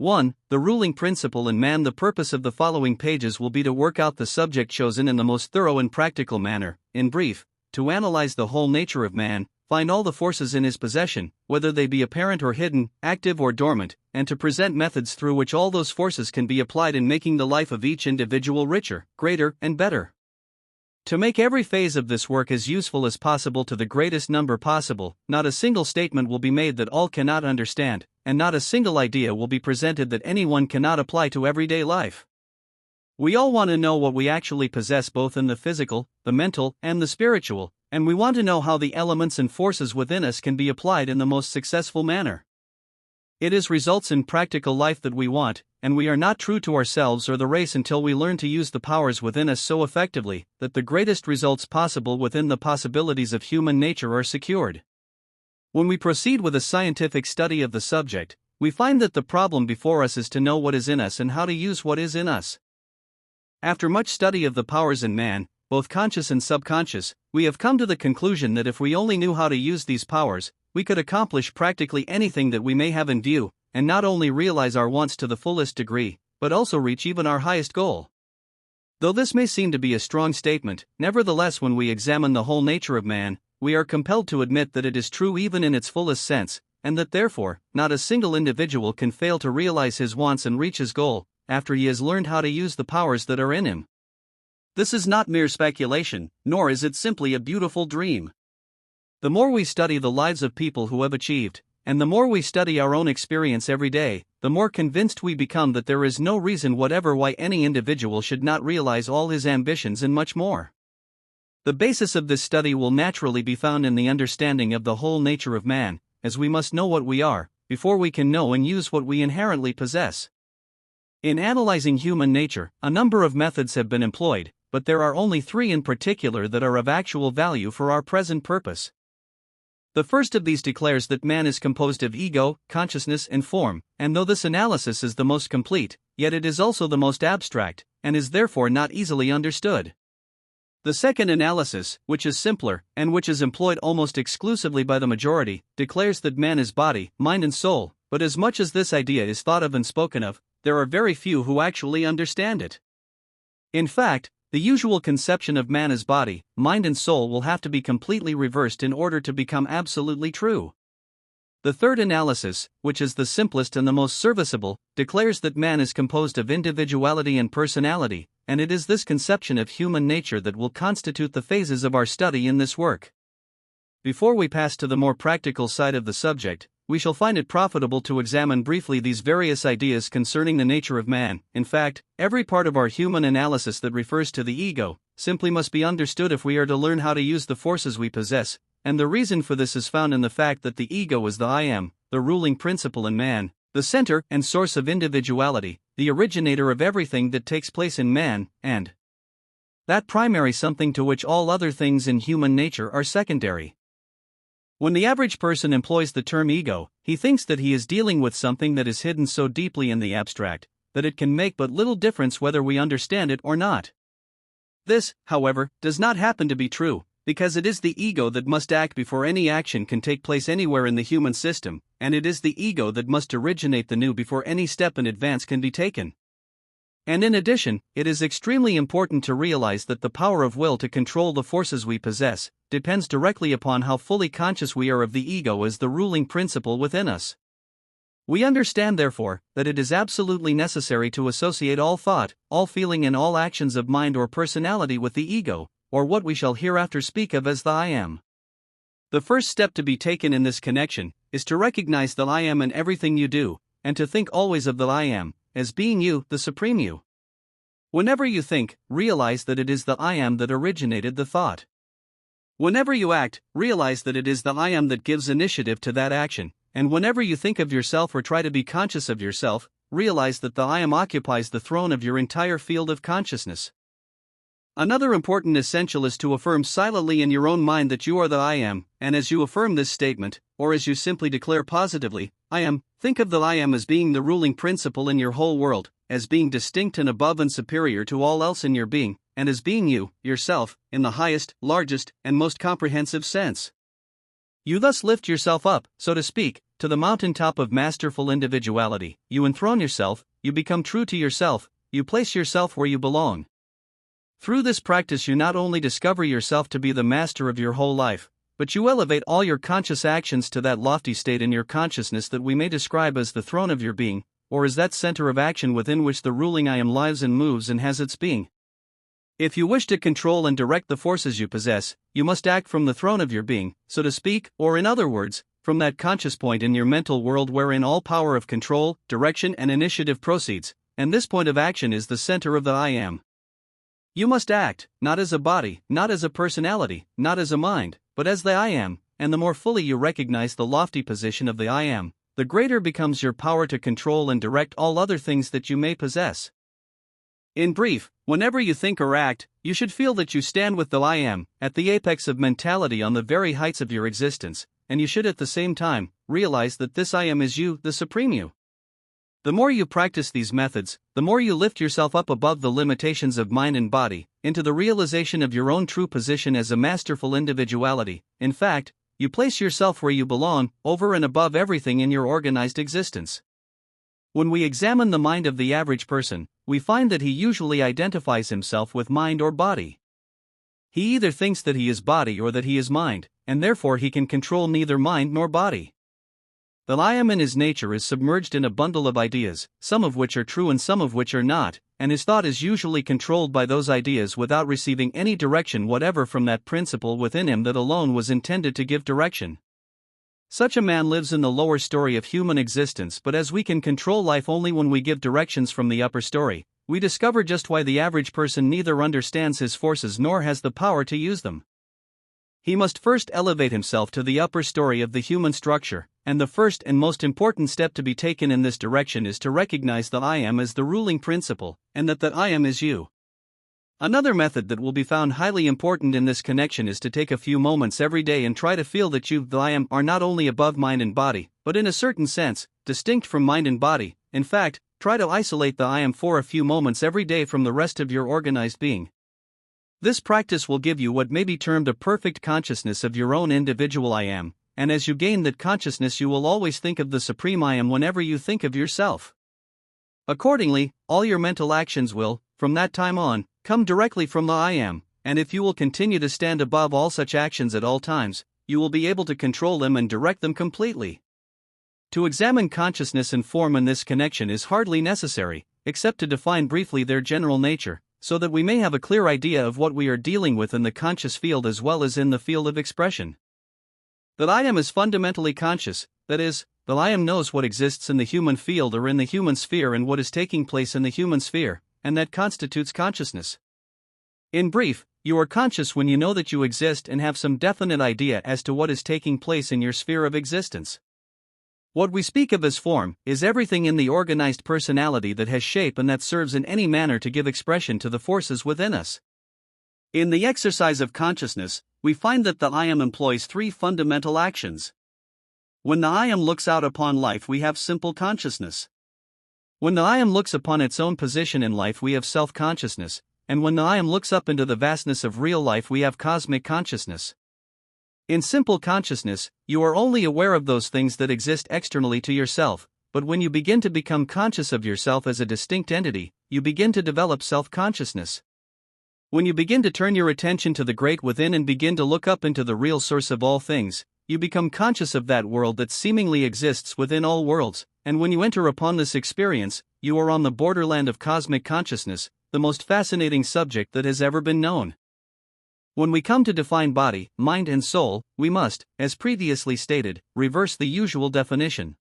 1. The ruling principle in man. The purpose of the following pages will be to work out the subject chosen in the most thorough and practical manner, in brief, to analyze the whole nature of man, find all the forces in his possession, whether they be apparent or hidden, active or dormant, and to present methods through which all those forces can be applied in making the life of each individual richer, greater, and better. To make every phase of this work as useful as possible to the greatest number possible, not a single statement will be made that all cannot understand, and not a single idea will be presented that anyone cannot apply to everyday life. We all want to know what we actually possess both in the physical, the mental, and the spiritual, and we want to know how the elements and forces within us can be applied in the most successful manner. It is results in practical life that we want, and we are not true to ourselves or the race until we learn to use the powers within us so effectively that the greatest results possible within the possibilities of human nature are secured. When we proceed with a scientific study of the subject, we find that the problem before us is to know what is in us and how to use what is in us. After much study of the powers in man, both conscious and subconscious, we have come to the conclusion that if we only knew how to use these powers, we could accomplish practically anything that we may have in view, and not only realize our wants to the fullest degree, but also reach even our highest goal. Though this may seem to be a strong statement, nevertheless, when we examine the whole nature of man, we are compelled to admit that it is true even in its fullest sense, and that therefore, not a single individual can fail to realize his wants and reach his goal, after he has learned how to use the powers that are in him. This is not mere speculation, nor is it simply a beautiful dream. The more we study the lives of people who have achieved, and the more we study our own experience every day, the more convinced we become that there is no reason whatever why any individual should not realize all his ambitions and much more. The basis of this study will naturally be found in the understanding of the whole nature of man, as we must know what we are, before we can know and use what we inherently possess. In analyzing human nature, a number of methods have been employed, but there are only 3 in particular that are of actual value for our present purpose. The first of these declares that man is composed of ego, consciousness, and form, and though this analysis is the most complete, yet it is also the most abstract, and is therefore not easily understood. The second analysis, which is simpler, and which is employed almost exclusively by the majority, declares that man is body, mind and soul, but as much as this idea is thought of and spoken of, there are very few who actually understand it. In fact, the usual conception of man as body, mind and soul will have to be completely reversed in order to become absolutely true. The third analysis, which is the simplest and the most serviceable, declares that man is composed of individuality and personality, and it is this conception of human nature that will constitute the phases of our study in this work. Before we pass to the more practical side of the subject, we shall find it profitable to examine briefly these various ideas concerning the nature of man. In fact, every part of our human analysis that refers to the ego simply must be understood if we are to learn how to use the forces we possess, and the reason for this is found in the fact that the ego is the I am, the ruling principle in man, the center and source of individuality, the originator of everything that takes place in man, and that primary something to which all other things in human nature are secondary. When the average person employs the term ego, he thinks that he is dealing with something that is hidden so deeply in the abstract that it can make but little difference whether we understand it or not. This, however, does not happen to be true, because it is the ego that must act before any action can take place anywhere in the human system, and it is the ego that must originate the new before any step in advance can be taken. And in addition, it is extremely important to realize that the power of will to control the forces we possess depends directly upon how fully conscious we are of the ego as the ruling principle within us. We understand, therefore, that it is absolutely necessary to associate all thought, all feeling and all actions of mind or personality with the ego, or what we shall hereafter speak of as the I am. The first step to be taken in this connection is to recognize the I am in everything you do, and to think always of the I am as being you, the supreme you. Whenever you think, realize that it is the I am that originated the thought. Whenever you act, realize that it is the I am that gives initiative to that action, and whenever you think of yourself or try to be conscious of yourself, realize that the I am occupies the throne of your entire field of consciousness. Another important essential is to affirm silently in your own mind that you are the I am, and as you affirm this statement, or as you simply declare positively, I am, think of the I am as being the ruling principle in your whole world, as being distinct and above and superior to all else in your being, and as being you, yourself, in the highest, largest, and most comprehensive sense. You thus lift yourself up, so to speak, to the mountaintop of masterful individuality. You enthrone yourself, you become true to yourself, you place yourself where you belong. Through this practice, you not only discover yourself to be the master of your whole life, but you elevate all your conscious actions to that lofty state in your consciousness that we may describe as the throne of your being, or as that center of action within which the ruling I Am lives and moves and has its being. If you wish to control and direct the forces you possess, you must act from the throne of your being, so to speak, or in other words, from that conscious point in your mental world wherein all power of control, direction, and initiative proceeds, and this point of action is the center of the I Am. You must act, not as a body, not as a personality, not as a mind, but as the I Am, and the more fully you recognize the lofty position of the I Am, the greater becomes your power to control and direct all other things that you may possess. In brief, whenever you think or act, you should feel that you stand with the I Am, at the apex of mentality on the very heights of your existence, and you should at the same time realize that this I Am is you, the Supreme You. The more you practice these methods, the more you lift yourself up above the limitations of mind and body, into the realization of your own true position as a masterful individuality. In fact, you place yourself where you belong, over and above everything in your organized existence. When we examine the mind of the average person, we find that he usually identifies himself with mind or body. He either thinks that he is body or that he is mind, and therefore he can control neither mind nor body. The I Am in his nature is submerged in a bundle of ideas, some of which are true and some of which are not, and his thought is usually controlled by those ideas without receiving any direction whatever from that principle within him that alone was intended to give direction. Such a man lives in the lower story of human existence, but as we can control life only when we give directions from the upper story, we discover just why the average person neither understands his forces nor has the power to use them. He must first elevate himself to the upper story of the human structure, and the first and most important step to be taken in this direction is to recognize the I Am as the ruling principle, and that I Am is you. Another method that will be found highly important in this connection is to take a few moments every day and try to feel that you, the I Am, are not only above mind and body, but in a certain sense, distinct from mind and body. In fact, try to isolate the I Am for a few moments every day from the rest of your organized being. This practice will give you what may be termed a perfect consciousness of your own individual I Am, and as you gain that consciousness you will always think of the Supreme I Am whenever you think of yourself. Accordingly, all your mental actions will, from that time on, come directly from the I Am, and if you will continue to stand above all such actions at all times, you will be able to control them and direct them completely. To examine consciousness and form in this connection is hardly necessary, except to define briefly their general nature, so that we may have a clear idea of what we are dealing with in the conscious field as well as in the field of expression. That I Am is fundamentally conscious, that is, the I Am knows what exists in the human field or in the human sphere and what is taking place in the human sphere, and that constitutes consciousness. In brief, you are conscious when you know that you exist and have some definite idea as to what is taking place in your sphere of existence. What we speak of as form is everything in the organized personality that has shape and that serves in any manner to give expression to the forces within us. In the exercise of consciousness, we find that the I Am employs three fundamental actions. When the I Am looks out upon life, we have simple consciousness. When the I Am looks upon its own position in life, we have self-consciousness, and when the I Am looks up into the vastness of real life, we have cosmic consciousness. In simple consciousness, you are only aware of those things that exist externally to yourself, but when you begin to become conscious of yourself as a distinct entity, you begin to develop self-consciousness. When you begin to turn your attention to the great within and begin to look up into the real source of all things, you become conscious of that world that seemingly exists within all worlds, and when you enter upon this experience, you are on the borderland of cosmic consciousness, the most fascinating subject that has ever been known. When we come to define body, mind and soul, we must, as previously stated, reverse the usual definition.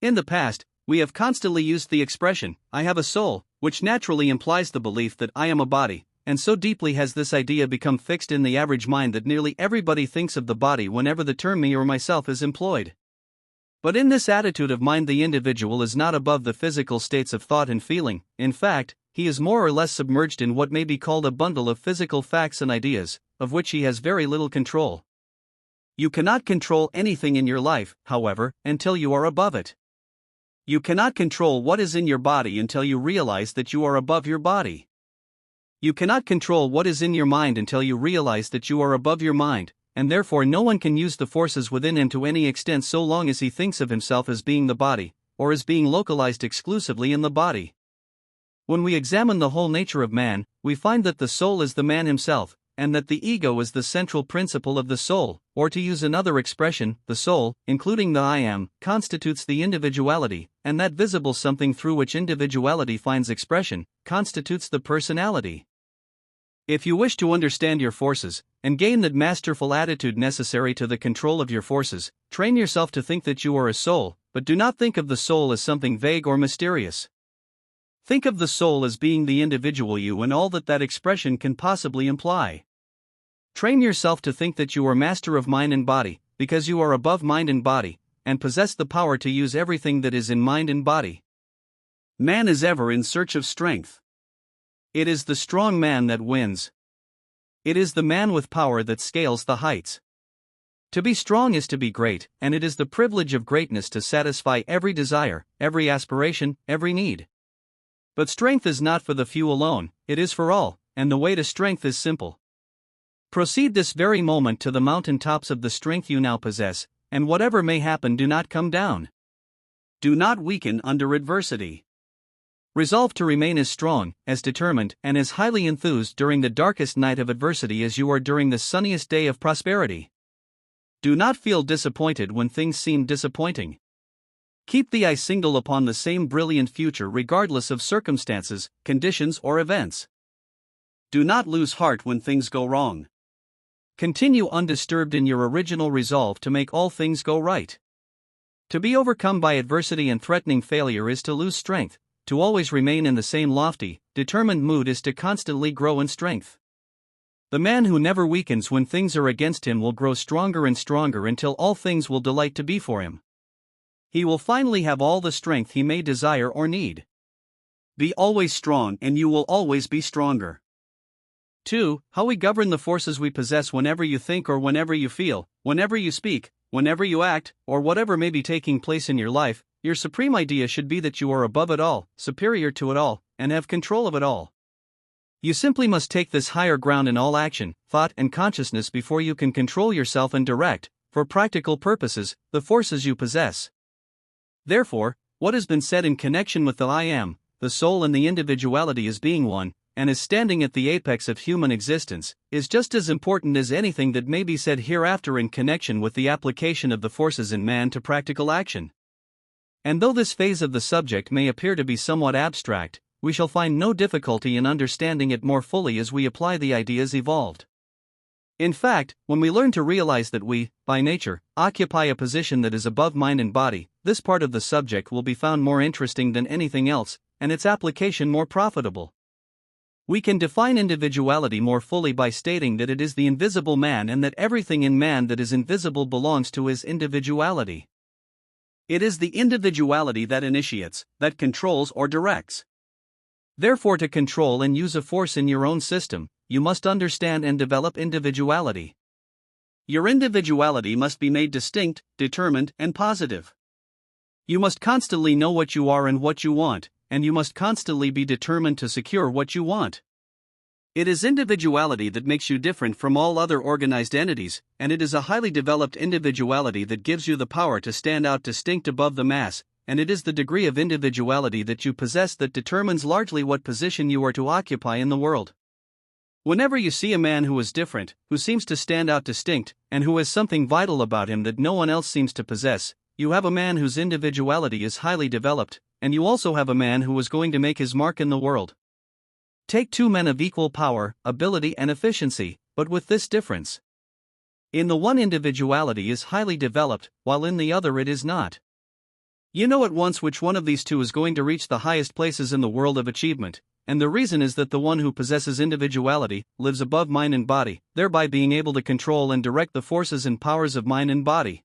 In the past, we have constantly used the expression, I have a soul, which naturally implies the belief that I am a body, and so deeply has this idea become fixed in the average mind that nearly everybody thinks of the body whenever the term me or myself is employed. But in this attitude of mind, the individual is not above the physical states of thought and feeling. In fact, he is more or less submerged in what may be called a bundle of physical facts and ideas, of which he has very little control. You cannot control anything in your life, however, until you are above it. You cannot control what is in your body until you realize that you are above your body. You cannot control what is in your mind until you realize that you are above your mind, and therefore no one can use the forces within him to any extent so long as he thinks of himself as being the body, or as being localized exclusively in the body. When we examine the whole nature of man, we find that the soul is the man himself, and that the ego is the central principle of the soul, or to use another expression, the soul, including the I am, constitutes the individuality, and that visible something through which individuality finds expression, constitutes the personality. If you wish to understand your forces, and gain that masterful attitude necessary to the control of your forces, train yourself to think that you are a soul, but do not think of the soul as something vague or mysterious. Think of the soul as being the individual you and all that that expression can possibly imply. Train yourself to think that you are master of mind and body, because you are above mind and body, and possess the power to use everything that is in mind and body. Man is ever in search of strength. It is the strong man that wins. It is the man with power that scales the heights. To be strong is to be great, and it is the privilege of greatness to satisfy every desire, every aspiration, every need. But strength is not for the few alone, it is for all, and the way to strength is simple. Proceed this very moment to the mountain tops of the strength you now possess, and whatever may happen, do not come down. Do not weaken under adversity. Resolve to remain as strong, as determined, and as highly enthused during the darkest night of adversity as you are during the sunniest day of prosperity. Do not feel disappointed when things seem disappointing. Keep the eye single upon the same brilliant future regardless of circumstances, conditions, or events. Do not lose heart when things go wrong. Continue undisturbed in your original resolve to make all things go right. To be overcome by adversity and threatening failure is to lose strength. To always remain in the same lofty, determined mood is to constantly grow in strength. The man who never weakens when things are against him will grow stronger and stronger until all things will delight to be for him. He will finally have all the strength he may desire or need. Be always strong and you will always be stronger. 2. How we govern the forces we possess. Whenever you think or whenever you feel, whenever you speak, whenever you act, or whatever may be taking place in your life, your supreme idea should be that you are above it all, superior to it all, and have control of it all. You simply must take this higher ground in all action, thought, and consciousness before you can control yourself and direct, for practical purposes, the forces you possess. Therefore, what has been said in connection with the I am, the soul and the individuality as being one, and as standing at the apex of human existence, is just as important as anything that may be said hereafter in connection with the application of the forces in man to practical action. And though this phase of the subject may appear to be somewhat abstract, we shall find no difficulty in understanding it more fully as we apply the ideas evolved. In fact, when we learn to realize that we, by nature, occupy a position that is above mind and body, this part of the subject will be found more interesting than anything else, and its application more profitable. We can define individuality more fully by stating that it is the invisible man and that everything in man that is invisible belongs to his individuality. It is the individuality that initiates, that controls or directs. Therefore, to control and use a force in your own system, you must understand and develop individuality. Your individuality must be made distinct, determined, and positive. You must constantly know what you are and what you want, and you must constantly be determined to secure what you want. It is individuality that makes you different from all other organized entities, and it is a highly developed individuality that gives you the power to stand out distinct above the mass, and it is the degree of individuality that you possess that determines largely what position you are to occupy in the world. Whenever you see a man who is different, who seems to stand out distinct, and who has something vital about him that no one else seems to possess, you have a man whose individuality is highly developed, and you also have a man who is going to make his mark in the world. Take two men of equal power, ability, and efficiency, but with this difference. In the one, individuality is highly developed, while in the other it is not. You know at once which one of these two is going to reach the highest places in the world of achievement, and the reason is that the one who possesses individuality lives above mind and body, thereby being able to control and direct the forces and powers of mind and body.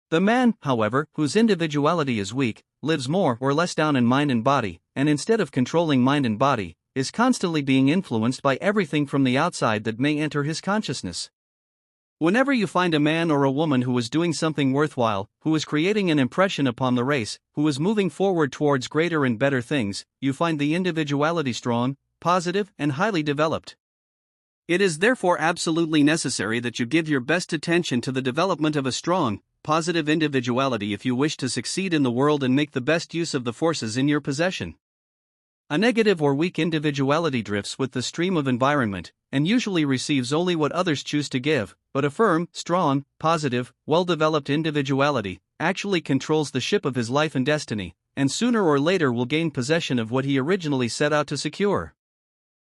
The man, however, whose individuality is weak, lives more or less down in mind and body, and instead of controlling mind and body, is constantly being influenced by everything from the outside that may enter his consciousness. Whenever you find a man or a woman who is doing something worthwhile, who is creating an impression upon the race, who is moving forward towards greater and better things, you find the individuality strong, positive, and highly developed. It is therefore absolutely necessary that you give your best attention to the development of a strong, positive individuality if you wish to succeed in the world and make the best use of the forces in your possession. A negative or weak individuality drifts with the stream of environment, and usually receives only what others choose to give, but a firm, strong, positive, well-developed individuality actually controls the ship of his life and destiny, and sooner or later will gain possession of what he originally set out to secure.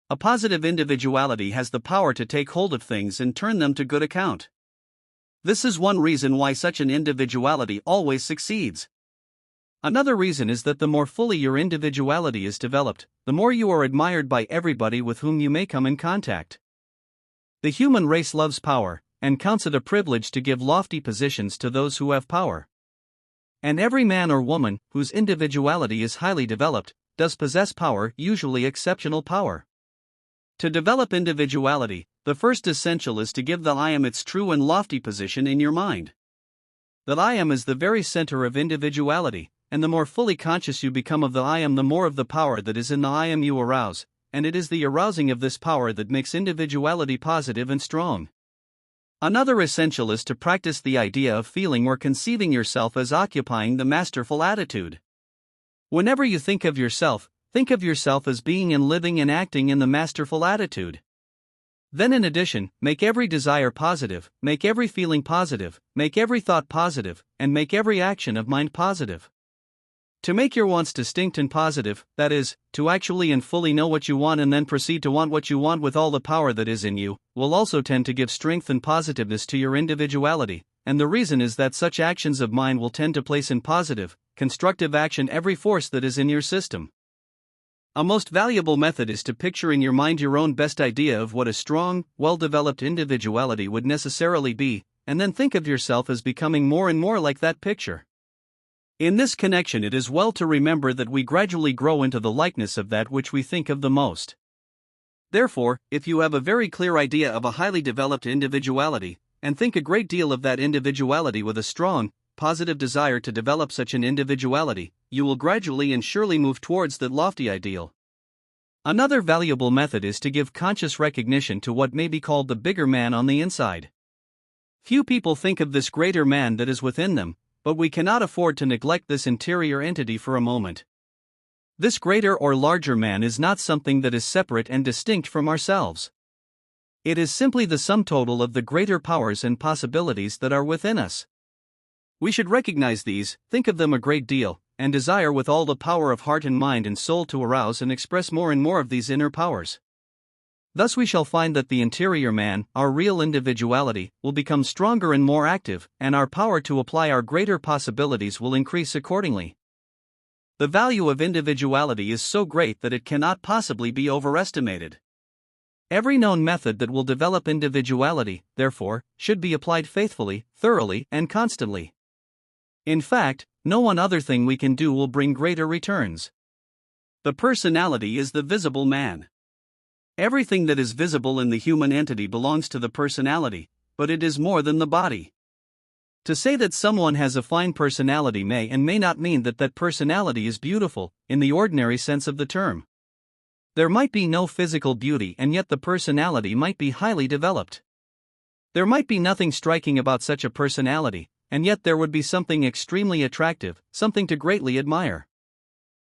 A positive individuality has the power to take hold of things and turn them to good account. This is one reason why such an individuality always succeeds. Another reason is that the more fully your individuality is developed, the more you are admired by everybody with whom you may come in contact. The human race loves power, and counts it a privilege to give lofty positions to those who have power. And every man or woman, whose individuality is highly developed, does possess power, usually exceptional power. To develop individuality, the first essential is to give the I am its true and lofty position in your mind. That I am is the very center of individuality, and the more fully conscious you become of the I am, the more of the power that is in the I am you arouse, and it is the arousing of this power that makes individuality positive and strong. Another essential is to practice the idea of feeling or conceiving yourself as occupying the masterful attitude. Whenever you think of yourself as being and living and acting in the masterful attitude. Then in addition, make every desire positive, make every feeling positive, make every thought positive, and make every action of mind positive. To make your wants distinct and positive, that is, to actually and fully know what you want and then proceed to want what you want with all the power that is in you, will also tend to give strength and positiveness to your individuality, and the reason is that such actions of mind will tend to place in positive, constructive action every force that is in your system. A most valuable method is to picture in your mind your own best idea of what a strong, well-developed individuality would necessarily be, and then think of yourself as becoming more and more like that picture. In this connection, it is well to remember that we gradually grow into the likeness of that which we think of the most. Therefore, if you have a very clear idea of a highly developed individuality, and think a great deal of that individuality with a strong, positive desire to develop such an individuality, you will gradually and surely move towards that lofty ideal. Another valuable method is to give conscious recognition to what may be called the bigger man on the inside. Few people think of this greater man that is within them, but we cannot afford to neglect this interior entity for a moment. This greater or larger man is not something that is separate and distinct from ourselves. It is simply the sum total of the greater powers and possibilities that are within us. We should recognize these, think of them a great deal, and desire with all the power of heart and mind and soul to arouse and express more and more of these inner powers. Thus we shall find that the interior man, our real individuality, will become stronger and more active, and our power to apply our greater possibilities will increase accordingly. The value of individuality is so great that it cannot possibly be overestimated. Every known method that will develop individuality, therefore, should be applied faithfully, thoroughly, and constantly. In fact, no one other thing we can do will bring greater returns. The personality is the visible man. Everything that is visible in the human entity belongs to the personality, but it is more than the body. To say that someone has a fine personality may and may not mean that that personality is beautiful, in the ordinary sense of the term. There might be no physical beauty and yet the personality might be highly developed. There might be nothing striking about such a personality, and yet there would be something extremely attractive, something to greatly admire.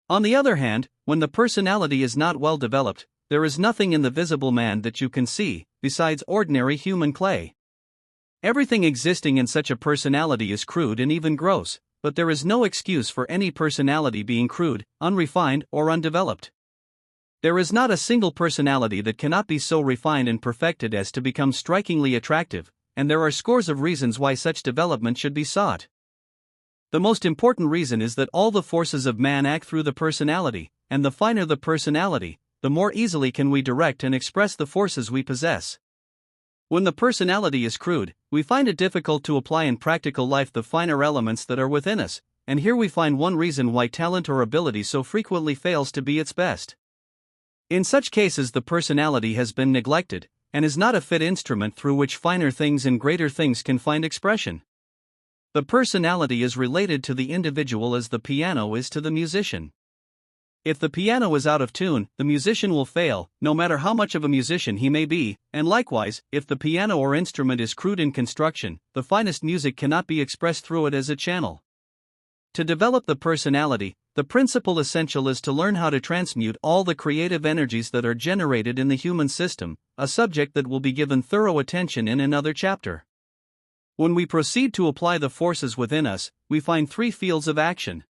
On the other hand, when the personality is not well developed, there is nothing in the visible man that you can see, besides ordinary human clay. Everything existing in such a personality is crude and even gross, but there is no excuse for any personality being crude, unrefined, or undeveloped. There is not a single personality that cannot be so refined and perfected as to become strikingly attractive, and there are scores of reasons why such development should be sought. The most important reason is that all the forces of man act through the personality, and the finer the personality, the more easily can we direct and express the forces we possess. When the personality is crude, we find it difficult to apply in practical life the finer elements that are within us, and here we find one reason why talent or ability so frequently fails to be its best. In such cases, the personality has been neglected, and is not a fit instrument through which finer things and greater things can find expression. The personality is related to the individual as the piano is to the musician. If the piano is out of tune, the musician will fail, no matter how much of a musician he may be, and likewise, if the piano or instrument is crude in construction, the finest music cannot be expressed through it as a channel. To develop the personality, the principal essential is to learn how to transmute all the creative energies that are generated in the human system, a subject that will be given thorough attention in another chapter. When we proceed to apply the forces within us, we find three fields of action.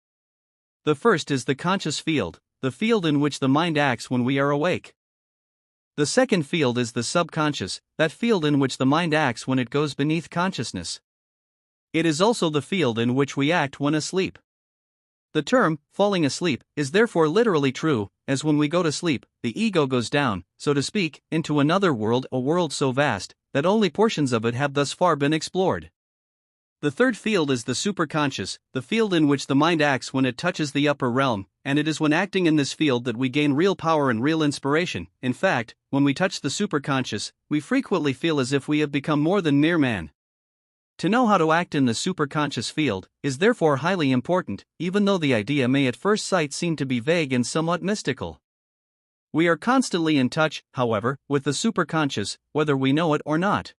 The first is the conscious field, the field in which the mind acts when we are awake. The second field is the subconscious, that field in which the mind acts when it goes beneath consciousness. It is also the field in which we act when asleep. The term, falling asleep, is therefore literally true, as when we go to sleep, the ego goes down, so to speak, into another world, a world so vast, that only portions of it have thus far been explored. The third field is the superconscious, the field in which the mind acts when it touches the upper realm, and it is when acting in this field that we gain real power and real inspiration. In fact, when we touch the superconscious, we frequently feel as if we have become more than mere man. To know how to act in the superconscious field is therefore highly important, even though the idea may at first sight seem to be vague and somewhat mystical. We are constantly in touch, however, with the superconscious, whether we know it or not.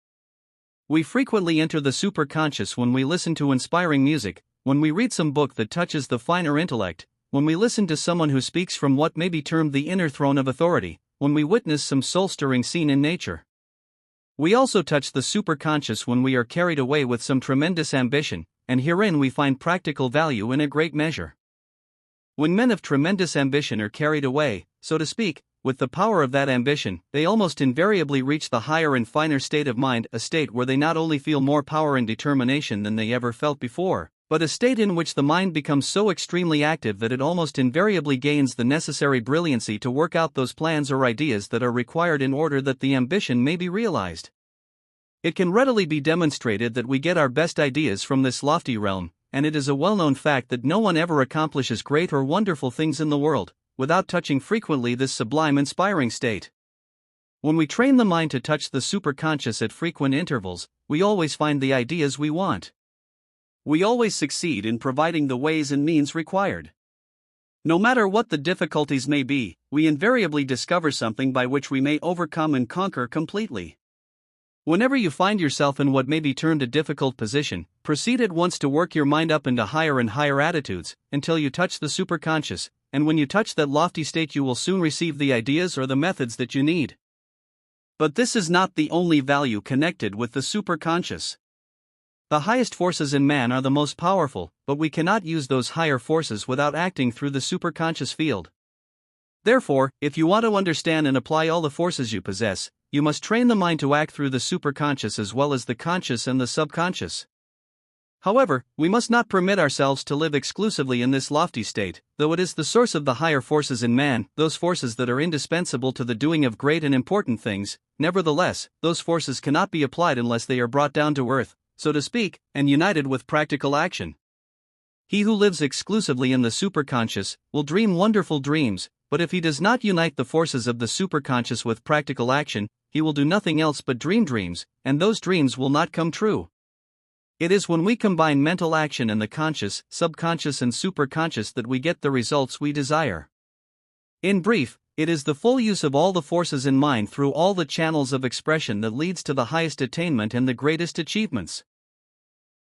We frequently enter the superconscious when we listen to inspiring music, when we read some book that touches the finer intellect, when we listen to someone who speaks from what may be termed the inner throne of authority, when we witness some soul-stirring scene in nature. We also touch the superconscious when we are carried away with some tremendous ambition, and herein we find practical value in a great measure. When men of tremendous ambition are carried away, so to speak, with the power of that ambition, they almost invariably reach the higher and finer state of mind, a state where they not only feel more power and determination than they ever felt before, but a state in which the mind becomes so extremely active that it almost invariably gains the necessary brilliancy to work out those plans or ideas that are required in order that the ambition may be realized. It can readily be demonstrated that we get our best ideas from this lofty realm, and it is a well-known fact that no one ever accomplishes great or wonderful things in the world without touching frequently this sublime inspiring state. When we train the mind to touch the superconscious at frequent intervals, we always find the ideas we want. We always succeed in providing the ways and means required. No matter what the difficulties may be, we invariably discover something by which we may overcome and conquer completely. Whenever you find yourself in what may be termed a difficult position, proceed at once to work your mind up into higher and higher attitudes, until you touch the superconscious, and when you touch that lofty state you will soon receive the ideas or the methods that you need. But this is not the only value connected with the superconscious. The highest forces in man are the most powerful, but we cannot use those higher forces without acting through the superconscious field. Therefore, if you want to understand and apply all the forces you possess, you must train the mind to act through the superconscious as well as the conscious and the subconscious. However, we must not permit ourselves to live exclusively in this lofty state, though it is the source of the higher forces in man, those forces that are indispensable to the doing of great and important things. Nevertheless, those forces cannot be applied unless they are brought down to earth, so to speak, and united with practical action. He who lives exclusively in the superconscious will dream wonderful dreams, but if he does not unite the forces of the superconscious with practical action, he will do nothing else but dream dreams, and those dreams will not come true. It is when we combine mental action and the conscious, subconscious and superconscious that we get the results we desire. In brief, it is the full use of all the forces in mind through all the channels of expression that leads to the highest attainment and the greatest achievements.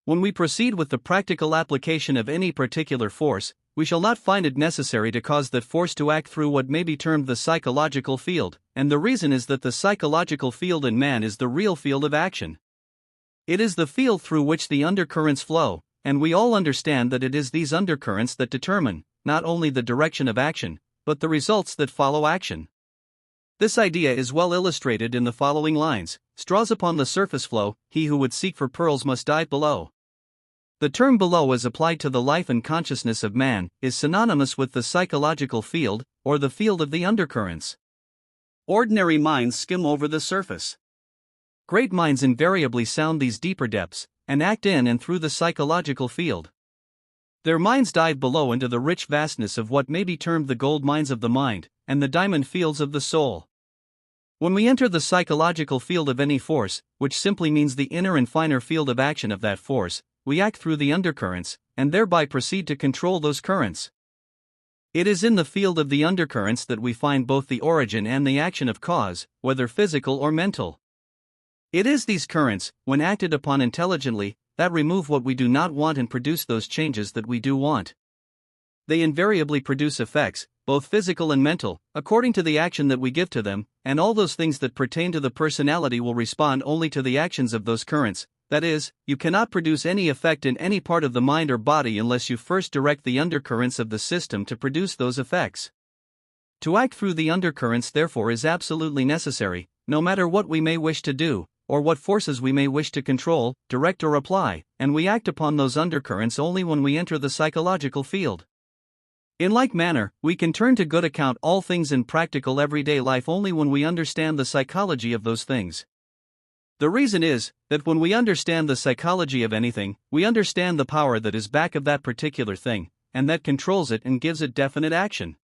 When we proceed with the practical application of any particular force, we shall not find it necessary to cause that force to act through what may be termed the psychological field, and the reason is that the psychological field in man is the real field of action. It is the field through which the undercurrents flow, and we all understand that it is these undercurrents that determine, not only the direction of action, but the results that follow action. This idea is well illustrated in the following lines: straws upon the surface flow, he who would seek for pearls must dive below. The term below as applied to the life and consciousness of man is synonymous with the psychological field, or the field of the undercurrents. Ordinary minds skim over the surface. Great minds invariably sound these deeper depths, and act in and through the psychological field. Their minds dive below into the rich vastness of what may be termed the gold mines of the mind, and the diamond fields of the soul. When we enter the psychological field of any force, which simply means the inner and finer field of action of that force, we act through the undercurrents, and thereby proceed to control those currents. It is in the field of the undercurrents that we find both the origin and the action of cause, whether physical or mental. It is these currents, when acted upon intelligently, that remove what we do not want and produce those changes that we do want. They invariably produce effects, both physical and mental, according to the action that we give to them, and all those things that pertain to the personality will respond only to the actions of those currents. That is, you cannot produce any effect in any part of the mind or body unless you first direct the undercurrents of the system to produce those effects. To act through the undercurrents, therefore, is absolutely necessary, no matter what we may wish to do, or what forces we may wish to control, direct, or apply, and we act upon those undercurrents only when we enter the psychological field. In like manner, we can turn to good account all things in practical everyday life only when we understand the psychology of those things. The reason is that when we understand the psychology of anything, we understand the power that is back of that particular thing, and that controls it and gives it definite action.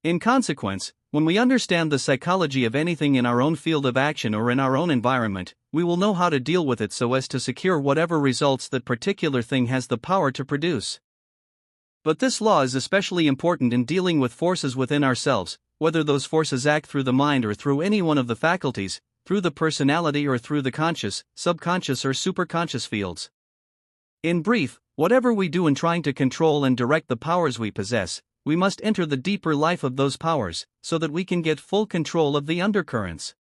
In consequence, when we understand the psychology of anything in our own field of action or in our own environment, we will know how to deal with it so as to secure whatever results that particular thing has the power to produce. But this law is especially important in dealing with forces within ourselves, whether those forces act through the mind or through any one of the faculties, through the personality or through the conscious, subconscious, or superconscious fields. In brief, whatever we do in trying to control and direct the powers we possess, we must enter the deeper life of those powers, so that we can get full control of the undercurrents.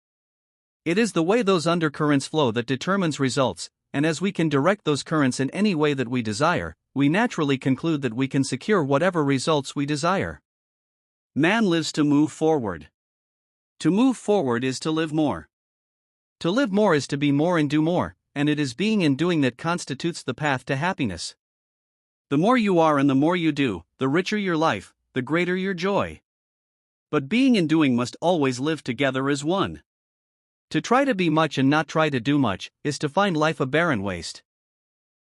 It is the way those undercurrents flow that determines results, and as we can direct those currents in any way that we desire, we naturally conclude that we can secure whatever results we desire. Man lives to move forward. To move forward is to live more. To live more is to be more and do more, and it is being and doing that constitutes the path to happiness. The more you are and the more you do, the richer your life, the greater your joy. But being and doing must always live together as one. To try to be much and not try to do much is to find life a barren waste.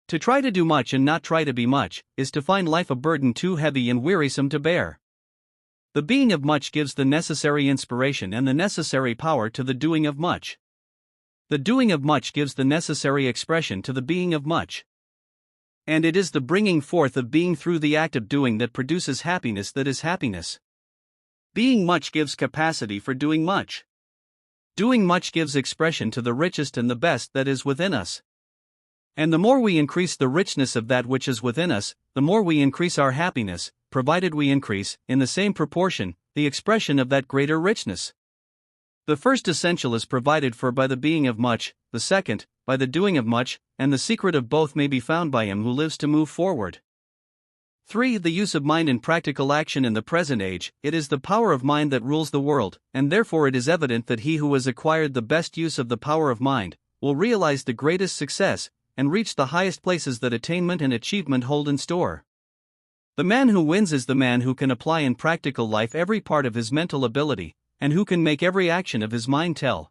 To try to do much and not try to be much is to find life a burden too heavy and wearisome to bear. The being of much gives the necessary inspiration and the necessary power to the doing of much. The doing of much gives the necessary expression to the being of much. And it is the bringing forth of being through the act of doing that produces happiness that is happiness. Being much gives capacity for doing much. Doing much gives expression to the richest and the best that is within us. And the more we increase the richness of that which is within us, the more we increase our happiness, provided we increase, in the same proportion, the expression of that greater richness. The first essential is provided for by the being of much, the second, by the doing of much, and the secret of both may be found by him who lives to move forward. 3. The use of mind in practical action in the present age. It is the power of mind that rules the world, and therefore it is evident that he who has acquired the best use of the power of mind will realize the greatest success, and reach the highest places that attainment and achievement hold in store. The man who wins is the man who can apply in practical life every part of his mental ability, and who can make every action of his mind tell.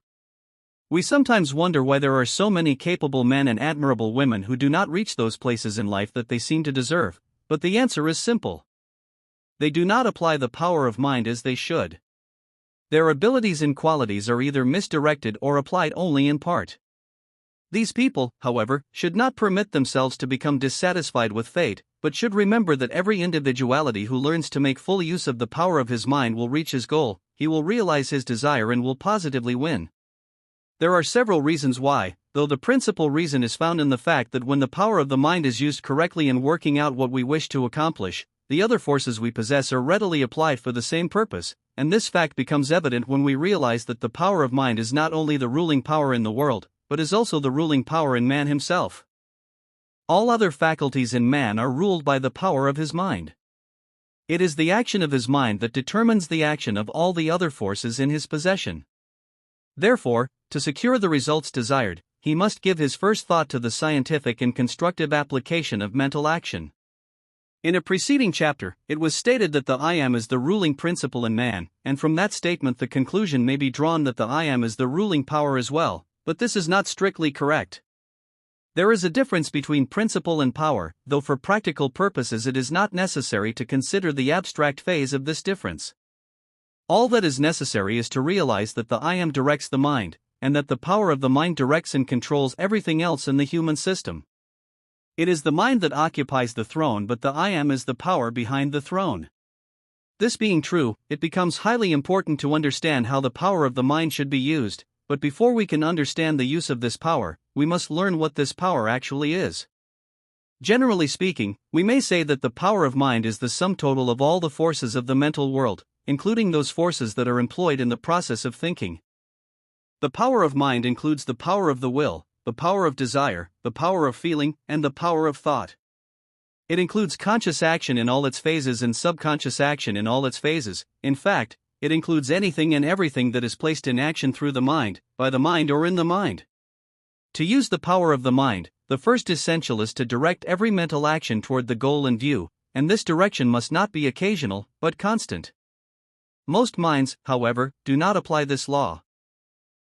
We sometimes wonder why there are so many capable men and admirable women who do not reach those places in life that they seem to deserve, but the answer is simple. They do not apply the power of mind as they should. Their abilities and qualities are either misdirected or applied only in part. These people, however, should not permit themselves to become dissatisfied with fate, but should remember that every individuality who learns to make full use of the power of his mind will reach his goal, he will realize his desire and will positively win. There are several reasons why, though the principal reason is found in the fact that when the power of the mind is used correctly in working out what we wish to accomplish, the other forces we possess are readily applied for the same purpose, and this fact becomes evident when we realize that the power of mind is not only the ruling power in the world, but is also the ruling power in man himself. All other faculties in man are ruled by the power of his mind. It is the action of his mind that determines the action of all the other forces in his possession. Therefore, to secure the results desired, he must give his first thought to the scientific and constructive application of mental action. In a preceding chapter, it was stated that the I am is the ruling principle in man, and from that statement the conclusion may be drawn that the I am is the ruling power as well, but this is not strictly correct. There is a difference between principle and power, though for practical purposes it is not necessary to consider the abstract phase of this difference. All that is necessary is to realize that the I am directs the mind, and that the power of the mind directs and controls everything else in the human system. It is the mind that occupies the throne, but the I am is the power behind the throne. This being true, it becomes highly important to understand how the power of the mind should be used, but before we can understand the use of this power, we must learn what this power actually is. Generally speaking, we may say that the power of mind is the sum total of all the forces of the mental world, including those forces that are employed in the process of thinking. The power of mind includes the power of the will, the power of desire, the power of feeling, and the power of thought. It includes conscious action in all its phases and subconscious action in all its phases. In fact, it includes anything and everything that is placed in action through the mind, by the mind, or in the mind. To use the power of the mind, the first essential is to direct every mental action toward the goal in view, and this direction must not be occasional, but constant. Most minds, however, do not apply this law.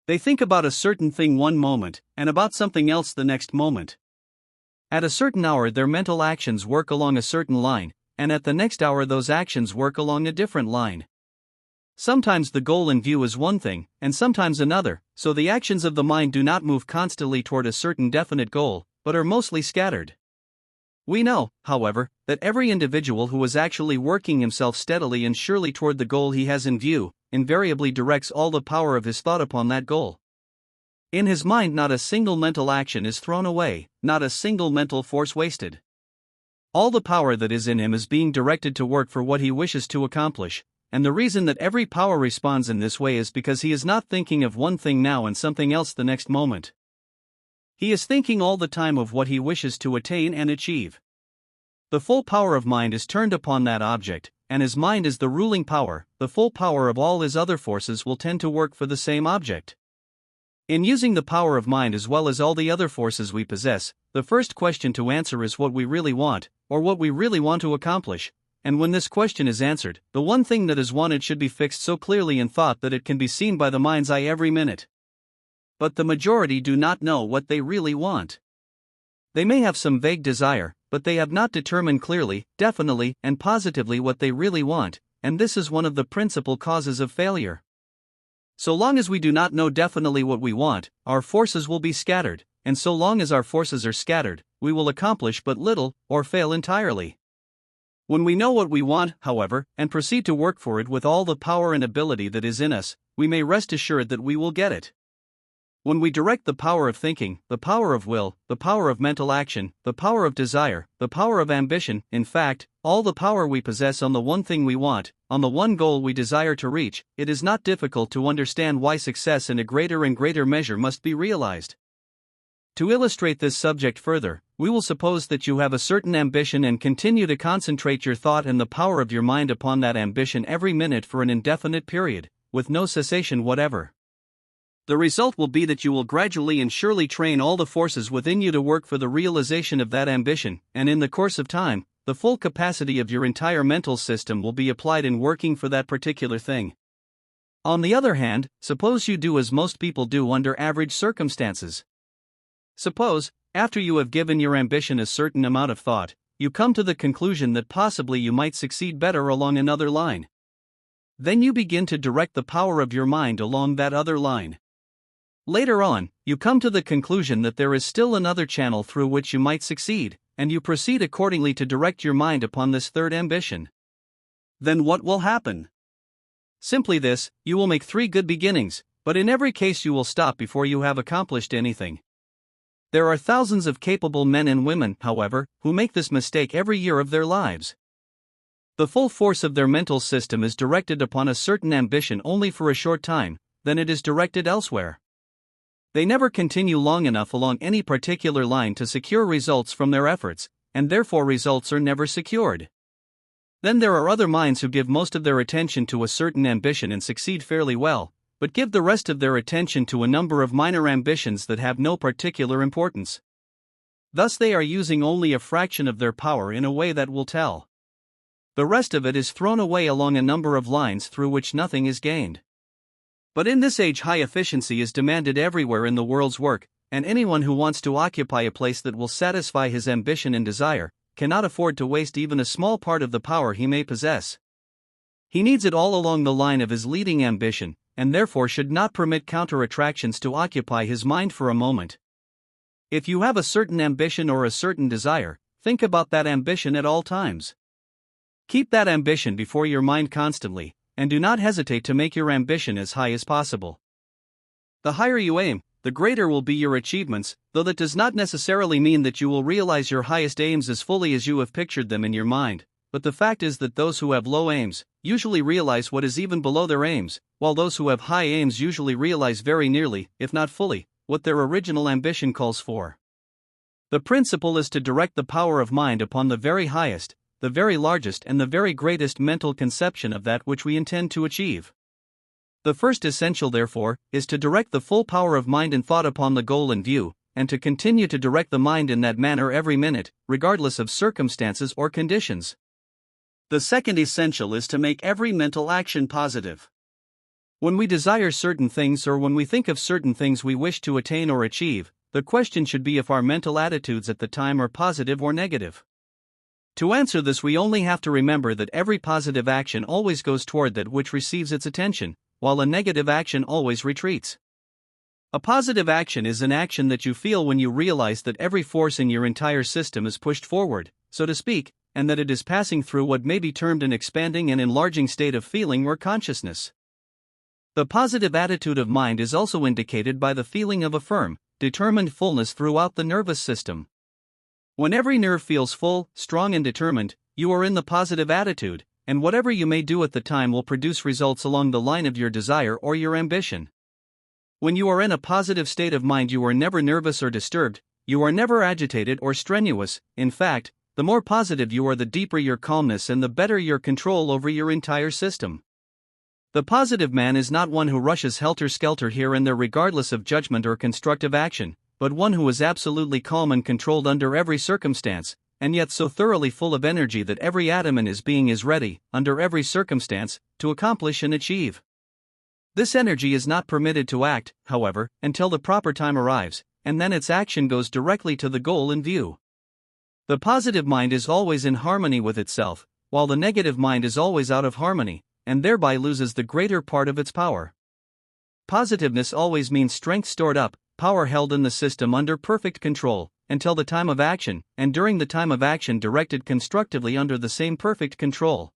They think about a certain thing one moment, and about something else the next moment. At a certain hour their mental actions work along a certain line, and at the next hour those actions work along a different line. Sometimes the goal in view is one thing, and sometimes another, so the actions of the mind do not move constantly toward a certain definite goal, but are mostly scattered. We know, however, that every individual who is actually working himself steadily and surely toward the goal he has in view, invariably directs all the power of his thought upon that goal. In his mind, not a single mental action is thrown away, not a single mental force wasted. All the power that is in him is being directed to work for what he wishes to accomplish, and the reason that every power responds in this way is because he is not thinking of one thing now and something else the next moment. He is thinking all the time of what he wishes to attain and achieve. The full power of mind is turned upon that object, and his mind is the ruling power. The full power of all his other forces will tend to work for the same object. In using the power of mind as well as all the other forces we possess, the first question to answer is what we really want, or what we really want to accomplish, and when this question is answered, the one thing that is wanted should be fixed so clearly in thought that it can be seen by the mind's eye every minute. But the majority do not know what they really want. They may have some vague desire, but they have not determined clearly, definitely, and positively what they really want, and this is one of the principal causes of failure. So long as we do not know definitely what we want, our forces will be scattered, and so long as our forces are scattered, we will accomplish but little, or fail entirely. When we know what we want, however, and proceed to work for it with all the power and ability that is in us, we may rest assured that we will get it. When we direct the power of thinking, the power of will, the power of mental action, the power of desire, the power of ambition, in fact, all the power we possess on the one thing we want, on the one goal we desire to reach, it is not difficult to understand why success in a greater and greater measure must be realized. To illustrate this subject further, we will suppose that you have a certain ambition and continue to concentrate your thought and the power of your mind upon that ambition every minute for an indefinite period, with no cessation whatever. The result will be that you will gradually and surely train all the forces within you to work for the realization of that ambition, and in the course of time, the full capacity of your entire mental system will be applied in working for that particular thing. On the other hand, suppose you do as most people do under average circumstances. Suppose, after you have given your ambition a certain amount of thought, you come to the conclusion that possibly you might succeed better along another line. Then you begin to direct the power of your mind along that other line. Later on, you come to the conclusion that there is still another channel through which you might succeed, and you proceed accordingly to direct your mind upon this third ambition. Then what will happen? Simply this: you will make 3 good beginnings, but in every case you will stop before you have accomplished anything. There are thousands of capable men and women, however, who make this mistake every year of their lives. The full force of their mental system is directed upon a certain ambition only for a short time, then it is directed elsewhere. They never continue long enough along any particular line to secure results from their efforts, and therefore results are never secured. Then there are other minds who give most of their attention to a certain ambition and succeed fairly well, but give the rest of their attention to a number of minor ambitions that have no particular importance. Thus they are using only a fraction of their power in a way that will tell. The rest of it is thrown away along a number of lines through which nothing is gained. But in this age high efficiency is demanded everywhere in the world's work, and anyone who wants to occupy a place that will satisfy his ambition and desire, cannot afford to waste even a small part of the power he may possess. He needs it all along the line of his leading ambition, and therefore should not permit counter-attractions to occupy his mind for a moment. If you have a certain ambition or a certain desire, think about that ambition at all times. Keep that ambition before your mind constantly, and do not hesitate to make your ambition as high as possible. The higher you aim, the greater will be your achievements, though that does not necessarily mean that you will realize your highest aims as fully as you have pictured them in your mind, but the fact is that those who have low aims usually realize what is even below their aims, while those who have high aims usually realize very nearly, if not fully, what their original ambition calls for. The principle is to direct the power of mind upon the very highest, the very largest and the very greatest mental conception of that which we intend to achieve. The first essential, therefore, is to direct the full power of mind and thought upon the goal in view, and to continue to direct the mind in that manner every minute, regardless of circumstances or conditions. The second essential is to make every mental action positive. When we desire certain things or when we think of certain things we wish to attain or achieve, the question should be if our mental attitudes at the time are positive or negative. To answer this, we only have to remember that every positive action always goes toward that which receives its attention, while a negative action always retreats. A positive action is an action that you feel when you realize that every force in your entire system is pushed forward, so to speak, and that it is passing through what may be termed an expanding and enlarging state of feeling or consciousness. The positive attitude of mind is also indicated by the feeling of a firm, determined fullness throughout the nervous system. When every nerve feels full, strong and determined, you are in the positive attitude, and whatever you may do at the time will produce results along the line of your desire or your ambition. When you are in a positive state of mind, you are never nervous or disturbed, you are never agitated or strenuous. In fact, the more positive you are, the deeper your calmness and the better your control over your entire system. The positive man is not one who rushes helter-skelter here and there regardless of judgment or constructive action, but one who is absolutely calm and controlled under every circumstance, and yet so thoroughly full of energy that every atom in his being is ready, under every circumstance, to accomplish and achieve. This energy is not permitted to act, however, until the proper time arrives, and then its action goes directly to the goal in view. The positive mind is always in harmony with itself, while the negative mind is always out of harmony, and thereby loses the greater part of its power. Positiveness always means strength stored up, power held in the system under perfect control, until the time of action, and during the time of action directed constructively under the same perfect control.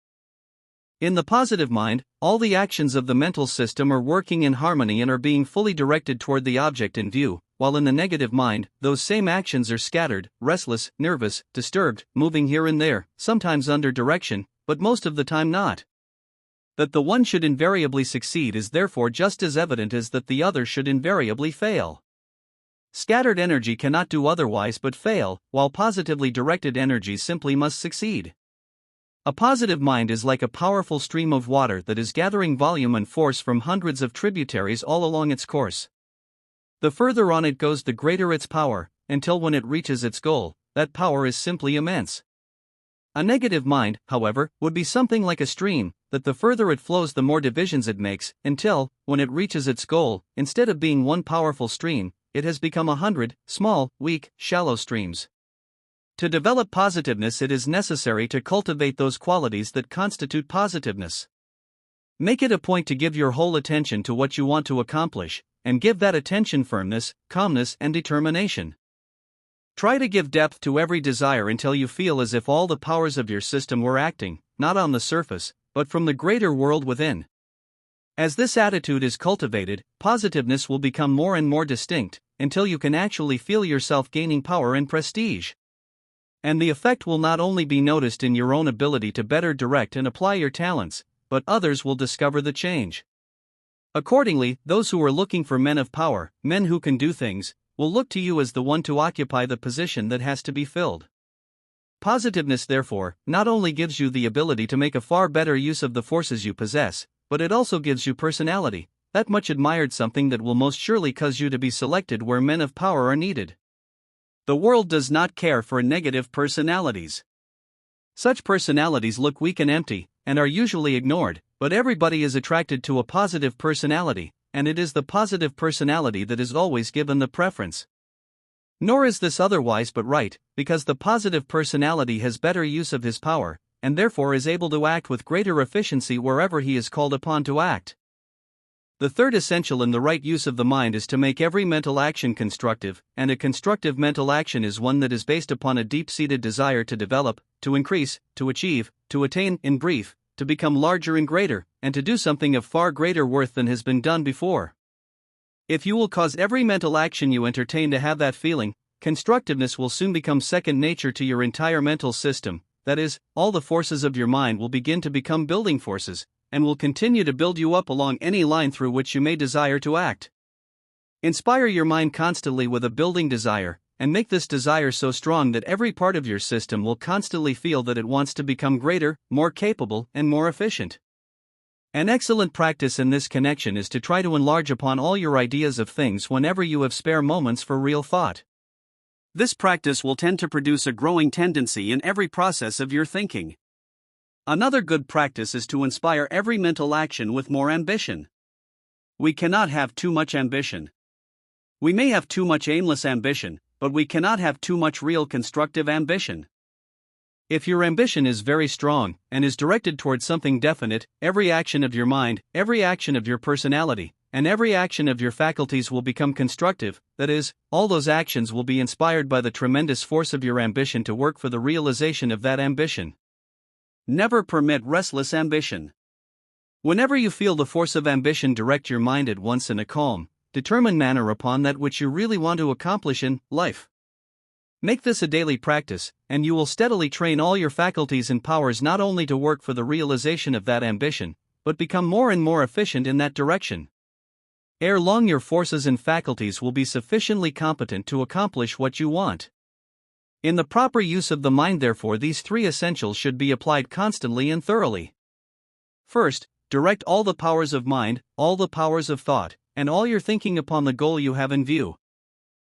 In the positive mind, all the actions of the mental system are working in harmony and are being fully directed toward the object in view, while in the negative mind, those same actions are scattered, restless, nervous, disturbed, moving here and there, sometimes under direction, but most of the time not. That the one should invariably succeed is therefore just as evident as that the other should invariably fail. Scattered energy cannot do otherwise but fail, while positively directed energy simply must succeed. A positive mind is like a powerful stream of water that is gathering volume and force from hundreds of tributaries all along its course. The further on it goes, the greater its power, until when it reaches its goal, that power is simply immense. A negative mind, however, would be something like a stream, that the further it flows the more divisions it makes, until, when it reaches its goal, instead of being one powerful stream, it has become 100 small, weak, shallow streams. To develop positiveness, it is necessary to cultivate those qualities that constitute positiveness. Make it a point to give your whole attention to what you want to accomplish, and give that attention firmness, calmness, and determination. Try to give depth to every desire until you feel as if all the powers of your system were acting, not on the surface, but from the greater world within. As this attitude is cultivated, positiveness will become more and more distinct, until you can actually feel yourself gaining power and prestige. And the effect will not only be noticed in your own ability to better direct and apply your talents, but others will discover the change. Accordingly, those who are looking for men of power, men who can do things, will look to you as the one to occupy the position that has to be filled. Positiveness, therefore, not only gives you the ability to make a far better use of the forces you possess, but it also gives you personality, that much admired something that will most surely cause you to be selected where men of power are needed. The world does not care for negative personalities. Such personalities look weak and empty, and are usually ignored, but everybody is attracted to a positive personality, and it is the positive personality that is always given the preference. Nor is this otherwise but right, because the positive personality has better use of his power, and therefore is able to act with greater efficiency wherever he is called upon to act. The third essential in the right use of the mind is to make every mental action constructive, and a constructive mental action is one that is based upon a deep-seated desire to develop, to increase, to achieve, to attain, in brief, to become larger and greater, and to do something of far greater worth than has been done before. If you will cause every mental action you entertain to have that feeling, constructiveness will soon become second nature to your entire mental system. That is, all the forces of your mind will begin to become building forces, and will continue to build you up along any line through which you may desire to act. Inspire your mind constantly with a building desire, and make this desire so strong that every part of your system will constantly feel that it wants to become greater, more capable, and more efficient. An excellent practice in this connection is to try to enlarge upon all your ideas of things whenever you have spare moments for real thought. This practice will tend to produce a growing tendency in every process of your thinking. Another good practice is to inspire every mental action with more ambition. We cannot have too much ambition. We may have too much aimless ambition, but we cannot have too much real constructive ambition. If your ambition is very strong, and is directed towards something definite, every action of your mind, every action of your personality, and every action of your faculties will become constructive. That is, all those actions will be inspired by the tremendous force of your ambition to work for the realization of that ambition. Never permit restless ambition. Whenever you feel the force of ambition direct your mind at once in a calm, determined manner upon that which you really want to accomplish in life. Make this a daily practice, and you will steadily train all your faculties and powers not only to work for the realization of that ambition, but become more and more efficient in that direction. Ere long your forces and faculties will be sufficiently competent to accomplish what you want. In the proper use of the mind, therefore, these three essentials should be applied constantly and thoroughly. First, direct all the powers of mind, all the powers of thought, and all your thinking upon the goal you have in view.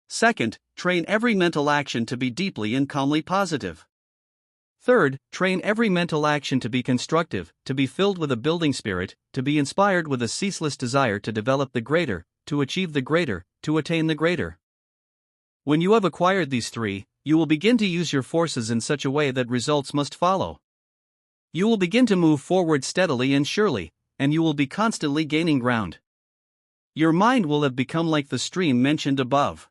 Second, train every mental action to be deeply and calmly positive. Third, train every mental action to be constructive, to be filled with a building spirit, to be inspired with a ceaseless desire to develop the greater, to achieve the greater, to attain the greater. When you have acquired these three, you will begin to use your forces in such a way that results must follow. You will begin to move forward steadily and surely, and you will be constantly gaining ground. Your mind will have become like the stream mentioned above.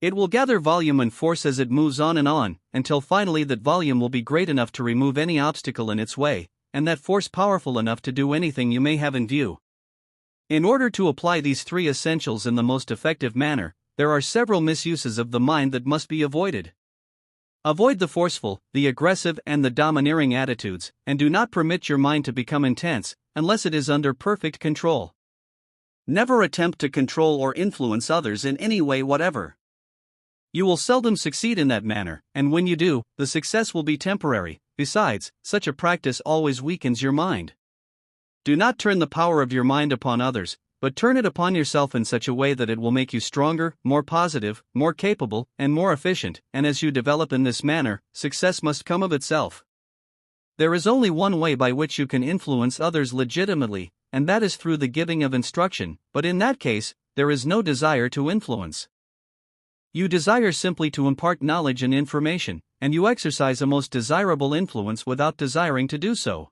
It will gather volume and force as it moves on, until finally that volume will be great enough to remove any obstacle in its way, and that force powerful enough to do anything you may have in view. In order to apply these three essentials in the most effective manner, there are several misuses of the mind that must be avoided. Avoid the forceful, the aggressive, and the domineering attitudes, and do not permit your mind to become intense, unless it is under perfect control. Never attempt to control or influence others in any way whatever. You will seldom succeed in that manner, and when you do, the success will be temporary. Besides, such a practice always weakens your mind. Do not turn the power of your mind upon others, but turn it upon yourself in such a way that it will make you stronger, more positive, more capable, and more efficient, and as you develop in this manner, success must come of itself. There is only one way by which you can influence others legitimately, and that is through the giving of instruction, but in that case, there is no desire to influence. You desire simply to impart knowledge and information, and you exercise a most desirable influence without desiring to do so.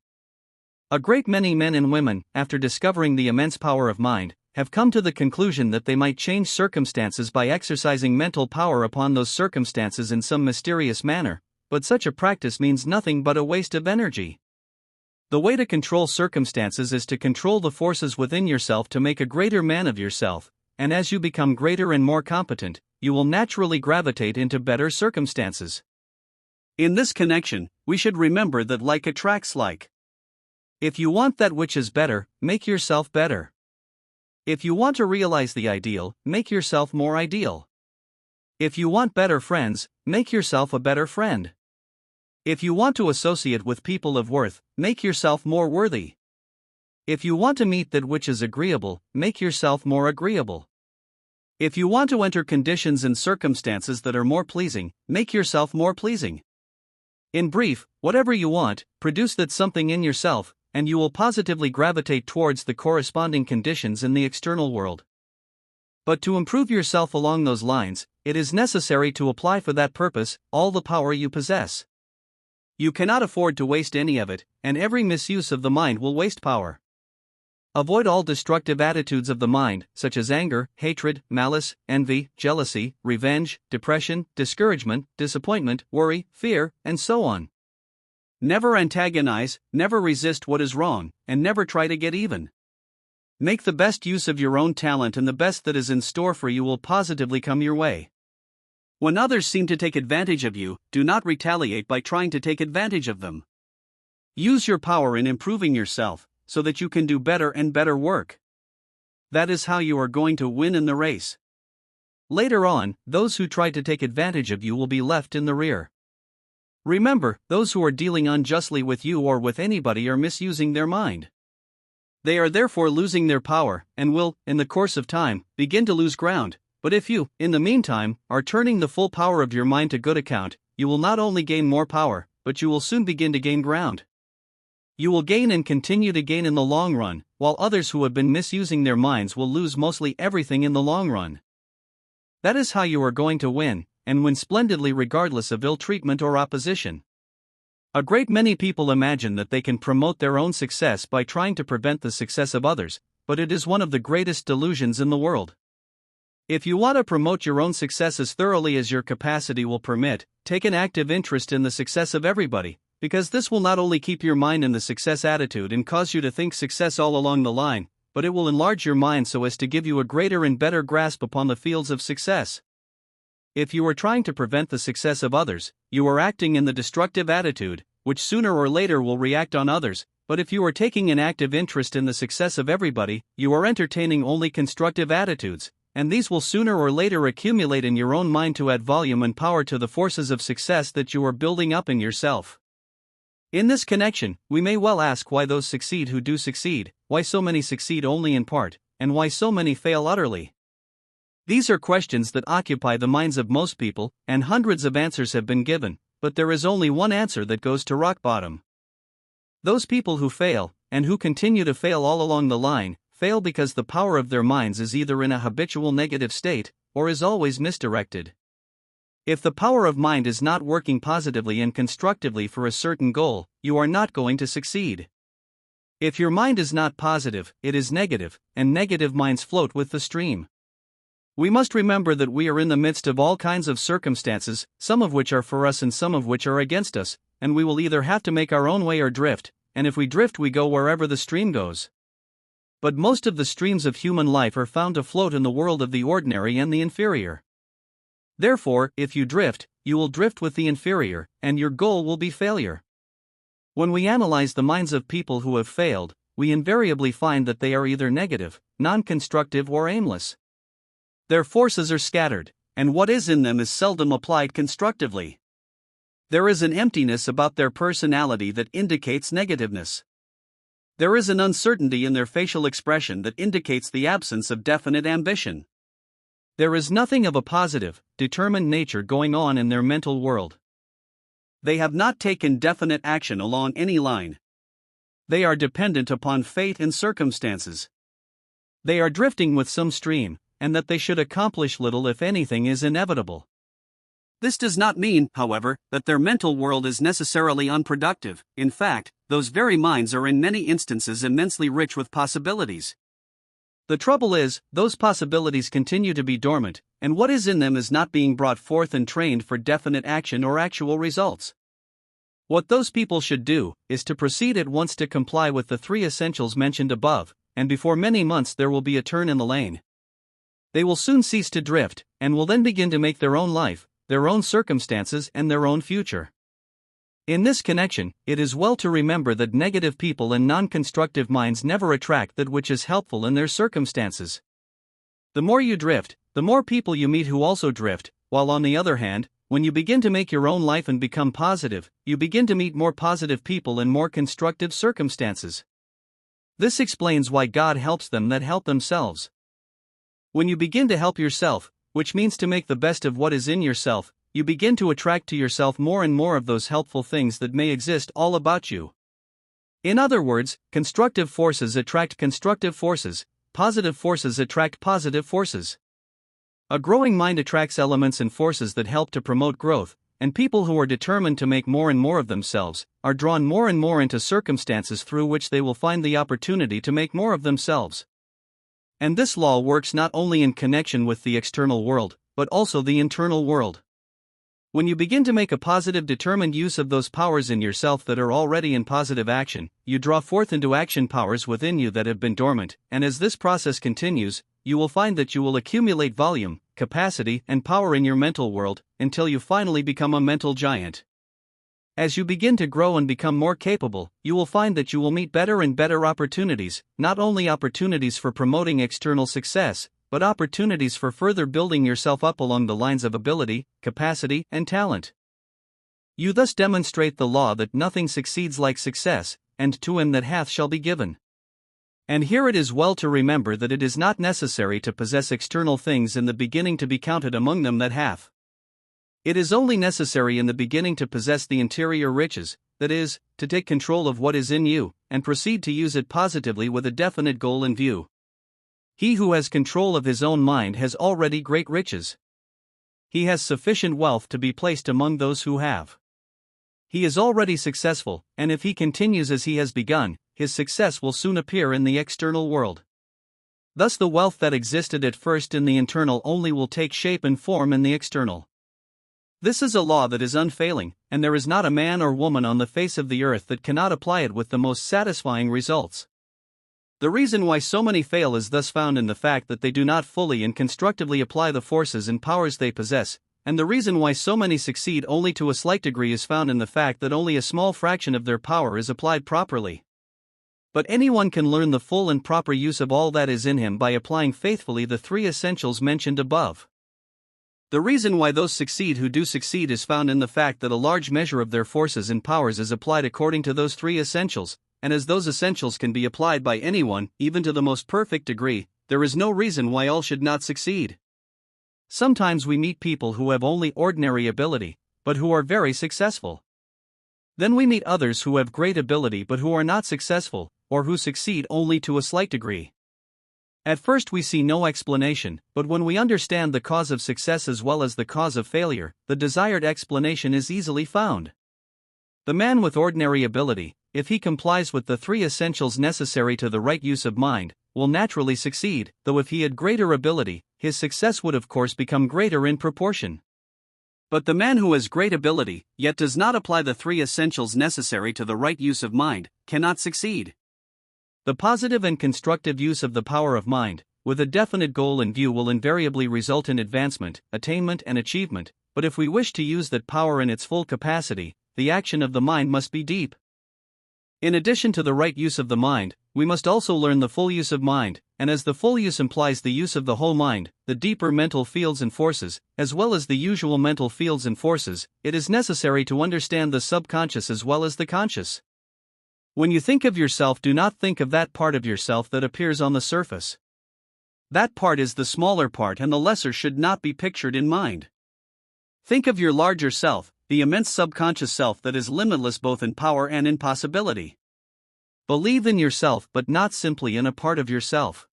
A great many men and women, after discovering the immense power of mind, have come to the conclusion that they might change circumstances by exercising mental power upon those circumstances in some mysterious manner, but such a practice means nothing but a waste of energy. The way to control circumstances is to control the forces within yourself to make a greater man of yourself, and as you become greater and more competent, you will naturally gravitate into better circumstances. In this connection, we should remember that like attracts like. If you want that which is better, make yourself better. If you want to realize the ideal, make yourself more ideal. If you want better friends, make yourself a better friend. If you want to associate with people of worth, make yourself more worthy. If you want to meet that which is agreeable, make yourself more agreeable. If you want to enter conditions and circumstances that are more pleasing, make yourself more pleasing. In brief, whatever you want, produce that something in yourself, and you will positively gravitate towards the corresponding conditions in the external world. But to improve yourself along those lines, it is necessary to apply for that purpose all the power you possess. You cannot afford to waste any of it, and every misuse of the mind will waste power. Avoid all destructive attitudes of the mind, such as anger, hatred, malice, envy, jealousy, revenge, depression, discouragement, disappointment, worry, fear, and so on. Never antagonize, never resist what is wrong, and never try to get even. Make the best use of your own talent, and the best that is in store for you will positively come your way. When others seem to take advantage of you, do not retaliate by trying to take advantage of them. Use your power in improving yourself, so that you can do better and better work. That is how you are going to win in the race. Later on, those who try to take advantage of you will be left in the rear. Remember, those who are dealing unjustly with you or with anybody are misusing their mind. They are therefore losing their power, and will, in the course of time, begin to lose ground. But if you, in the meantime, are turning the full power of your mind to good account, you will not only gain more power, but you will soon begin to gain ground. You will gain and continue to gain in the long run, while others who have been misusing their minds will lose mostly everything in the long run. That is how you are going to win, and win splendidly regardless of ill treatment or opposition. A great many people imagine that they can promote their own success by trying to prevent the success of others, but it is one of the greatest delusions in the world. If you want to promote your own success as thoroughly as your capacity will permit, take an active interest in the success of everybody, because this will not only keep your mind in the success attitude and cause you to think success all along the line, but it will enlarge your mind so as to give you a greater and better grasp upon the fields of success. If you are trying to prevent the success of others, you are acting in the destructive attitude, which sooner or later will react on others. But if you are taking an active interest in the success of everybody, you are entertaining only constructive attitudes, and these will sooner or later accumulate in your own mind to add volume and power to the forces of success that you are building up in yourself. In this connection, we may well ask why those succeed who do succeed, why so many succeed only in part, and why so many fail utterly. These are questions that occupy the minds of most people, and hundreds of answers have been given, but there is only one answer that goes to rock bottom. Those people who fail, and who continue to fail all along the line, fail because the power of their minds is either in a habitual negative state, or is always misdirected. If the power of mind is not working positively and constructively for a certain goal, you are not going to succeed. If your mind is not positive, it is negative, and negative minds float with the stream. We must remember that we are in the midst of all kinds of circumstances, some of which are for us and some of which are against us, and we will either have to make our own way or drift, and if we drift we go wherever the stream goes. But most of the streams of human life are found to float in the world of the ordinary and the inferior. Therefore, if you drift, you will drift with the inferior, and your goal will be failure. When we analyze the minds of people who have failed, we invariably find that they are either negative, non-constructive, or aimless. Their forces are scattered, and what is in them is seldom applied constructively. There is an emptiness about their personality that indicates negativeness. There is an uncertainty in their facial expression that indicates the absence of definite ambition. There is nothing of a positive, determined nature going on in their mental world. They have not taken definite action along any line. They are dependent upon fate and circumstances. They are drifting with some stream, and that they should accomplish little if anything is inevitable. This does not mean, however, that their mental world is necessarily unproductive. In fact, those very minds are in many instances immensely rich with possibilities. The trouble is, those possibilities continue to be dormant, and what is in them is not being brought forth and trained for definite action or actual results. What those people should do is to proceed at once to comply with the 3 essentials mentioned above, and before many months there will be a turn in the lane. They will soon cease to drift, and will then begin to make their own life, their own circumstances, and their own future. In this connection, it is well to remember that negative people and non-constructive minds never attract that which is helpful in their circumstances. The more you drift, the more people you meet who also drift, while on the other hand, when you begin to make your own life and become positive, you begin to meet more positive people and more constructive circumstances. This explains why God helps them that help themselves. When you begin to help yourself, which means to make the best of what is in yourself, you begin to attract to yourself more and more of those helpful things that may exist all about you. In other words, constructive forces attract constructive forces, positive forces attract positive forces. A growing mind attracts elements and forces that help to promote growth, and people who are determined to make more and more of themselves are drawn more and more into circumstances through which they will find the opportunity to make more of themselves. And this law works not only in connection with the external world, but also the internal world. When you begin to make a positive, determined use of those powers in yourself that are already in positive action, you draw forth into action powers within you that have been dormant, and as this process continues, you will find that you will accumulate volume, capacity, and power in your mental world, until you finally become a mental giant. As you begin to grow and become more capable, you will find that you will meet better and better opportunities, not only opportunities for promoting external success, but opportunities for further building yourself up along the lines of ability, capacity, and talent. You thus demonstrate the law that nothing succeeds like success, and to him that hath shall be given. And here it is well to remember that it is not necessary to possess external things in the beginning to be counted among them that hath. It is only necessary in the beginning to possess the interior riches, that is, to take control of what is in you, and proceed to use it positively with a definite goal in view. He who has control of his own mind has already great riches. He has sufficient wealth to be placed among those who have. He is already successful, and if he continues as he has begun, his success will soon appear in the external world. Thus the wealth that existed at first in the internal only will take shape and form in the external. This is a law that is unfailing, and there is not a man or woman on the face of the earth that cannot apply it with the most satisfying results. The reason why so many fail is thus found in the fact that they do not fully and constructively apply the forces and powers they possess, and the reason why so many succeed only to a slight degree is found in the fact that only a small fraction of their power is applied properly. But anyone can learn the full and proper use of all that is in him by applying faithfully the three essentials mentioned above. The reason why those succeed who do succeed is found in the fact that a large measure of their forces and powers is applied according to those three essentials, and as those essentials can be applied by anyone, even to the most perfect degree, there is no reason why all should not succeed. Sometimes we meet people who have only ordinary ability, but who are very successful. Then we meet others who have great ability but who are not successful, or who succeed only to a slight degree. At first we see no explanation, but when we understand the cause of success as well as the cause of failure, the desired explanation is easily found. The man with ordinary ability, if he complies with the three essentials necessary to the right use of mind, will naturally succeed, though if he had greater ability, his success would of course become greater in proportion. But the man who has great ability, yet does not apply the three essentials necessary to the right use of mind, cannot succeed. The positive and constructive use of the power of mind, with a definite goal in view, will invariably result in advancement, attainment, and achievement, but if we wish to use that power in its full capacity, the action of the mind must be deep. In addition to the right use of the mind, we must also learn the full use of mind, and as the full use implies the use of the whole mind, the deeper mental fields and forces, as well as the usual mental fields and forces, it is necessary to understand the subconscious as well as the conscious. When you think of yourself, do not think of that part of yourself that appears on the surface. That part is the smaller part, and the lesser should not be pictured in mind. Think of your larger self, the immense subconscious self that is limitless both in power and in possibility. Believe in yourself, but not simply in a part of yourself.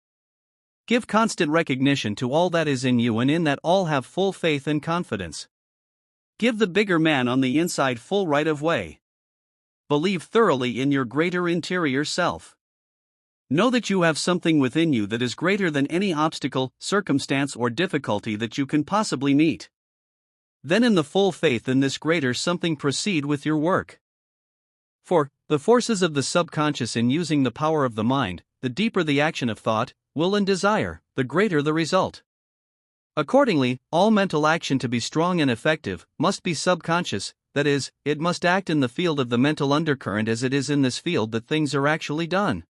Give constant recognition to all that is in you, and in that all have full faith and confidence. Give the bigger man on the inside full right of way. Believe thoroughly in your greater interior self. Know that you have something within you that is greater than any obstacle, circumstance, or difficulty that you can possibly meet. Then in the full faith in this greater something, proceed with your work. For, the forces of the subconscious in using the power of the mind, the deeper the action of thought, will and desire, the greater the result. Accordingly, all mental action to be strong and effective, must be subconscious, that is, it must act in the field of the mental undercurrent as it is in this field that things are actually done.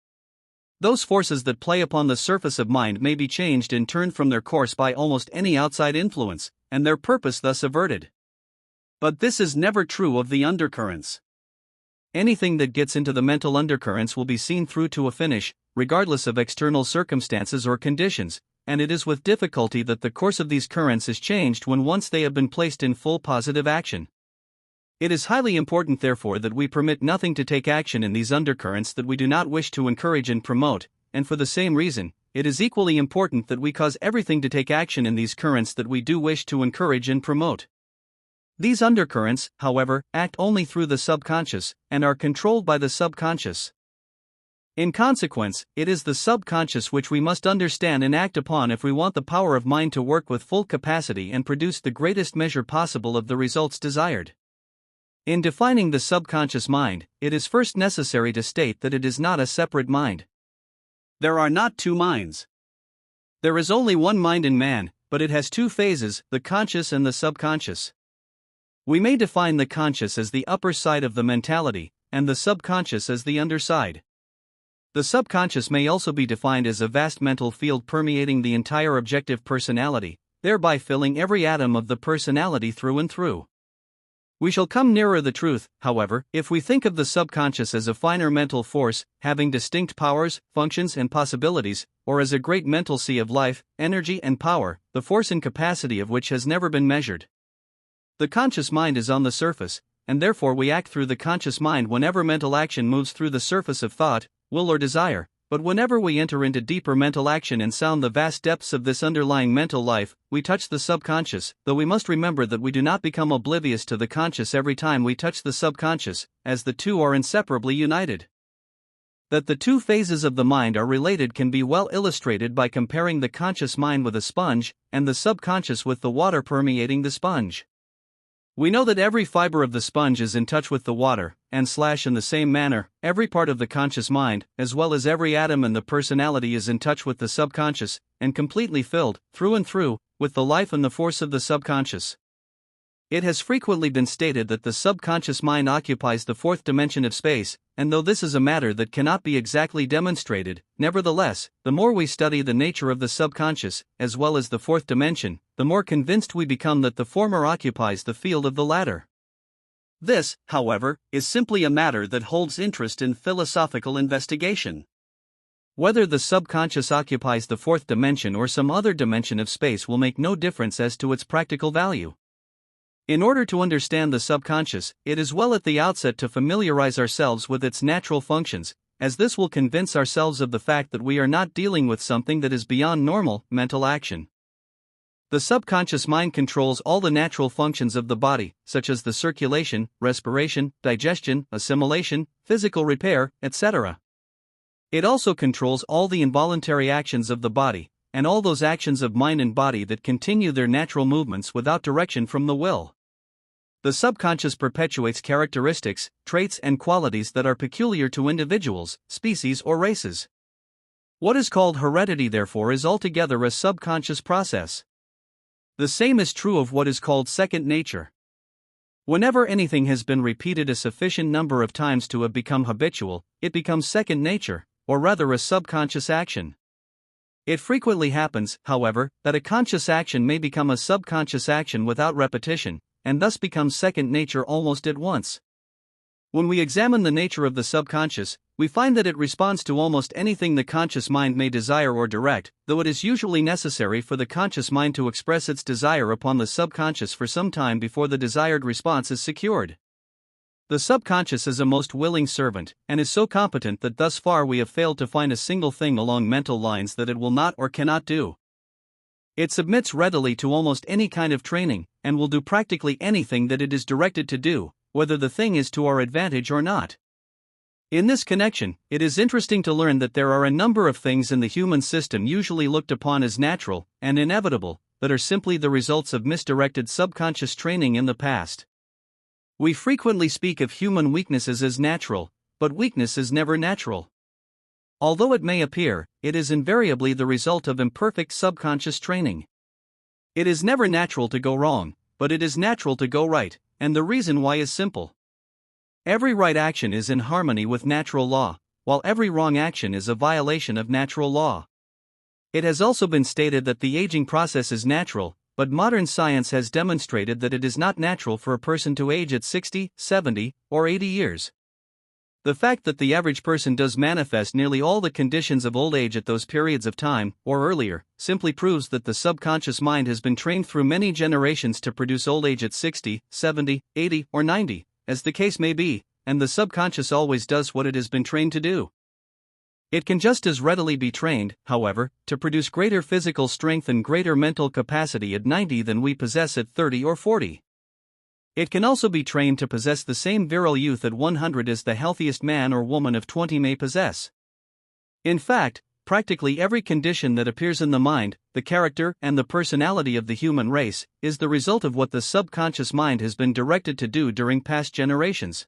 Those forces that play upon the surface of mind may be changed and turned from their course by almost any outside influence, and their purpose thus averted. But this is never true of the undercurrents. Anything that gets into the mental undercurrents will be seen through to a finish, regardless of external circumstances or conditions, and it is with difficulty that the course of these currents is changed when once they have been placed in full positive action. It is highly important, therefore, that we permit nothing to take action in these undercurrents that we do not wish to encourage and promote, and for the same reason, it is equally important that we cause everything to take action in these currents that we do wish to encourage and promote. These undercurrents, however, act only through the subconscious, and are controlled by the subconscious. In consequence, it is the subconscious which we must understand and act upon if we want the power of mind to work with full capacity and produce the greatest measure possible of the results desired. In defining the subconscious mind, it is first necessary to state that it is not a separate mind. There are not two minds. There is only one mind in man, but it has two phases, the conscious and the subconscious. We may define the conscious as the upper side of the mentality, and the subconscious as the underside. The subconscious may also be defined as a vast mental field permeating the entire objective personality, thereby filling every atom of the personality through and through. We shall come nearer the truth, however, if we think of the subconscious as a finer mental force, having distinct powers, functions, and possibilities, or as a great mental sea of life, energy, and power, the force and capacity of which has never been measured. The conscious mind is on the surface, and therefore we act through the conscious mind whenever mental action moves through the surface of thought, will, or desire. But whenever we enter into deeper mental action and sound the vast depths of this underlying mental life, we touch the subconscious, though we must remember that we do not become oblivious to the conscious every time we touch the subconscious, as the two are inseparably united. That the two phases of the mind are related can be well illustrated by comparing the conscious mind with a sponge, and the subconscious with the water permeating the sponge. We know that every fiber of the sponge is in touch with the water, and in the same manner, every part of the conscious mind, as well as every atom in the personality is in touch with the subconscious, and completely filled, through and through, with the life and the force of the subconscious. It has frequently been stated that the subconscious mind occupies the fourth dimension of space, and though this is a matter that cannot be exactly demonstrated, nevertheless, the more we study the nature of the subconscious, as well as the fourth dimension, the more convinced we become that the former occupies the field of the latter. This, however, is simply a matter that holds interest in philosophical investigation. Whether the subconscious occupies the fourth dimension or some other dimension of space will make no difference as to its practical value. In order to understand the subconscious, it is well at the outset to familiarize ourselves with its natural functions, as this will convince ourselves of the fact that we are not dealing with something that is beyond normal mental action. The subconscious mind controls all the natural functions of the body, such as the circulation, respiration, digestion, assimilation, physical repair, etc. It also controls all the involuntary actions of the body, and all those actions of mind and body that continue their natural movements without direction from the will. The subconscious perpetuates characteristics, traits, and qualities that are peculiar to individuals, species, or races. What is called heredity, therefore, is altogether a subconscious process. The same is true of what is called second nature. Whenever anything has been repeated a sufficient number of times to have become habitual, it becomes second nature, or rather a subconscious action. It frequently happens, however, that a conscious action may become a subconscious action without repetition, and thus becomes second nature almost at once. When we examine the nature of the subconscious, we find that it responds to almost anything the conscious mind may desire or direct, though it is usually necessary for the conscious mind to express its desire upon the subconscious for some time before the desired response is secured. The subconscious is a most willing servant, and is so competent that thus far we have failed to find a single thing along mental lines that it will not or cannot do. It submits readily to almost any kind of training, and will do practically anything that it is directed to do, whether the thing is to our advantage or not. In this connection, it is interesting to learn that there are a number of things in the human system usually looked upon as natural and inevitable, that are simply the results of misdirected subconscious training in the past. We frequently speak of human weaknesses as natural, but weakness is never natural. Although it may appear, it is invariably the result of imperfect subconscious training. It is never natural to go wrong, but it is natural to go right, and the reason why is simple. Every right action is in harmony with natural law, while every wrong action is a violation of natural law. It has also been stated that the aging process is natural, but modern science has demonstrated that it is not natural for a person to age at 60, 70, or 80 years. The fact that the average person does manifest nearly all the conditions of old age at those periods of time, or earlier, simply proves that the subconscious mind has been trained through many generations to produce old age at 60, 70, 80, or 90, as the case may be, and the subconscious always does what it has been trained to do. It can just as readily be trained, however, to produce greater physical strength and greater mental capacity at 90 than we possess at 30 or 40. It can also be trained to possess the same virile youth at 100 as the healthiest man or woman of 20 may possess. In fact, practically every condition that appears in the mind, the character, and the personality of the human race is the result of what the subconscious mind has been directed to do during past generations.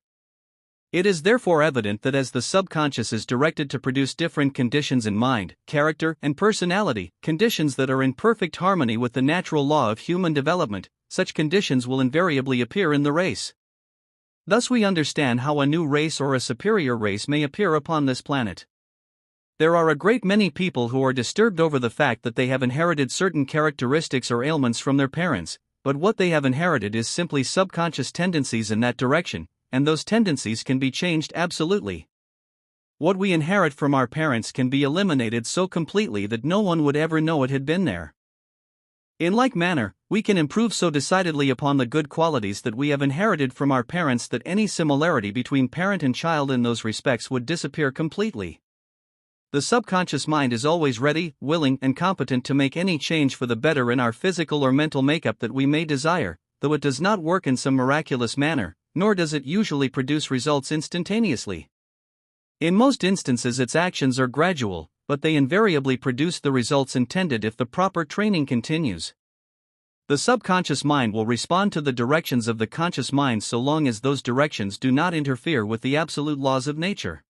It is therefore evident that as the subconscious is directed to produce different conditions in mind, character, and personality, conditions that are in perfect harmony with the natural law of human development, such conditions will invariably appear in the race. Thus we understand how a new race or a superior race may appear upon this planet. There are a great many people who are disturbed over the fact that they have inherited certain characteristics or ailments from their parents, but what they have inherited is simply subconscious tendencies in that direction, and those tendencies can be changed absolutely. What we inherit from our parents can be eliminated so completely that no one would ever know it had been there. In like manner, we can improve so decidedly upon the good qualities that we have inherited from our parents that any similarity between parent and child in those respects would disappear completely. The subconscious mind is always ready, willing, and competent to make any change for the better in our physical or mental makeup that we may desire, though it does not work in some miraculous manner, nor does it usually produce results instantaneously. In most instances its actions are gradual, but they invariably produce the results intended if the proper training continues. The subconscious mind will respond to the directions of the conscious mind so long as those directions do not interfere with the absolute laws of nature.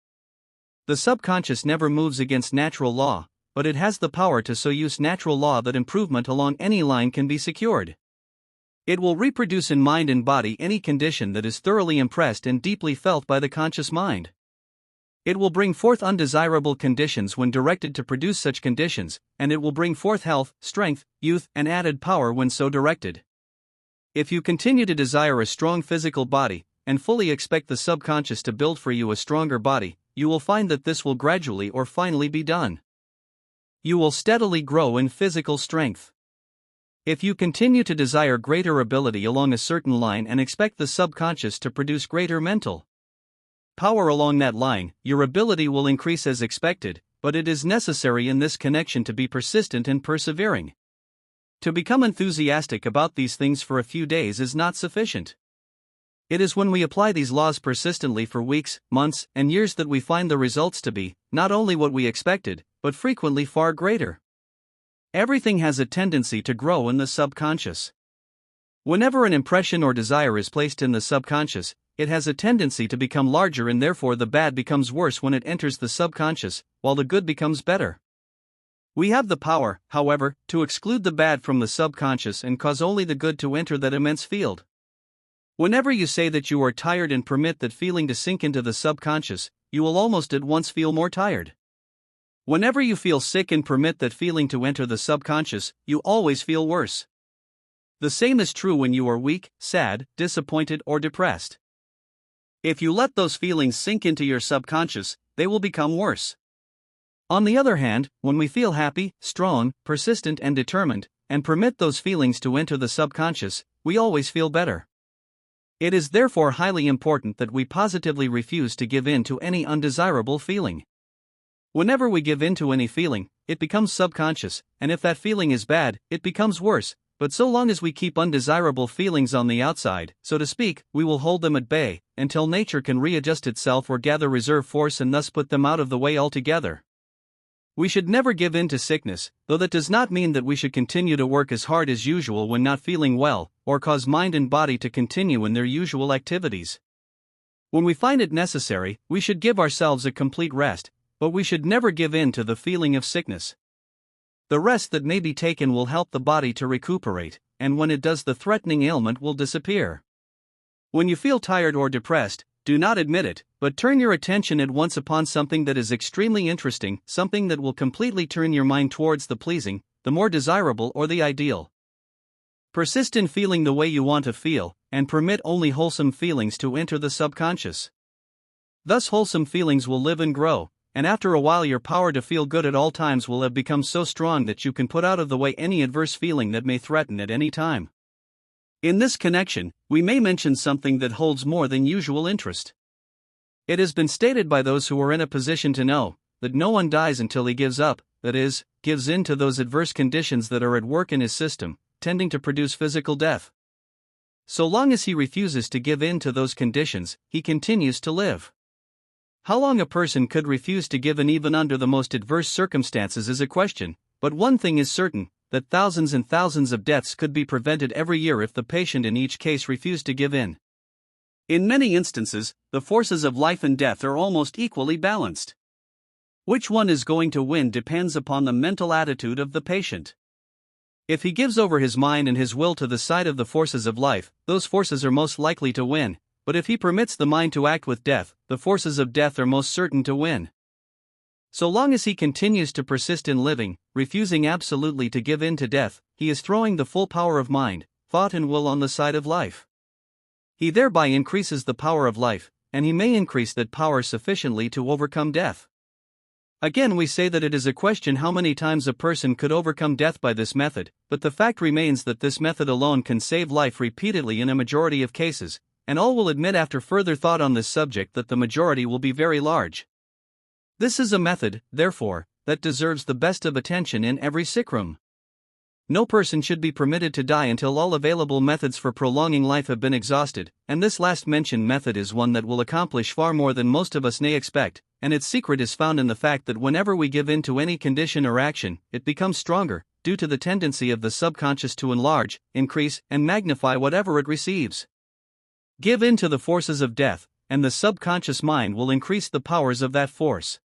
The subconscious never moves against natural law, but it has the power to so use natural law that improvement along any line can be secured. It will reproduce in mind and body any condition that is thoroughly impressed and deeply felt by the conscious mind. It will bring forth undesirable conditions when directed to produce such conditions, and it will bring forth health, strength, youth, and added power when so directed. If you continue to desire a strong physical body, and fully expect the subconscious to build for you a stronger body, you will find that this will gradually or finally be done. You will steadily grow in physical strength. If you continue to desire greater ability along a certain line and expect the subconscious to produce greater mental power along that line, your ability will increase as expected, but it is necessary in this connection to be persistent and persevering. To become enthusiastic about these things for a few days is not sufficient. It is when we apply these laws persistently for weeks, months, and years that we find the results to be, not only what we expected, but frequently far greater. Everything has a tendency to grow in the subconscious. Whenever an impression or desire is placed in the subconscious, it has a tendency to become larger and therefore the bad becomes worse when it enters the subconscious, while the good becomes better. We have the power, however, to exclude the bad from the subconscious and cause only the good to enter that immense field. Whenever you say that you are tired and permit that feeling to sink into the subconscious, you will almost at once feel more tired. Whenever you feel sick and permit that feeling to enter the subconscious, you always feel worse. The same is true when you are weak, sad, disappointed, or depressed. If you let those feelings sink into your subconscious, they will become worse. On the other hand, when we feel happy, strong, persistent, and determined, and permit those feelings to enter the subconscious, we always feel better. It is therefore highly important that we positively refuse to give in to any undesirable feeling. Whenever we give in to any feeling, it becomes subconscious, and if that feeling is bad, it becomes worse, but so long as we keep undesirable feelings on the outside, so to speak, we will hold them at bay, until nature can readjust itself or gather reserve force and thus put them out of the way altogether. We should never give in to sickness, though that does not mean that we should continue to work as hard as usual when not feeling well, or cause mind and body to continue in their usual activities. When we find it necessary, we should give ourselves a complete rest, but we should never give in to the feeling of sickness. The rest that may be taken will help the body to recuperate, and when it does, the threatening ailment will disappear. When you feel tired or depressed, do not admit it, but turn your attention at once upon something that is extremely interesting, something that will completely turn your mind towards the pleasing, the more desirable, or the ideal. Persist in feeling the way you want to feel, and permit only wholesome feelings to enter the subconscious. Thus wholesome feelings will live and grow, and after a while your power to feel good at all times will have become so strong that you can put out of the way any adverse feeling that may threaten at any time. In this connection, we may mention something that holds more than usual interest. It has been stated by those who are in a position to know, that no one dies until he gives up, that is, gives in to those adverse conditions that are at work in his system, tending to produce physical death. So long as he refuses to give in to those conditions, he continues to live. How long a person could refuse to give in even under the most adverse circumstances is a question, but one thing is certain, that thousands and thousands of deaths could be prevented every year if the patient in each case refused to give in. In many instances, the forces of life and death are almost equally balanced. Which one is going to win depends upon the mental attitude of the patient. If he gives over his mind and his will to the side of the forces of life, those forces are most likely to win, but if he permits the mind to act with death, the forces of death are most certain to win. So long as he continues to persist in living, refusing absolutely to give in to death, he is throwing the full power of mind, thought and will on the side of life. He thereby increases the power of life, and he may increase that power sufficiently to overcome death. Again, we say that it is a question how many times a person could overcome death by this method, but the fact remains that this method alone can save life repeatedly in a majority of cases, and all will admit after further thought on this subject that the majority will be very large. This is a method, therefore, that deserves the best of attention in every sick room. No person should be permitted to die until all available methods for prolonging life have been exhausted, and this last mentioned method is one that will accomplish far more than most of us may expect, and its secret is found in the fact that whenever we give in to any condition or action, it becomes stronger, due to the tendency of the subconscious to enlarge, increase, and magnify whatever it receives. Give in to the forces of death, and the subconscious mind will increase the powers of that force.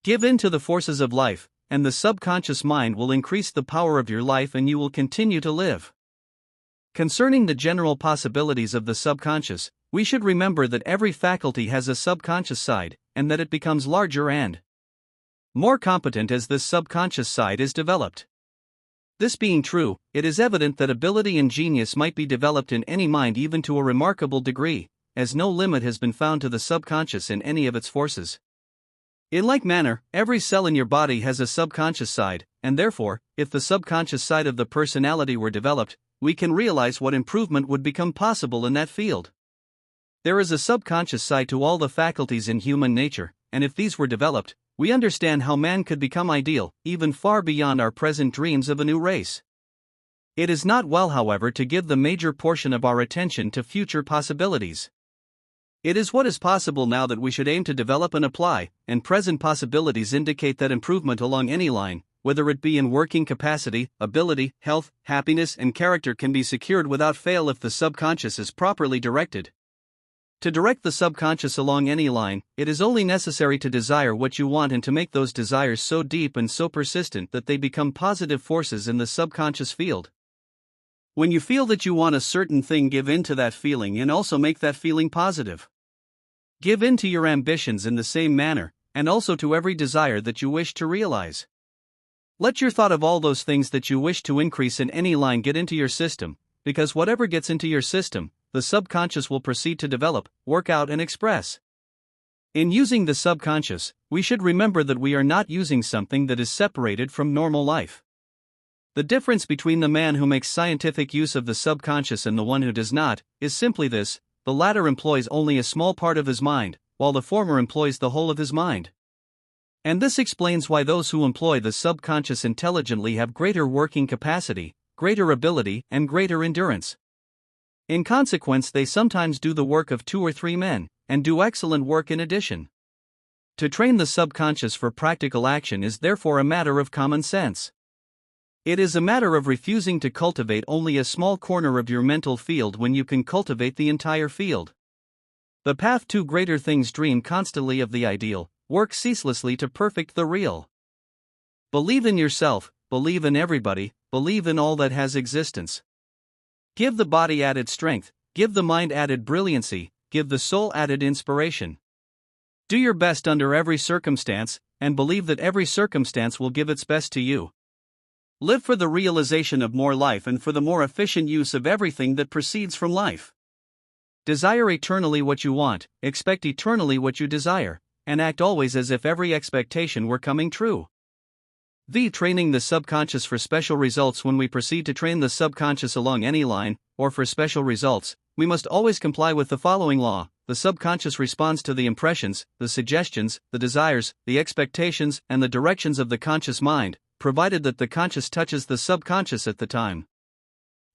Give in to the forces of life, and the subconscious mind will increase the power of your life and you will continue to live. Concerning the general possibilities of the subconscious, we should remember that every faculty has a subconscious side, and that it becomes larger and more competent as this subconscious side is developed. This being true, it is evident that ability and genius might be developed in any mind even to a remarkable degree, as no limit has been found to the subconscious in any of its forces. In like manner, every cell in your body has a subconscious side, and therefore, if the subconscious side of the personality were developed, we can realize what improvement would become possible in that field. There is a subconscious side to all the faculties in human nature, and if these were developed, we understand how man could become ideal, even far beyond our present dreams of a new race. It is not well, however, to give the major portion of our attention to future possibilities. It is what is possible now that we should aim to develop and apply, and present possibilities indicate that improvement along any line, whether it be in working capacity, ability, health, happiness, and character, can be secured without fail if the subconscious is properly directed. To direct the subconscious along any line, it is only necessary to desire what you want and to make those desires so deep and so persistent that they become positive forces in the subconscious field. When you feel that you want a certain thing, give in to that feeling and also make that feeling positive. Give in to your ambitions in the same manner, and also to every desire that you wish to realize. Let your thought of all those things that you wish to increase in any line get into your system, because whatever gets into your system, the subconscious will proceed to develop, work out, and express. In using the subconscious, we should remember that we are not using something that is separated from normal life. The difference between the man who makes scientific use of the subconscious and the one who does not is simply this: the latter employs only a small part of his mind, while the former employs the whole of his mind. And this explains why those who employ the subconscious intelligently have greater working capacity, greater ability, and greater endurance. In consequence, they sometimes do the work of 2 or 3 men, and do excellent work in addition. To train the subconscious for practical action is therefore a matter of common sense. It is a matter of refusing to cultivate only a small corner of your mental field when you can cultivate the entire field. The path to greater things: dream constantly of the ideal, work ceaselessly to perfect the real. Believe in yourself, believe in everybody, believe in all that has existence. Give the body added strength, give the mind added brilliancy, give the soul added inspiration. Do your best under every circumstance, and believe that every circumstance will give its best to you. Live for the realization of more life and for the more efficient use of everything that proceeds from life. Desire eternally what you want, expect eternally what you desire, and act always as if every expectation were coming true. Training the subconscious for special results. When we proceed to train the subconscious along any line, or for special results, we must always comply with the following law: the subconscious responds to the impressions, the suggestions, the desires, the expectations, and the directions of the conscious mind, provided that the conscious touches the subconscious at the time.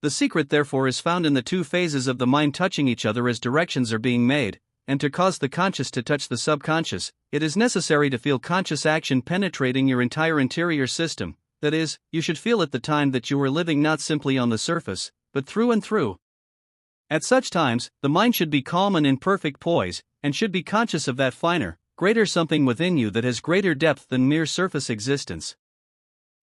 The secret therefore is found in the two phases of the mind touching each other as directions are being made, and to cause the conscious to touch the subconscious, it is necessary to feel conscious action penetrating your entire interior system. That is, you should feel at the time that you are living not simply on the surface, but through and through. At such times, the mind should be calm and in perfect poise, and should be conscious of that finer, greater something within you that has greater depth than mere surface existence.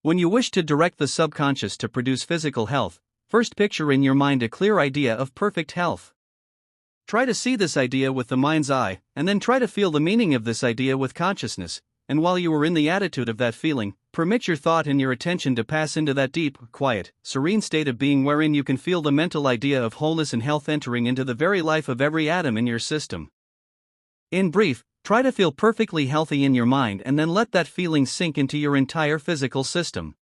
When you wish to direct the subconscious to produce physical health, first picture in your mind a clear idea of perfect health. Try to see this idea with the mind's eye, and then try to feel the meaning of this idea with consciousness, and while you are in the attitude of that feeling, permit your thought and your attention to pass into that deep, quiet, serene state of being wherein you can feel the mental idea of wholeness and health entering into the very life of every atom in your system. In brief, try to feel perfectly healthy in your mind and then let that feeling sink into your entire physical system.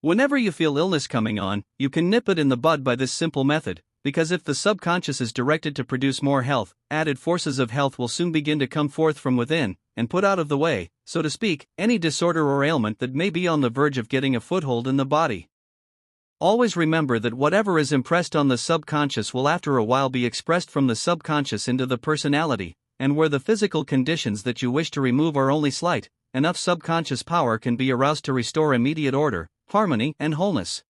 Whenever you feel illness coming on, you can nip it in the bud by this simple method, because if the subconscious is directed to produce more health, added forces of health will soon begin to come forth from within, and put out of the way, so to speak, any disorder or ailment that may be on the verge of getting a foothold in the body. Always remember that whatever is impressed on the subconscious will after a while be expressed from the subconscious into the personality, and where the physical conditions that you wish to remove are only slight, enough subconscious power can be aroused to restore immediate order, harmony, and wholeness.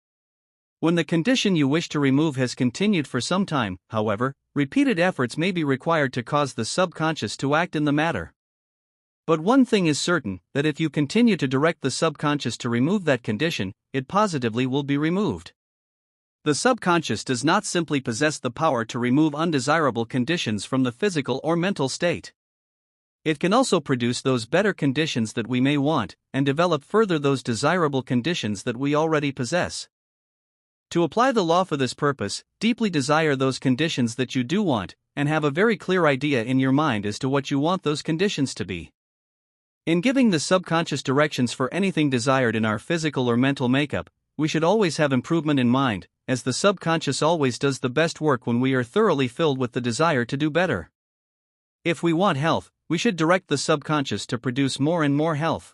When the condition you wish to remove has continued for some time, however, repeated efforts may be required to cause the subconscious to act in the matter. But one thing is certain, that if you continue to direct the subconscious to remove that condition, it positively will be removed. The subconscious does not simply possess the power to remove undesirable conditions from the physical or mental state. It can also produce those better conditions that we may want, and develop further those desirable conditions that we already possess. To apply the law for this purpose, deeply desire those conditions that you do want, and have a very clear idea in your mind as to what you want those conditions to be. In giving the subconscious directions for anything desired in our physical or mental makeup, we should always have improvement in mind, as the subconscious always does the best work when we are thoroughly filled with the desire to do better. If we want health, we should direct the subconscious to produce more and more health.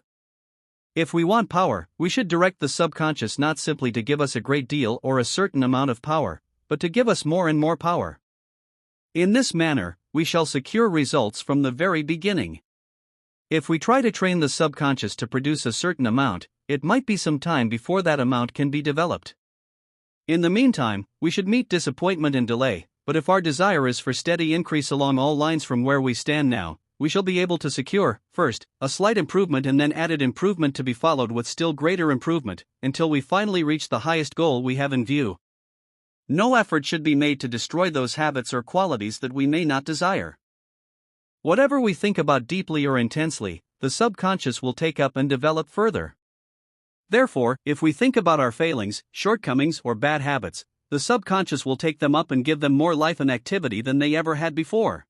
If we want power, we should direct the subconscious not simply to give us a great deal or a certain amount of power, but to give us more and more power. In this manner, we shall secure results from the very beginning. If we try to train the subconscious to produce a certain amount, it might be some time before that amount can be developed. In the meantime, we should meet disappointment and delay, but if our desire is for steady increase along all lines from where we stand now, we shall be able to secure, first, a slight improvement and then added improvement to be followed with still greater improvement, until we finally reach the highest goal we have in view. No effort should be made to destroy those habits or qualities that we may not desire. Whatever we think about deeply or intensely, the subconscious will take up and develop further. Therefore, if we think about our failings, shortcomings, or bad habits, the subconscious will take them up and give them more life and activity than they ever had before.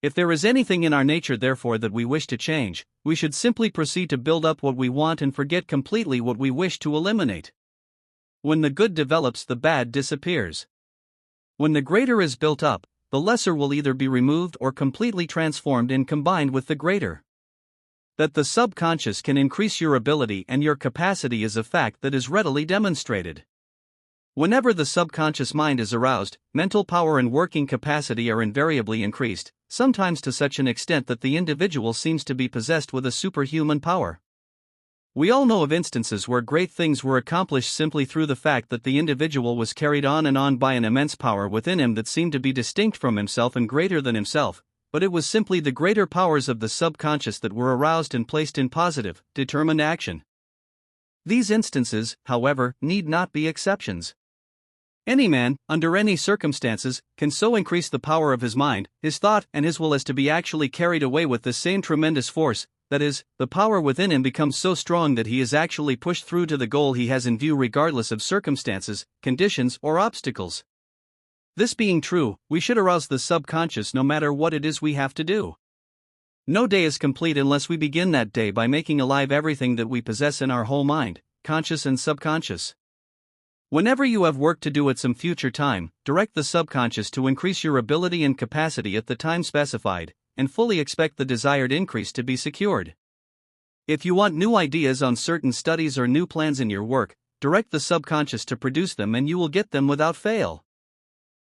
If there is anything in our nature therefore that we wish to change, we should simply proceed to build up what we want and forget completely what we wish to eliminate. When the good develops, the bad disappears. When the greater is built up, the lesser will either be removed or completely transformed and combined with the greater. That the subconscious can increase your ability and your capacity is a fact that is readily demonstrated. Whenever the subconscious mind is aroused, mental power and working capacity are invariably increased, sometimes to such an extent that the individual seems to be possessed with a superhuman power. We all know of instances where great things were accomplished simply through the fact that the individual was carried on and on by an immense power within him that seemed to be distinct from himself and greater than himself, but it was simply the greater powers of the subconscious that were aroused and placed in positive, determined action. These instances, however, need not be exceptions. Any man, under any circumstances, can so increase the power of his mind, his thought, and his will as to be actually carried away with the same tremendous force, that is, the power within him becomes so strong that he is actually pushed through to the goal he has in view regardless of circumstances, conditions, or obstacles. This being true, we should arouse the subconscious no matter what it is we have to do. No day is complete unless we begin that day by making alive everything that we possess in our whole mind, conscious and subconscious. Whenever you have work to do at some future time, direct the subconscious to increase your ability and capacity at the time specified, and fully expect the desired increase to be secured. If you want new ideas on certain studies or new plans in your work, direct the subconscious to produce them and you will get them without fail.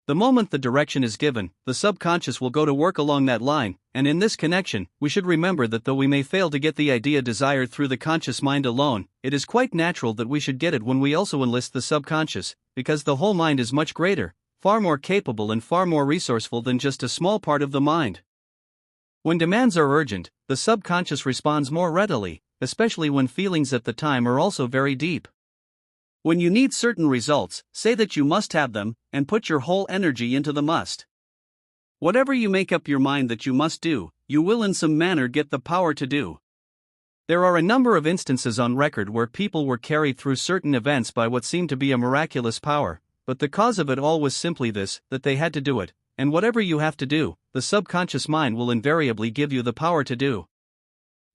The moment the direction is given, the subconscious will go to work along that line, and in this connection, we should remember that though we may fail to get the idea desired through the conscious mind alone, it is quite natural that we should get it when we also enlist the subconscious, because the whole mind is much greater, far more capable and far more resourceful than just a small part of the mind. When demands are urgent, the subconscious responds more readily, especially when feelings at the time are also very deep. When you need certain results, say that you must have them, and put your whole energy into the must. Whatever you make up your mind that you must do, you will in some manner get the power to do. There are a number of instances on record where people were carried through certain events by what seemed to be a miraculous power, but the cause of it all was simply this, that they had to do it, and whatever you have to do, the subconscious mind will invariably give you the power to do.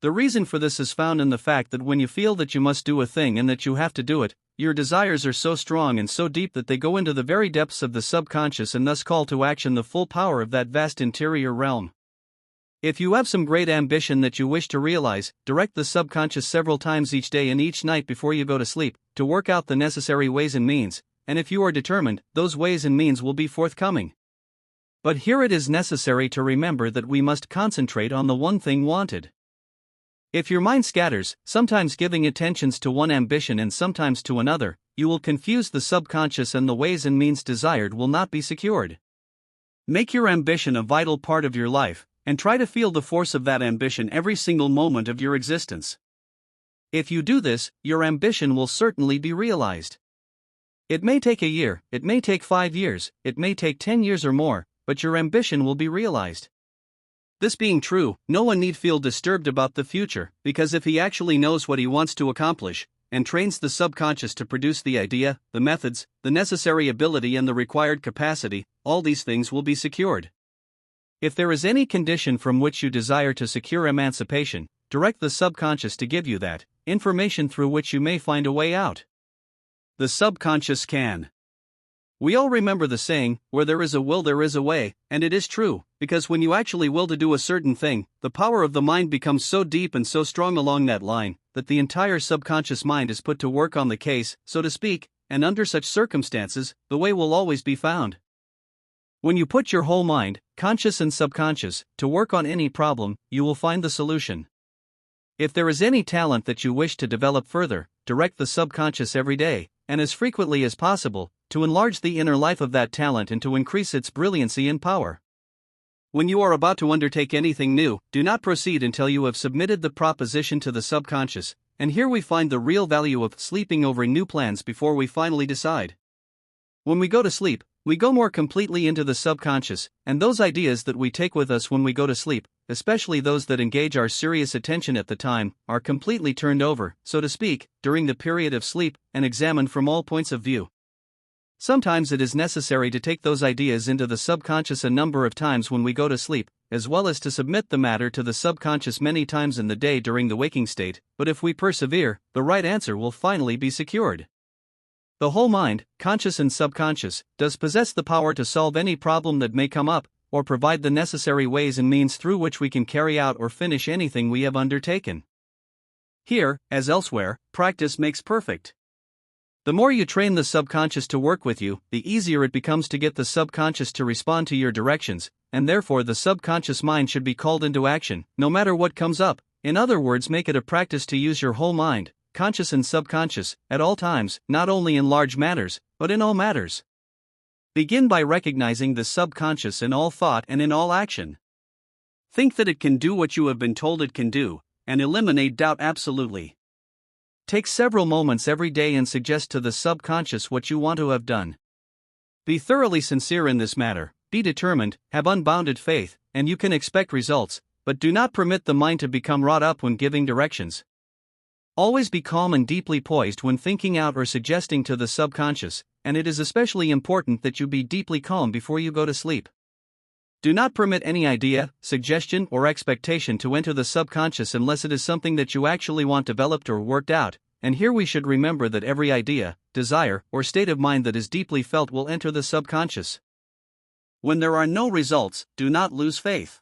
The reason for this is found in the fact that when you feel that you must do a thing and that you have to do it, your desires are so strong and so deep that they go into the very depths of the subconscious and thus call to action the full power of that vast interior realm. If you have some great ambition that you wish to realize, direct the subconscious several times each day and each night before you go to sleep, to work out the necessary ways and means, and if you are determined, those ways and means will be forthcoming. But here it is necessary to remember that we must concentrate on the one thing wanted. If your mind scatters, sometimes giving attentions to one ambition and sometimes to another, you will confuse the subconscious and the ways and means desired will not be secured. Make your ambition a vital part of your life, and try to feel the force of that ambition every single moment of your existence. If you do this, your ambition will certainly be realized. It may take a year, it may take 5 years, it may take 10 years or more, but your ambition will be realized. This being true, no one need feel disturbed about the future, because if he actually knows what he wants to accomplish, and trains the subconscious to produce the idea, the methods, the necessary ability and the required capacity, all these things will be secured. If there is any condition from which you desire to secure emancipation, direct the subconscious to give you that information through which you may find a way out. The subconscious can. We all remember the saying, where there is a will there is a way, and it is true, because when you actually will to do a certain thing, the power of the mind becomes so deep and so strong along that line, that the entire subconscious mind is put to work on the case, so to speak, and under such circumstances, the way will always be found. When you put your whole mind, conscious and subconscious, to work on any problem, you will find the solution. If there is any talent that you wish to develop further, direct the subconscious every day, and as frequently as possible, to enlarge the inner life of that talent and to increase its brilliancy and power. When you are about to undertake anything new, do not proceed until you have submitted the proposition to the subconscious, and here we find the real value of sleeping over new plans before we finally decide. When we go to sleep, we go more completely into the subconscious, and those ideas that we take with us when we go to sleep, especially those that engage our serious attention at the time, are completely turned over, so to speak, during the period of sleep, and examined from all points of view. Sometimes it is necessary to take those ideas into the subconscious a number of times when we go to sleep, as well as to submit the matter to the subconscious many times in the day during the waking state, but if we persevere, the right answer will finally be secured. The whole mind, conscious and subconscious, does possess the power to solve any problem that may come up, or provide the necessary ways and means through which we can carry out or finish anything we have undertaken. Here, as elsewhere, practice makes perfect. The more you train the subconscious to work with you, the easier it becomes to get the subconscious to respond to your directions, and therefore the subconscious mind should be called into action, no matter what comes up. In other words, make it a practice to use your whole mind, conscious and subconscious, at all times, not only in large matters, but in all matters. Begin by recognizing the subconscious in all thought and in all action. Think that it can do what you have been told it can do, and eliminate doubt absolutely. Take several moments every day and suggest to the subconscious what you want to have done. Be thoroughly sincere in this matter, be determined, have unbounded faith, and you can expect results, but do not permit the mind to become wrought up when giving directions. Always be calm and deeply poised when thinking out or suggesting to the subconscious, and it is especially important that you be deeply calm before you go to sleep. Do not permit any idea, suggestion, or expectation to enter the subconscious unless it is something that you actually want developed or worked out, and here we should remember that every idea, desire, or state of mind that is deeply felt will enter the subconscious. When there are no results, do not lose faith.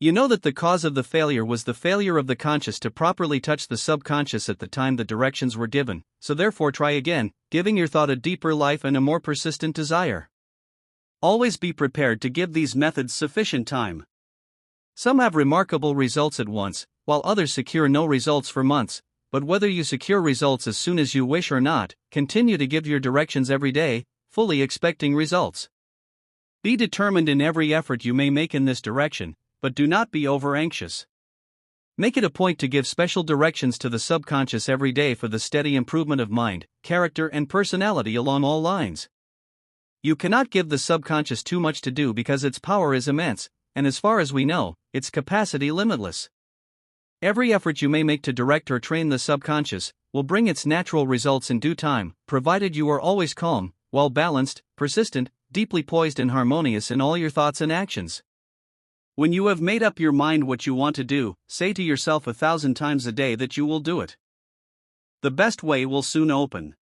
You know that the cause of the failure was the failure of the conscious to properly touch the subconscious at the time the directions were given, so therefore try again, giving your thought a deeper life and a more persistent desire. Always be prepared to give these methods sufficient time. Some have remarkable results at once, while others secure no results for months, but whether you secure results as soon as you wish or not, continue to give your directions every day, fully expecting results. Be determined in every effort you may make in this direction, but do not be over-anxious. Make it a point to give special directions to the subconscious every day for the steady improvement of mind, character and personality along all lines. You cannot give the subconscious too much to do because its power is immense, and as far as we know, its capacity limitless. Every effort you may make to direct or train the subconscious will bring its natural results in due time, provided you are always calm, well-balanced, persistent, deeply poised and harmonious in all your thoughts and actions. When you have made up your mind what you want to do, say to yourself 1,000 times a day that you will do it. The best way will soon open.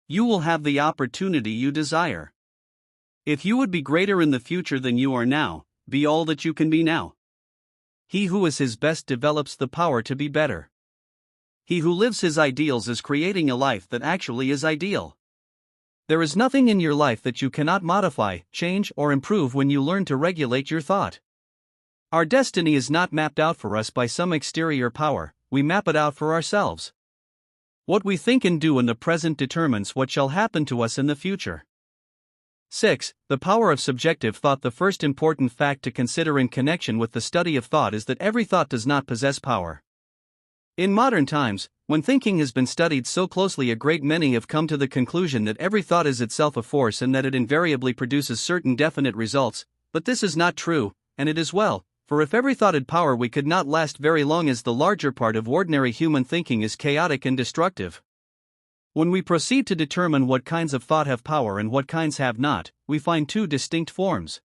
You will have the opportunity you desire. If you would be greater in the future than you are now, be all that you can be now. He who is his best develops the power to be better. He who lives his ideals is creating a life that actually is ideal. There is nothing in your life that you cannot modify, change, or improve when you learn to regulate your thought. Our destiny is not mapped out for us by some exterior power, we map it out for ourselves. What we think and do in the present determines what shall happen to us in the future. 6. The power of subjective thought. The first important fact to consider in connection with the study of thought is that every thought does not possess power. In modern times, when thinking has been studied so closely, a great many have come to the conclusion that every thought is itself a force and that it invariably produces certain definite results, but this is not true, and it is well. For if every thought had power, we could not last very long, as the larger part of ordinary human thinking is chaotic and destructive. When we proceed to determine what kinds of thought have power and what kinds have not, we find two distinct forms.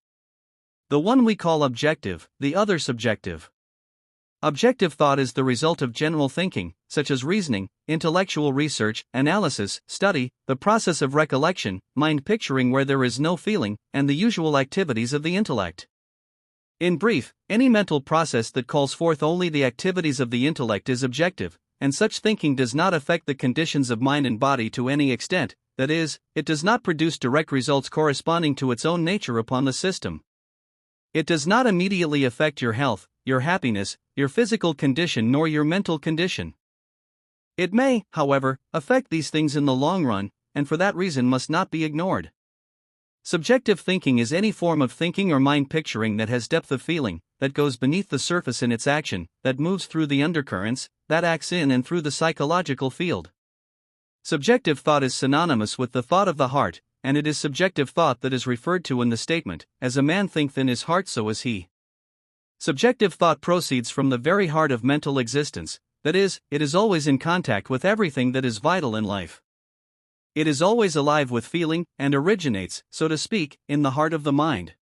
The one we call objective, the other subjective. Objective thought is the result of general thinking, such as reasoning, intellectual research, analysis, study, the process of recollection, mind picturing where there is no feeling, and the usual activities of the intellect. In brief, any mental process that calls forth only the activities of the intellect is objective, and such thinking does not affect the conditions of mind and body to any extent, that is, it does not produce direct results corresponding to its own nature upon the system. It does not immediately affect your health, your happiness, your physical condition, nor your mental condition. It may, however, affect these things in the long run, and for that reason must not be ignored. Subjective thinking is any form of thinking or mind picturing that has depth of feeling, that goes beneath the surface in its action, that moves through the undercurrents, that acts in and through the psychological field. Subjective thought is synonymous with the thought of the heart, and it is subjective thought that is referred to in the statement, "As a man thinketh in his heart, so is he." Subjective thought proceeds from the very heart of mental existence, that is, it is always in contact with everything that is vital in life. It is always alive with feeling, and originates, so to speak, in the heart of the mind.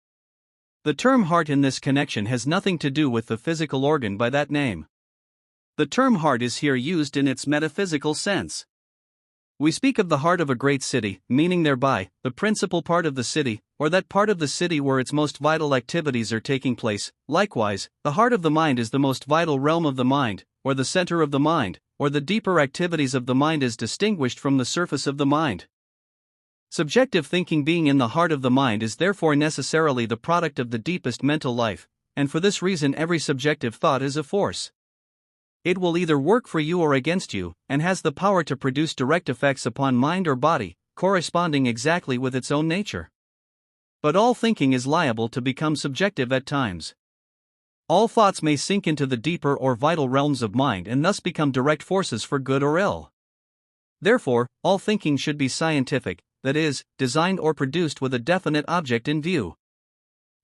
The term heart in this connection has nothing to do with the physical organ by that name. The term heart is here used in its metaphysical sense. We speak of the heart of a great city, meaning thereby the principal part of the city, or that part of the city where its most vital activities are taking place. Likewise, the heart of the mind is the most vital realm of the mind, or the center of the mind, or the deeper activities of the mind as distinguished from the surface of the mind. Subjective thinking being in the heart of the mind is therefore necessarily the product of the deepest mental life, and for this reason every subjective thought is a force. It will either work for you or against you, and has the power to produce direct effects upon mind or body, corresponding exactly with its own nature. But all thinking is liable to become subjective at times. All thoughts may sink into the deeper or vital realms of mind and thus become direct forces for good or ill. Therefore, all thinking should be scientific, that is, designed or produced with a definite object in view.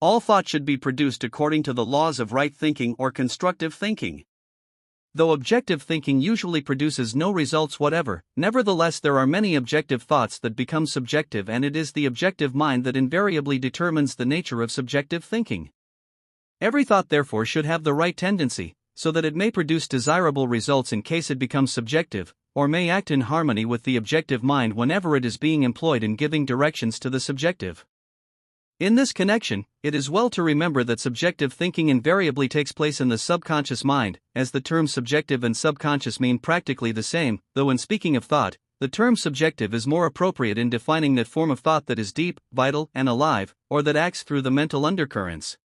All thought should be produced according to the laws of right thinking or constructive thinking. Though objective thinking usually produces no results whatever, nevertheless there are many objective thoughts that become subjective, and it is the objective mind that invariably determines the nature of subjective thinking. Every thought therefore should have the right tendency, so that it may produce desirable results in case it becomes subjective, or may act in harmony with the objective mind whenever it is being employed in giving directions to the subjective. In this connection, it is well to remember that subjective thinking invariably takes place in the subconscious mind, as the terms subjective and subconscious mean practically the same, though in speaking of thought, the term subjective is more appropriate in defining that form of thought that is deep, vital, and alive, or that acts through the mental undercurrents.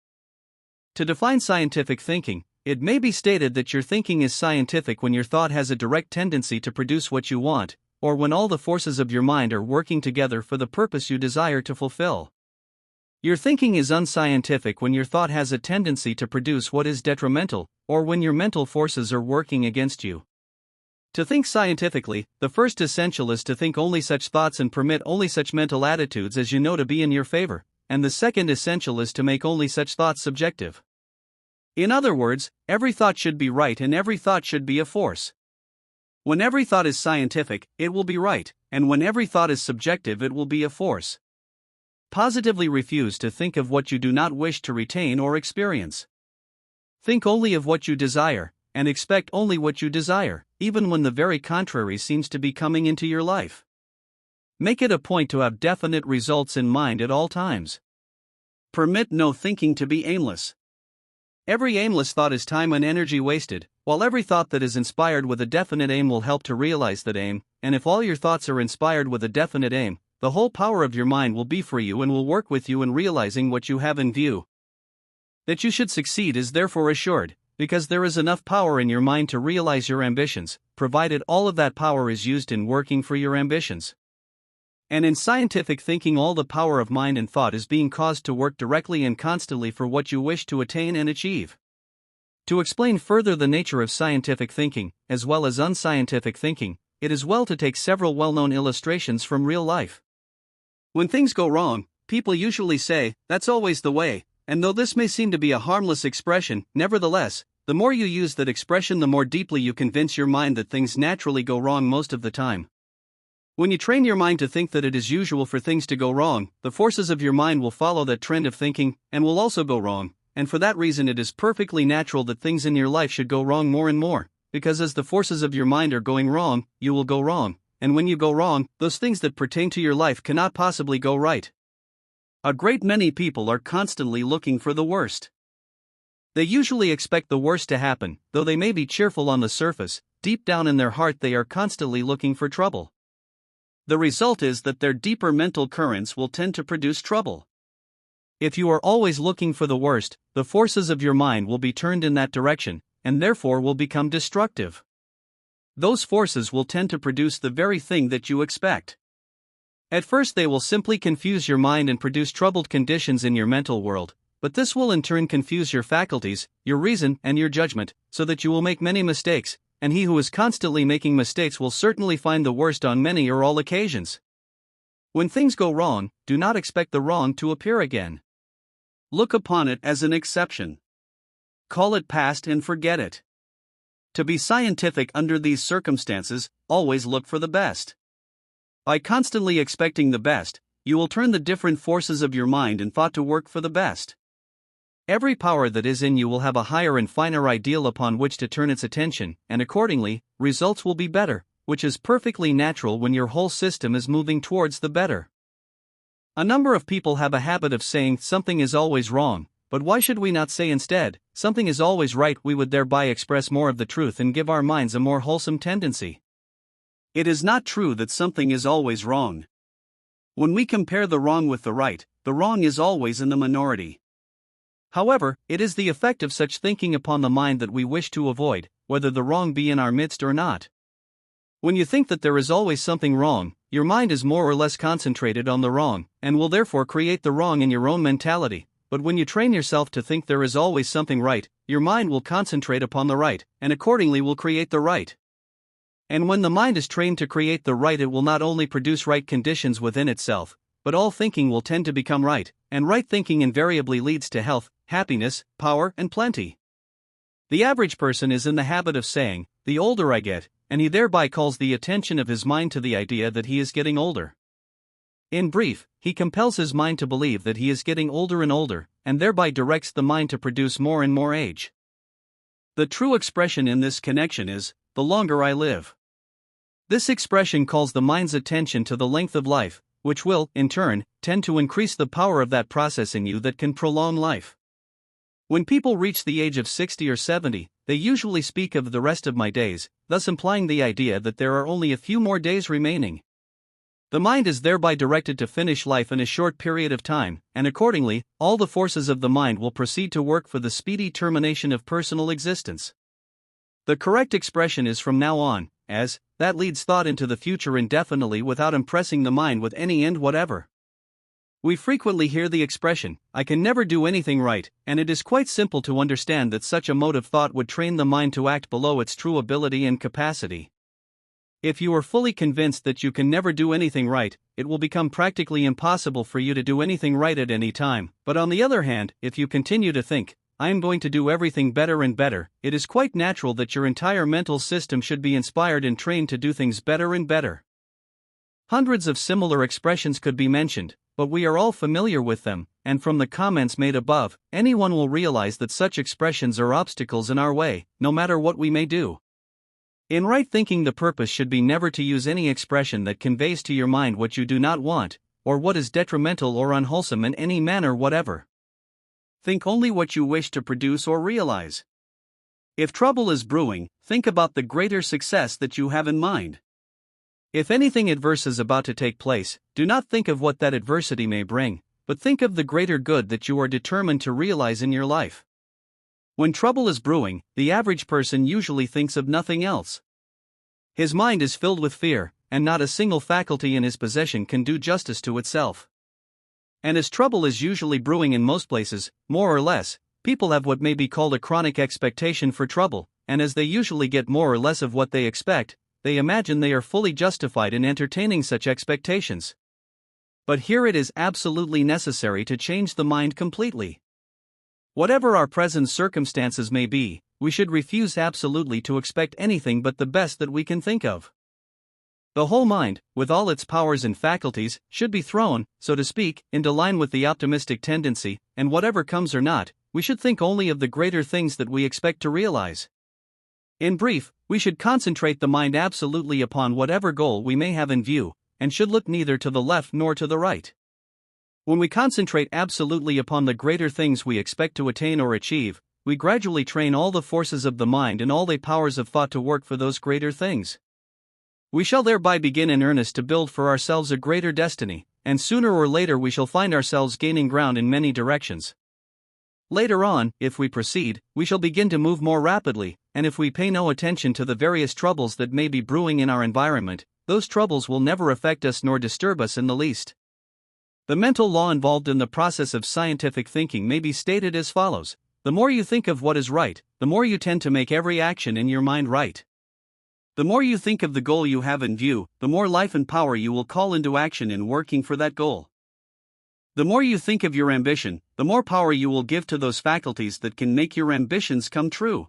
To define scientific thinking, it may be stated that your thinking is scientific when your thought has a direct tendency to produce what you want, or when all the forces of your mind are working together for the purpose you desire to fulfill. Your thinking is unscientific when your thought has a tendency to produce what is detrimental, or when your mental forces are working against you. To think scientifically, the first essential is to think only such thoughts and permit only such mental attitudes as you know to be in your favor, and the second essential is to make only such thoughts subjective. In other words, every thought should be right and every thought should be a force. When every thought is scientific, it will be right, and when every thought is subjective, it will be a force. Positively refuse to think of what you do not wish to retain or experience. Think only of what you desire, and expect only what you desire, even when the very contrary seems to be coming into your life. Make it a point to have definite results in mind at all times. Permit no thinking to be aimless. Every aimless thought is time and energy wasted, while every thought that is inspired with a definite aim will help to realize that aim, and if all your thoughts are inspired with a definite aim, the whole power of your mind will be for you and will work with you in realizing what you have in view. That you should succeed is therefore assured, because there is enough power in your mind to realize your ambitions, provided all of that power is used in working for your ambitions. And in scientific thinking, all the power of mind and thought is being caused to work directly and constantly for what you wish to attain and achieve. To explain further the nature of scientific thinking, as well as unscientific thinking, it is well to take several well-known illustrations from real life. When things go wrong, people usually say, "That's always the way," and though this may seem to be a harmless expression, nevertheless, the more you use that expression, the more deeply you convince your mind that things naturally go wrong most of the time. When you train your mind to think that it is usual for things to go wrong, the forces of your mind will follow that trend of thinking, and will also go wrong, and for that reason it is perfectly natural that things in your life should go wrong more and more, because as the forces of your mind are going wrong, you will go wrong. And when you go wrong, those things that pertain to your life cannot possibly go right. A great many people are constantly looking for the worst. They usually expect the worst to happen, though they may be cheerful on the surface, deep down in their heart they are constantly looking for trouble. The result is that their deeper mental currents will tend to produce trouble. If you are always looking for the worst, the forces of your mind will be turned in that direction, and therefore will become destructive. Those forces will tend to produce the very thing that you expect. At first they will simply confuse your mind and produce troubled conditions in your mental world, but this will in turn confuse your faculties, your reason, and your judgment, so that you will make many mistakes, and he who is constantly making mistakes will certainly find the worst on many or all occasions. When things go wrong, do not expect the wrong to appear again. Look upon it as an exception. Call it past and forget it. To be scientific under these circumstances, always look for the best. By constantly expecting the best, you will turn the different forces of your mind and thought to work for the best. Every power that is in you will have a higher and finer ideal upon which to turn its attention, and accordingly, results will be better, which is perfectly natural when your whole system is moving towards the better. A number of people have a habit of saying something is always wrong, but why should we not say instead, something is always right? We would thereby express more of the truth and give our minds a more wholesome tendency. It is not true that something is always wrong. When we compare the wrong with the wrong is always in the minority. However, it is the effect of such thinking upon the mind that we wish to avoid, whether the wrong be in our midst or not. When you think that there is always something wrong, your mind is more or less concentrated on the wrong, and will therefore create the wrong in your own mentality. But when you train yourself to think there is always something right, your mind will concentrate upon the right, and accordingly will create the right. And when the mind is trained to create the right, it will not only produce right conditions within itself, but all thinking will tend to become right, and right thinking invariably leads to health, happiness, power, and plenty. The average person is in the habit of saying, "The older I get," and he thereby calls the attention of his mind to the idea that he is getting older. In brief, he compels his mind to believe that he is getting older and older, and thereby directs the mind to produce more and more age. The true expression in this connection is, "the longer I live." This expression calls the mind's attention to the length of life, which will, in turn, tend to increase the power of that process in you that can prolong life. When people reach the age of 60 or 70, they usually speak of the rest of my days, thus implying the idea that there are only a few more days remaining. The mind is thereby directed to finish life in a short period of time, and accordingly, all the forces of the mind will proceed to work for the speedy termination of personal existence. The correct expression is from now on, as that leads thought into the future indefinitely without impressing the mind with any end whatever. We frequently hear the expression, "I can never do anything right," and it is quite simple to understand that such a mode of thought would train the mind to act below its true ability and capacity. If you are fully convinced that you can never do anything right, it will become practically impossible for you to do anything right at any time. But on the other hand, if you continue to think, "I am going to do everything better and better," it is quite natural that your entire mental system should be inspired and trained to do things better and better. Hundreds of similar expressions could be mentioned, but we are all familiar with them, and from the comments made above, anyone will realize that such expressions are obstacles in our way, no matter what we may do. In right thinking, the purpose should be never to use any expression that conveys to your mind what you do not want, or what is detrimental or unwholesome in any manner whatever. Think only what you wish to produce or realize. If trouble is brewing, think about the greater success that you have in mind. If anything adverse is about to take place, do not think of what that adversity may bring, but think of the greater good that you are determined to realize in your life. When trouble is brewing, the average person usually thinks of nothing else. His mind is filled with fear, and not a single faculty in his possession can do justice to itself. And as trouble is usually brewing in most places, more or less, people have what may be called a chronic expectation for trouble, and as they usually get more or less of what they expect, they imagine they are fully justified in entertaining such expectations. But here it is absolutely necessary to change the mind completely. Whatever our present circumstances may be, we should refuse absolutely to expect anything but the best that we can think of. The whole mind, with all its powers and faculties, should be thrown, so to speak, into line with the optimistic tendency, and whatever comes or not, we should think only of the greater things that we expect to realize. In brief, we should concentrate the mind absolutely upon whatever goal we may have in view, and should look neither to the left nor to the right. When we concentrate absolutely upon the greater things we expect to attain or achieve, we gradually train all the forces of the mind and all the powers of thought to work for those greater things. We shall thereby begin in earnest to build for ourselves a greater destiny, and sooner or later we shall find ourselves gaining ground in many directions. Later on, if we proceed, we shall begin to move more rapidly, and if we pay no attention to the various troubles that may be brewing in our environment, those troubles will never affect us nor disturb us in the least. The mental law involved in the process of scientific thinking may be stated as follows: the more you think of what is right, the more you tend to make every action in your mind right. The more you think of the goal you have in view, the more life and power you will call into action in working for that goal. The more you think of your ambition, the more power you will give to those faculties that can make your ambitions come true.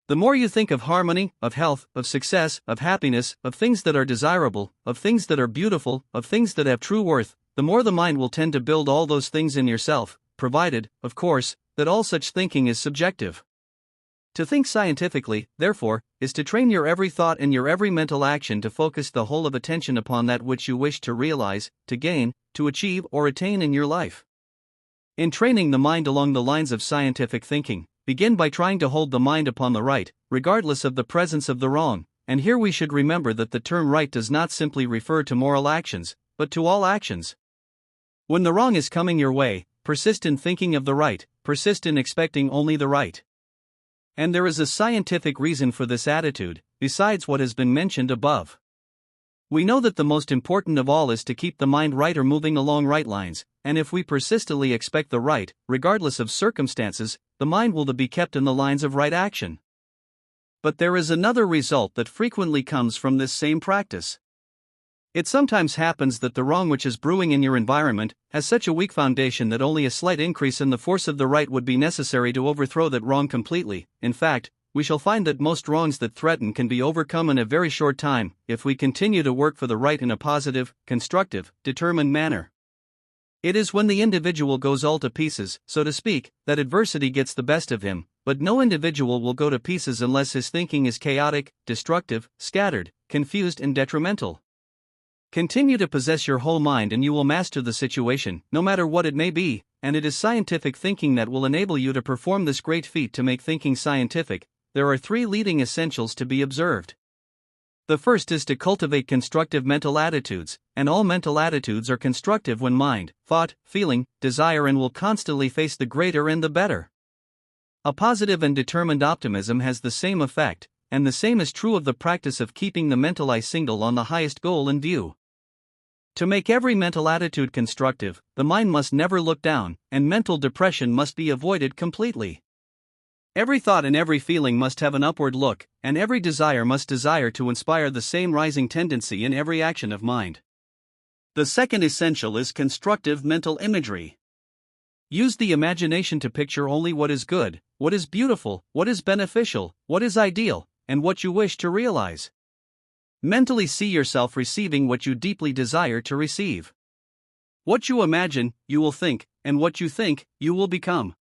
The more you think of harmony, of health, of success, of happiness, of things that are desirable, of things that are beautiful, of things that have true worth, the more the mind will tend to build all those things in yourself, provided, of course, that all such thinking is subjective. To think scientifically, therefore, is to train your every thought and your every mental action to focus the whole of attention upon that which you wish to realize, to gain, to achieve or attain in your life. In training the mind along the lines of scientific thinking, begin by trying to hold the mind upon the right, regardless of the presence of the wrong, and here we should remember that the term right does not simply refer to moral actions, but to all actions. When the wrong is coming your way, persist in thinking of the right, persist in expecting only the right. And there is a scientific reason for this attitude, besides what has been mentioned above. We know that the most important of all is to keep the mind right or moving along right lines, and if we persistently expect the right, regardless of circumstances, the mind will be kept in the lines of right action. But there is another result that frequently comes from this same practice. It sometimes happens that the wrong which is brewing in your environment has such a weak foundation that only a slight increase in the force of the right would be necessary to overthrow that wrong completely. In fact, we shall find that most wrongs that threaten can be overcome in a very short time, if we continue to work for the right in a positive, constructive, determined manner. It is when the individual goes all to pieces, so to speak, that adversity gets the best of him, but no individual will go to pieces unless his thinking is chaotic, destructive, scattered, confused and detrimental. Continue to possess your whole mind and you will master the situation, no matter what it may be, and it is scientific thinking that will enable you to perform this great feat. To make thinking scientific, there are three leading essentials to be observed. The first is to cultivate constructive mental attitudes, and all mental attitudes are constructive when mind, thought, feeling, desire and will constantly face the greater and the better. A positive and determined optimism has the same effect, and the same is true of the practice of keeping the mental eye single on the highest goal in view. To make every mental attitude constructive, the mind must never look down, and mental depression must be avoided completely. Every thought and every feeling must have an upward look, and every desire must desire to inspire the same rising tendency in every action of mind. The second essential is constructive mental imagery. Use the imagination to picture only what is good, what is beautiful, what is beneficial, what is ideal, and what you wish to realize. Mentally see yourself receiving what you deeply desire to receive. What you imagine, you will think, and what you think, you will become.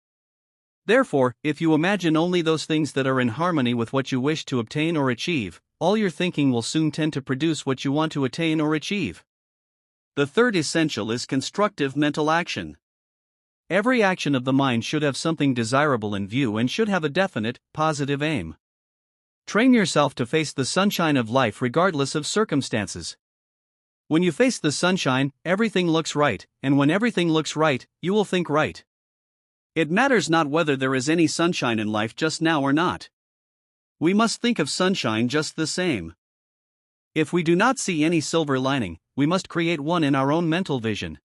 Therefore, if you imagine only those things that are in harmony with what you wish to obtain or achieve, all your thinking will soon tend to produce what you want to attain or achieve. The third essential is constructive mental action. Every action of the mind should have something desirable in view and should have a definite, positive aim. Train yourself to face the sunshine of life regardless of circumstances. When you face the sunshine, everything looks right, and when everything looks right, you will think right. It matters not whether there is any sunshine in life just now or not. We must think of sunshine just the same. If we do not see any silver lining, we must create one in our own mental vision.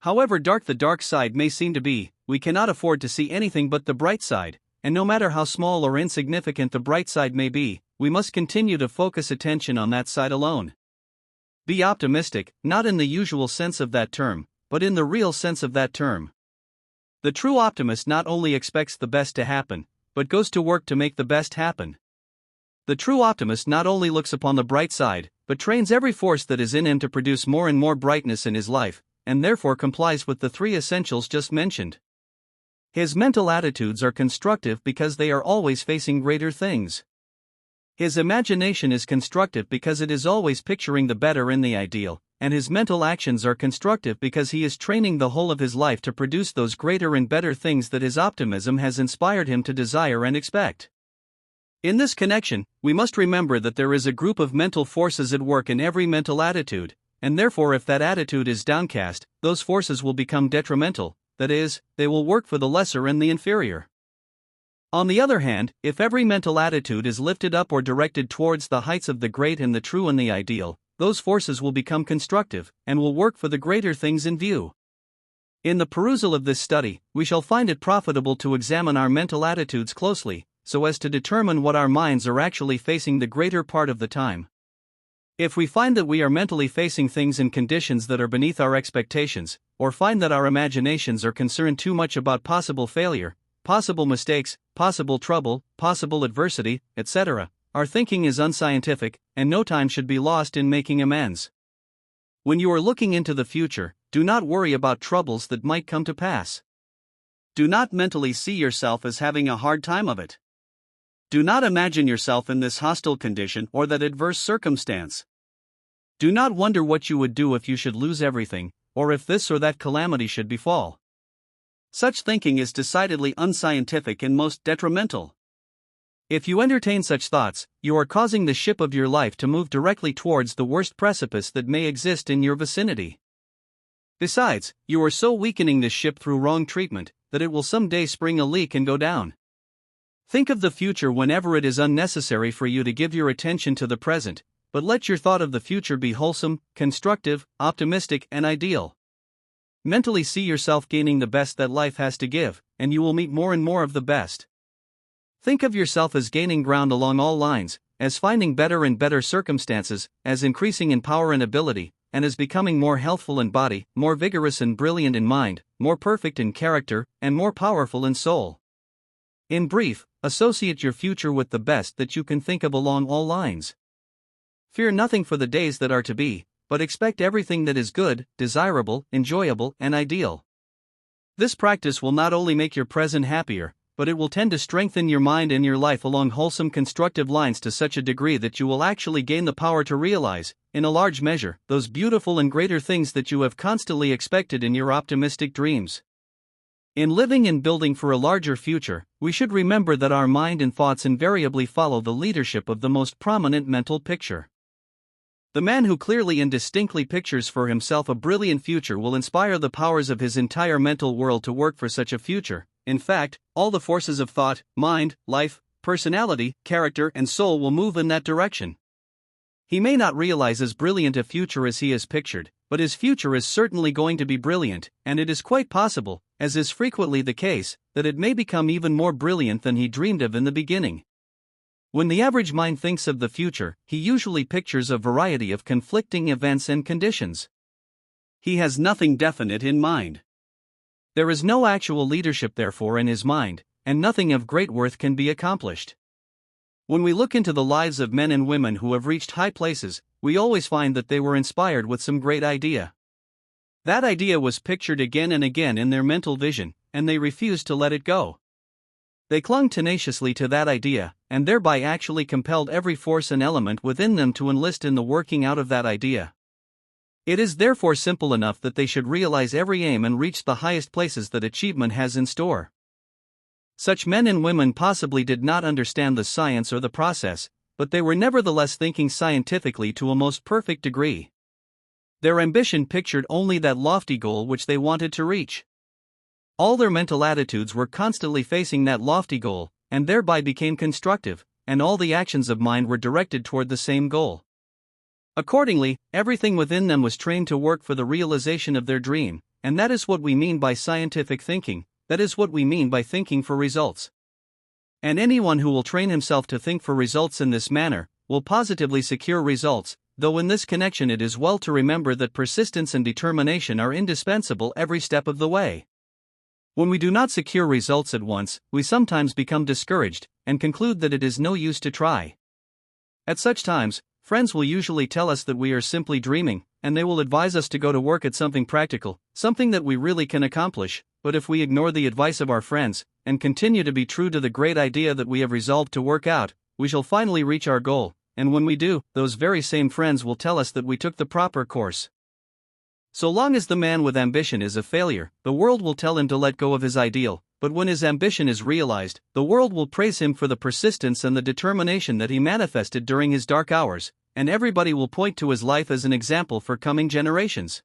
However dark the dark side may seem to be, we cannot afford to see anything but the bright side, and no matter how small or insignificant the bright side may be, we must continue to focus attention on that side alone. Be optimistic, not in the usual sense of that term, but in the real sense of that term. The true optimist not only expects the best to happen, but goes to work to make the best happen. The true optimist not only looks upon the bright side, but trains every force that is in him to produce more and more brightness in his life, and therefore complies with the three essentials just mentioned. His mental attitudes are constructive because they are always facing greater things. His imagination is constructive because it is always picturing the better in the ideal, and his mental actions are constructive because he is training the whole of his life to produce those greater and better things that his optimism has inspired him to desire and expect. In this connection, we must remember that there is a group of mental forces at work in every mental attitude, and therefore if that attitude is downcast, those forces will become detrimental, that is, they will work for the lesser and the inferior. On the other hand, if every mental attitude is lifted up or directed towards the heights of the great and the true and the ideal, those forces will become constructive, and will work for the greater things in view. In the perusal of this study, we shall find it profitable to examine our mental attitudes closely, so as to determine what our minds are actually facing the greater part of the time. If we find that we are mentally facing things in conditions that are beneath our expectations, or find that our imaginations are concerned too much about possible failure, possible mistakes, possible trouble, possible adversity, etc., our thinking is unscientific, and no time should be lost in making amends. When you are looking into the future, do not worry about troubles that might come to pass. Do not mentally see yourself as having a hard time of it. Do not imagine yourself in this hostile condition or that adverse circumstance. Do not wonder what you would do if you should lose everything, or if this or that calamity should befall. Such thinking is decidedly unscientific and most detrimental. If you entertain such thoughts, you are causing the ship of your life to move directly towards the worst precipice that may exist in your vicinity. Besides, you are so weakening this ship through wrong treatment, that it will someday spring a leak and go down. Think of the future whenever it is unnecessary for you to give your attention to the present, but let your thought of the future be wholesome, constructive, optimistic, and ideal. Mentally see yourself gaining the best that life has to give, and you will meet more and more of the best. Think of yourself as gaining ground along all lines, as finding better and better circumstances, as increasing in power and ability, and as becoming more healthful in body, more vigorous and brilliant in mind, more perfect in character, and more powerful in soul. In brief, associate your future with the best that you can think of along all lines. Fear nothing for the days that are to be, but expect everything that is good, desirable, enjoyable, and ideal. This practice will not only make your present happier, but it will tend to strengthen your mind and your life along wholesome constructive lines to such a degree that you will actually gain the power to realize, in a large measure, those beautiful and greater things that you have constantly expected in your optimistic dreams. In living and building for a larger future, we should remember that our mind and thoughts invariably follow the leadership of the most prominent mental picture. The man who clearly and distinctly pictures for himself a brilliant future will inspire the powers of his entire mental world to work for such a future. In fact, all the forces of thought, mind, life, personality, character, and soul will move in that direction. He may not realize as brilliant a future as he has pictured, but his future is certainly going to be brilliant, and it is quite possible, as is frequently the case, that it may become even more brilliant than he dreamed of in the beginning. When the average mind thinks of the future, he usually pictures a variety of conflicting events and conditions. He has nothing definite in mind. There is no actual leadership, therefore, in his mind, and nothing of great worth can be accomplished. When we look into the lives of men and women who have reached high places, we always find that they were inspired with some great idea. That idea was pictured again and again in their mental vision, and they refused to let it go. They clung tenaciously to that idea, and thereby actually compelled every force and element within them to enlist in the working out of that idea. It is therefore simple enough that they should realize every aim and reach the highest places that achievement has in store. Such men and women possibly did not understand the science or the process, but they were nevertheless thinking scientifically to a most perfect degree. Their ambition pictured only that lofty goal which they wanted to reach. All their mental attitudes were constantly facing that lofty goal, and thereby became constructive, and all the actions of mind were directed toward the same goal. Accordingly, everything within them was trained to work for the realization of their dream, and that is what we mean by scientific thinking, that is what we mean by thinking for results. And anyone who will train himself to think for results in this manner, will positively secure results, though in this connection it is well to remember that persistence and determination are indispensable every step of the way. When we do not secure results at once, we sometimes become discouraged, and conclude that it is no use to try. At such times, friends will usually tell us that we are simply dreaming, and they will advise us to go to work at something practical, something that we really can accomplish. But if we ignore the advice of our friends, and continue to be true to the great idea that we have resolved to work out, we shall finally reach our goal, and when we do, those very same friends will tell us that we took the proper course. So long as the man with ambition is a failure, the world will tell him to let go of his ideal, but when his ambition is realized, the world will praise him for the persistence and the determination that he manifested during his dark hours, and everybody will point to his life as an example for coming generations.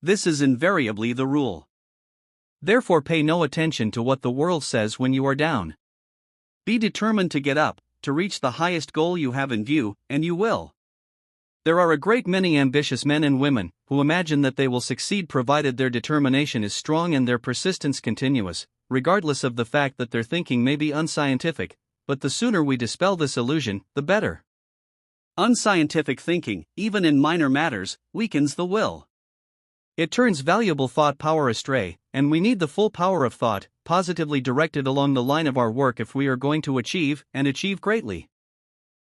This is invariably the rule. Therefore, pay no attention to what the world says when you are down. Be determined to get up, to reach the highest goal you have in view, and you will. There are a great many ambitious men and women who imagine that they will succeed provided their determination is strong and their persistence continuous, regardless of the fact that their thinking may be unscientific, but the sooner we dispel this illusion, the better. Unscientific thinking, even in minor matters, weakens the will. It turns valuable thought power astray, and we need the full power of thought, positively directed along the line of our work if we are going to achieve, and achieve greatly.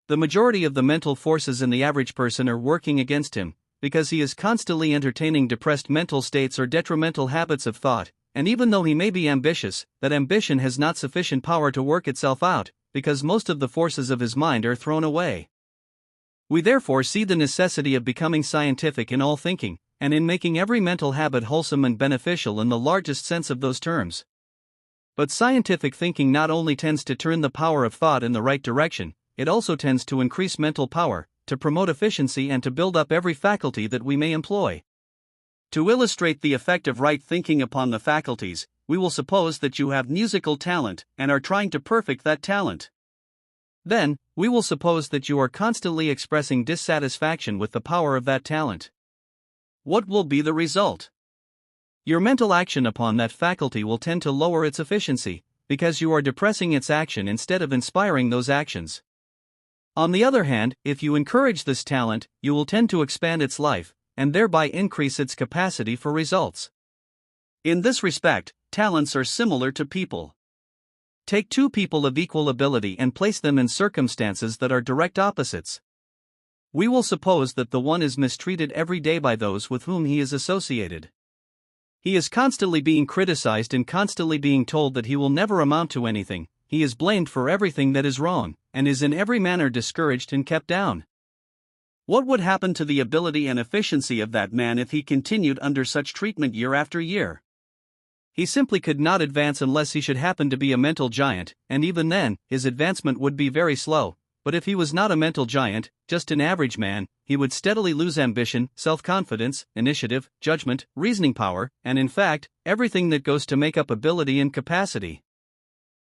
The majority of the mental forces in the average person are working against him, because he is constantly entertaining depressed mental states or detrimental habits of thought, and even though he may be ambitious, that ambition has not sufficient power to work itself out, because most of the forces of his mind are thrown away. We therefore see the necessity of becoming scientific in all thinking, and in making every mental habit wholesome and beneficial in the largest sense of those terms. But scientific thinking not only tends to turn the power of thought in the right direction, it also tends to increase mental power, to promote efficiency and to build up every faculty that we may employ. To illustrate the effect of right thinking upon the faculties, we will suppose that you have musical talent and are trying to perfect that talent. Then, we will suppose that you are constantly expressing dissatisfaction with the power of that talent. What will be the result? Your mental action upon that faculty will tend to lower its efficiency, because you are depressing its action instead of inspiring those actions. On the other hand, if you encourage this talent, you will tend to expand its life, and thereby increase its capacity for results. In this respect, talents are similar to people. Take two people of equal ability and place them in circumstances that are direct opposites. We will suppose that the one is mistreated every day by those with whom he is associated. He is constantly being criticized and constantly being told that he will never amount to anything. He is blamed for everything that is wrong, and is in every manner discouraged and kept down. What would happen to the ability and efficiency of that man if he continued under such treatment year after year? He simply could not advance unless he should happen to be a mental giant, and even then, his advancement would be very slow. But if he was not a mental giant, just an average man, he would steadily lose ambition, self-confidence, initiative, judgment, reasoning power, and in fact, everything that goes to make up ability and capacity.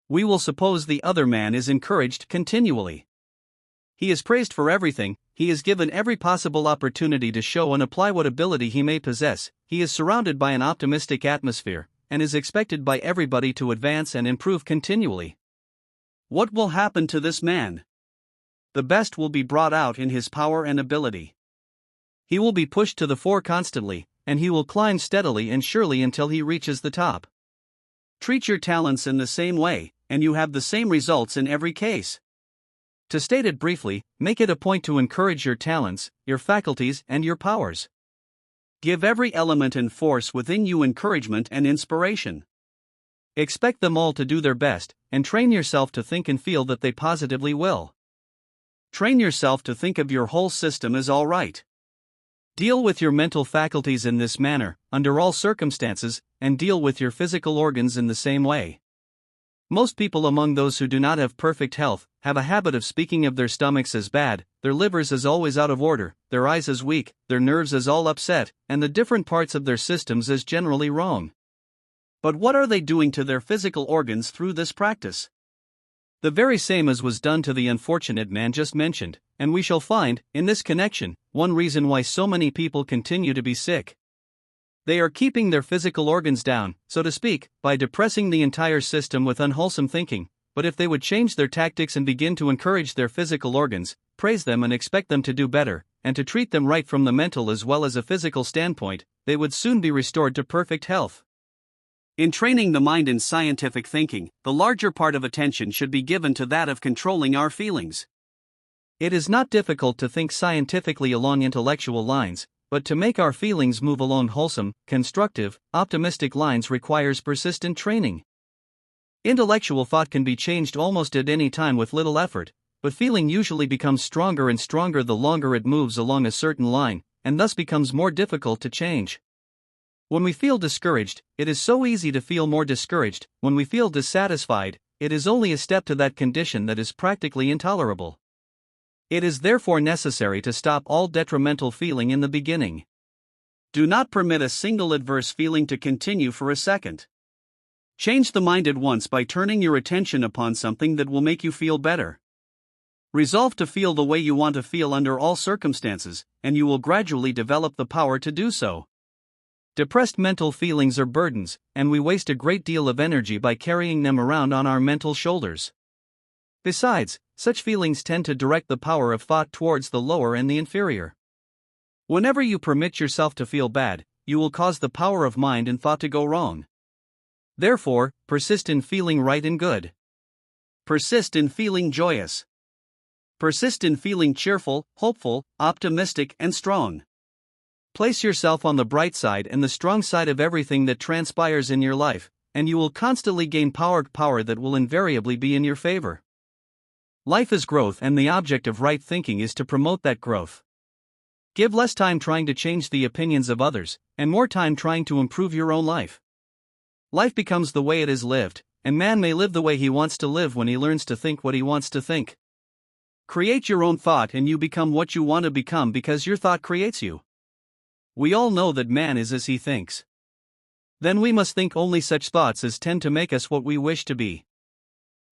We will suppose the other man is encouraged continually. He is praised for everything, he is given every possible opportunity to show and apply what ability he may possess, he is surrounded by an optimistic atmosphere, and is expected by everybody to advance and improve continually. What will happen to this man? The best will be brought out in his power and ability. He will be pushed to the fore constantly, and he will climb steadily and surely until he reaches the top. Treat your talents in the same way, and you have the same results in every case. To state it briefly, make it a point to encourage your talents, your faculties, and your powers. Give every element and force within you encouragement and inspiration. Expect them all to do their best, and train yourself to think and feel that they positively will. Train yourself to think of your whole system as all right. Deal with your mental faculties in this manner, under all circumstances, and deal with your physical organs in the same way. Most people among those who do not have perfect health have a habit of speaking of their stomachs as bad, their livers as always out of order, their eyes as weak, their nerves as all upset, and the different parts of their systems as generally wrong. But what are they doing to their physical organs through this practice? The very same as was done to the unfortunate man just mentioned, and we shall find, in this connection, one reason why so many people continue to be sick. They are keeping their physical organs down, so to speak, by depressing the entire system with unwholesome thinking. But if they would change their tactics and begin to encourage their physical organs, praise them and expect them to do better, and to treat them right from the mental as well as a physical standpoint, they would soon be restored to perfect health. In training the mind in scientific thinking, the larger part of attention should be given to that of controlling our feelings. It is not difficult to think scientifically along intellectual lines, but to make our feelings move along wholesome, constructive, optimistic lines requires persistent training. Intellectual thought can be changed almost at any time with little effort, but feeling usually becomes stronger and stronger the longer it moves along a certain line, and thus becomes more difficult to change. When we feel discouraged, it is so easy to feel more discouraged. When we feel dissatisfied, it is only a step to that condition that is practically intolerable. It is therefore necessary to stop all detrimental feeling in the beginning. Do not permit a single adverse feeling to continue for a second. Change the mind at once by turning your attention upon something that will make you feel better. Resolve to feel the way you want to feel under all circumstances, and you will gradually develop the power to do so. Depressed mental feelings are burdens, and we waste a great deal of energy by carrying them around on our mental shoulders. Besides, such feelings tend to direct the power of thought towards the lower and the inferior. Whenever you permit yourself to feel bad, you will cause the power of mind and thought to go wrong. Therefore, persist in feeling right and good. Persist in feeling joyous. Persist in feeling cheerful, hopeful, optimistic, and strong. Place yourself on the bright side and the strong side of everything that transpires in your life, and you will constantly gain power that will invariably be in your favor. Life is growth, and the object of right thinking is to promote that growth. Give less time trying to change the opinions of others, and more time trying to improve your own life. Life becomes the way it is lived, and man may live the way he wants to live when he learns to think what he wants to think. Create your own thought and you become what you want to become because your thought creates you. We all know that man is as he thinks. Then we must think only such thoughts as tend to make us what we wish to be.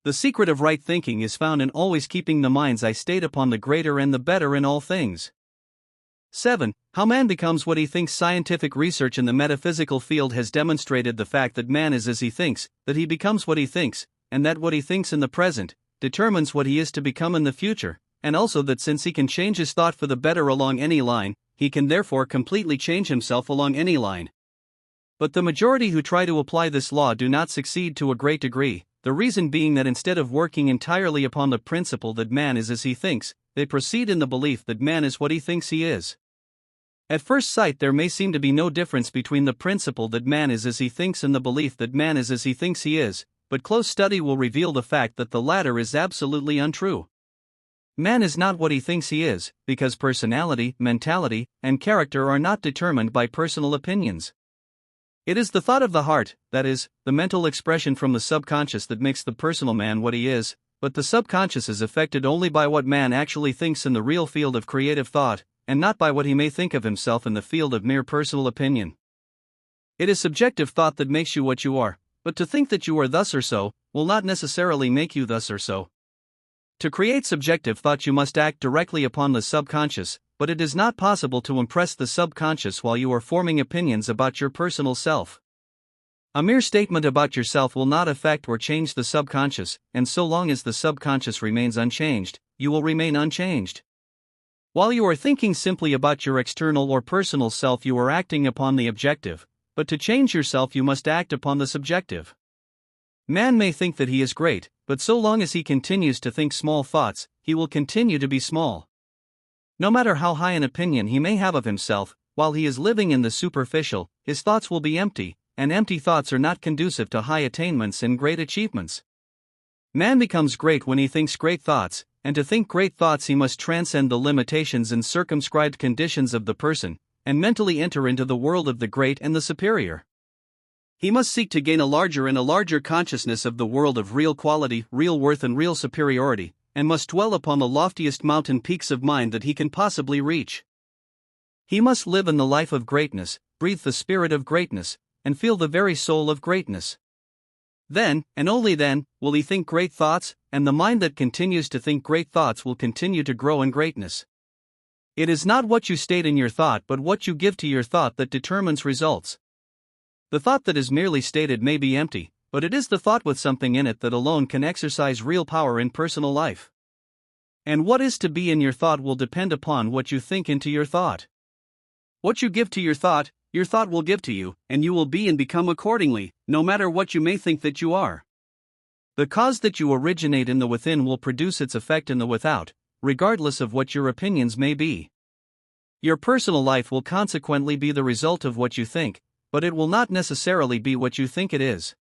The secret of right thinking is found in always keeping the mind's eye stayed upon the greater and the better in all things. 7. How man becomes what he thinks. Scientific research in the metaphysical field has demonstrated the fact that man is as he thinks, that he becomes what he thinks, and that what he thinks in the present determines what he is to become in the future, and also that since he can change his thought for the better along any line, he can therefore completely change himself along any line. But the majority who try to apply this law do not succeed to a great degree, the reason being that instead of working entirely upon the principle that man is as he thinks, they proceed in the belief that man is what he thinks he is. At first sight, there may seem to be no difference between the principle that man is as he thinks and the belief that man is as he thinks he is, but close study will reveal the fact that the latter is absolutely untrue. Man is not what he thinks he is, because personality, mentality, and character are not determined by personal opinions. It is the thought of the heart, that is, the mental expression from the subconscious, that makes the personal man what he is, but the subconscious is affected only by what man actually thinks in the real field of creative thought, and not by what he may think of himself in the field of mere personal opinion. It is subjective thought that makes you what you are, but to think that you are thus or so will not necessarily make you thus or so. To create subjective thought, you must act directly upon the subconscious, but it is not possible to impress the subconscious while you are forming opinions about your personal self. A mere statement about yourself will not affect or change the subconscious, and so long as the subconscious remains unchanged, you will remain unchanged. While you are thinking simply about your external or personal self, you are acting upon the objective, but to change yourself you must act upon the subjective. Man may think that he is great, but so long as he continues to think small thoughts, he will continue to be small. No matter how high an opinion he may have of himself, while he is living in the superficial, his thoughts will be empty, and empty thoughts are not conducive to high attainments and great achievements. Man becomes great when he thinks great thoughts, and to think great thoughts he must transcend the limitations and circumscribed conditions of the person, and mentally enter into the world of the great and the superior. He must seek to gain a larger and a larger consciousness of the world of real quality, real worth, and real superiority, and must dwell upon the loftiest mountain peaks of mind that he can possibly reach. He must live in the life of greatness, breathe the spirit of greatness, and feel the very soul of greatness. Then, and only then, will he think great thoughts, and the mind that continues to think great thoughts will continue to grow in greatness. It is not what you state in your thought but what you give to your thought that determines results. The thought that is merely stated may be empty, but it is the thought with something in it that alone can exercise real power in personal life. And what is to be in your thought will depend upon what you think into your thought. What you give to your thought will give to you, and you will be and become accordingly, no matter what you may think that you are. The cause that you originate in the within will produce its effect in the without, regardless of what your opinions may be. Your personal life will consequently be the result of what you think, but it will not necessarily be what you think it is.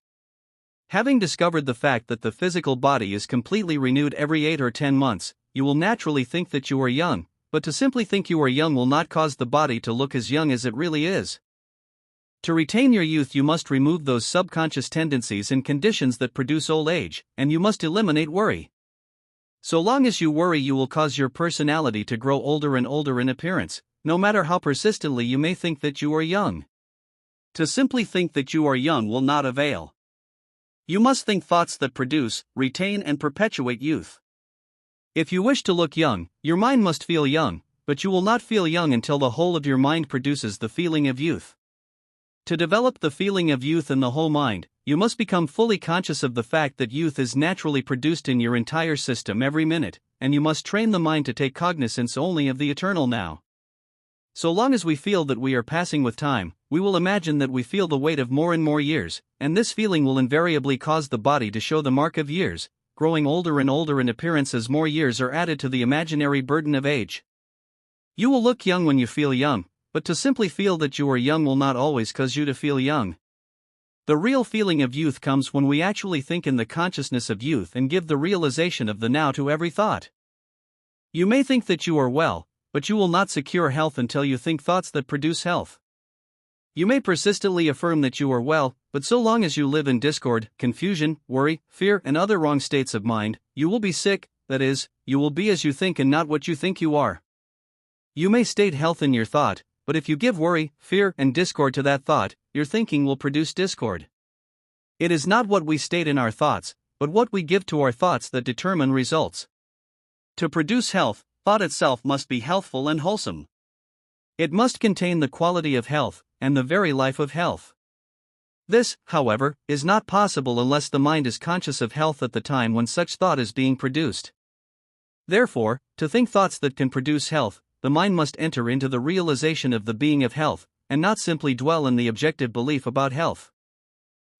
Having discovered the fact that the physical body is completely renewed every 8 or 10 months, you will naturally think that you are young, but to simply think you are young will not cause the body to look as young as it really is. To retain your youth, you must remove those subconscious tendencies and conditions that produce old age, and you must eliminate worry. So long as you worry, you will cause your personality to grow older and older in appearance, no matter how persistently you may think that you are young. To simply think that you are young will not avail. You must think thoughts that produce, retain, and perpetuate youth. If you wish to look young, your mind must feel young, but you will not feel young until the whole of your mind produces the feeling of youth. To develop the feeling of youth in the whole mind, you must become fully conscious of the fact that youth is naturally produced in your entire system every minute, and you must train the mind to take cognizance only of the eternal now. So long as we feel that we are passing with time, we will imagine that we feel the weight of more and more years, and this feeling will invariably cause the body to show the mark of years, growing older and older in appearance as more years are added to the imaginary burden of age. You will look young when you feel young, but to simply feel that you are young will not always cause you to feel young. The real feeling of youth comes when we actually think in the consciousness of youth and give the realization of the now to every thought. You may think that you are well, but you will not secure health until you think thoughts that produce health. You may persistently affirm that you are well, but so long as you live in discord, confusion, worry, fear, and other wrong states of mind, you will be sick, that is, you will be as you think and not what you think you are. You may state health in your thought, but if you give worry, fear, and discord to that thought, your thinking will produce discord. It is not what we state in our thoughts, but what we give to our thoughts that determine results. To produce health, thought itself must be healthful and wholesome. It must contain the quality of health, and the very life of health. This, however, is not possible unless the mind is conscious of health at the time when such thought is being produced. Therefore, to think thoughts that can produce health, the mind must enter into the realization of the being of health, and not simply dwell in the objective belief about health.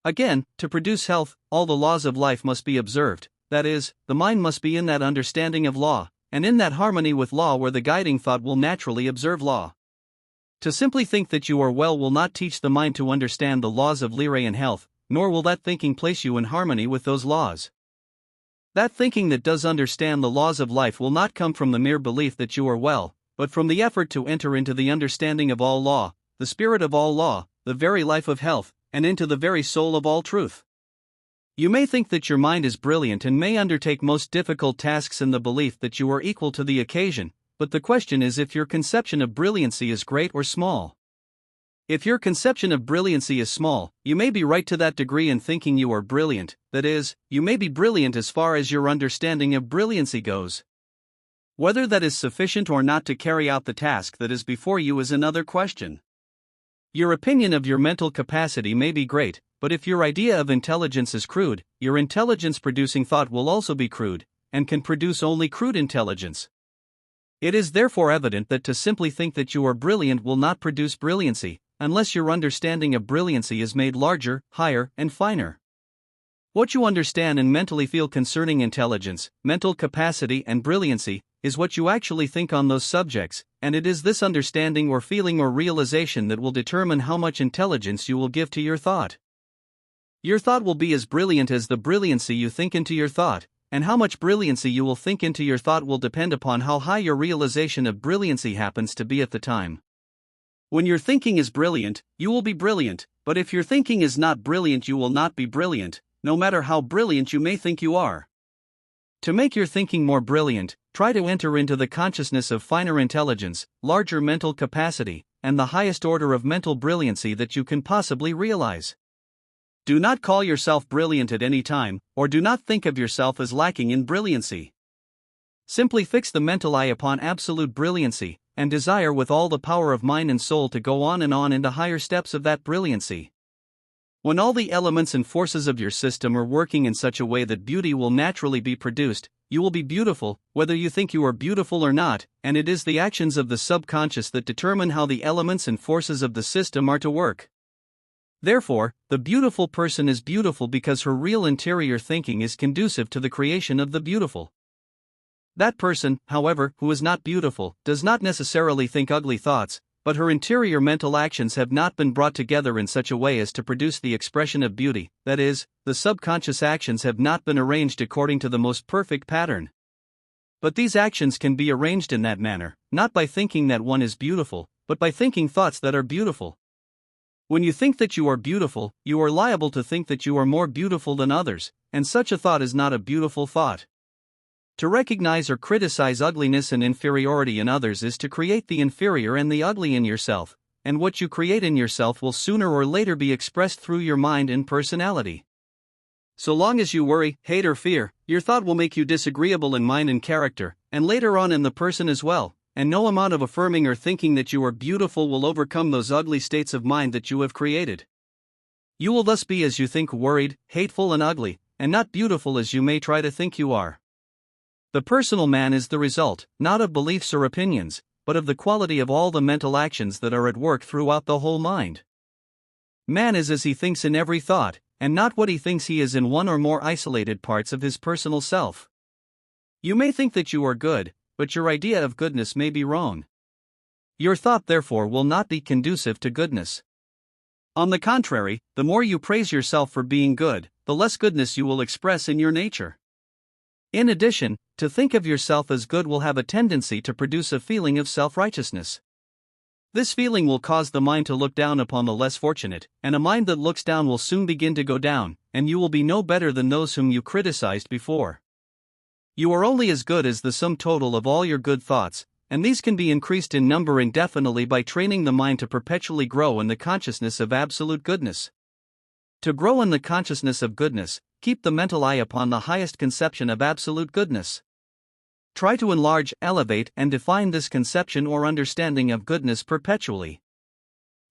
Again, to produce health, all the laws of life must be observed, that is, the mind must be in that understanding of law, and in that harmony with law where the guiding thought will naturally observe law. To simply think that you are well will not teach the mind to understand the laws of lyre and health, nor will that thinking place you in harmony with those laws. That thinking that does understand the laws of life will not come from the mere belief that you are well, but from the effort to enter into the understanding of all law, the spirit of all law, the very life of health, and into the very soul of all truth. You may think that your mind is brilliant and may undertake most difficult tasks in the belief that you are equal to the occasion, but the question is if your conception of brilliancy is great or small. If your conception of brilliancy is small, you may be right to that degree in thinking you are brilliant, that is, you may be brilliant as far as your understanding of brilliancy goes. Whether that is sufficient or not to carry out the task that is before you is another question. Your opinion of your mental capacity may be great, but if your idea of intelligence is crude, your intelligence-producing thought will also be crude, and can produce only crude intelligence. It is therefore evident that to simply think that you are brilliant will not produce brilliancy, unless your understanding of brilliancy is made larger, higher, and finer. What you understand and mentally feel concerning intelligence, mental capacity, and brilliancy is what you actually think on those subjects, and it is this understanding or feeling or realization that will determine how much intelligence you will give to your thought. Your thought will be as brilliant as the brilliancy you think into your thought, and how much brilliancy you will think into your thought will depend upon how high your realization of brilliancy happens to be at the time. When your thinking is brilliant, you will be brilliant, but if your thinking is not brilliant, you will not be brilliant, no matter how brilliant you may think you are. To make your thinking more brilliant, try to enter into the consciousness of finer intelligence, larger mental capacity, and the highest order of mental brilliancy that you can possibly realize. Do not call yourself brilliant at any time, or do not think of yourself as lacking in brilliancy. Simply fix the mental eye upon absolute brilliancy, and desire with all the power of mind and soul to go on into higher steps of that brilliancy. When all the elements and forces of your system are working in such a way that beauty will naturally be produced, you will be beautiful, whether you think you are beautiful or not, and it is the actions of the subconscious that determine how the elements and forces of the system are to work. Therefore, the beautiful person is beautiful because her real interior thinking is conducive to the creation of the beautiful. That person, however, who is not beautiful, does not necessarily think ugly thoughts, but her interior mental actions have not been brought together in such a way as to produce the expression of beauty, that is, the subconscious actions have not been arranged according to the most perfect pattern. But these actions can be arranged in that manner, not by thinking that one is beautiful, but by thinking thoughts that are beautiful. When you think that you are beautiful, you are liable to think that you are more beautiful than others, and such a thought is not a beautiful thought. To recognize or criticize ugliness and inferiority in others is to create the inferior and the ugly in yourself, and what you create in yourself will sooner or later be expressed through your mind and personality. So long as you worry, hate, or fear, your thought will make you disagreeable in mind and character, and later on in the person as well, and no amount of affirming or thinking that you are beautiful will overcome those ugly states of mind that you have created. You will thus be as you think worried, hateful, and ugly, and not beautiful as you may try to think you are. The personal man is the result, not of beliefs or opinions, but of the quality of all the mental actions that are at work throughout the whole mind. Man is as he thinks in every thought, and not what he thinks he is in one or more isolated parts of his personal self. You may think that you are good, but your idea of goodness may be wrong. Your thought therefore will not be conducive to goodness. On the contrary, the more you praise yourself for being good, the less goodness you will express in your nature. In addition, to think of yourself as good will have a tendency to produce a feeling of self-righteousness. This feeling will cause the mind to look down upon the less fortunate, and a mind that looks down will soon begin to go down, and you will be no better than those whom you criticized before. You are only as good as the sum total of all your good thoughts, and these can be increased in number indefinitely by training the mind to perpetually grow in the consciousness of absolute goodness. To grow in the consciousness of goodness, keep the mental eye upon the highest conception of absolute goodness. Try to enlarge, elevate, and define this conception or understanding of goodness perpetually.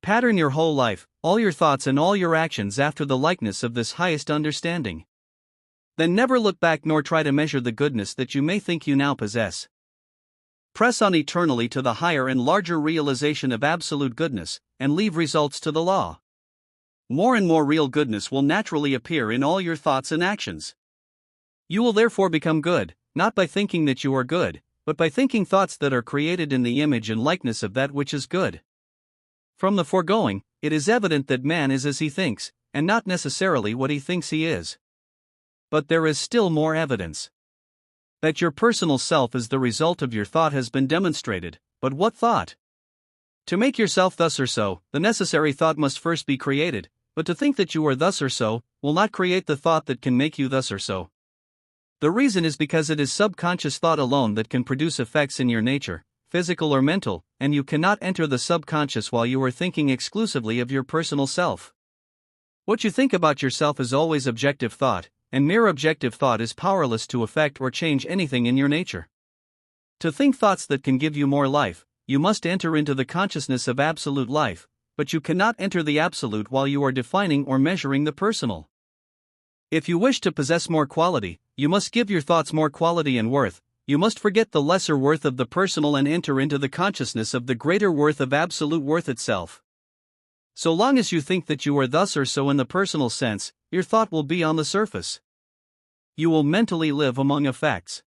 Pattern your whole life, all your thoughts and all your actions after the likeness of this highest understanding. Then never look back nor try to measure the goodness that you may think you now possess. Press on eternally to the higher and larger realization of absolute goodness, and leave results to the law. More and more real goodness will naturally appear in all your thoughts and actions. You will therefore become good, not by thinking that you are good, but by thinking thoughts that are created in the image and likeness of that which is good. From the foregoing, it is evident that man is as he thinks, and not necessarily what he thinks he is. But there is still more evidence. That your personal self is the result of your thought has been demonstrated, but what thought? To make yourself thus or so, the necessary thought must first be created, but to think that you are thus or so, will not create the thought that can make you thus or so. The reason is because it is subconscious thought alone that can produce effects in your nature, physical or mental, and you cannot enter the subconscious while you are thinking exclusively of your personal self. What you think about yourself is always objective thought, and mere objective thought is powerless to affect or change anything in your nature. To think thoughts that can give you more life, you must enter into the consciousness of absolute life, but you cannot enter the absolute while you are defining or measuring the personal. If you wish to possess more quality, you must give your thoughts more quality and worth. You must forget the lesser worth of the personal and enter into the consciousness of the greater worth of absolute worth itself. So long as you think that you are thus or so in the personal sense, your thought will be on the surface. You will mentally live among effects.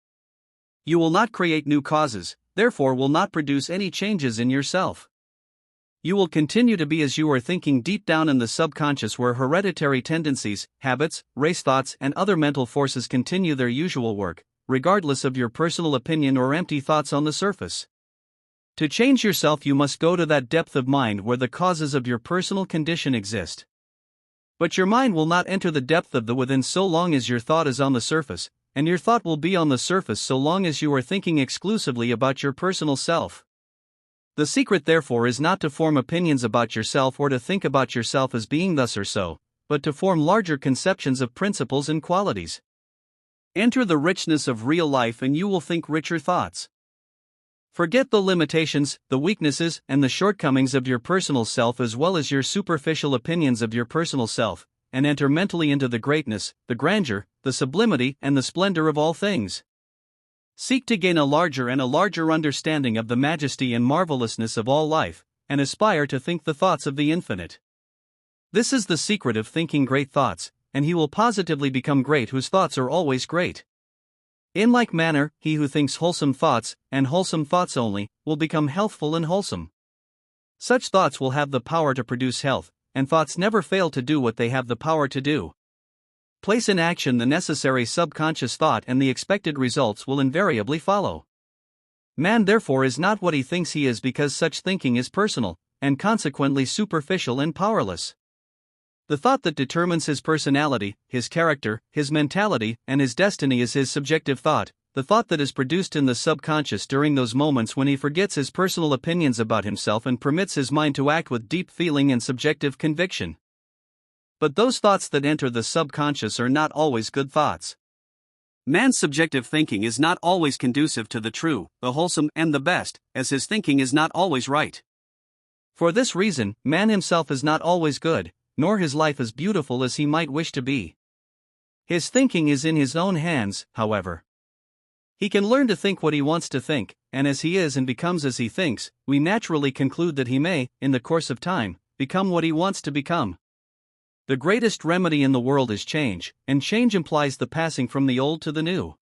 You will not create new causes, therefore will not produce any changes in yourself. You will continue to be as you are thinking deep down in the subconscious, where hereditary tendencies, habits, race thoughts, and other mental forces continue their usual work, regardless of your personal opinion or empty thoughts on the surface. To change yourself, you must go to that depth of mind where the causes of your personal condition exist. But your mind will not enter the depth of the within so long as your thought is on the surface, and your thought will be on the surface so long as you are thinking exclusively about your personal self. The secret, therefore, is not to form opinions about yourself or to think about yourself as being thus or so, but to form larger conceptions of principles and qualities. Enter the richness of real life and you will think richer thoughts. Forget the limitations, the weaknesses, and the shortcomings of your personal self as well as your superficial opinions of your personal self, and enter mentally into the greatness, the grandeur, the sublimity, and the splendor of all things. Seek to gain a larger and a larger understanding of the majesty and marvelousness of all life, and aspire to think the thoughts of the infinite. This is the secret of thinking great thoughts, and he will positively become great whose thoughts are always great. In like manner, he who thinks wholesome thoughts, and wholesome thoughts only, will become healthful and wholesome. Such thoughts will have the power to produce health, and thoughts never fail to do what they have the power to do. Place in action the necessary subconscious thought and the expected results will invariably follow. Man therefore is not what he thinks he is because such thinking is personal, and consequently superficial and powerless. The thought that determines his personality, his character, his mentality, and his destiny is his subjective thought, the thought that is produced in the subconscious during those moments when he forgets his personal opinions about himself and permits his mind to act with deep feeling and subjective conviction. But those thoughts that enter the subconscious are not always good thoughts. Man's subjective thinking is not always conducive to the true, the wholesome, and the best, as his thinking is not always right. For this reason, man himself is not always good, nor his life as beautiful as he might wish to be. His thinking is in his own hands, however. He can learn to think what he wants to think, and as he is and becomes as he thinks, we naturally conclude that he may, in the course of time, become what he wants to become. The greatest remedy in the world is change, and change implies the passing from the old to the new.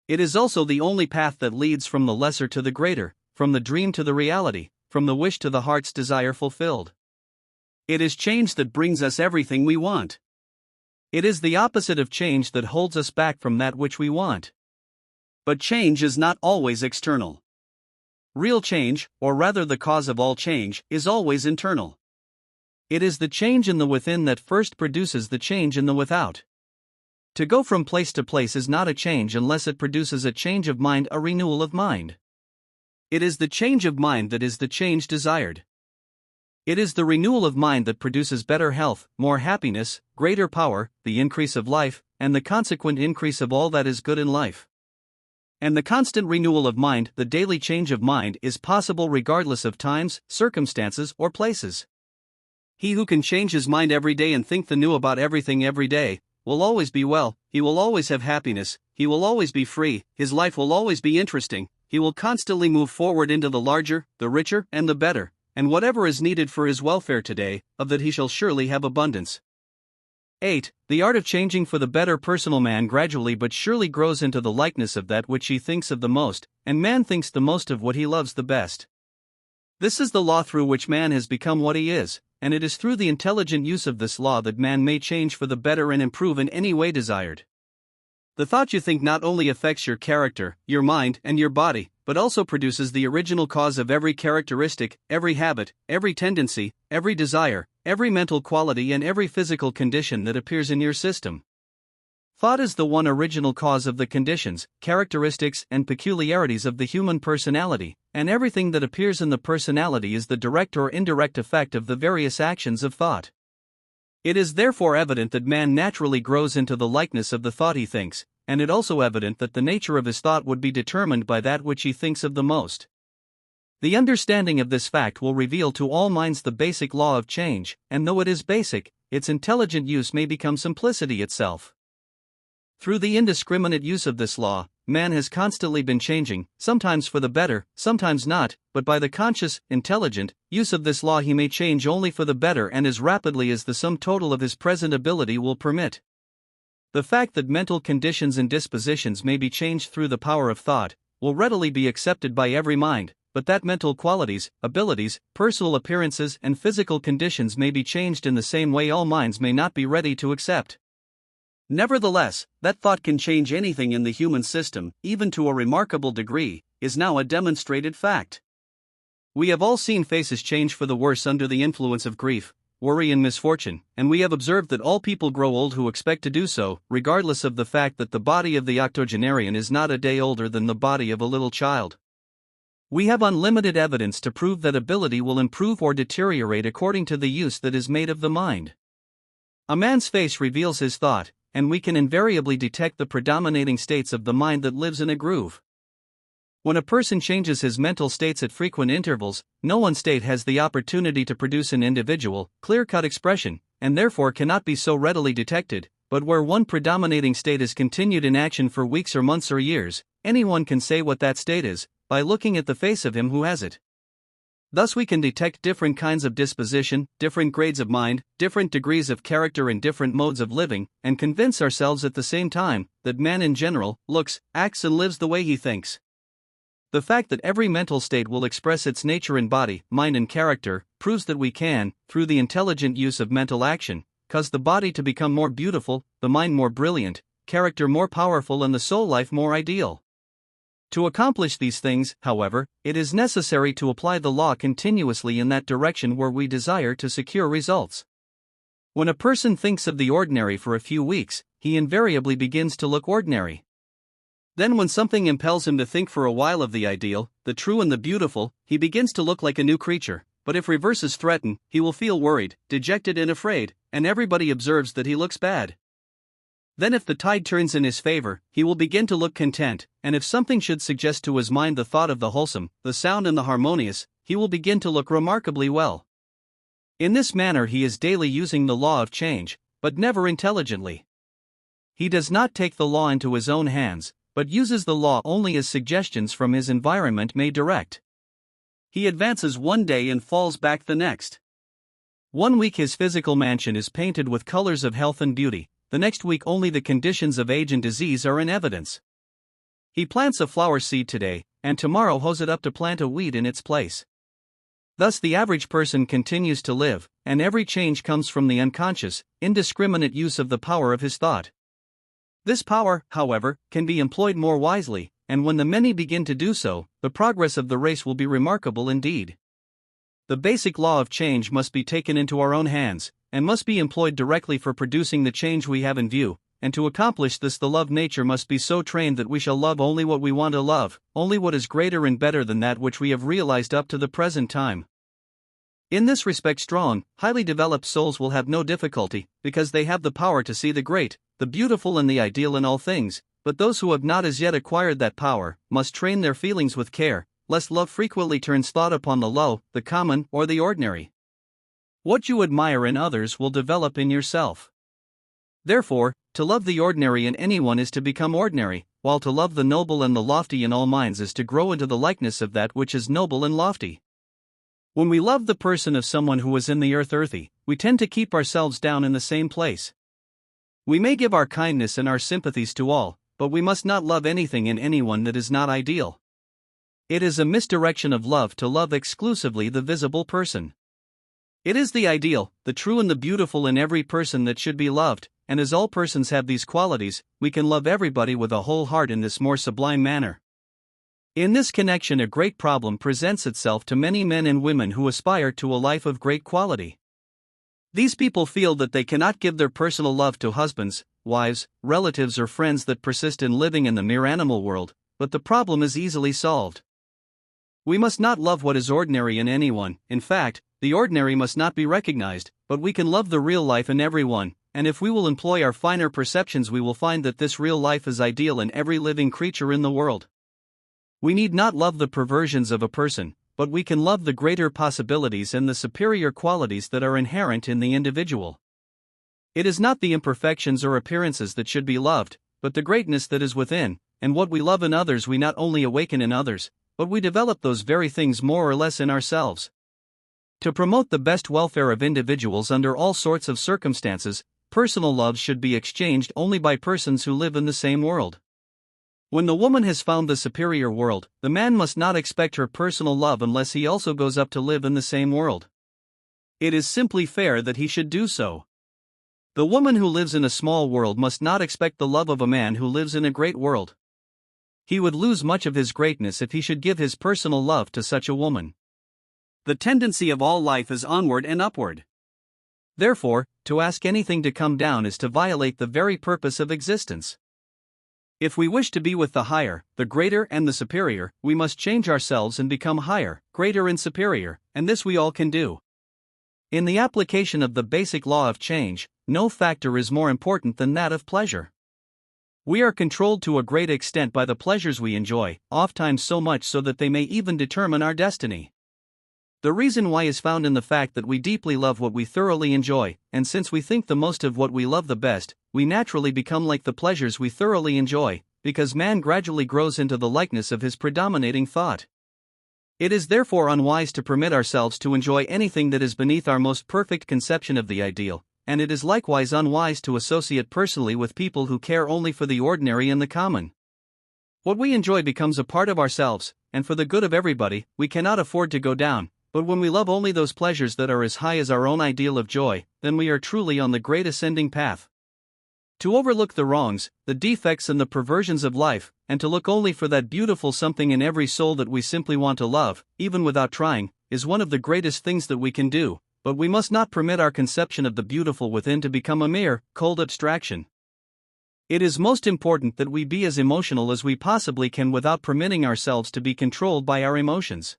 It is also the only path that leads from the lesser to the greater, from the dream to the reality, from the wish to the heart's desire fulfilled. It is change that brings us everything we want. It is the opposite of change that holds us back from that which we want. But change is not always external. Real change, or rather the cause of all change, is always internal. It is the change in the within that first produces the change in the without. To go from place to place is not a change unless it produces a change of mind, a renewal of mind. It is the change of mind that is the change desired. It is the renewal of mind that produces better health, more happiness, greater power, the increase of life, and the consequent increase of all that is good in life. And the constant renewal of mind, the daily change of mind, is possible regardless of times, circumstances, or places. He who can change his mind every day and think the new about everything every day, will always be well, he will always have happiness, he will always be free, his life will always be interesting, he will constantly move forward into the larger, the richer, and the better, and whatever is needed for his welfare today, of that he shall surely have abundance. 8. The art of changing for the better. Personal man gradually but surely grows into the likeness of that which he thinks of the most, and man thinks the most of what he loves the best. This is the law through which man has become what he is, and it is through the intelligent use of this law that man may change for the better and improve in any way desired. The thought you think not only affects your character, your mind, and your body, but also produces the original cause of every characteristic, every habit, every tendency, every desire, every mental quality, and every physical condition that appears in your system. Thought is the one original cause of the conditions, characteristics, and peculiarities of the human personality, and everything that appears in the personality is the direct or indirect effect of the various actions of thought. It is therefore evident that man naturally grows into the likeness of the thought he thinks, and it also evident that the nature of his thought would be determined by that which he thinks of the most. The understanding of this fact will reveal to all minds the basic law of change, and though it is basic, its intelligent use may become simplicity itself. Through the indiscriminate use of this law, man has constantly been changing, sometimes for the better, sometimes not, but by the conscious, intelligent use of this law he may change only for the better and as rapidly as the sum total of his present ability will permit. The fact that mental conditions and dispositions may be changed through the power of thought will readily be accepted by every mind, but that mental qualities, abilities, personal appearances, and physical conditions may be changed in the same way all minds may not be ready to accept. Nevertheless, that thought can change anything in the human system, even to a remarkable degree, is now a demonstrated fact. We have all seen faces change for the worse under the influence of grief, worry, and misfortune, and we have observed that all people grow old who expect to do so, regardless of the fact that the body of the octogenarian is not a day older than the body of a little child. We have unlimited evidence to prove that ability will improve or deteriorate according to the use that is made of the mind. A man's face reveals his thought, and we can invariably detect the predominating states of the mind that lives in a groove. When a person changes his mental states at frequent intervals, no one state has the opportunity to produce an individual, clear-cut expression, and therefore cannot be so readily detected, but where one predominating state is continued in action for weeks or months or years, anyone can say what that state is, by looking at the face of him who has it. Thus we can detect different kinds of disposition, different grades of mind, different degrees of character, and different modes of living, and convince ourselves at the same time that man in general looks, acts, and lives the way he thinks. The fact that every mental state will express its nature in body, mind, and character proves that we can, through the intelligent use of mental action, cause the body to become more beautiful, the mind more brilliant, character more powerful, and the soul life more ideal. To accomplish these things, however, it is necessary to apply the law continuously in that direction where we desire to secure results. When a person thinks of the ordinary for a few weeks, he invariably begins to look ordinary. Then when something impels him to think for a while of the ideal, the true and the beautiful, he begins to look like a new creature, but if reverses threaten, he will feel worried, dejected, and afraid, and everybody observes that he looks bad. Then if the tide turns in his favor, he will begin to look content, and if something should suggest to his mind the thought of the wholesome, the sound, and the harmonious, he will begin to look remarkably well. In this manner he is daily using the law of change, but never intelligently. He does not take the law into his own hands, but uses the law only as suggestions from his environment may direct. He advances one day and falls back the next. 1 week his physical mansion is painted with colors of health and beauty. The next week only the conditions of age and disease are in evidence. He plants a flower seed today, and tomorrow hoes it up to plant a weed in its place. Thus the average person continues to live, and every change comes from the unconscious, indiscriminate use of the power of his thought. This power, however, can be employed more wisely, and when the many begin to do so, the progress of the race will be remarkable indeed. The basic law of change must be taken into our own hands, and must be employed directly for producing the change we have in view, and to accomplish this the love nature must be so trained that we shall love only what we want to love, only what is greater and better than that which we have realized up to the present time. In this respect strong, highly developed souls will have no difficulty, because they have the power to see the great, the beautiful, and the ideal in all things, but those who have not as yet acquired that power must train their feelings with care, lest love frequently turns thought upon the low, the common, or the ordinary. What you admire in others will develop in yourself. Therefore, to love the ordinary in anyone is to become ordinary, while to love the noble and the lofty in all minds is to grow into the likeness of that which is noble and lofty. When we love the person of someone who is in the earth earthy, we tend to keep ourselves down in the same place. We may give our kindness and our sympathies to all, but we must not love anything in anyone that is not ideal. It is a misdirection of love to love exclusively the visible person. It is the ideal, the true and the beautiful in every person that should be loved, and as all persons have these qualities, we can love everybody with a whole heart in this more sublime manner. In this connection, a great problem presents itself to many men and women who aspire to a life of great quality. These people feel that they cannot give their personal love to husbands, wives, relatives, or friends that persist in living in the mere animal world, but the problem is easily solved. We must not love what is ordinary in anyone. In fact, the ordinary must not be recognized, but we can love the real life in everyone, and if we will employ our finer perceptions, we will find that this real life is ideal in every living creature in the world. We need not love the perversions of a person, but we can love the greater possibilities and the superior qualities that are inherent in the individual. It is not the imperfections or appearances that should be loved, but the greatness that is within, and what we love in others we not only awaken in others, but we develop those very things more or less in ourselves. To promote the best welfare of individuals under all sorts of circumstances, personal loves should be exchanged only by persons who live in the same world. When the woman has found the superior world, the man must not expect her personal love unless he also goes up to live in the same world. It is simply fair that he should do so. The woman who lives in a small world must not expect the love of a man who lives in a great world. He would lose much of his greatness if he should give his personal love to such a woman. The tendency of all life is onward and upward. Therefore, to ask anything to come down is to violate the very purpose of existence. If we wish to be with the higher, the greater, and the superior, we must change ourselves and become higher, greater, and superior, and this we all can do. In the application of the basic law of change, no factor is more important than that of pleasure. We are controlled to a great extent by the pleasures we enjoy, ofttimes so much so that they may even determine our destiny. The reason why is found in the fact that we deeply love what we thoroughly enjoy, and since we think the most of what we love the best, we naturally become like the pleasures we thoroughly enjoy, because man gradually grows into the likeness of his predominating thought. It is therefore unwise to permit ourselves to enjoy anything that is beneath our most perfect conception of the ideal, and it is likewise unwise to associate personally with people who care only for the ordinary and the common. What we enjoy becomes a part of ourselves, and for the good of everybody, we cannot afford to go down. But when we love only those pleasures that are as high as our own ideal of joy, then we are truly on the great ascending path. To overlook the wrongs, the defects, and the perversions of life, and to look only for that beautiful something in every soul that we simply want to love, even without trying, is one of the greatest things that we can do, but we must not permit our conception of the beautiful within to become a mere, cold abstraction. It is most important that we be as emotional as we possibly can without permitting ourselves to be controlled by our emotions.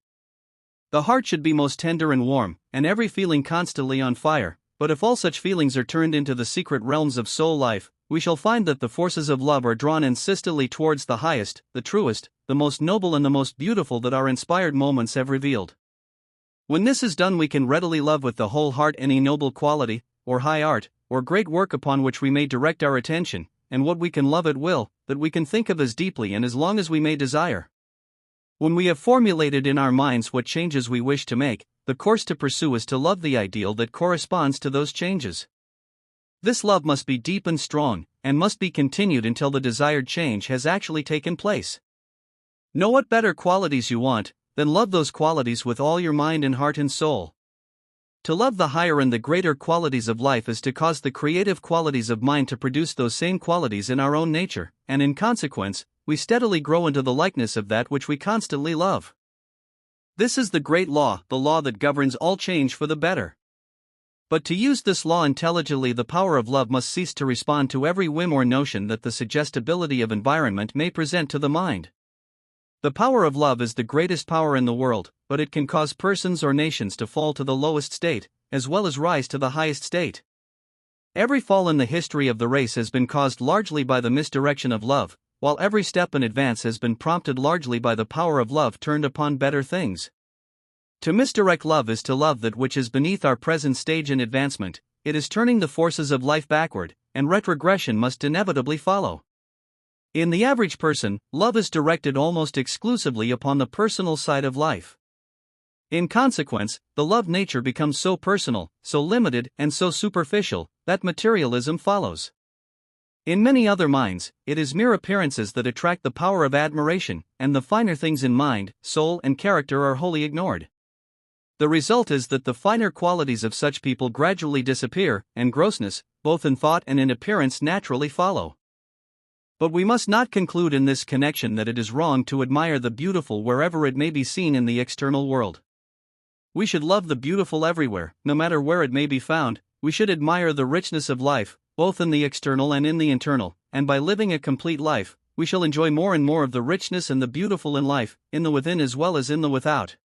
The heart should be most tender and warm, and every feeling constantly on fire, but if all such feelings are turned into the secret realms of soul life, we shall find that the forces of love are drawn insistently towards the highest, the truest, the most noble, and the most beautiful that our inspired moments have revealed. When this is done, we can readily love with the whole heart any noble quality, or high art, or great work upon which we may direct our attention, and what we can love at will, that we can think of as deeply and as long as we may desire. When we have formulated in our minds what changes we wish to make, the course to pursue is to love the ideal that corresponds to those changes. This love must be deep and strong, and must be continued until the desired change has actually taken place. Know what better qualities you want, then love those qualities with all your mind and heart and soul. To love the higher and the greater qualities of life is to cause the creative qualities of mind to produce those same qualities in our own nature, and in consequence, we steadily grow into the likeness of that which we constantly love. This is the great law, the law that governs all change for the better. But to use this law intelligently, the power of love must cease to respond to every whim or notion that the suggestibility of environment may present to the mind. The power of love is the greatest power in the world, but it can cause persons or nations to fall to the lowest state, as well as rise to the highest state. Every fall in the history of the race has been caused largely by the misdirection of love, while every step in advance has been prompted largely by the power of love turned upon better things. To misdirect love is to love that which is beneath our present stage in advancement. It is turning the forces of life backward, and retrogression must inevitably follow. In the average person, love is directed almost exclusively upon the personal side of life. In consequence, the love nature becomes so personal, so limited, and so superficial, that materialism follows. In many other minds, it is mere appearances that attract the power of admiration, and the finer things in mind, soul, and character are wholly ignored. The result is that the finer qualities of such people gradually disappear, and grossness, both in thought and in appearance, naturally follow. But we must not conclude in this connection that it is wrong to admire the beautiful wherever it may be seen in the external world. We should love the beautiful everywhere, no matter where it may be found. We should admire the richness of life, both in the external and in the internal, and by living a complete life, we shall enjoy more and more of the richness and the beautiful in life, in the within as well as in the without.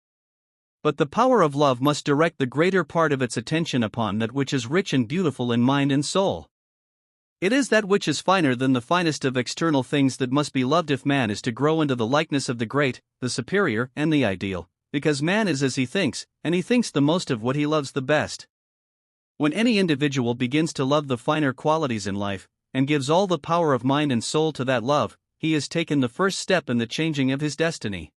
But the power of love must direct the greater part of its attention upon that which is rich and beautiful in mind and soul. It is that which is finer than the finest of external things that must be loved if man is to grow into the likeness of the great, the superior, and the ideal, because man is as he thinks, and he thinks the most of what he loves the best. When any individual begins to love the finer qualities in life, and gives all the power of mind and soul to that love, he has taken the first step in the changing of his destiny.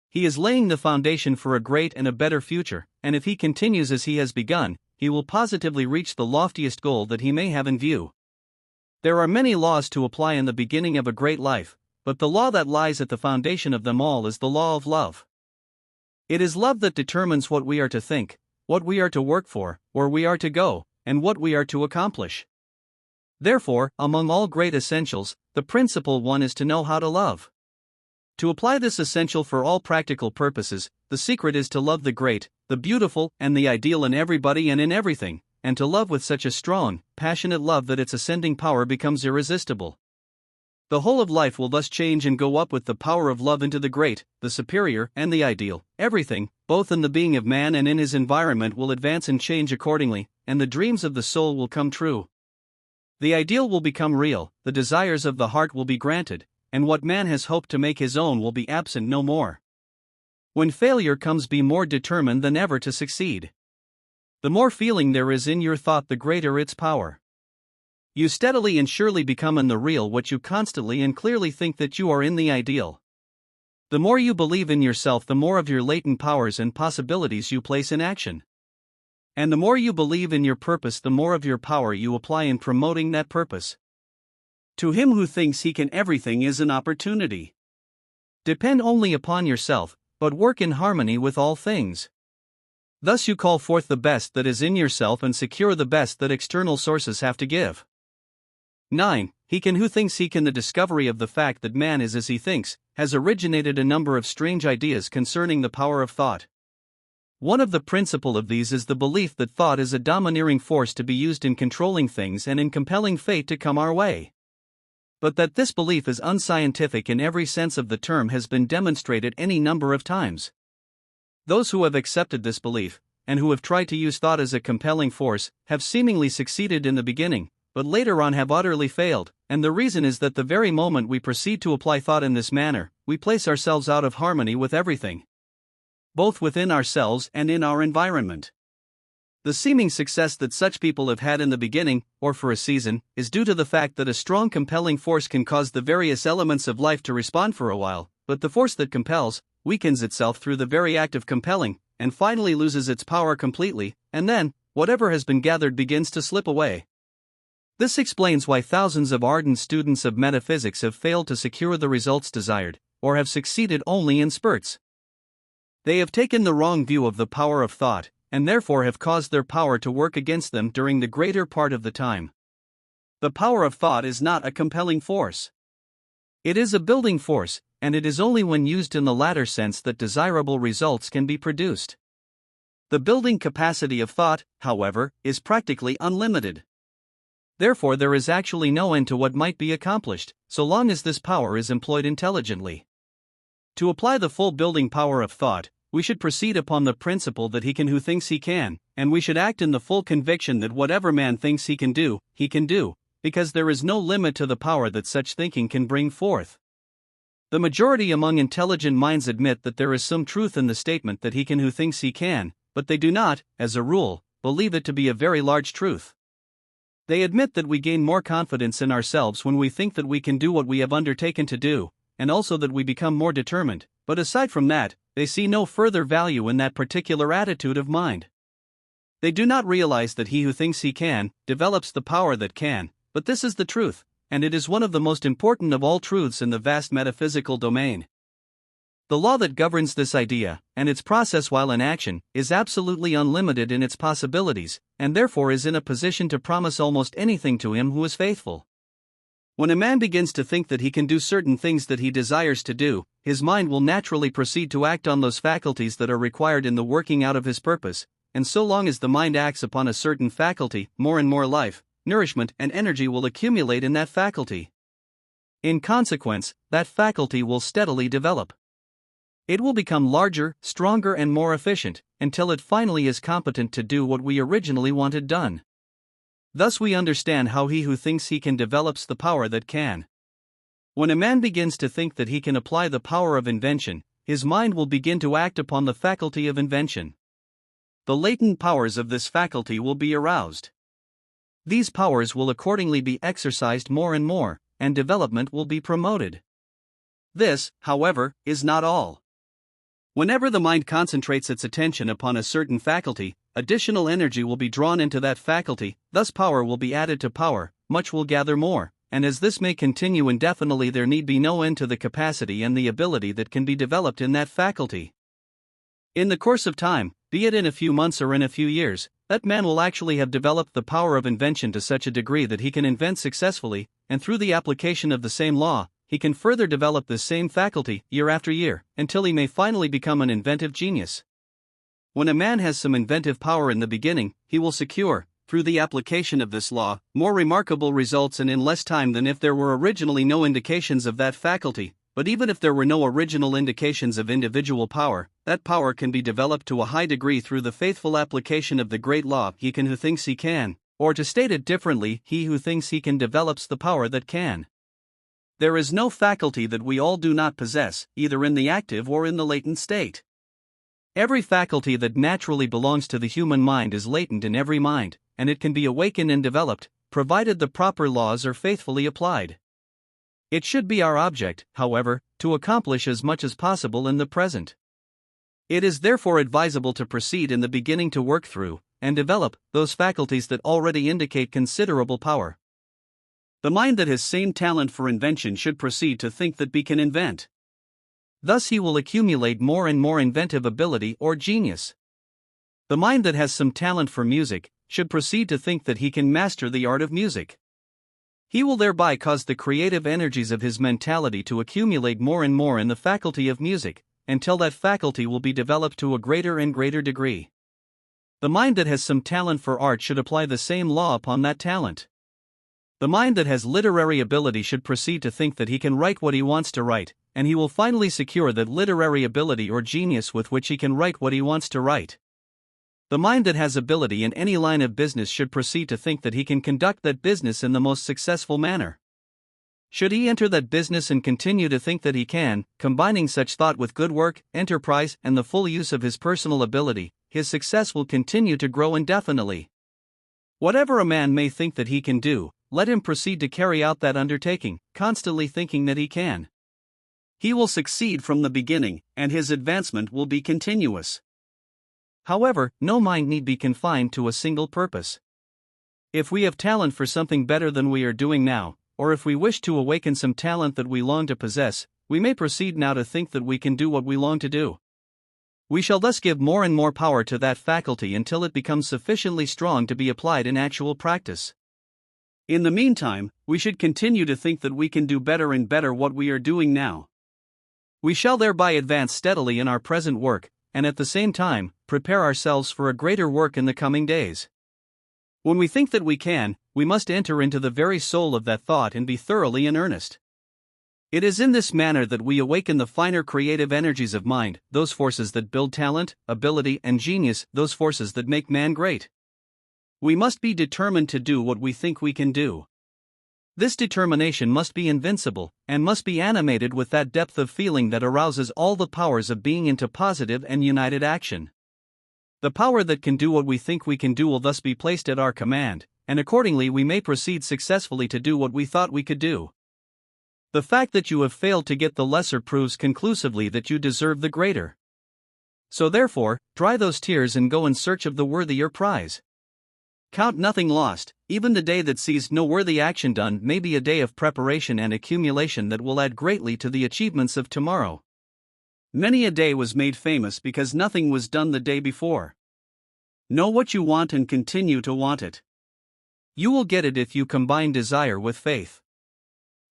He is laying the foundation for a great and a better future, and if he continues as he has begun, he will positively reach the loftiest goal that he may have in view. There are many laws to apply in the beginning of a great life, but the law that lies at the foundation of them all is the law of love. It is love that determines what we are to think, what we are to work for, where we are to go, and what we are to accomplish. Therefore, among all great essentials, the principal one is to know how to love. To apply this essential for all practical purposes, the secret is to love the great, the beautiful, and the ideal in everybody and in everything, and to love with such a strong, passionate love that its ascending power becomes irresistible. The whole of life will thus change and go up with the power of love into the great, the superior, and the ideal. Everything, both in the being of man and in his environment, will advance and change accordingly, and the dreams of the soul will come true. The ideal will become real, the desires of the heart will be granted, and what man has hoped to make his own will be absent no more. When failure comes, be more determined than ever to succeed. The more feeling there is in your thought, the greater its power. You steadily and surely become in the real what you constantly and clearly think that you are in the ideal. The more you believe in yourself, the more of your latent powers and possibilities you place in action. And the more you believe in your purpose, the more of your power you apply in promoting that purpose. To him who thinks he can, everything is an opportunity. Depend only upon yourself, but work in harmony with all things. Thus you call forth the best that is in yourself and secure the best that external sources have to give. 9. He can who thinks he can. The discovery of the fact that man is as he thinks has originated a number of strange ideas concerning the power of thought. One of the principal of these is the belief that thought is a domineering force to be used in controlling things and in compelling fate to come our way. But that this belief is unscientific in every sense of the term has been demonstrated any number of times. Those who have accepted this belief, and who have tried to use thought as a compelling force, have seemingly succeeded in the beginning, but later on have utterly failed, and the reason is that the very moment we proceed to apply thought in this manner, we place ourselves out of harmony with everything, both within ourselves and in our environment. The seeming success that such people have had in the beginning, or for a season, is due to the fact that a strong compelling force can cause the various elements of life to respond for a while, but the force that compels weakens itself through the very act of compelling, and finally loses its power completely, and then, whatever has been gathered begins to slip away. This explains why thousands of ardent students of metaphysics have failed to secure the results desired, or have succeeded only in spurts. They have taken the wrong view of the power of thought, and therefore have caused their power to work against them during the greater part of the time. The power of thought is not a compelling force. It is a building force, and it is only when used in the latter sense that desirable results can be produced. The building capacity of thought, however, is practically unlimited. Therefore, there is actually no end to what might be accomplished, so long as this power is employed intelligently. To apply the full building power of thought, we should proceed upon the principle that he can who thinks he can, and we should act in the full conviction that whatever man thinks he can do, because there is no limit to the power that such thinking can bring forth. The majority among intelligent minds admit that there is some truth in the statement that he can who thinks he can, but they do not, as a rule, believe it to be a very large truth. They admit that we gain more confidence in ourselves when we think that we can do what we have undertaken to do, and also that we become more determined, but aside from that, they see no further value in that particular attitude of mind. They do not realize that he who thinks he can, develops the power that can, but this is the truth, and it is one of the most important of all truths in the vast metaphysical domain. The law that governs this idea, and its process while in action, is absolutely unlimited in its possibilities, and therefore is in a position to promise almost anything to him who is faithful. When a man begins to think that he can do certain things that he desires to do, his mind will naturally proceed to act on those faculties that are required in the working out of his purpose, and so long as the mind acts upon a certain faculty, more and more life, nourishment, and energy will accumulate in that faculty. In consequence, that faculty will steadily develop. It will become larger, stronger, and more efficient, until it finally is competent to do what we originally wanted done. Thus we understand how he who thinks he can develops the power that can. When a man begins to think that he can apply the power of invention, his mind will begin to act upon the faculty of invention. The latent powers of this faculty will be aroused. These powers will accordingly be exercised more and more, and development will be promoted. This, however, is not all. Whenever the mind concentrates its attention upon a certain faculty, additional energy will be drawn into that faculty, thus power will be added to power, much will gather more, and as this may continue indefinitely, there need be no end to the capacity and the ability that can be developed in that faculty. In the course of time, be it in a few months or in a few years, that man will actually have developed the power of invention to such a degree that he can invent successfully, and through the application of the same law, he can further develop this same faculty, year after year, until he may finally become an inventive genius. When a man has some inventive power in the beginning, he will secure, through the application of this law, more remarkable results and in less time than if there were originally no indications of that faculty. But even if there were no original indications of individual power, that power can be developed to a high degree through the faithful application of the great law, he can who thinks he can, or to state it differently, he who thinks he can develops the power that can. There is no faculty that we all do not possess, either in the active or in the latent state. Every faculty that naturally belongs to the human mind is latent in every mind, and it can be awakened and developed, provided the proper laws are faithfully applied. It should be our object, however, to accomplish as much as possible in the present. It is therefore advisable to proceed in the beginning to work through, and develop, those faculties that already indicate considerable power. The mind that has same talent for invention should proceed to think that he can invent. Thus he will accumulate more and more inventive ability or genius. The mind that has some talent for music should proceed to think that he can master the art of music. He will thereby cause the creative energies of his mentality to accumulate more and more in the faculty of music, until that faculty will be developed to a greater and greater degree. The mind that has some talent for art should apply the same law upon that talent. The mind that has literary ability should proceed to think that he can write what he wants to write, and he will finally secure that literary ability or genius with which he can write what he wants to write. The mind that has ability in any line of business should proceed to think that he can conduct that business in the most successful manner. Should he enter that business and continue to think that he can, combining such thought with good work, enterprise, and the full use of his personal ability, his success will continue to grow indefinitely. Whatever a man may think that he can do, let him proceed to carry out that undertaking, constantly thinking that he can. He will succeed from the beginning, and his advancement will be continuous. However, no mind need be confined to a single purpose. If we have talent for something better than we are doing now, or if we wish to awaken some talent that we long to possess, we may proceed now to think that we can do what we long to do. We shall thus give more and more power to that faculty until it becomes sufficiently strong to be applied in actual practice. In the meantime, we should continue to think that we can do better and better what we are doing now. We shall thereby advance steadily in our present work, and at the same time, prepare ourselves for a greater work in the coming days. When we think that we can, we must enter into the very soul of that thought and be thoroughly in earnest. It is in this manner that we awaken the finer creative energies of mind, those forces that build talent, ability, and genius, those forces that make man great. We must be determined to do what we think we can do. This determination must be invincible, and must be animated with that depth of feeling that arouses all the powers of being into positive and united action. The power that can do what we think we can do will thus be placed at our command, and accordingly we may proceed successfully to do what we thought we could do. The fact that you have failed to get the lesser proves conclusively that you deserve the greater. So therefore, dry those tears and go in search of the worthier prize. Count nothing lost. Even the day that sees no worthy action done may be a day of preparation and accumulation that will add greatly to the achievements of tomorrow. Many a day was made famous because nothing was done the day before. Know what you want and continue to want it. You will get it if you combine desire with faith.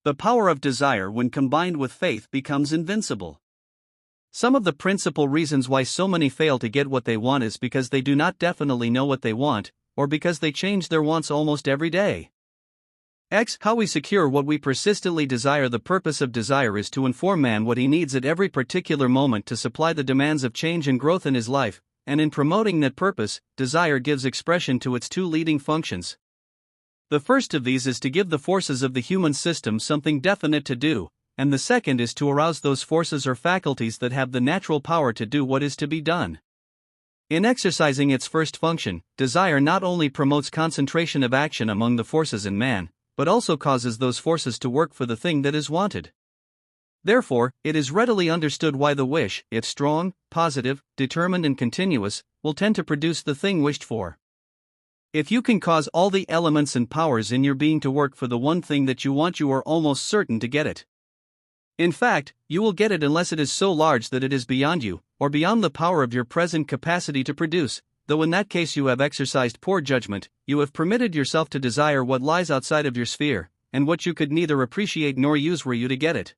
The power of desire, when combined with faith, becomes invincible. Some of the principal reasons why so many fail to get what they want is because they do not definitely know what they want, or because they change their wants almost every day. How we secure what we persistently desire. The purpose of desire is to inform man what he needs at every particular moment to supply the demands of change and growth in his life, and in promoting that purpose, desire gives expression to its two leading functions. The first of these is to give the forces of the human system something definite to do, and the second is to arouse those forces or faculties that have the natural power to do what is to be done. In exercising its first function, desire not only promotes concentration of action among the forces in man, but also causes those forces to work for the thing that is wanted. Therefore, it is readily understood why the wish, if strong, positive, determined and continuous, will tend to produce the thing wished for. If you can cause all the elements and powers in your being to work for the one thing that you want, you are almost certain to get it. In fact, you will get it unless it is so large that it is beyond you, or beyond the power of your present capacity to produce, though in that case you have exercised poor judgment. You have permitted yourself to desire what lies outside of your sphere, and what you could neither appreciate nor use were you to get it.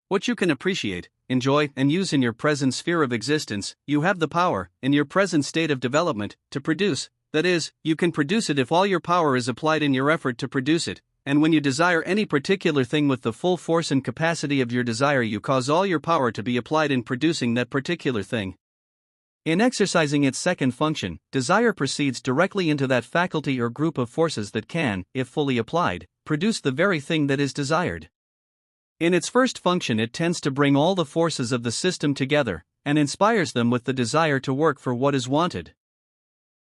What you can appreciate, enjoy, and use in your present sphere of existence, you have the power, in your present state of development, to produce. That is, you can produce it if all your power is applied in your effort to produce it. And when you desire any particular thing with the full force and capacity of your desire, you cause all your power to be applied in producing that particular thing. In exercising its second function, desire proceeds directly into that faculty or group of forces that can, if fully applied, produce the very thing that is desired. In its first function, it tends to bring all the forces of the system together, and inspires them with the desire to work for what is wanted.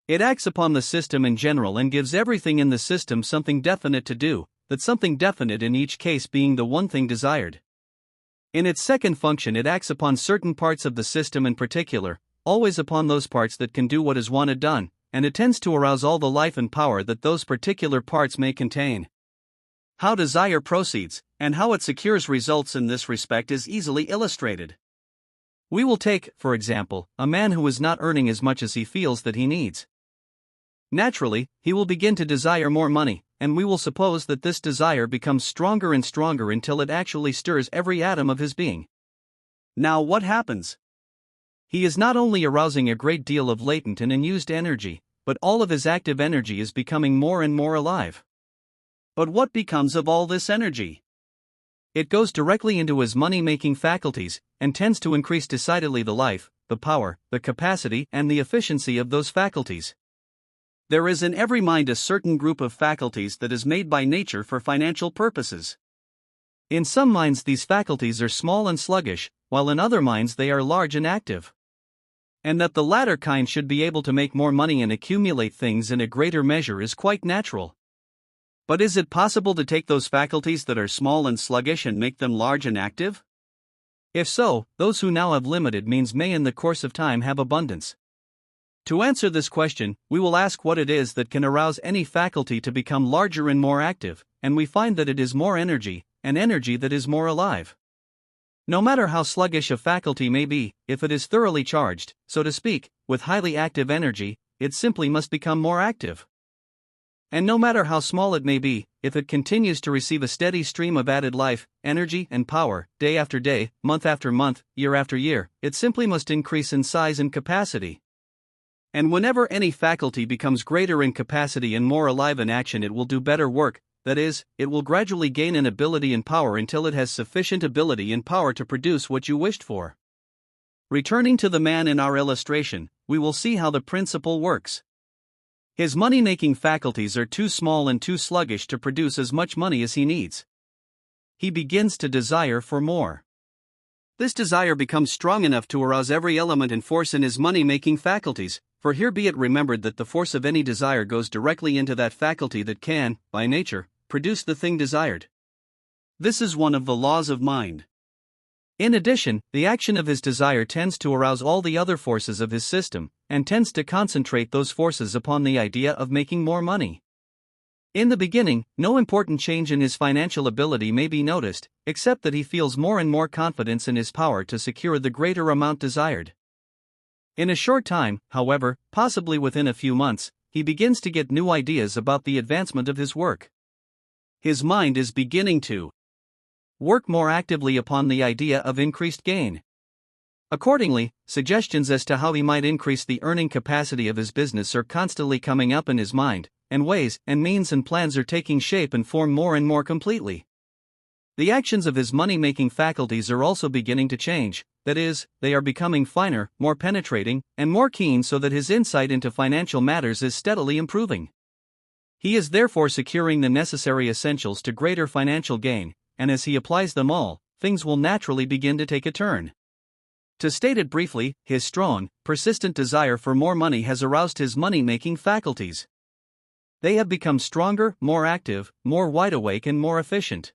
It acts upon the system in general and gives everything in the system something definite to do, that something definite in each case being the one thing desired. In its second function, it acts upon certain parts of the system in particular, always upon those parts that can do what is wanted done, and it tends to arouse all the life and power that those particular parts may contain. How desire proceeds, and how it secures results in this respect is easily illustrated. We will take, for example, a man who is not earning as much as he feels that he needs. Naturally, he will begin to desire more money, and we will suppose that this desire becomes stronger and stronger until it actually stirs every atom of his being. Now what happens? He is not only arousing a great deal of latent and unused energy, but all of his active energy is becoming more and more alive. But what becomes of all this energy? It goes directly into his money-making faculties, and tends to increase decidedly the life, the power, the capacity, and the efficiency of those faculties. There is in every mind a certain group of faculties that is made by nature for financial purposes. In some minds these faculties are small and sluggish, while in other minds they are large and active. And that the latter kind should be able to make more money and accumulate things in a greater measure is quite natural. But is it possible to take those faculties that are small and sluggish and make them large and active? If so, those who now have limited means may in the course of time have abundance. To answer this question, we will ask what it is that can arouse any faculty to become larger and more active, and we find that it is more energy, and energy that is more alive. No matter how sluggish a faculty may be, if it is thoroughly charged, so to speak, with highly active energy, it simply must become more active. And no matter how small it may be, if it continues to receive a steady stream of added life, energy, and power, day after day, month after month, year after year, it simply must increase in size and capacity. And whenever any faculty becomes greater in capacity and more alive in action, it will do better work, that is, it will gradually gain in ability and power until it has sufficient ability and power to produce what you wished for. Returning to the man in our illustration, we will see how the principle works. His money-making faculties are too small and too sluggish to produce as much money as he needs. He begins to desire for more. This desire becomes strong enough to arouse every element and force in his money-making faculties, for here be it remembered that the force of any desire goes directly into that faculty that can, by nature, produce the thing desired. This is one of the laws of mind. In addition, the action of his desire tends to arouse all the other forces of his system, and tends to concentrate those forces upon the idea of making more money. In the beginning, no important change in his financial ability may be noticed, except that he feels more and more confidence in his power to secure the greater amount desired. In a short time, however, possibly within a few months, he begins to get new ideas about the advancement of his work. His mind is beginning to work more actively upon the idea of increased gain. Accordingly, suggestions as to how he might increase the earning capacity of his business are constantly coming up in his mind, and ways and means and plans are taking shape and form more and more completely. The actions of his money-making faculties are also beginning to change, that is, they are becoming finer, more penetrating, and more keen, so that his insight into financial matters is steadily improving. He is therefore securing the necessary essentials to greater financial gain, and as he applies them all, things will naturally begin to take a turn. To state it briefly, his strong, persistent desire for more money has aroused his money-making faculties. They have become stronger, more active, more wide-awake and more efficient.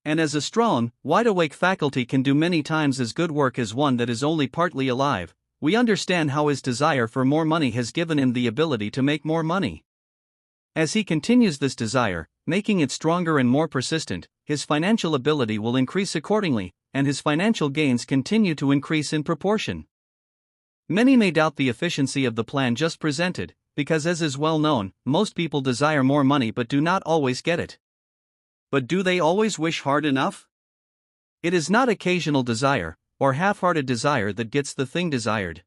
And as a strong, wide-awake faculty can do many times as good work as one that is only partly alive, we understand how his desire for more money has given him the ability to make more money. As he continues this desire, making it stronger and more persistent, his financial ability will increase accordingly, and his financial gains continue to increase in proportion. Many may doubt the efficiency of the plan just presented, because as is well known, most people desire more money but do not always get it. But do they always wish hard enough? It is not occasional desire, or half-hearted desire that gets the thing desired.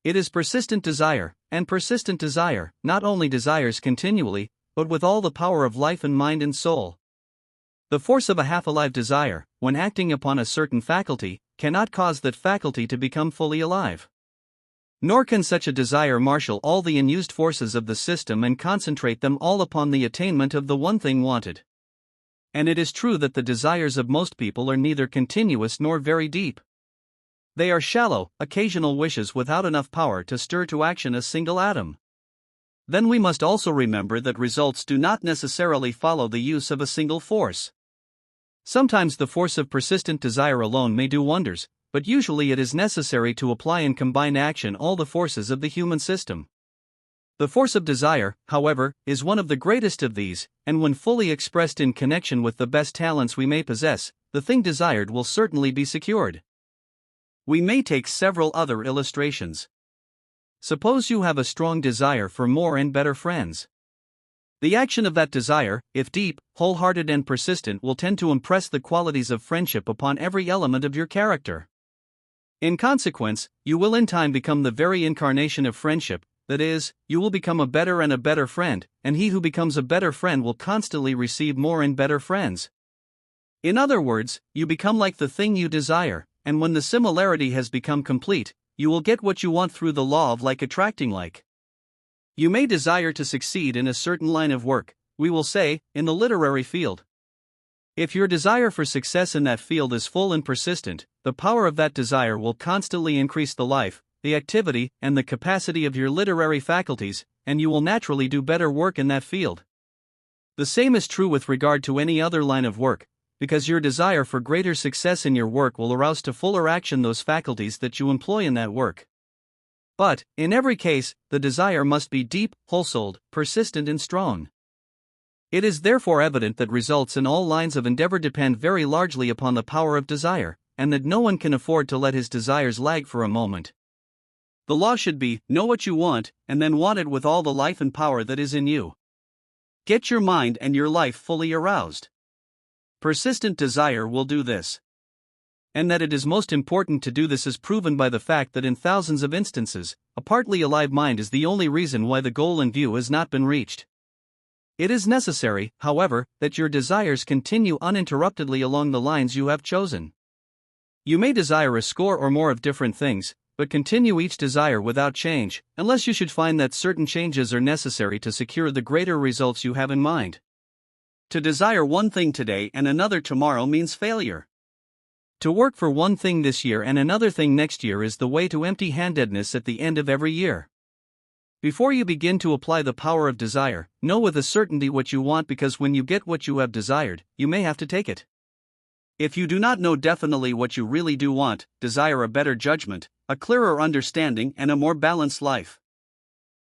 It is persistent desire, and persistent desire not only desires continually, but with all the power of life and mind and soul. The force of a half-alive desire, when acting upon a certain faculty, cannot cause that faculty to become fully alive. Nor can such a desire marshal all the unused forces of the system and concentrate them all upon the attainment of the one thing wanted. And it is true that the desires of most people are neither continuous nor very deep. They are shallow, occasional wishes without enough power to stir to action a single atom. Then we must also remember that results do not necessarily follow the use of a single force. Sometimes the force of persistent desire alone may do wonders, but usually it is necessary to apply in combined action all the forces of the human system. The force of desire, however, is one of the greatest of these, and when fully expressed in connection with the best talents we may possess, the thing desired will certainly be secured. We may take several other illustrations. Suppose you have a strong desire for more and better friends. The action of that desire, if deep, wholehearted and persistent, will tend to impress the qualities of friendship upon every element of your character. In consequence, you will in time become the very incarnation of friendship, that is, you will become a better friend, and he who becomes a better friend will constantly receive more and better friends. In other words, you become like the thing you desire, and when the similarity has become complete, you will get what you want through the law of like attracting like. You may desire to succeed in a certain line of work, we will say, in the literary field. If your desire for success in that field is full and persistent, the power of that desire will constantly increase the life, the activity, and the capacity of your literary faculties, and you will naturally do better work in that field. The same is true with regard to any other line of work, because your desire for greater success in your work will arouse to fuller action those faculties that you employ in that work. But, in every case, the desire must be deep, whole-souled, persistent and strong. It is therefore evident that results in all lines of endeavor depend very largely upon the power of desire, and that no one can afford to let his desires lag for a moment. The law should be, know what you want, and then want it with all the life and power that is in you. Get your mind and your life fully aroused. Persistent desire will do this. And that it is most important to do this is proven by the fact that in thousands of instances, a partly alive mind is the only reason why the goal in view has not been reached. It is necessary, however, that your desires continue uninterruptedly along the lines you have chosen. You may desire a score or more of different things, but continue each desire without change, unless you should find that certain changes are necessary to secure the greater results you have in mind. To desire one thing today and another tomorrow means failure. To work for one thing this year and another thing next year is the way to empty-handedness at the end of every year. Before you begin to apply the power of desire, know with a certainty what you want, because when you get what you have desired, you may have to take it. If you do not know definitely what you really do want, desire a better judgment, a clearer understanding, and a more balanced life.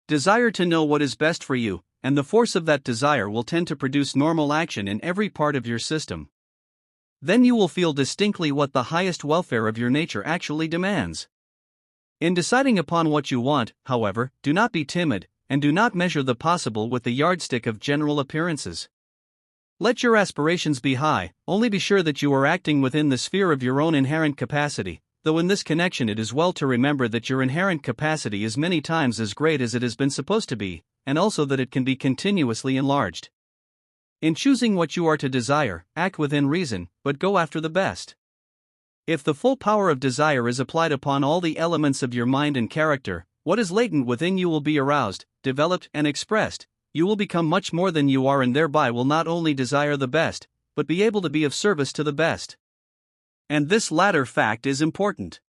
Desire to know what is best for you, and the force of that desire will tend to produce normal action in every part of your system. Then you will feel distinctly what the highest welfare of your nature actually demands. In deciding upon what you want, however, do not be timid, and do not measure the possible with the yardstick of general appearances. Let your aspirations be high, only be sure that you are acting within the sphere of your own inherent capacity, though in this connection it is well to remember that your inherent capacity is many times as great as it has been supposed to be, and also that it can be continuously enlarged. In choosing what you are to desire, act within reason, but go after the best. If the full power of desire is applied upon all the elements of your mind and character, what is latent within you will be aroused, developed, and expressed. You will become much more than you are and thereby will not only desire the best, but be able to be of service to the best. And this latter fact is important.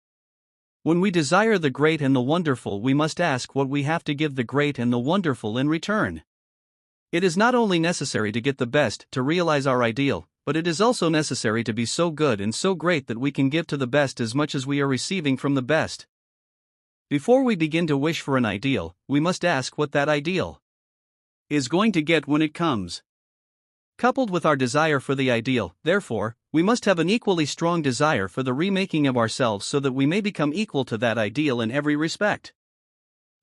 When we desire the great and the wonderful, we must ask what we have to give the great and the wonderful in return. It is not only necessary to get the best to realize our ideal, but it is also necessary to be so good and so great that we can give to the best as much as we are receiving from the best. Before we begin to wish for an ideal, we must ask what that ideal is going to get when it comes. Coupled with our desire for the ideal, therefore, we must have an equally strong desire for the remaking of ourselves so that we may become equal to that ideal in every respect.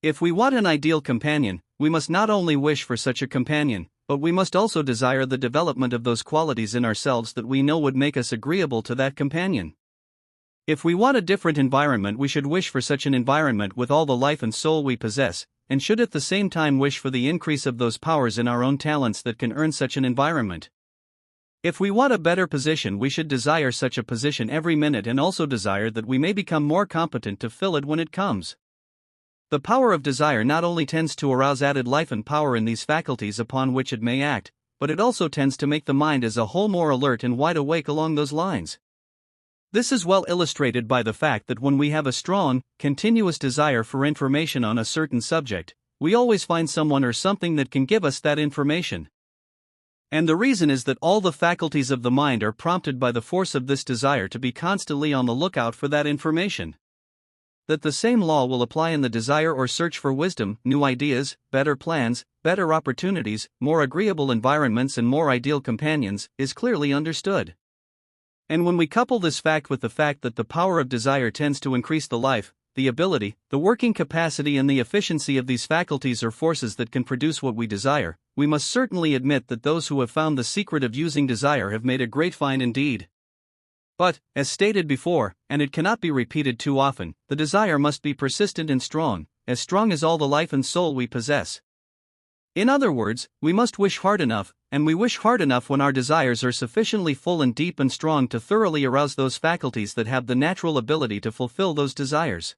If we want an ideal companion, we must not only wish for such a companion, but we must also desire the development of those qualities in ourselves that we know would make us agreeable to that companion. If we want a different environment, we should wish for such an environment with all the life and soul we possess, and should at the same time wish for the increase of those powers in our own talents that can earn such an environment. If we want a better position, we should desire such a position every minute and also desire that we may become more competent to fill it when it comes. The power of desire not only tends to arouse added life and power in these faculties upon which it may act, but it also tends to make the mind as a whole more alert and wide awake along those lines. This is well illustrated by the fact that when we have a strong, continuous desire for information on a certain subject, we always find someone or something that can give us that information. And the reason is that all the faculties of the mind are prompted by the force of this desire to be constantly on the lookout for that information. That the same law will apply in the desire or search for wisdom, new ideas, better plans, better opportunities, more agreeable environments, and more ideal companions, is clearly understood. And when we couple this fact with the fact that the power of desire tends to increase the life, the ability, the working capacity, and the efficiency of these faculties or forces that can produce what we desire, we must certainly admit that those who have found the secret of using desire have made a great find indeed. But, as stated before, and it cannot be repeated too often, the desire must be persistent and strong as all the life and soul we possess. In other words, we must wish hard enough, and we wish hard enough when our desires are sufficiently full and deep and strong to thoroughly arouse those faculties that have the natural ability to fulfill those desires.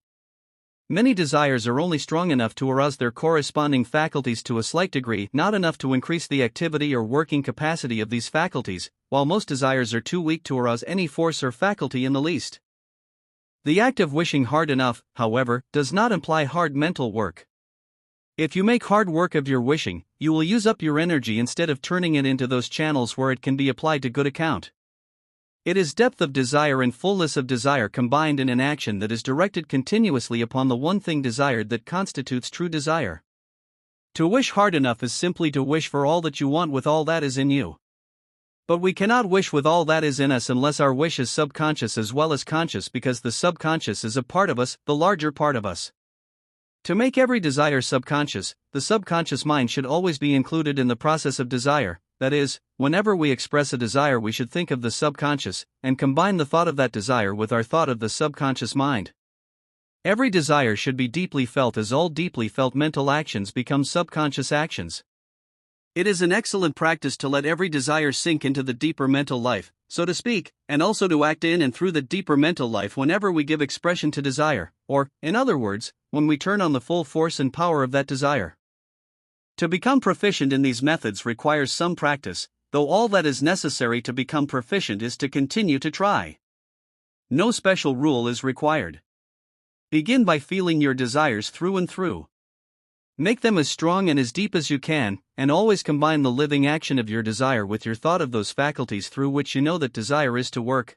Many desires are only strong enough to arouse their corresponding faculties to a slight degree, not enough to increase the activity or working capacity of these faculties, while most desires are too weak to arouse any force or faculty in the least. The act of wishing hard enough, however, does not imply hard mental work. If you make hard work of your wishing, you will use up your energy instead of turning it into those channels where it can be applied to good account. It is depth of desire and fullness of desire combined in an action that is directed continuously upon the one thing desired that constitutes true desire. To wish hard enough is simply to wish for all that you want with all that is in you. But we cannot wish with all that is in us unless our wish is subconscious as well as conscious, because the subconscious is a part of us, the larger part of us. To make every desire subconscious, the subconscious mind should always be included in the process of desire. That is, whenever we express a desire, we should think of the subconscious, and combine the thought of that desire with our thought of the subconscious mind. Every desire should be deeply felt, as all deeply felt mental actions become subconscious actions. It is an excellent practice to let every desire sink into the deeper mental life, so to speak, and also to act in and through the deeper mental life whenever we give expression to desire, or, in other words, when we turn on the full force and power of that desire. To become proficient in these methods requires some practice, though all that is necessary to become proficient is to continue to try. No special rule is required. Begin by feeling your desires through and through. Make them as strong and as deep as you can, and always combine the living action of your desire with your thought of those faculties through which you know that desire is to work.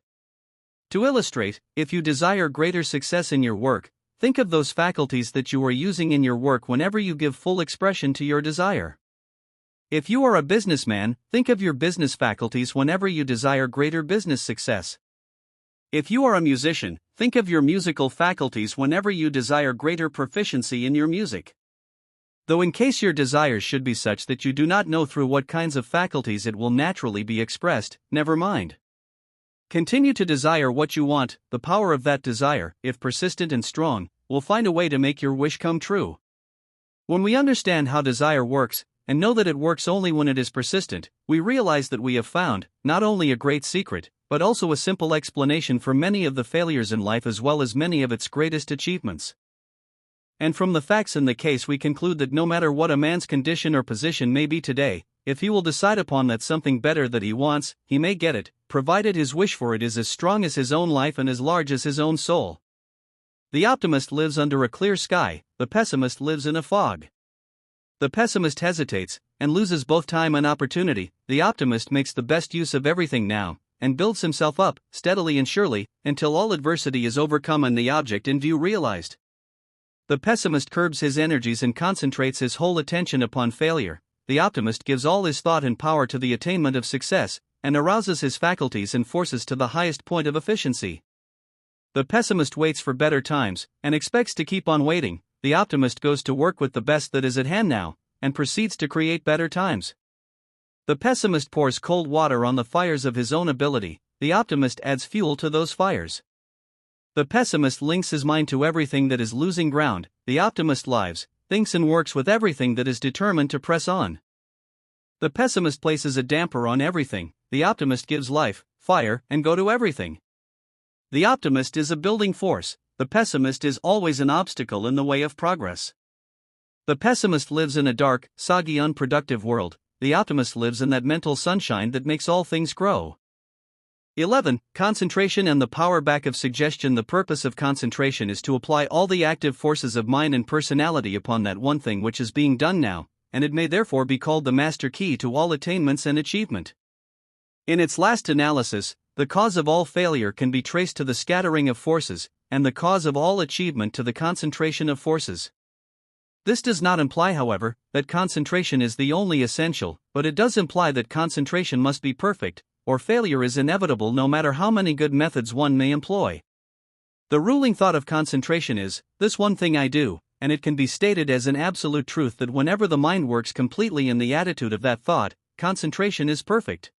To illustrate, if you desire greater success in your work, think of those faculties that you are using in your work whenever you give full expression to your desire. If you are a businessman, think of your business faculties whenever you desire greater business success. If you are a musician, think of your musical faculties whenever you desire greater proficiency in your music. Though in case your desires should be such that you do not know through what kinds of faculties it will naturally be expressed, never mind. Continue to desire what you want. The power of that desire, if persistent and strong, will find a way to make your wish come true. When we understand how desire works, and know that it works only when it is persistent, we realize that we have found, not only a great secret, but also a simple explanation for many of the failures in life as well as many of its greatest achievements. And from the facts in the case we conclude that no matter what a man's condition or position may be today, if he will decide upon that something better that he wants, he may get it, provided his wish for it is as strong as his own life and as large as his own soul. The optimist lives under a clear sky, the pessimist lives in a fog. The pessimist hesitates, and loses both time and opportunity. The optimist makes the best use of everything now, and builds himself up, steadily and surely, until all adversity is overcome and the object in view realized. The pessimist curbs his energies and concentrates his whole attention upon failure. The optimist gives all his thought and power to the attainment of success, and arouses his faculties and forces to the highest point of efficiency. The pessimist waits for better times, and expects to keep on waiting. The optimist goes to work with the best that is at hand now, and proceeds to create better times. The pessimist pours cold water on the fires of his own ability, the optimist adds fuel to those fires. The pessimist links his mind to everything that is losing ground, the optimist lives, thinks and works with everything that is determined to press on. The pessimist places a damper on everything, the optimist gives life, fire, and go to everything. The optimist is a building force, the pessimist is always an obstacle in the way of progress. The pessimist lives in a dark, soggy, unproductive world, the optimist lives in that mental sunshine that makes all things grow. 11. Concentration and the power back of suggestion. The purpose of concentration is to apply all the active forces of mind and personality upon that one thing which is being done now, and it may therefore be called the master key to all attainments and achievement. In its last analysis, the cause of all failure can be traced to the scattering of forces, and the cause of all achievement to the concentration of forces. This does not imply, however, that concentration is the only essential, but it does imply that concentration must be perfect, or failure is inevitable no matter how many good methods one may employ. The ruling thought of concentration is, "This one thing I do," and it can be stated as an absolute truth that whenever the mind works completely in the attitude of that thought, concentration is perfect.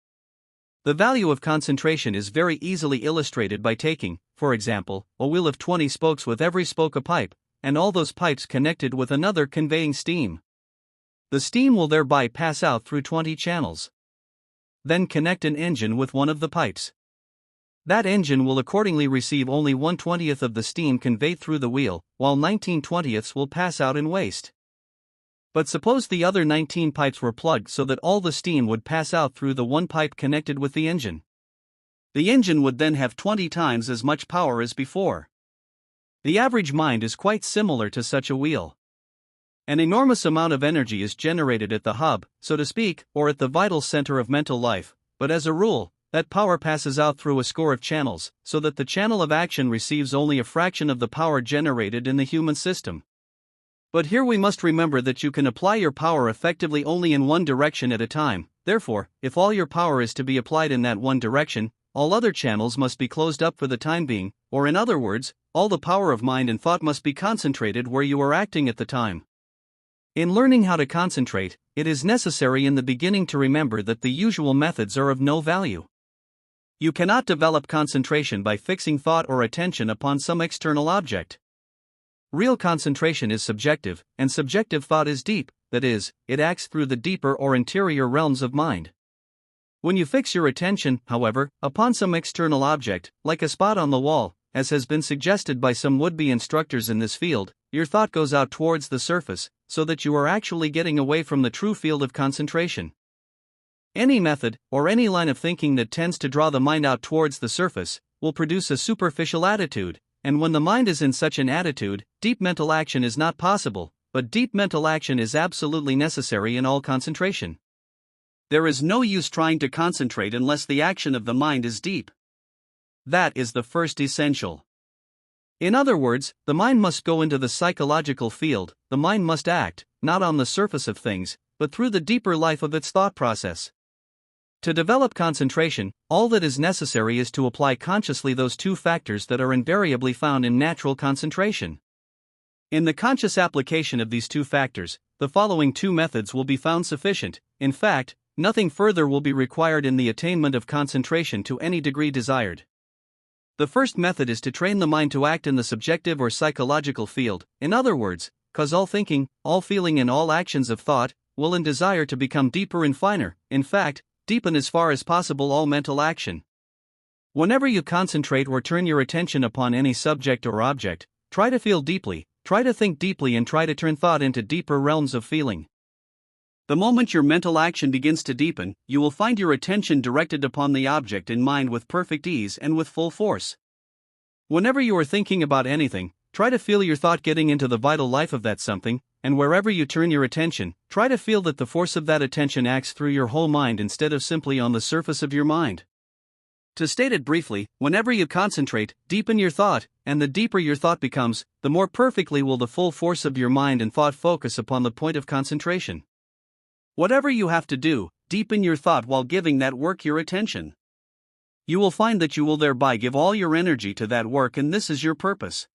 The value of concentration is very easily illustrated by taking, for example, a wheel of 20 spokes with every spoke a pipe, and all those pipes connected with another conveying steam. The steam will thereby pass out through 20 channels. Then connect an engine with one of the pipes. That engine will accordingly receive only 1/20th of the steam conveyed through the wheel, while 19/20ths will pass out in waste. But suppose the other 19 pipes were plugged so that all the steam would pass out through the one pipe connected with the engine. The engine would then have 20 times as much power as before. The average mind is quite similar to such a wheel. An enormous amount of energy is generated at the hub, so to speak, or at the vital center of mental life, but as a rule, that power passes out through a score of channels, so that the channel of action receives only a fraction of the power generated in the human system. But here we must remember that you can apply your power effectively only in one direction at a time. Therefore, if all your power is to be applied in that one direction, all other channels must be closed up for the time being, or in other words, all the power of mind and thought must be concentrated where you are acting at the time. In learning how to concentrate, it is necessary in the beginning to remember that the usual methods are of no value. You cannot develop concentration by fixing thought or attention upon some external object. Real concentration is subjective, and subjective thought is deep, that is, it acts through the deeper or interior realms of mind. When you fix your attention, however, upon some external object, like a spot on the wall, as has been suggested by some would-be instructors in this field, your thought goes out towards the surface, so that you are actually getting away from the true field of concentration. Any method, or any line of thinking that tends to draw the mind out towards the surface, will produce a superficial attitude, and when the mind is in such an attitude, deep mental action is not possible, but deep mental action is absolutely necessary in all concentration. There is no use trying to concentrate unless the action of the mind is deep. That is the first essential. In other words, the mind must go into the psychological field, the mind must act, not on the surface of things, but through the deeper life of its thought process. To develop concentration, all that is necessary is to apply consciously those two factors that are invariably found in natural concentration. In the conscious application of these two factors, the following two methods will be found sufficient. In fact, nothing further will be required in the attainment of concentration to any degree desired. The first method is to train the mind to act in the subjective or psychological field, in other words, cause all thinking, all feeling, and all actions of thought, will and desire to become deeper and finer, in fact, deepen as far as possible all mental action. Whenever you concentrate or turn your attention upon any subject or object, try to feel deeply, try to think deeply, and try to turn thought into deeper realms of feeling. The moment your mental action begins to deepen, you will find your attention directed upon the object in mind with perfect ease and with full force. Whenever you are thinking about anything, try to feel your thought getting into the vital life of that something, and wherever you turn your attention, try to feel that the force of that attention acts through your whole mind instead of simply on the surface of your mind. To state it briefly, whenever you concentrate, deepen your thought, and the deeper your thought becomes, the more perfectly will the full force of your mind and thought focus upon the point of concentration. Whatever you have to do, deepen your thought while giving that work your attention. You will find that you will thereby give all your energy to that work, and this is your purpose.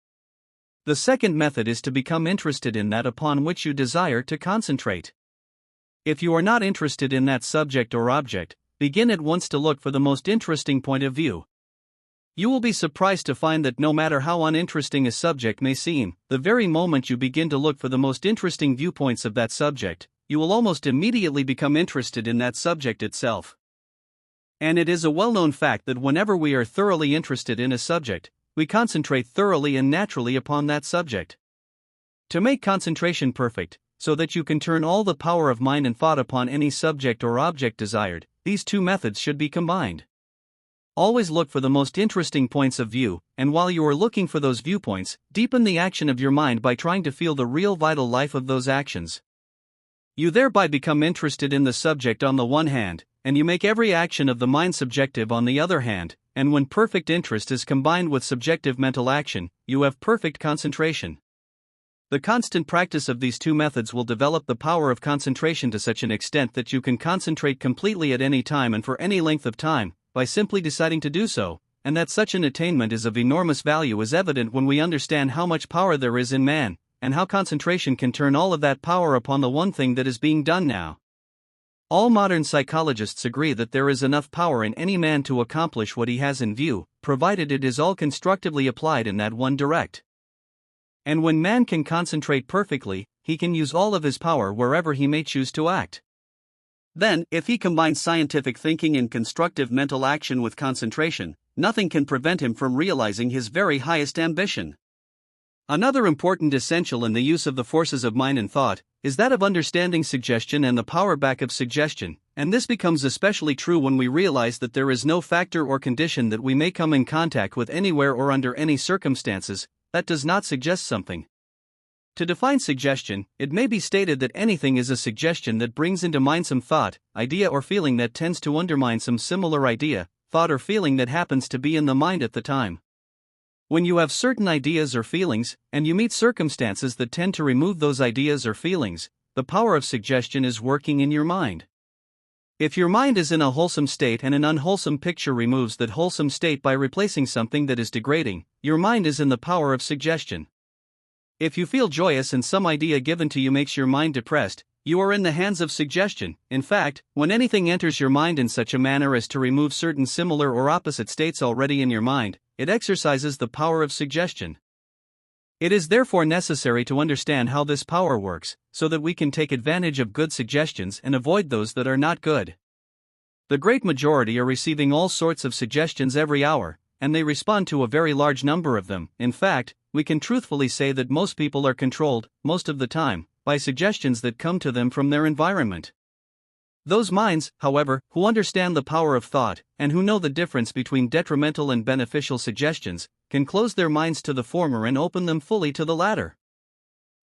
The second method is to become interested in that upon which you desire to concentrate. If you are not interested in that subject or object, begin at once to look for the most interesting point of view. You will be surprised to find that no matter how uninteresting a subject may seem, the very moment you begin to look for the most interesting viewpoints of that subject, you will almost immediately become interested in that subject itself. And it is a well-known fact that whenever we are thoroughly interested in a subject, we concentrate thoroughly and naturally upon that subject. To make concentration perfect, so that you can turn all the power of mind and thought upon any subject or object desired, these two methods should be combined. Always look for the most interesting points of view, and while you are looking for those viewpoints, deepen the action of your mind by trying to feel the real vital life of those actions. You thereby become interested in the subject on the one hand, and you make every action of the mind subjective on the other hand, and when perfect interest is combined with subjective mental action, you have perfect concentration. The constant practice of these two methods will develop the power of concentration to such an extent that you can concentrate completely at any time and for any length of time, by simply deciding to do so, and that such an attainment is of enormous value is evident when we understand how much power there is in man, and how concentration can turn all of that power upon the one thing that is being done now. All modern psychologists agree that there is enough power in any man to accomplish what he has in view, provided it is all constructively applied in that one direct. And when man can concentrate perfectly, he can use all of his power wherever he may choose to act. Then, if he combines scientific thinking and constructive mental action with concentration, nothing can prevent him from realizing his very highest ambition. Another important essential in the use of the forces of mind and thought is that of understanding suggestion and the power back of suggestion, and this becomes especially true when we realize that there is no factor or condition that we may come in contact with anywhere or under any circumstances that does not suggest something. To define suggestion, it may be stated that anything is a suggestion that brings into mind some thought, idea, or feeling that tends to undermine some similar idea, thought, or feeling that happens to be in the mind at the time. When you have certain ideas or feelings, and you meet circumstances that tend to remove those ideas or feelings, the power of suggestion is working in your mind. If your mind is in a wholesome state and an unwholesome picture removes that wholesome state by replacing something that is degrading, your mind is in the power of suggestion. If you feel joyous and some idea given to you makes your mind depressed, you are in the hands of suggestion. In fact, when anything enters your mind in such a manner as to remove certain similar or opposite states already in your mind, it exercises the power of suggestion. It is therefore necessary to understand how this power works, so that we can take advantage of good suggestions and avoid those that are not good. The great majority are receiving all sorts of suggestions every hour, and they respond to a very large number of them. In fact, we can truthfully say that most people are controlled, most of the time, by suggestions that come to them from their environment. Those minds, however, who understand the power of thought, and who know the difference between detrimental and beneficial suggestions, can close their minds to the former and open them fully to the latter.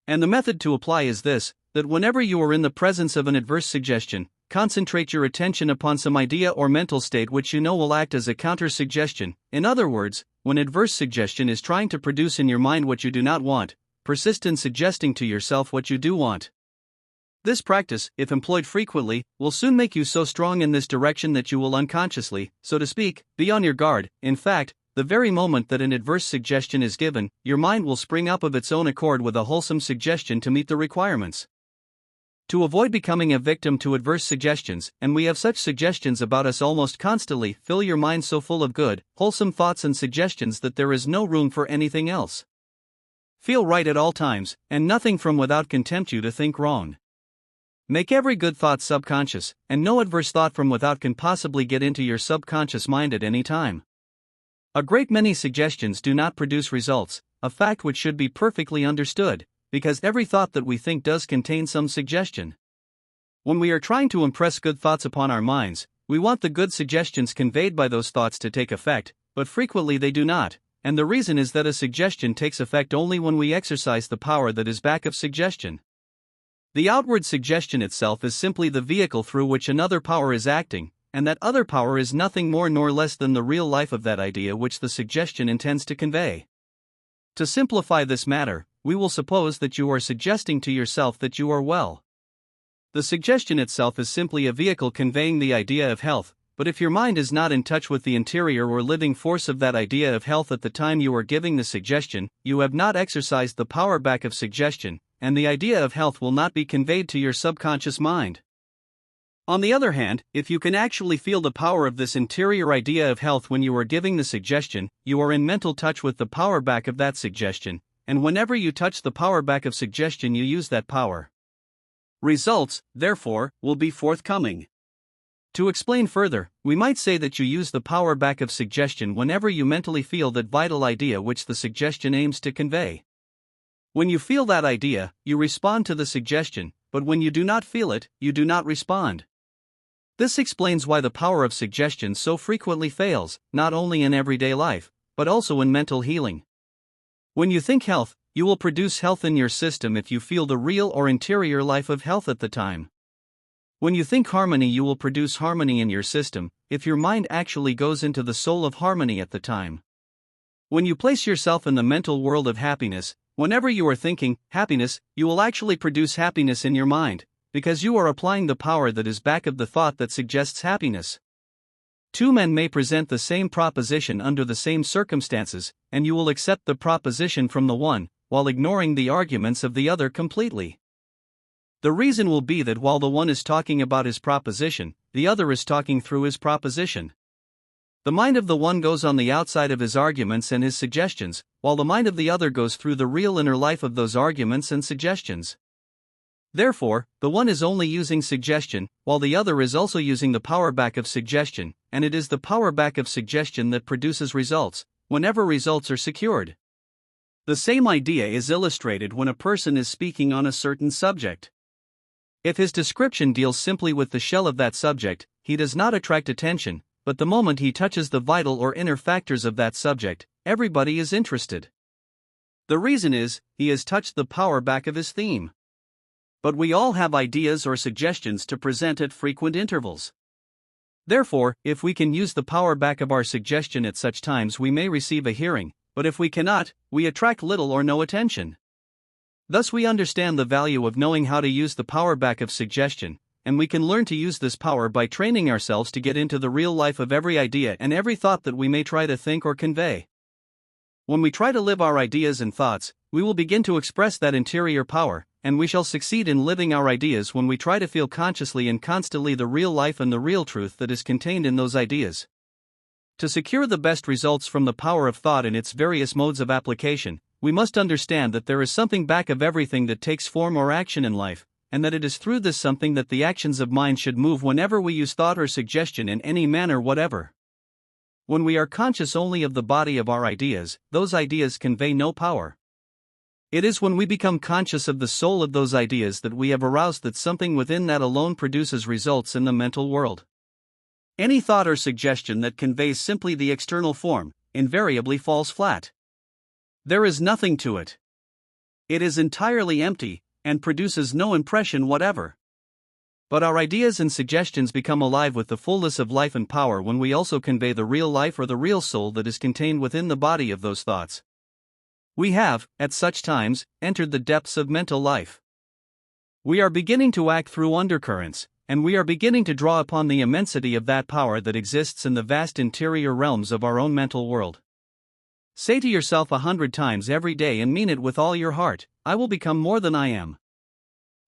And the method to apply is this: that whenever you are in the presence of an adverse suggestion, concentrate your attention upon some idea or mental state which you know will act as a counter-suggestion. In other words, when adverse suggestion is trying to produce in your mind what you do not want, persist in suggesting to yourself what you do want. This practice, if employed frequently, will soon make you so strong in this direction that you will unconsciously, so to speak, be on your guard. In fact, the very moment that an adverse suggestion is given, your mind will spring up of its own accord with a wholesome suggestion to meet the requirements. To avoid becoming a victim to adverse suggestions, and we have such suggestions about us almost constantly, fill your mind so full of good, wholesome thoughts and suggestions that there is no room for anything else. Feel right at all times, and nothing from without can tempt you to think wrong. Make every good thought subconscious, and no adverse thought from without can possibly get into your subconscious mind at any time. A great many suggestions do not produce results, a fact which should be perfectly understood, because every thought that we think does contain some suggestion. When we are trying to impress good thoughts upon our minds, we want the good suggestions conveyed by those thoughts to take effect, but frequently they do not, and the reason is that a suggestion takes effect only when we exercise the power that is back of suggestion. The outward suggestion itself is simply the vehicle through which another power is acting, and that other power is nothing more nor less than the real life of that idea which the suggestion intends to convey. To simplify this matter, we will suppose that you are suggesting to yourself that you are well. The suggestion itself is simply a vehicle conveying the idea of health, but if your mind is not in touch with the interior or living force of that idea of health at the time you are giving the suggestion, you have not exercised the power back of suggestion, and the idea of health will not be conveyed to your subconscious mind. On the other hand, if you can actually feel the power of this interior idea of health when you are giving the suggestion, you are in mental touch with the power back of that suggestion, and whenever you touch the power back of suggestion, you use that power. Results, therefore, will be forthcoming. To explain further, we might say that you use the power back of suggestion whenever you mentally feel that vital idea which the suggestion aims to convey. When you feel that idea, you respond to the suggestion, but when you do not feel it, you do not respond. This explains why the power of suggestion so frequently fails, not only in everyday life, but also in mental healing. When you think health, you will produce health in your system if you feel the real or interior life of health at the time. When you think harmony, you will produce harmony in your system, if your mind actually goes into the soul of harmony at the time. When you place yourself in the mental world of happiness, whenever you are thinking happiness, you will actually produce happiness in your mind, because you are applying the power that is back of the thought that suggests happiness. Two men may present the same proposition under the same circumstances, and you will accept the proposition from the one, while ignoring the arguments of the other completely. The reason will be that while the one is talking about his proposition, the other is talking through his proposition. The mind of the one goes on the outside of his arguments and his suggestions, while the mind of the other goes through the real inner life of those arguments and suggestions. Therefore, the one is only using suggestion, while the other is also using the power back of suggestion, and it is the power back of suggestion that produces results, whenever results are secured. The same idea is illustrated when a person is speaking on a certain subject. If his description deals simply with the shell of that subject, he does not attract attention, but the moment he touches the vital or inner factors of that subject, everybody is interested. The reason is, he has touched the power back of his theme. But we all have ideas or suggestions to present at frequent intervals. Therefore, if we can use the power back of our suggestion at such times, we may receive a hearing, but if we cannot, we attract little or no attention. Thus we understand the value of knowing how to use the power back of suggestion, and we can learn to use this power by training ourselves to get into the real life of every idea and every thought that we may try to think or convey. When we try to live our ideas and thoughts, we will begin to express that interior power, and we shall succeed in living our ideas when we try to feel consciously and constantly the real life and the real truth that is contained in those ideas. To secure the best results from the power of thought in its various modes of application, we must understand that there is something back of everything that takes form or action in life, and that it is through this something that the actions of mind should move whenever we use thought or suggestion in any manner whatever. When we are conscious only of the body of our ideas, those ideas convey no power. It is when we become conscious of the soul of those ideas that we have aroused that something within that alone produces results in the mental world. Any thought or suggestion that conveys simply the external form, invariably falls flat. There is nothing to it. It is entirely empty, and produces no impression whatever. But our ideas and suggestions become alive with the fullness of life and power when we also convey the real life or the real soul that is contained within the body of those thoughts. We have, at such times, entered the depths of mental life. We are beginning to act through undercurrents, and we are beginning to draw upon the immensity of that power that exists in the vast interior realms of our own mental world. Say to yourself 100 times every day and mean it with all your heart, I will become more than I am.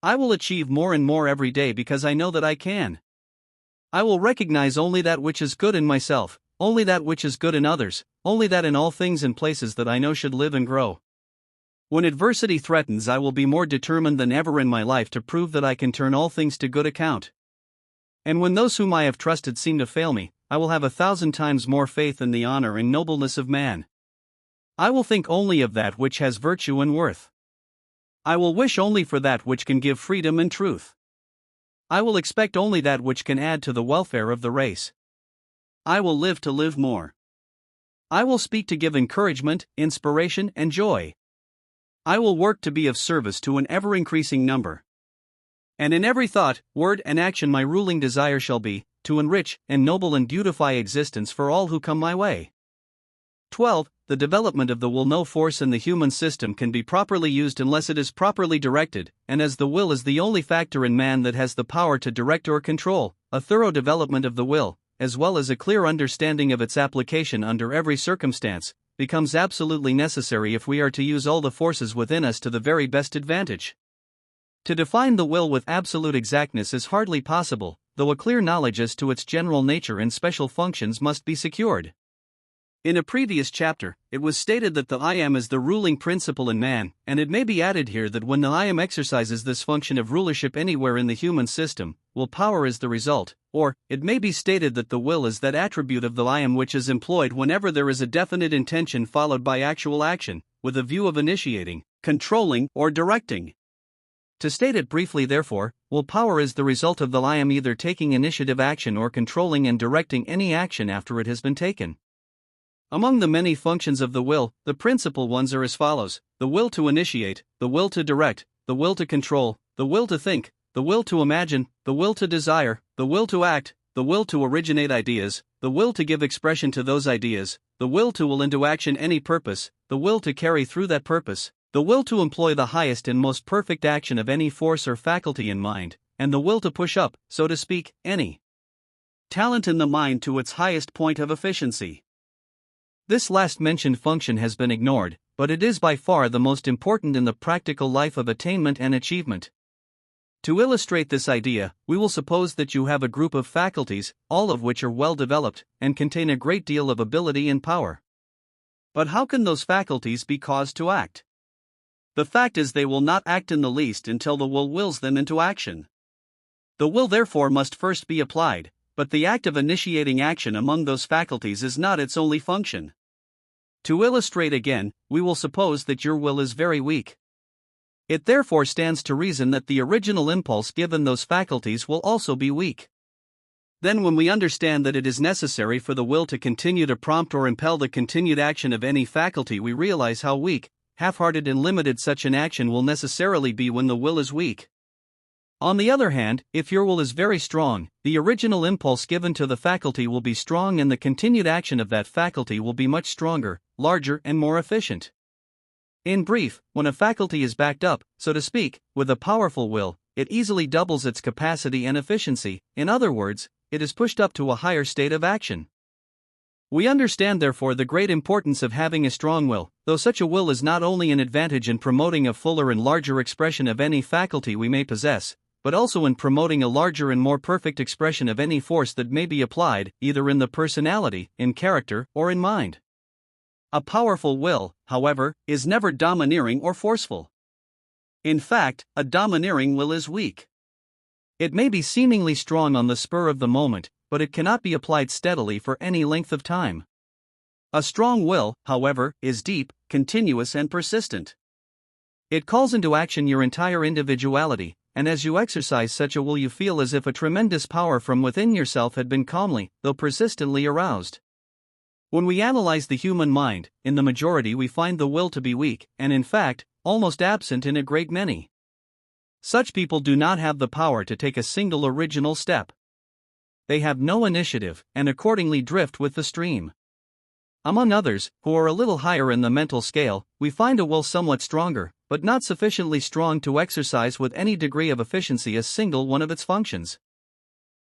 I will achieve more and more every day because I know that I can. I will recognize only that which is good in myself, only that which is good in others, only that in all things and places that I know should live and grow. When adversity threatens, I will be more determined than ever in my life to prove that I can turn all things to good account. And when those whom I have trusted seem to fail me, I will have 1,000 times more faith in the honor and nobleness of man. I will think only of that which has virtue and worth. I will wish only for that which can give freedom and truth. I will expect only that which can add to the welfare of the race. I will live to live more. I will speak to give encouragement, inspiration, and joy. I will work to be of service to an ever-increasing number. And in every thought, word, and action my ruling desire shall be, to enrich, ennoble and beautify existence for all who come my way. 12. The development of the will. No force in the human system can be properly used unless it is properly directed, and as the will is the only factor in man that has the power to direct or control, a thorough development of the will, as well as a clear understanding of its application under every circumstance, becomes absolutely necessary if we are to use all the forces within us to the very best advantage. To define the will with absolute exactness is hardly possible, though a clear knowledge as to its general nature and special functions must be secured. In a previous chapter, it was stated that the I Am is the ruling principle in man, and it may be added here that when the I Am exercises this function of rulership anywhere in the human system, will power is the result, or, it may be stated that the will is that attribute of the I Am which is employed whenever there is a definite intention followed by actual action, with a view of initiating, controlling, or directing. To state it briefly therefore, will power is the result of the I Am either taking initiative action or controlling and directing any action after it has been taken. Among the many functions of the will, the principal ones are as follows: the will to initiate, the will to direct, the will to control, the will to think, the will to imagine, the will to desire, the will to act, the will to originate ideas, the will to give expression to those ideas, the will to will into action any purpose, the will to carry through that purpose, the will to employ the highest and most perfect action of any force or faculty in mind, and the will to push up, so to speak, any talent in the mind to its highest point of efficiency. This last mentioned function has been ignored, but it is by far the most important in the practical life of attainment and achievement. To illustrate this idea, we will suppose that you have a group of faculties, all of which are well developed, and contain a great deal of ability and power. But how can those faculties be caused to act? The fact is they will not act in the least until the will wills them into action. The will therefore must first be applied, but the act of initiating action among those faculties is not its only function. To illustrate again, we will suppose that your will is very weak. It therefore stands to reason that the original impulse given those faculties will also be weak. Then when we understand that it is necessary for the will to continue to prompt or impel the continued action of any faculty, we realize how weak, half-hearted and limited such an action will necessarily be when the will is weak. On the other hand, if your will is very strong, the original impulse given to the faculty will be strong and the continued action of that faculty will be much stronger, larger and more efficient. In brief, when a faculty is backed up, so to speak, with a powerful will, it easily doubles its capacity and efficiency. In other words, it is pushed up to a higher state of action. We understand therefore the great importance of having a strong will, though such a will is not only an advantage in promoting a fuller and larger expression of any faculty we may possess, but also in promoting a larger and more perfect expression of any force that may be applied, either in the personality, in character, or in mind. A powerful will, however, is never domineering or forceful. In fact, a domineering will is weak. It may be seemingly strong on the spur of the moment, but it cannot be applied steadily for any length of time. A strong will, however, is deep, continuous and persistent. It calls into action your entire individuality, and as you exercise such a will you feel as if a tremendous power from within yourself had been calmly, though persistently aroused. When we analyze the human mind, in the majority we find the will to be weak, and in fact, almost absent in a great many. Such people do not have the power to take a single original step. They have no initiative, and accordingly drift with the stream. Among others, who are a little higher in the mental scale, we find a will somewhat stronger, but not sufficiently strong to exercise with any degree of efficiency a single one of its functions.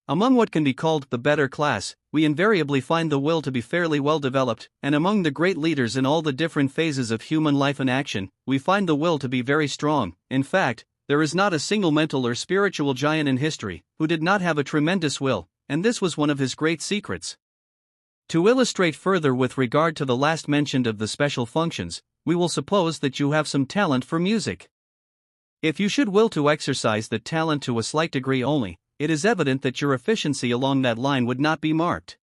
Among what can be called the better class, we invariably find the will to be fairly well developed, and among the great leaders in all the different phases of human life and action, we find the will to be very strong. In fact, there is not a single mental or spiritual giant in history who did not have a tremendous will, and this was one of his great secrets. To illustrate further with regard to the last mentioned of the special functions, we will suppose that you have some talent for music. If you should will to exercise that talent to a slight degree only, it is evident that your efficiency along that line would not be marked.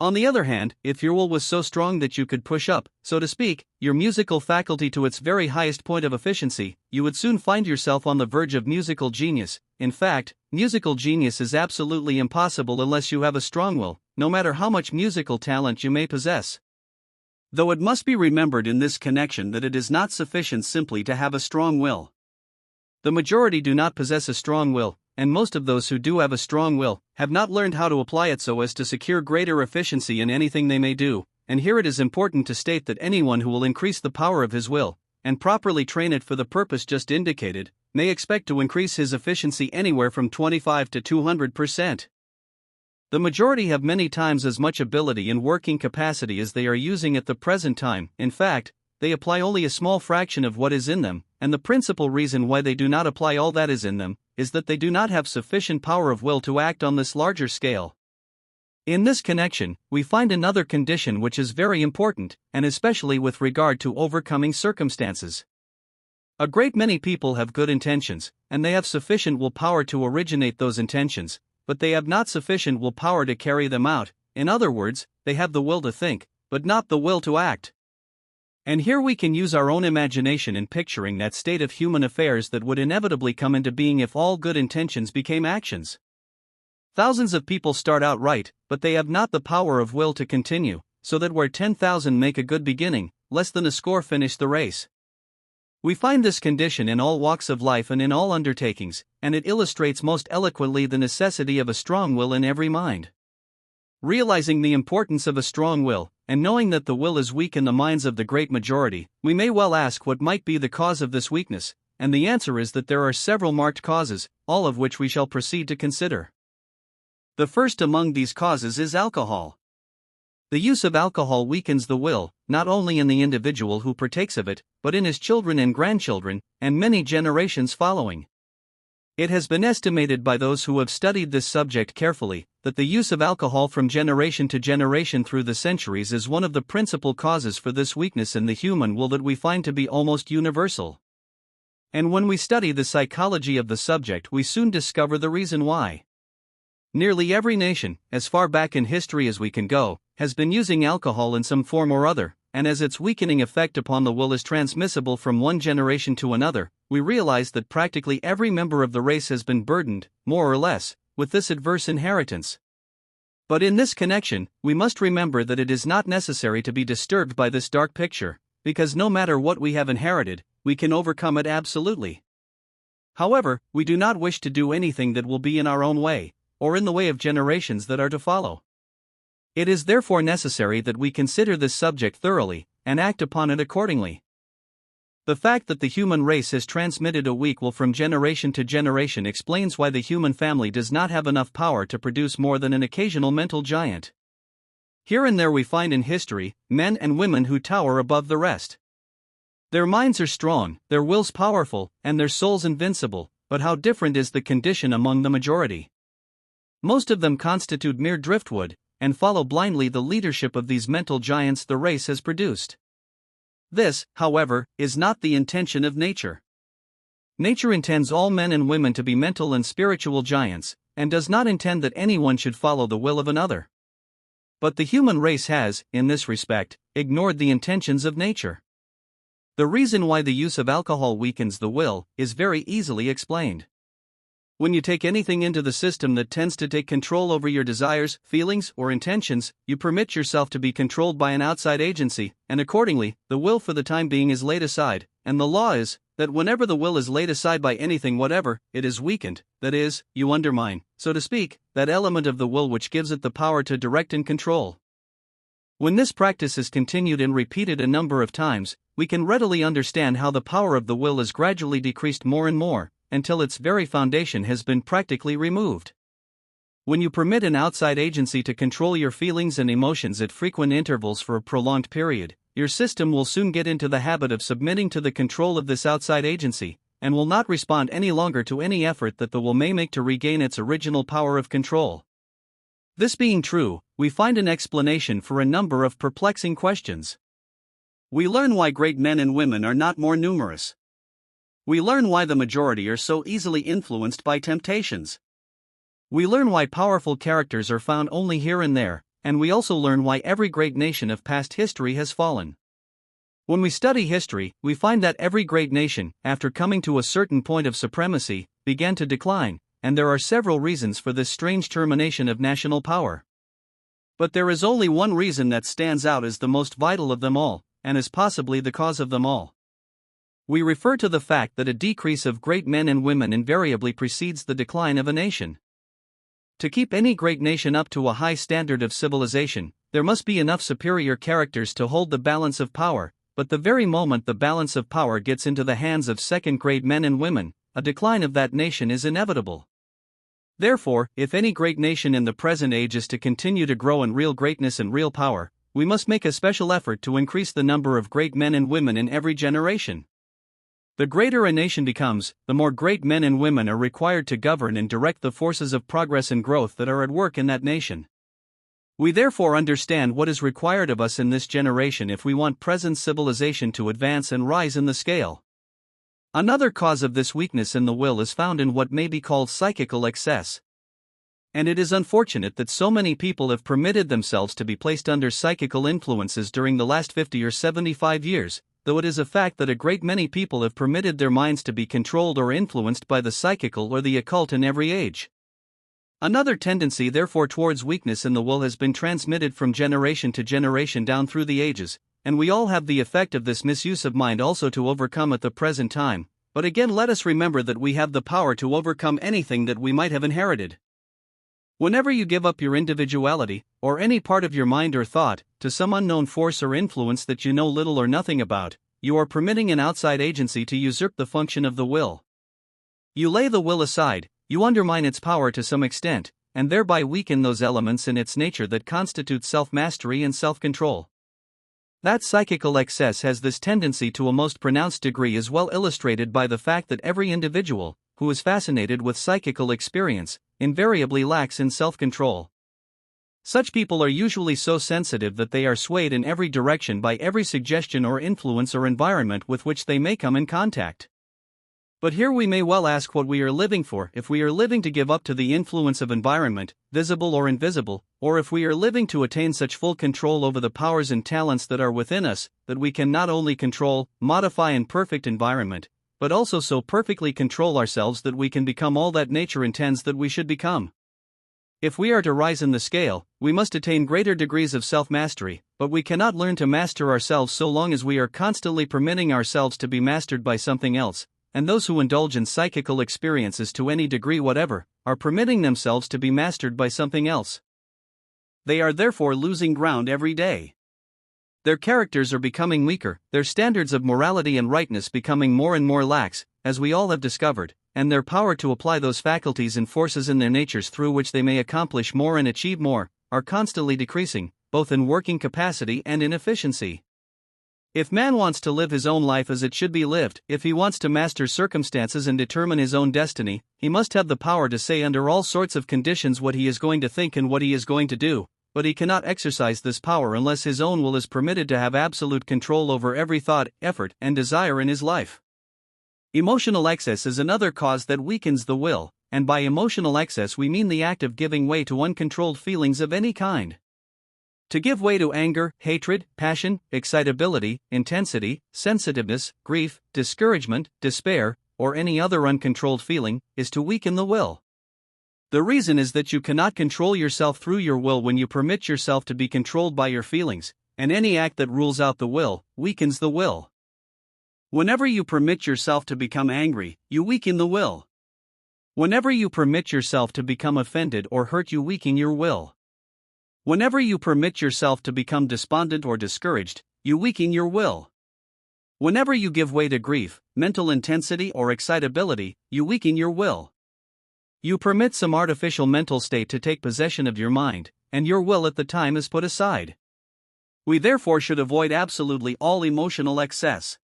On the other hand, if your will was so strong that you could push up, so to speak, your musical faculty to its very highest point of efficiency, you would soon find yourself on the verge of musical genius. In fact, musical genius is absolutely impossible unless you have a strong will, no matter how much musical talent you may possess. Though it must be remembered in this connection that it is not sufficient simply to have a strong will. The majority do not possess a strong will, and most of those who do have a strong will have not learned how to apply it so as to secure greater efficiency in anything they may do. And here it is important to state that anyone who will increase the power of his will, and properly train it for the purpose just indicated, may expect to increase his efficiency anywhere from 25 to 200%. The majority have many times as much ability and working capacity as they are using at the present time. In fact, they apply only a small fraction of what is in them, and the principal reason why they do not apply all that is in them is that they do not have sufficient power of will to act on this larger scale. In this connection, we find another condition which is very important, and especially with regard to overcoming circumstances. A great many people have good intentions, and they have sufficient will power to originate those intentions, but they have not sufficient will power to carry them out. In other words, they have the will to think, but not the will to act. And here we can use our own imagination in picturing that state of human affairs that would inevitably come into being if all good intentions became actions. Thousands of people start out right, but they have not the power of will to continue, so that where 10,000 make a good beginning, less than a score finish the race. We find this condition in all walks of life and in all undertakings, and it illustrates most eloquently the necessity of a strong will in every mind. Realizing the importance of a strong will, and knowing that the will is weak in the minds of the great majority, we may well ask what might be the cause of this weakness, and the answer is that there are several marked causes, all of which we shall proceed to consider. The first among these causes is alcohol. The use of alcohol weakens the will, not only in the individual who partakes of it, but in his children and grandchildren, and many generations following. It has been estimated by those who have studied this subject carefully, that the use of alcohol from generation to generation through the centuries is one of the principal causes for this weakness in the human will that we find to be almost universal. And when we study the psychology of the subject, we soon discover the reason why. Nearly every nation, as far back in history as we can go, has been using alcohol in some form or other, and as its weakening effect upon the will is transmissible from one generation to another, we realize that practically every member of the race has been burdened, more or less, with this adverse inheritance. But in this connection, we must remember that it is not necessary to be disturbed by this dark picture, because no matter what we have inherited, we can overcome it absolutely. However, we do not wish to do anything that will be in our own way, or in the way of generations that are to follow. It is therefore necessary that we consider this subject thoroughly, and act upon it accordingly. The fact that the human race has transmitted a weak will from generation to generation explains why the human family does not have enough power to produce more than an occasional mental giant. Here and there we find in history men and women who tower above the rest. Their minds are strong, their wills powerful, and their souls invincible, but how different is the condition among the majority. Most of them constitute mere driftwood, and follow blindly the leadership of these mental giants the race has produced. This, however, is not the intention of nature. Nature intends all men and women to be mental and spiritual giants, and does not intend that anyone should follow the will of another. But the human race has, in this respect, ignored the intentions of nature. The reason why the use of alcohol weakens the will is very easily explained. When you take anything into the system that tends to take control over your desires, feelings, or intentions, you permit yourself to be controlled by an outside agency, and accordingly, the will for the time being is laid aside, and the law is that whenever the will is laid aside by anything whatever, it is weakened, that is, you undermine, so to speak, that element of the will which gives it the power to direct and control. When this practice is continued and repeated a number of times, we can readily understand how the power of the will is gradually decreased more and more, until its very foundation has been practically removed. When you permit an outside agency to control your feelings and emotions at frequent intervals for a prolonged period, your system will soon get into the habit of submitting to the control of this outside agency, and will not respond any longer to any effort that the will may make to regain its original power of control. This being true, we find an explanation for a number of perplexing questions. We learn why great men and women are not more numerous. We learn why the majority are so easily influenced by temptations. We learn why powerful characters are found only here and there, and we also learn why every great nation of past history has fallen. When we study history, we find that every great nation, after coming to a certain point of supremacy, began to decline, and there are several reasons for this strange termination of national power. But there is only one reason that stands out as the most vital of them all, and is possibly the cause of them all. We refer to the fact that a decrease of great men and women invariably precedes the decline of a nation. To keep any great nation up to a high standard of civilization, there must be enough superior characters to hold the balance of power, but the very moment the balance of power gets into the hands of second-grade men and women, a decline of that nation is inevitable. Therefore, if any great nation in the present age is to continue to grow in real greatness and real power, we must make a special effort to increase the number of great men and women in every generation. The greater a nation becomes, the more great men and women are required to govern and direct the forces of progress and growth that are at work in that nation. We therefore understand what is required of us in this generation if we want present civilization to advance and rise in the scale. Another cause of this weakness in the will is found in what may be called psychical excess. And it is unfortunate that so many people have permitted themselves to be placed under psychical influences during the last 50 or 75 years, though it is a fact that a great many people have permitted their minds to be controlled or influenced by the psychical or the occult in every age. Another tendency therefore towards weakness in the will has been transmitted from generation to generation down through the ages, and we all have the effect of this misuse of mind also to overcome at the present time, but again let us remember that we have the power to overcome anything that we might have inherited. Whenever you give up your individuality, or any part of your mind or thought, to some unknown force or influence that you know little or nothing about, you are permitting an outside agency to usurp the function of the will. You lay the will aside, you undermine its power to some extent, and thereby weaken those elements in its nature that constitute self-mastery and self-control. That psychical excess has this tendency to a most pronounced degree is well illustrated by the fact that every individual, who is fascinated with psychical experience, invariably lacks in self-control. Such people are usually so sensitive that they are swayed in every direction by every suggestion or influence or environment with which they may come in contact. But here we may well ask what we are living for, if we are living to give up to the influence of environment, visible or invisible, or if we are living to attain such full control over the powers and talents that are within us, that we can not only control, modify and perfect environment, but also so perfectly control ourselves that we can become all that nature intends that we should become. If we are to rise in the scale, we must attain greater degrees of self-mastery, but we cannot learn to master ourselves so long as we are constantly permitting ourselves to be mastered by something else, and those who indulge in psychical experiences to any degree whatever, are permitting themselves to be mastered by something else. They are therefore losing ground every day. Their characters are becoming weaker, their standards of morality and rightness becoming more and more lax, as we all have discovered, and their power to apply those faculties and forces in their natures through which they may accomplish more and achieve more, are constantly decreasing, both in working capacity and in efficiency. If man wants to live his own life as it should be lived, if he wants to master circumstances and determine his own destiny, he must have the power to say under all sorts of conditions what he is going to think and what he is going to do, but he cannot exercise this power unless his own will is permitted to have absolute control over every thought, effort, and desire in his life. Emotional excess is another cause that weakens the will, and by emotional excess we mean the act of giving way to uncontrolled feelings of any kind. To give way to anger, hatred, passion, excitability, intensity, sensitiveness, grief, discouragement, despair, or any other uncontrolled feeling, is to weaken the will. The reason is that you cannot control yourself through your will when you permit yourself to be controlled by your feelings, and any act that rules out the will weakens the will. Whenever you permit yourself to become angry, you weaken the will. Whenever you permit yourself to become offended or hurt, you weaken your will. Whenever you permit yourself to become despondent or discouraged, you weaken your will. Whenever you give way to grief, mental intensity, or excitability, you weaken your will. You permit some artificial mental state to take possession of your mind, and your will at the time is put aside. We therefore should avoid absolutely all emotional excess.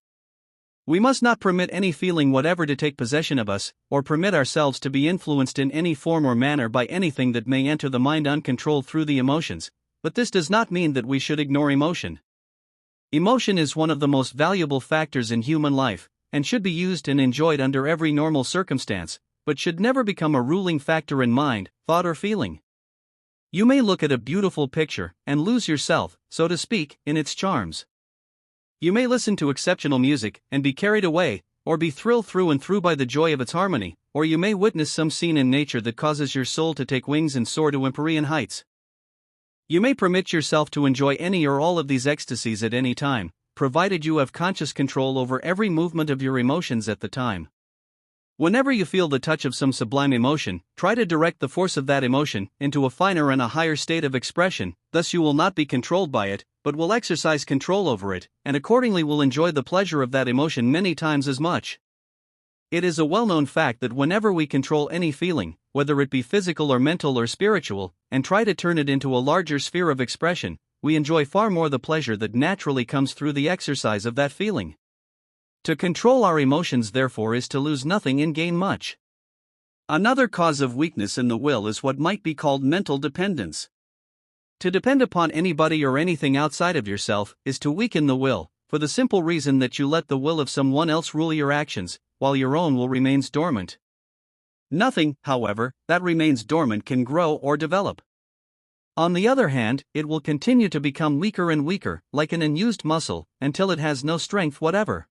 We must not permit any feeling whatever to take possession of us, or permit ourselves to be influenced in any form or manner by anything that may enter the mind uncontrolled through the emotions, but this does not mean that we should ignore emotion. Emotion is one of the most valuable factors in human life, and should be used and enjoyed under every normal circumstance, but should never become a ruling factor in mind, thought, or feeling. You may look at a beautiful picture and lose yourself, so to speak, in its charms. You may listen to exceptional music and be carried away, or be thrilled through and through by the joy of its harmony, or you may witness some scene in nature that causes your soul to take wings and soar to empyrean heights. You may permit yourself to enjoy any or all of these ecstasies at any time, provided you have conscious control over every movement of your emotions at the time. Whenever you feel the touch of some sublime emotion, try to direct the force of that emotion into a finer and a higher state of expression, thus you will not be controlled by it, but will exercise control over it, and accordingly will enjoy the pleasure of that emotion many times as much. It is a well-known fact that whenever we control any feeling, whether it be physical or mental or spiritual, and try to turn it into a larger sphere of expression, we enjoy far more the pleasure that naturally comes through the exercise of that feeling. To control our emotions, therefore, is to lose nothing and gain much. Another cause of weakness in the will is what might be called mental dependence. To depend upon anybody or anything outside of yourself is to weaken the will, for the simple reason that you let the will of someone else rule your actions, while your own will remains dormant. Nothing, however, that remains dormant can grow or develop. On the other hand, it will continue to become weaker and weaker, like an unused muscle, until it has no strength whatever.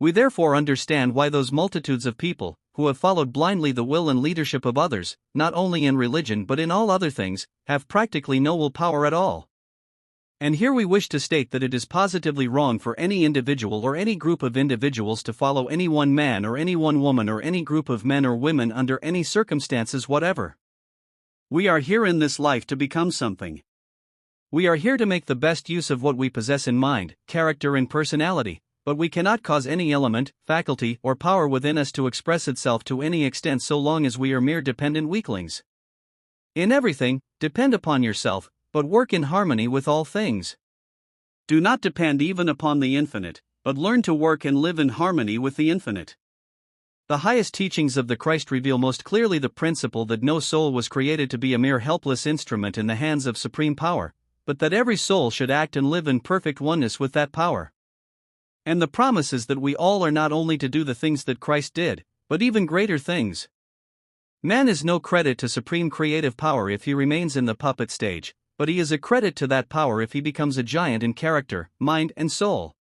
We therefore understand why those multitudes of people, who have followed blindly the will and leadership of others, not only in religion but in all other things, have practically no will power at all. And here we wish to state that it is positively wrong for any individual or any group of individuals to follow any one man or any one woman or any group of men or women under any circumstances whatever. We are here in this life to become something. We are here to make the best use of what we possess in mind, character, and personality, but we cannot cause any element, faculty, or power within us to express itself to any extent so long as we are mere dependent weaklings. In everything, depend upon yourself, but work in harmony with all things. Do not depend even upon the infinite, but learn to work and live in harmony with the infinite. The highest teachings of the Christ reveal most clearly the principle that no soul was created to be a mere helpless instrument in the hands of supreme power, but that every soul should act and live in perfect oneness with that power. And the promise is that we all are not only to do the things that Christ did, but even greater things. Man is no credit to supreme creative power if he remains in the puppet stage, but he is a credit to that power if he becomes a giant in character, mind, and soul.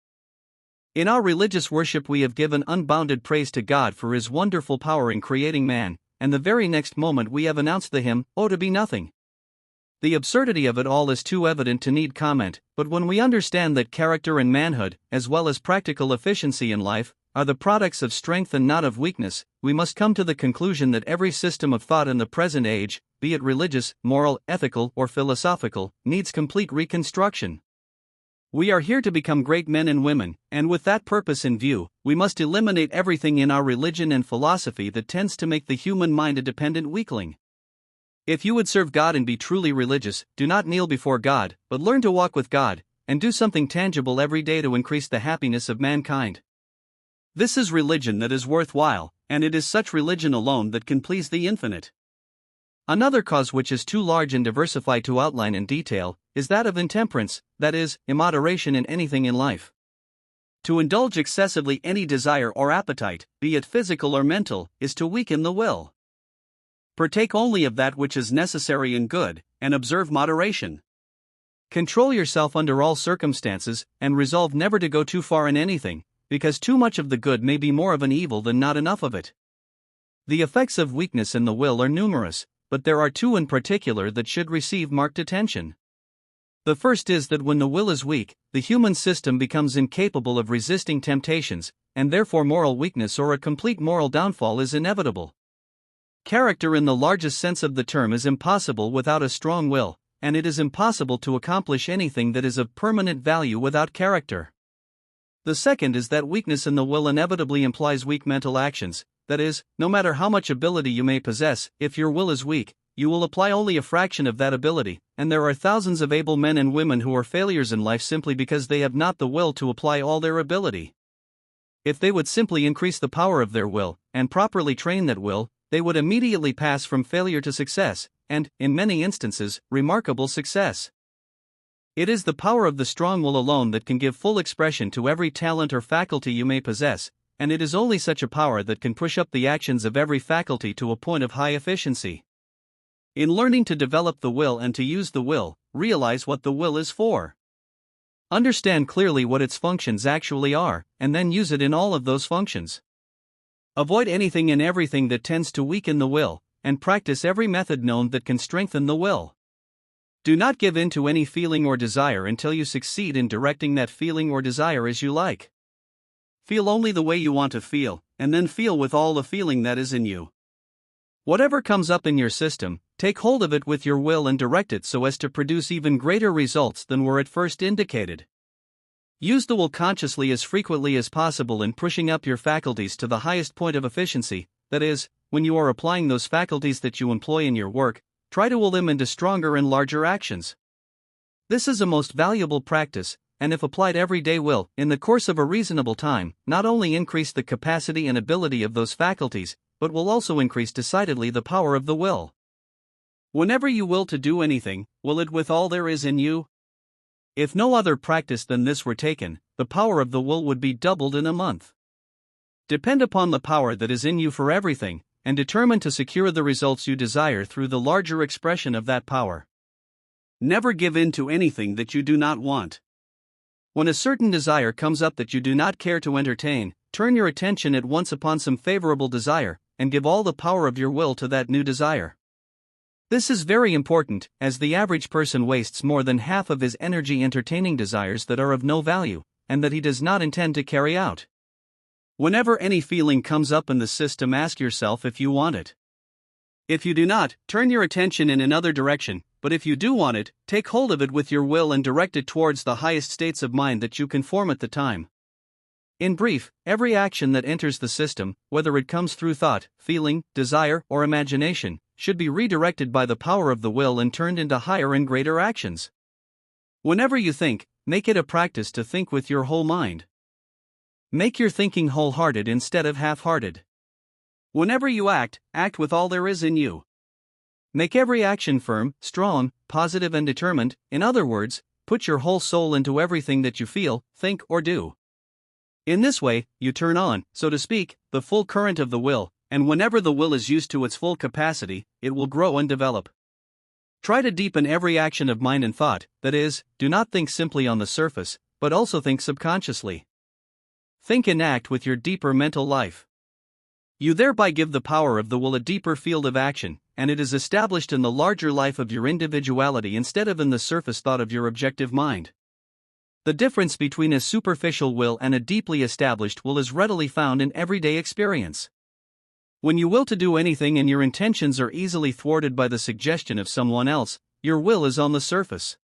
In our religious worship we have given unbounded praise to God for His wonderful power in creating man, and the very next moment we have announced the hymn, "Oh to be nothing." The absurdity of it all is too evident to need comment, but when we understand that character and manhood, as well as practical efficiency in life, are the products of strength and not of weakness, we must come to the conclusion that every system of thought in the present age, be it religious, moral, ethical, or philosophical, needs complete reconstruction. We are here to become great men and women, and with that purpose in view, we must eliminate everything in our religion and philosophy that tends to make the human mind a dependent weakling. If you would serve God and be truly religious, do not kneel before God, but learn to walk with God, and do something tangible every day to increase the happiness of mankind. This is religion that is worthwhile, and it is such religion alone that can please the infinite. Another cause which is too large and diversified to outline in detail, is that of intemperance, that is, immoderation in anything in life. To indulge excessively any desire or appetite, be it physical or mental, is to weaken the will. Partake only of that which is necessary and good, and observe moderation. Control yourself under all circumstances, and resolve never to go too far in anything, because too much of the good may be more of an evil than not enough of it. The effects of weakness in the will are numerous, but there are two in particular that should receive marked attention. The first is that when the will is weak, the human system becomes incapable of resisting temptations, and therefore moral weakness or a complete moral downfall is inevitable. Character in the largest sense of the term is impossible without a strong will, and it is impossible to accomplish anything that is of permanent value without character. The second is that weakness in the will inevitably implies weak mental actions, that is, no matter how much ability you may possess, if your will is weak, you will apply only a fraction of that ability, and there are thousands of able men and women who are failures in life simply because they have not the will to apply all their ability. If they would simply increase the power of their will, and properly train that will, they would immediately pass from failure to success, and, in many instances, remarkable success. It is the power of the strong will alone that can give full expression to every talent or faculty you may possess, and it is only such a power that can push up the actions of every faculty to a point of high efficiency. In learning to develop the will and to use the will, realize what the will is for. Understand clearly what its functions actually are, and then use it in all of those functions. Avoid anything and everything that tends to weaken the will, and practice every method known that can strengthen the will. Do not give in to any feeling or desire until you succeed in directing that feeling or desire as you like. Feel only the way you want to feel, and then feel with all the feeling that is in you. Whatever comes up in your system, take hold of it with your will and direct it so as to produce even greater results than were at first indicated. Use the will consciously as frequently as possible in pushing up your faculties to the highest point of efficiency, that is, when you are applying those faculties that you employ in your work, try to will them into stronger and larger actions. This is a most valuable practice, and if applied every day will, in the course of a reasonable time, not only increase the capacity and ability of those faculties, but will also increase decidedly the power of the will. Whenever you will to do anything, will it with all there is in you? If no other practice than this were taken, the power of the will would be doubled in a month. Depend upon the power that is in you for everything, and determine to secure the results you desire through the larger expression of that power. Never give in to anything that you do not want. When a certain desire comes up that you do not care to entertain, turn your attention at once upon some favorable desire, and give all the power of your will to that new desire. This is very important, as the average person wastes more than half of his energy entertaining desires that are of no value, and that he does not intend to carry out. Whenever any feeling comes up in the system, ask yourself if you want it. If you do not, turn your attention in another direction, but if you do want it, take hold of it with your will and direct it towards the highest states of mind that you can form at the time. In brief, every action that enters the system, whether it comes through thought, feeling, desire, or imagination, should be redirected by the power of the will and turned into higher and greater actions. Whenever you think, make it a practice to think with your whole mind. Make your thinking wholehearted instead of half-hearted. Whenever you act, act with all there is in you. Make every action firm, strong, positive, and determined. In other words, put your whole soul into everything that you feel, think, or do. In this way, you turn on, so to speak, the full current of the will, and whenever the will is used to its full capacity, it will grow and develop. Try to deepen every action of mind and thought, that is, do not think simply on the surface, but also think subconsciously. Think and act with your deeper mental life. You thereby give the power of the will a deeper field of action, and it is established in the larger life of your individuality instead of in the surface thought of your objective mind. The difference between a superficial will and a deeply established will is readily found in everyday experience. When you will to do anything and your intentions are easily thwarted by the suggestion of someone else, your will is on the surface.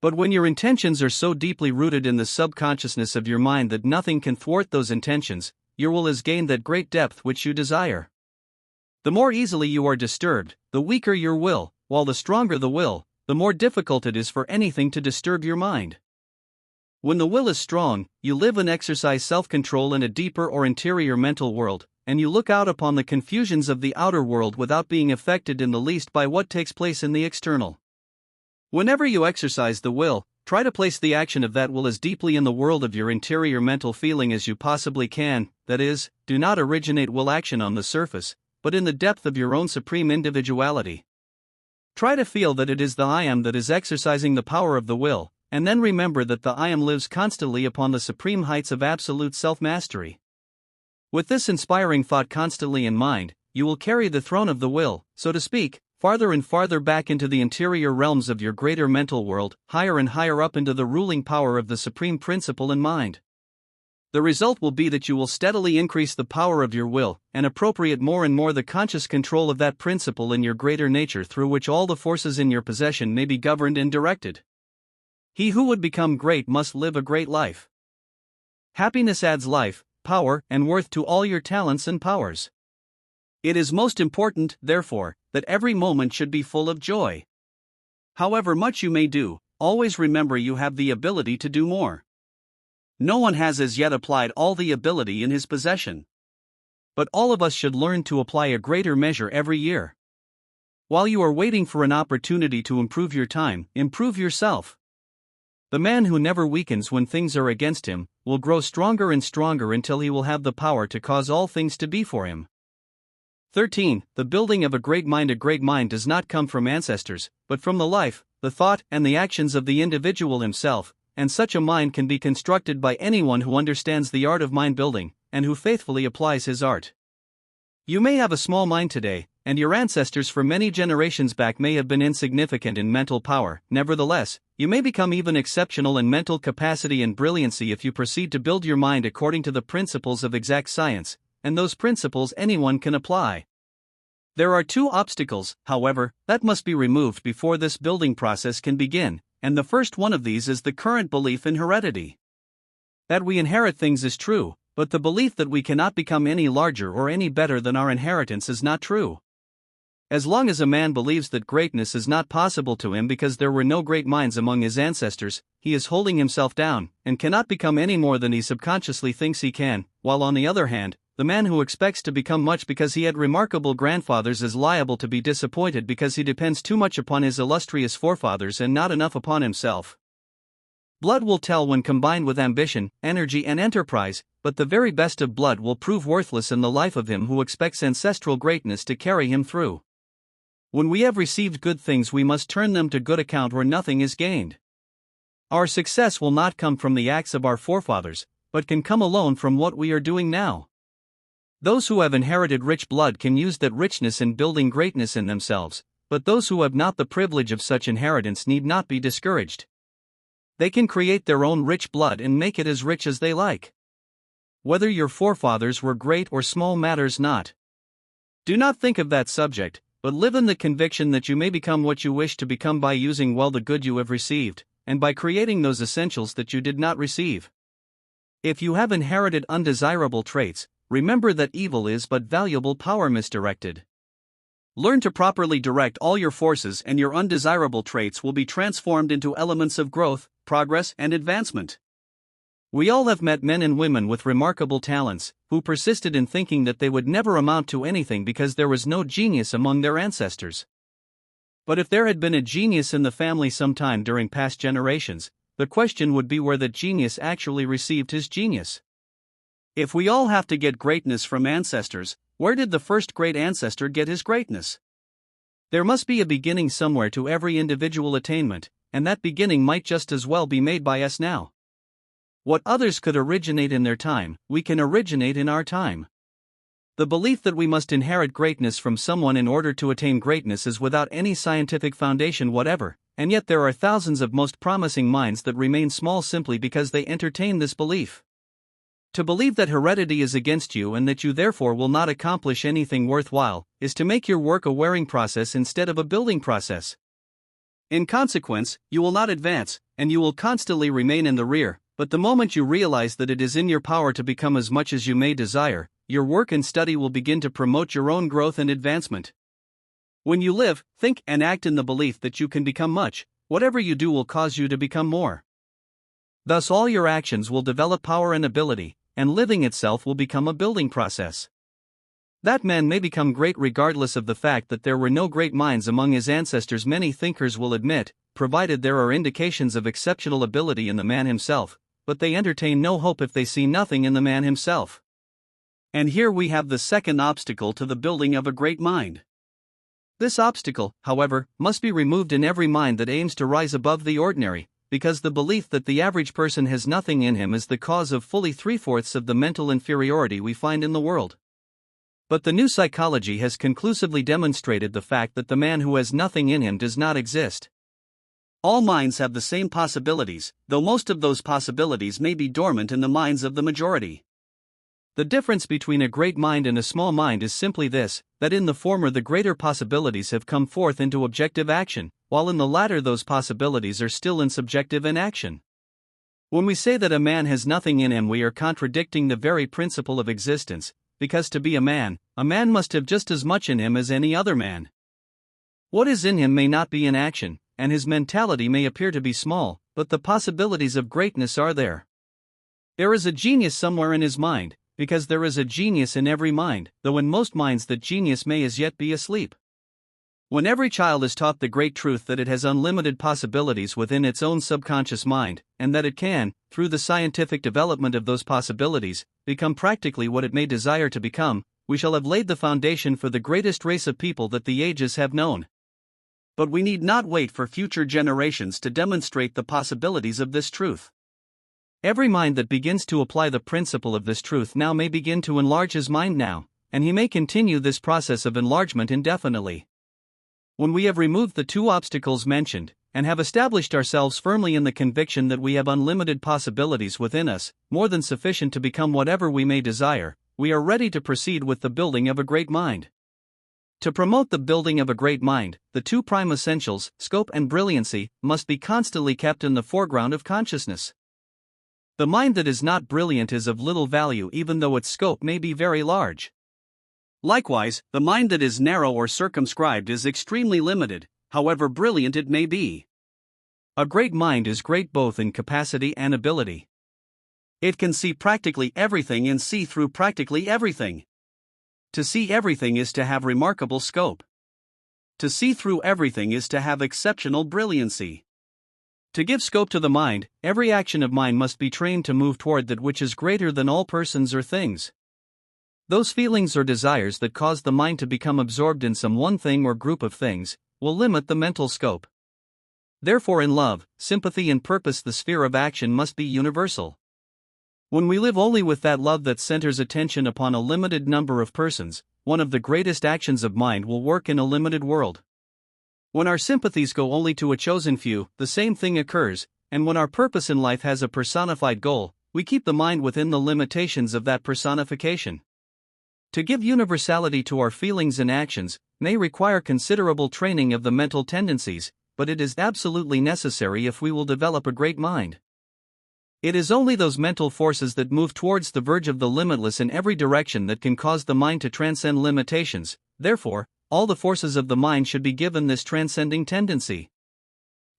But when your intentions are so deeply rooted in the subconsciousness of your mind that nothing can thwart those intentions, your will has gained that great depth which you desire. The more easily you are disturbed, the weaker your will, while the stronger the will, the more difficult it is for anything to disturb your mind. When the will is strong, you live and exercise self-control in a deeper or interior mental world, and you look out upon the confusions of the outer world without being affected in the least by what takes place in the external. Whenever you exercise the will, try to place the action of that will as deeply in the world of your interior mental feeling as you possibly can, that is, do not originate will action on the surface, but in the depth of your own supreme individuality. Try to feel that it is the I am that is exercising the power of the will, and then remember that the I Am lives constantly upon the supreme heights of absolute self-mastery. With this inspiring thought constantly in mind, you will carry the throne of the will, so to speak, farther and farther back into the interior realms of your greater mental world, higher and higher up into the ruling power of the supreme principle in mind. The result will be that you will steadily increase the power of your will, and appropriate more and more the conscious control of that principle in your greater nature through which all the forces in your possession may be governed and directed. He who would become great must live a great life. Happiness adds life, power, and worth to all your talents and powers. It is most important, therefore, that every moment should be full of joy. However much you may do, always remember you have the ability to do more. No one has as yet applied all the ability in his possession. But all of us should learn to apply a greater measure every year. While you are waiting for an opportunity to improve your time, improve yourself. The man who never weakens when things are against him will grow stronger and stronger until he will have the power to cause all things to be for him. 13. The building of a great mind. A great mind does not come from ancestors, but from the life, the thought, and the actions of the individual himself, and such a mind can be constructed by anyone who understands the art of mind building, and who faithfully applies his art. You may have a small mind today, and your ancestors for many generations back may have been insignificant in mental power. Nevertheless, you may become even exceptional in mental capacity and brilliancy if you proceed to build your mind according to the principles of exact science, and those principles anyone can apply. There are two obstacles, however, that must be removed before this building process can begin, and the first one of these is the current belief in heredity. That we inherit things is true, but the belief that we cannot become any larger or any better than our inheritance is not true. As long as a man believes that greatness is not possible to him because there were no great minds among his ancestors, he is holding himself down, and cannot become any more than he subconsciously thinks he can, while on the other hand, the man who expects to become much because he had remarkable grandfathers is liable to be disappointed because he depends too much upon his illustrious forefathers and not enough upon himself. Blood will tell when combined with ambition, energy, and enterprise, but the very best of blood will prove worthless in the life of him who expects ancestral greatness to carry him through. When we have received good things, we must turn them to good account or nothing is gained. Our success will not come from the acts of our forefathers, but can come alone from what we are doing now. Those who have inherited rich blood can use that richness in building greatness in themselves, but those who have not the privilege of such inheritance need not be discouraged. They can create their own rich blood and make it as rich as they like. Whether your forefathers were great or small matters not. Do not think of that subject, but live in the conviction that you may become what you wish to become by using well the good you have received, and by creating those essentials that you did not receive. If you have inherited undesirable traits, remember that evil is but valuable power misdirected. Learn to properly direct all your forces, and your undesirable traits will be transformed into elements of growth, progress, and advancement. We all have met men and women with remarkable talents, who persisted in thinking that they would never amount to anything because there was no genius among their ancestors. But if there had been a genius in the family sometime during past generations, the question would be where that genius actually received his genius. If we all have to get greatness from ancestors, where did the first great ancestor get his greatness? There must be a beginning somewhere to every individual attainment, and that beginning might just as well be made by us now. What others could originate in their time, we can originate in our time. The belief that we must inherit greatness from someone in order to attain greatness is without any scientific foundation whatever, and yet there are thousands of most promising minds that remain small simply because they entertain this belief. To believe that heredity is against you and that you therefore will not accomplish anything worthwhile is to make your work a wearing process instead of a building process. In consequence, you will not advance, and you will constantly remain in the rear. But the moment you realize that it is in your power to become as much as you may desire, your work and study will begin to promote your own growth and advancement. When you live, think, and act in the belief that you can become much, whatever you do will cause you to become more. Thus all your actions will develop power and ability, and living itself will become a building process. That man may become great regardless of the fact that there were no great minds among his ancestors, many thinkers will admit, provided there are indications of exceptional ability in the man himself, but they entertain no hope if they see nothing in the man himself. And here we have the second obstacle to the building of a great mind. This obstacle, however, must be removed in every mind that aims to rise above the ordinary, because the belief that the average person has nothing in him is the cause of fully 3/4 of the mental inferiority we find in the world. But the new psychology has conclusively demonstrated the fact that the man who has nothing in him does not exist. All minds have the same possibilities, though most of those possibilities may be dormant in the minds of the majority. The difference between a great mind and a small mind is simply this, that in the former the greater possibilities have come forth into objective action, while in the latter those possibilities are still in subjective inaction. When we say that a man has nothing in him, we are contradicting the very principle of existence, because to be a man must have just as much in him as any other man. What is in him may not be in action, and his mentality may appear to be small, but the possibilities of greatness are there. There is a genius somewhere in his mind, because there is a genius in every mind, though in most minds that genius may as yet be asleep. When every child is taught the great truth that it has unlimited possibilities within its own subconscious mind, and that it can, through the scientific development of those possibilities, become practically what it may desire to become, we shall have laid the foundation for the greatest race of people that the ages have known. But we need not wait for future generations to demonstrate the possibilities of this truth. Every mind that begins to apply the principle of this truth now may begin to enlarge his mind now, and he may continue this process of enlargement indefinitely. When we have removed the two obstacles mentioned, and have established ourselves firmly in the conviction that we have unlimited possibilities within us, more than sufficient to become whatever we may desire, we are ready to proceed with the building of a great mind. To promote the building of a great mind, the two prime essentials, scope and brilliancy, must be constantly kept in the foreground of consciousness. The mind that is not brilliant is of little value even though its scope may be very large. Likewise, the mind that is narrow or circumscribed is extremely limited, however brilliant it may be. A great mind is great both in capacity and ability. It can see practically everything and see through practically everything. To see everything is to have remarkable scope. To see through everything is to have exceptional brilliancy. To give scope to the mind, every action of mind must be trained to move toward that which is greater than all persons or things. Those feelings or desires that cause the mind to become absorbed in some one thing or group of things will limit the mental scope. Therefore, in love, sympathy, and purpose, the sphere of action must be universal. When we live only with that love that centers attention upon a limited number of persons, one of the greatest actions of mind will work in a limited world. When our sympathies go only to a chosen few, the same thing occurs, and when our purpose in life has a personified goal, we keep the mind within the limitations of that personification. To give universality to our feelings and actions may require considerable training of the mental tendencies, but it is absolutely necessary if we will develop a great mind. It is only those mental forces that move towards the verge of the limitless in every direction that can cause the mind to transcend limitations. Therefore, all the forces of the mind should be given this transcending tendency.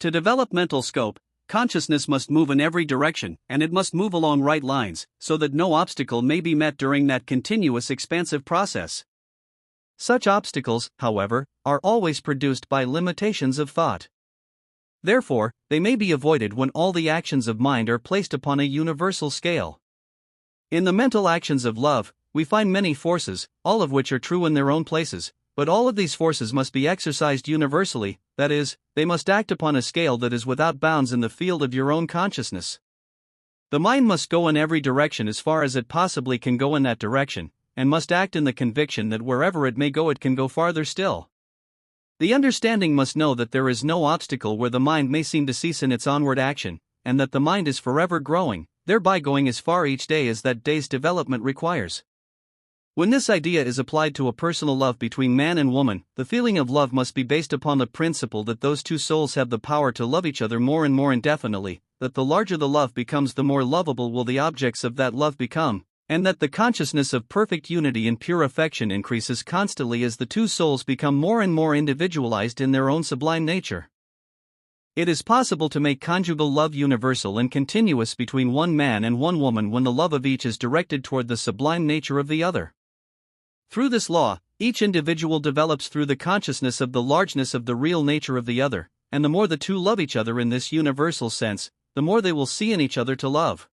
To develop mental scope, consciousness must move in every direction, and it must move along right lines, so that no obstacle may be met during that continuous expansive process. Such obstacles, however, are always produced by limitations of thought. Therefore, they may be avoided when all the actions of mind are placed upon a universal scale. In the mental actions of love, we find many forces, all of which are true in their own places, but all of these forces must be exercised universally, that is, they must act upon a scale that is without bounds in the field of your own consciousness. The mind must go in every direction as far as it possibly can go in that direction, and must act in the conviction that wherever it may go it can go farther still. The understanding must know that there is no obstacle where the mind may seem to cease in its onward action, and that the mind is forever growing, thereby going as far each day as that day's development requires. When this idea is applied to a personal love between man and woman, the feeling of love must be based upon the principle that those two souls have the power to love each other more and more indefinitely, that the larger the love becomes, the more lovable will the objects of that love become, and that the consciousness of perfect unity and pure affection increases constantly as the two souls become more and more individualized in their own sublime nature. It is possible to make conjugal love universal and continuous between one man and one woman when the love of each is directed toward the sublime nature of the other. Through this law, each individual develops through the consciousness of the largeness of the real nature of the other, and the more the two love each other in this universal sense, the more they will see in each other to love.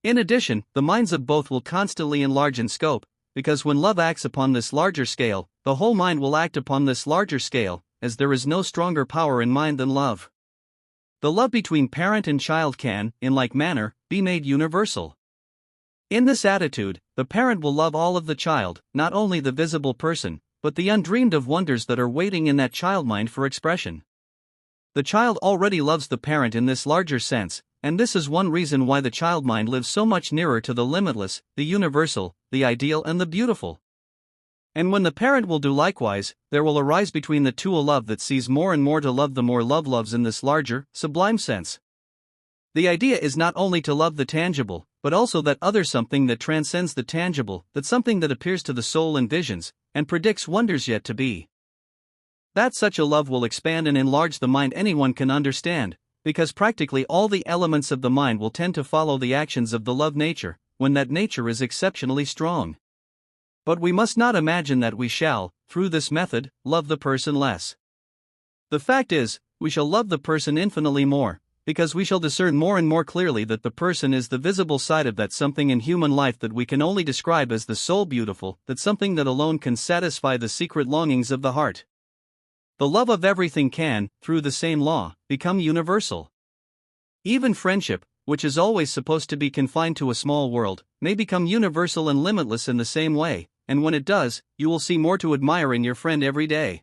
In addition, the minds of both will constantly enlarge in scope, because when love acts upon this larger scale, the whole mind will act upon this larger scale, as there is no stronger power in mind than love. The love between parent and child can, in like manner, be made universal. In this attitude, the parent will love all of the child, not only the visible person, but the undreamed of wonders that are waiting in that child mind for expression. The child already loves the parent in this larger sense, and this is one reason why the child mind lives so much nearer to the limitless, the universal, the ideal, and the beautiful. And when the parent will do likewise, there will arise between the two a love that sees more and more to love the more love loves in this larger, sublime sense. The idea is not only to love the tangible, but also that other something that transcends the tangible, that something that appears to the soul in visions, and predicts wonders yet to be. That such a love will expand and enlarge the mind anyone can understand, because practically all the elements of the mind will tend to follow the actions of the love nature, when that nature is exceptionally strong. But we must not imagine that we shall, through this method, love the person less. The fact is, we shall love the person infinitely more, because we shall discern more and more clearly that the person is the visible side of that something in human life that we can only describe as the soul beautiful, that something that alone can satisfy the secret longings of the heart. The love of everything can, through the same law, become universal. Even friendship, which is always supposed to be confined to a small world, may become universal and limitless in the same way, and when it does, you will see more to admire in your friend every day.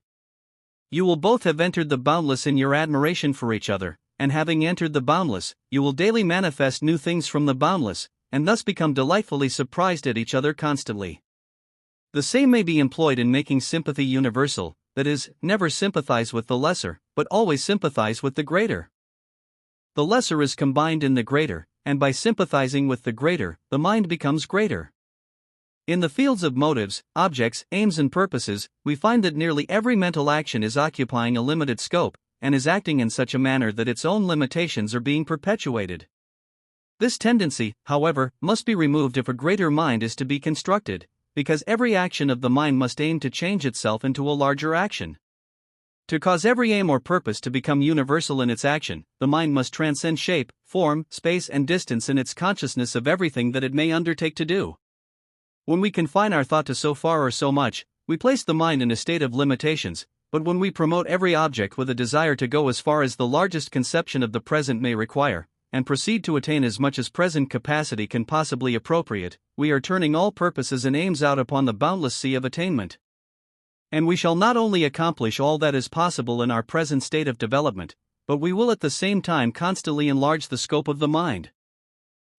You will both have entered the boundless in your admiration for each other, and having entered the boundless, you will daily manifest new things from the boundless, and thus become delightfully surprised at each other constantly. The same may be employed in making sympathy universal, that is, never sympathize with the lesser, but always sympathize with the greater. The lesser is combined in the greater, and by sympathizing with the greater, the mind becomes greater. In the fields of motives, objects, aims, and purposes, we find that nearly every mental action is occupying a limited scope, and is acting in such a manner that its own limitations are being perpetuated. This tendency, however, must be removed if a greater mind is to be constructed, because every action of the mind must aim to change itself into a larger action. To cause every aim or purpose to become universal in its action, the mind must transcend shape, form, space, and distance in its consciousness of everything that it may undertake to do. When we confine our thought to so far or so much, we place the mind in a state of limitations, but when we promote every object with a desire to go as far as the largest conception of the present may require, and proceed to attain as much as present capacity can possibly appropriate, we are turning all purposes and aims out upon the boundless sea of attainment. And we shall not only accomplish all that is possible in our present state of development, but we will at the same time constantly enlarge the scope of the mind.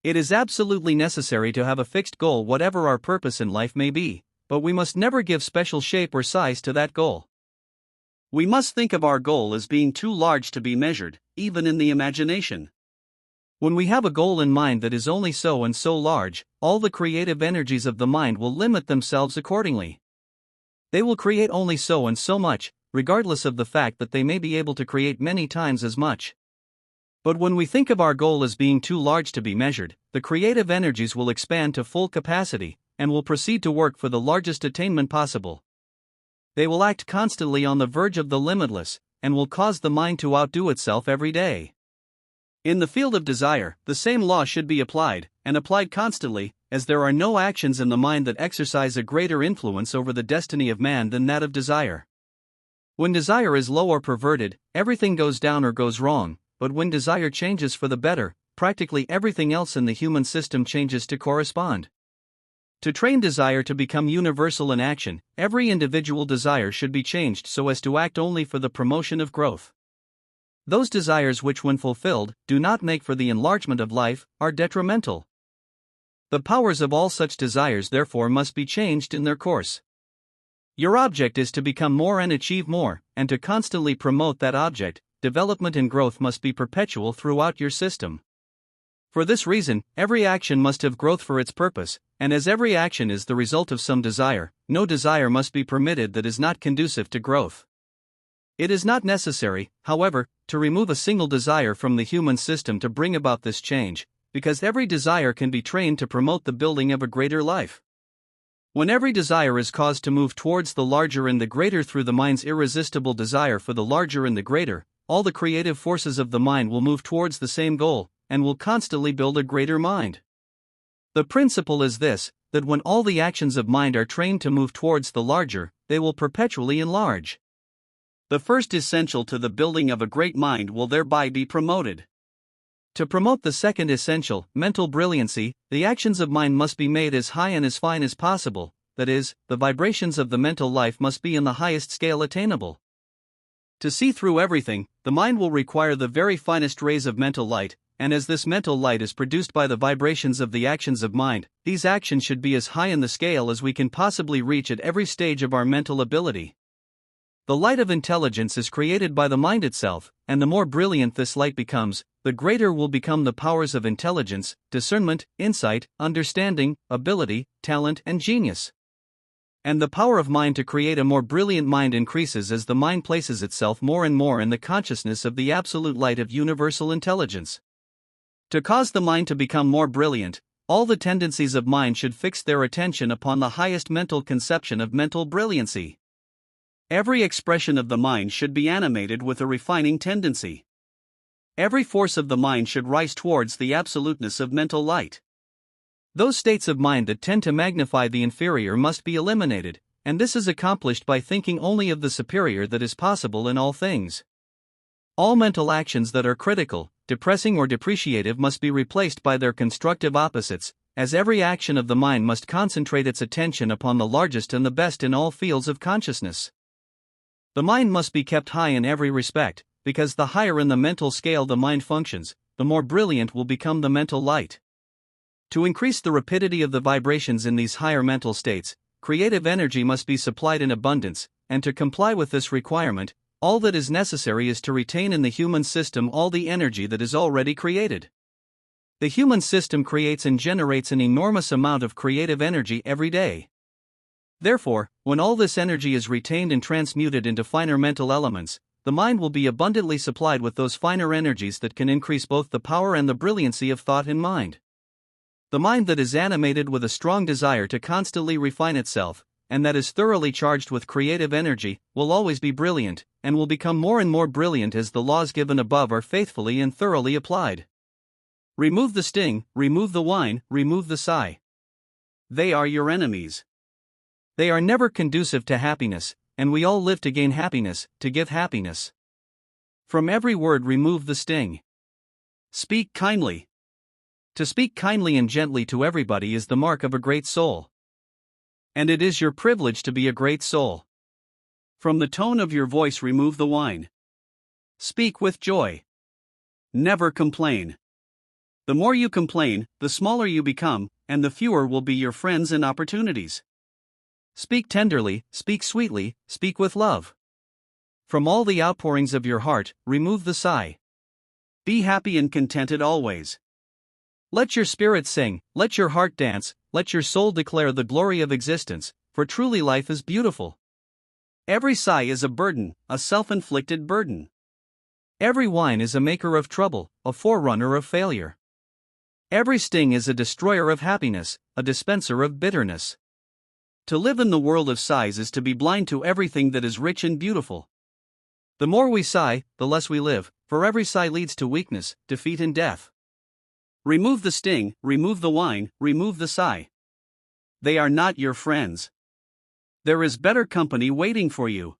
It is absolutely necessary to have a fixed goal whatever our purpose in life may be, but we must never give special shape or size to that goal. We must think of our goal as being too large to be measured, even in the imagination. When we have a goal in mind that is only so and so large, all the creative energies of the mind will limit themselves accordingly. They will create only so and so much, regardless of the fact that they may be able to create many times as much. But when we think of our goal as being too large to be measured, the creative energies will expand to full capacity, and will proceed to work for the largest attainment possible. They will act constantly on the verge of the limitless, and will cause the mind to outdo itself every day. In the field of desire, the same law should be applied, and applied constantly, as there are no actions in the mind that exercise a greater influence over the destiny of man than that of desire. When desire is low or perverted, everything goes down or goes wrong, but when desire changes for the better, practically everything else in the human system changes to correspond. To train desire to become universal in action, every individual desire should be changed so as to act only for the promotion of growth. Those desires which, when fulfilled, do not make for the enlargement of life, are detrimental. The powers of all such desires therefore must be changed in their course. Your object is to become more and achieve more, and to constantly promote that object. Development and growth must be perpetual throughout your system. For this reason, every action must have growth for its purpose, and as every action is the result of some desire, no desire must be permitted that is not conducive to growth. It is not necessary, however, to remove a single desire from the human system to bring about this change, because every desire can be trained to promote the building of a greater life. When every desire is caused to move towards the larger and the greater through the mind's irresistible desire for the larger and the greater, all the creative forces of the mind will move towards the same goal, and will constantly build a greater mind. The principle is this, that when all the actions of mind are trained to move towards the larger, they will perpetually enlarge. The first essential to the building of a great mind will thereby be promoted. To promote the second essential, mental brilliancy, the actions of mind must be made as high and as fine as possible, that is, the vibrations of the mental life must be in the highest scale attainable. To see through everything, the mind will require the very finest rays of mental light, and as this mental light is produced by the vibrations of the actions of mind, these actions should be as high in the scale as we can possibly reach at every stage of our mental ability. The light of intelligence is created by the mind itself, and the more brilliant this light becomes, the greater will become the powers of intelligence, discernment, insight, understanding, ability, talent, and genius. And the power of mind to create a more brilliant mind increases as the mind places itself more and more in the consciousness of the absolute light of universal intelligence. To cause the mind to become more brilliant, all the tendencies of mind should fix their attention upon the highest mental conception of mental brilliancy. Every expression of the mind should be animated with a refining tendency. Every force of the mind should rise towards the absoluteness of mental light. Those states of mind that tend to magnify the inferior must be eliminated, and this is accomplished by thinking only of the superior that is possible in all things. All mental actions that are critical, depressing, or depreciative must be replaced by their constructive opposites, as every action of the mind must concentrate its attention upon the largest and the best in all fields of consciousness. The mind must be kept high in every respect, because the higher in the mental scale the mind functions, the more brilliant will become the mental light. To increase the rapidity of the vibrations in these higher mental states, creative energy must be supplied in abundance, and to comply with this requirement, all that is necessary is to retain in the human system all the energy that is already created. The human system creates and generates an enormous amount of creative energy every day. Therefore, when all this energy is retained and transmuted into finer mental elements, the mind will be abundantly supplied with those finer energies that can increase both the power and the brilliancy of thought and mind. The mind that is animated with a strong desire to constantly refine itself, and that is thoroughly charged with creative energy, will always be brilliant, and will become more and more brilliant as the laws given above are faithfully and thoroughly applied. Remove the sting, remove the whine, remove the sigh. They are your enemies. They are never conducive to happiness, and we all live to gain happiness, to give happiness. From every word remove the sting. Speak kindly. To speak kindly and gently to everybody is the mark of a great soul. And it is your privilege to be a great soul. From the tone of your voice remove the whine. Speak with joy. Never complain. The more you complain, the smaller you become, and the fewer will be your friends and opportunities. Speak tenderly, speak sweetly, speak with love. From all the outpourings of your heart, remove the sigh. Be happy and contented always. Let your spirit sing, let your heart dance, let your soul declare the glory of existence, for truly life is beautiful. Every sigh is a burden, a self-inflicted burden. Every whine is a maker of trouble, a forerunner of failure. Every sting is a destroyer of happiness, a dispenser of bitterness. To live in the world of sighs is to be blind to everything that is rich and beautiful. The more we sigh, the less we live, for every sigh leads to weakness, defeat, and death. Remove the sting, remove the whine, remove the sigh. They are not your friends. There is better company waiting for you.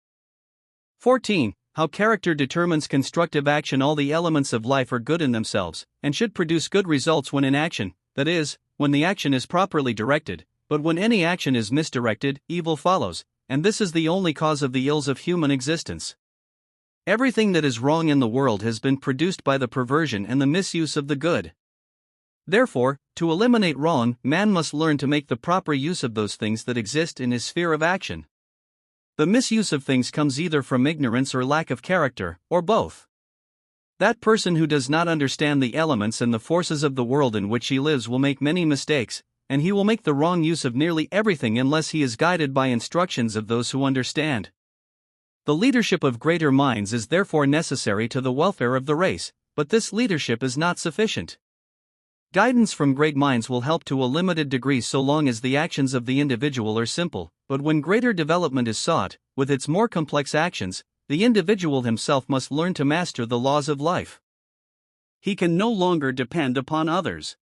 14. How character determines constructive action. All the elements of life are good in themselves, and should produce good results when in action, that is, when the action is properly directed, but when any action is misdirected, evil follows, and this is the only cause of the ills of human existence. Everything that is wrong in the world has been produced by the perversion and the misuse of the good. Therefore, to eliminate wrong, man must learn to make the proper use of those things that exist in his sphere of action. The misuse of things comes either from ignorance or lack of character, or both. That person who does not understand the elements and the forces of the world in which he lives will make many mistakes, and he will make the wrong use of nearly everything unless he is guided by instructions of those who understand. The leadership of greater minds is therefore necessary to the welfare of the race, but this leadership is not sufficient. Guidance from great minds will help to a limited degree so long as the actions of the individual are simple, but when greater development is sought, with its more complex actions, the individual himself must learn to master the laws of life. He can no longer depend upon others.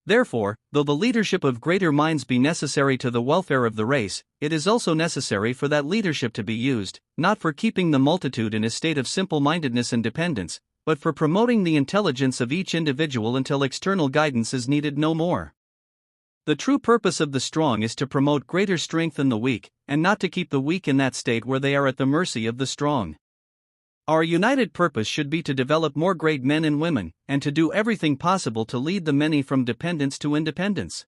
Therefore, though the leadership of greater minds be necessary to the welfare of the race, it is also necessary for that leadership to be used, not for keeping the multitude in a state of simple-mindedness and dependence, but for promoting the intelligence of each individual until external guidance is needed no more. The true purpose of the strong is to promote greater strength in the weak, and not to keep the weak in that state where they are at the mercy of the strong. Our united purpose should be to develop more great men and women, and to do everything possible to lead the many from dependence to independence.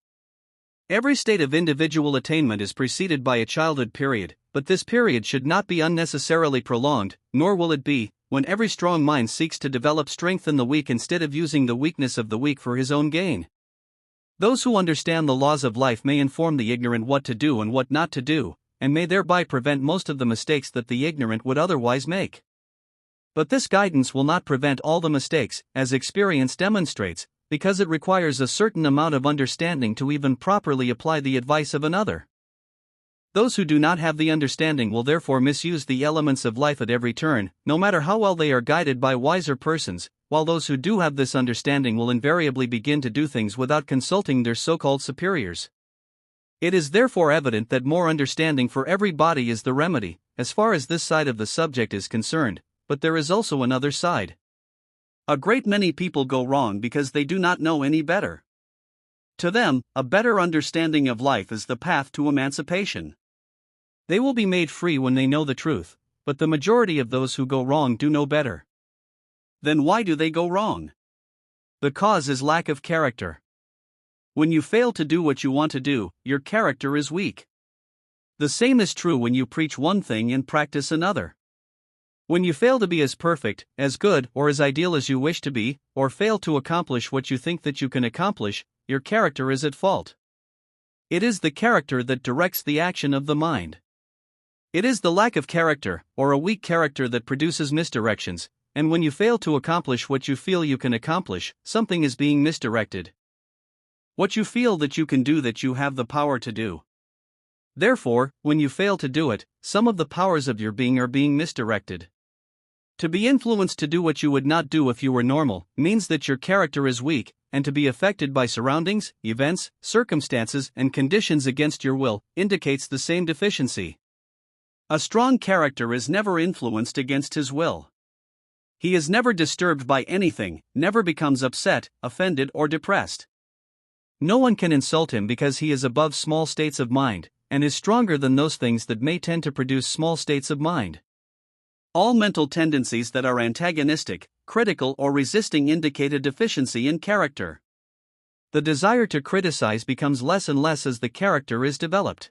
Every state of individual attainment is preceded by a childhood period, but this period should not be unnecessarily prolonged, nor will it be, when every strong mind seeks to develop strength in the weak instead of using the weakness of the weak for his own gain. Those who understand the laws of life may inform the ignorant what to do and what not to do, and may thereby prevent most of the mistakes that the ignorant would otherwise make. But this guidance will not prevent all the mistakes, as experience demonstrates, because it requires a certain amount of understanding to even properly apply the advice of another. Those who do not have the understanding will therefore misuse the elements of life at every turn, no matter how well they are guided by wiser persons, while those who do have this understanding will invariably begin to do things without consulting their so-called superiors. It is therefore evident that more understanding for everybody is the remedy, as far as this side of the subject is concerned. But there is also another side. A great many people go wrong because they do not know any better. To them, a better understanding of life is the path to emancipation. They will be made free when they know the truth, but the majority of those who go wrong do know better. Then why do they go wrong? The cause is lack of character. When you fail to do what you want to do, your character is weak. The same is true when you preach one thing and practice another. When you fail to be as perfect, as good, or as ideal as you wish to be, or fail to accomplish what you think that you can accomplish, your character is at fault. It is the character that directs the action of the mind. It is the lack of character, or a weak character, that produces misdirections, and when you fail to accomplish what you feel you can accomplish, something is being misdirected. What you feel that you can do, that you have the power to do. Therefore, when you fail to do it, some of the powers of your being are being misdirected. To be influenced to do what you would not do if you were normal, means that your character is weak, and to be affected by surroundings, events, circumstances, and conditions against your will, indicates the same deficiency. A strong character is never influenced against his will. He is never disturbed by anything, never becomes upset, offended, or depressed. No one can insult him because he is above small states of mind, and is stronger than those things that may tend to produce small states of mind. All mental tendencies that are antagonistic, critical, or resisting indicate a deficiency in character. The desire to criticize becomes less and less as the character is developed.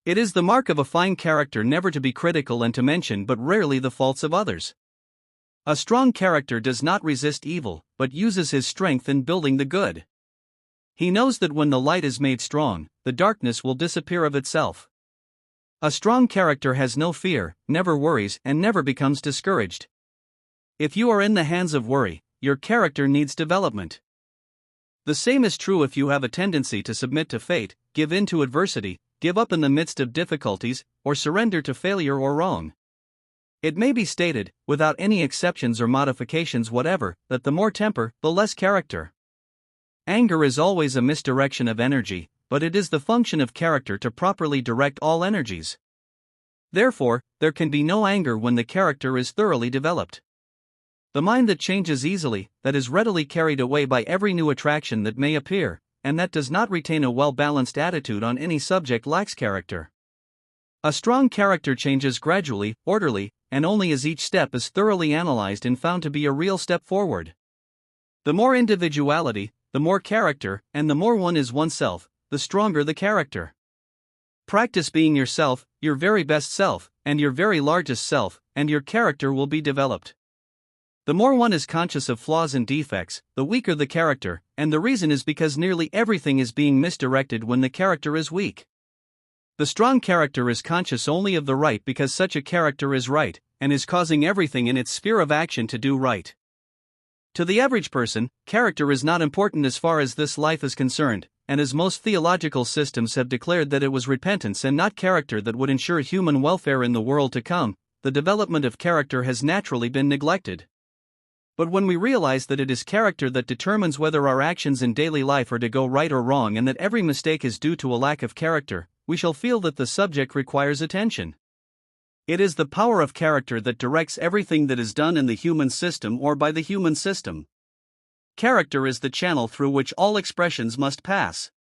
It is the mark of a fine character never to be critical and to mention but rarely the faults of others. A strong character does not resist evil, but uses his strength in building the good. He knows that when the light is made strong, the darkness will disappear of itself. A strong character has no fear, never worries, and never becomes discouraged. If you are in the hands of worry, your character needs development. The same is true if you have a tendency to submit to fate, give in to adversity, give up in the midst of difficulties, or surrender to failure or wrong. It may be stated, without any exceptions or modifications whatever, that the more temper, the less character. Anger is always a misdirection of energy, but it is the function of character to properly direct all energies. Therefore, there can be no anger when the character is thoroughly developed. The mind that changes easily, that is readily carried away by every new attraction that may appear, and that does not retain a well-balanced attitude on any subject, lacks character. A strong character changes gradually, orderly, and only as each step is thoroughly analyzed and found to be a real step forward. The more individuality, the more character, and the more one is oneself, the stronger the character. Practice being yourself, your very best self, and your very largest self, and your character will be developed. The more one is conscious of flaws and defects, the weaker the character, and the reason is because nearly everything is being misdirected when the character is weak. The strong character is conscious only of the right because such a character is right, and is causing everything in its sphere of action to do right. To the average person, character is not important as far as this life is concerned, and as most theological systems have declared that it was repentance and not character that would ensure human welfare in the world to come, the development of character has naturally been neglected. But when we realize that it is character that determines whether our actions in daily life are to go right or wrong and that every mistake is due to a lack of character, we shall feel that the subject requires attention. It is the power of character that directs everything that is done in the human system or by the human system. Character is the channel through which all expressions must pass.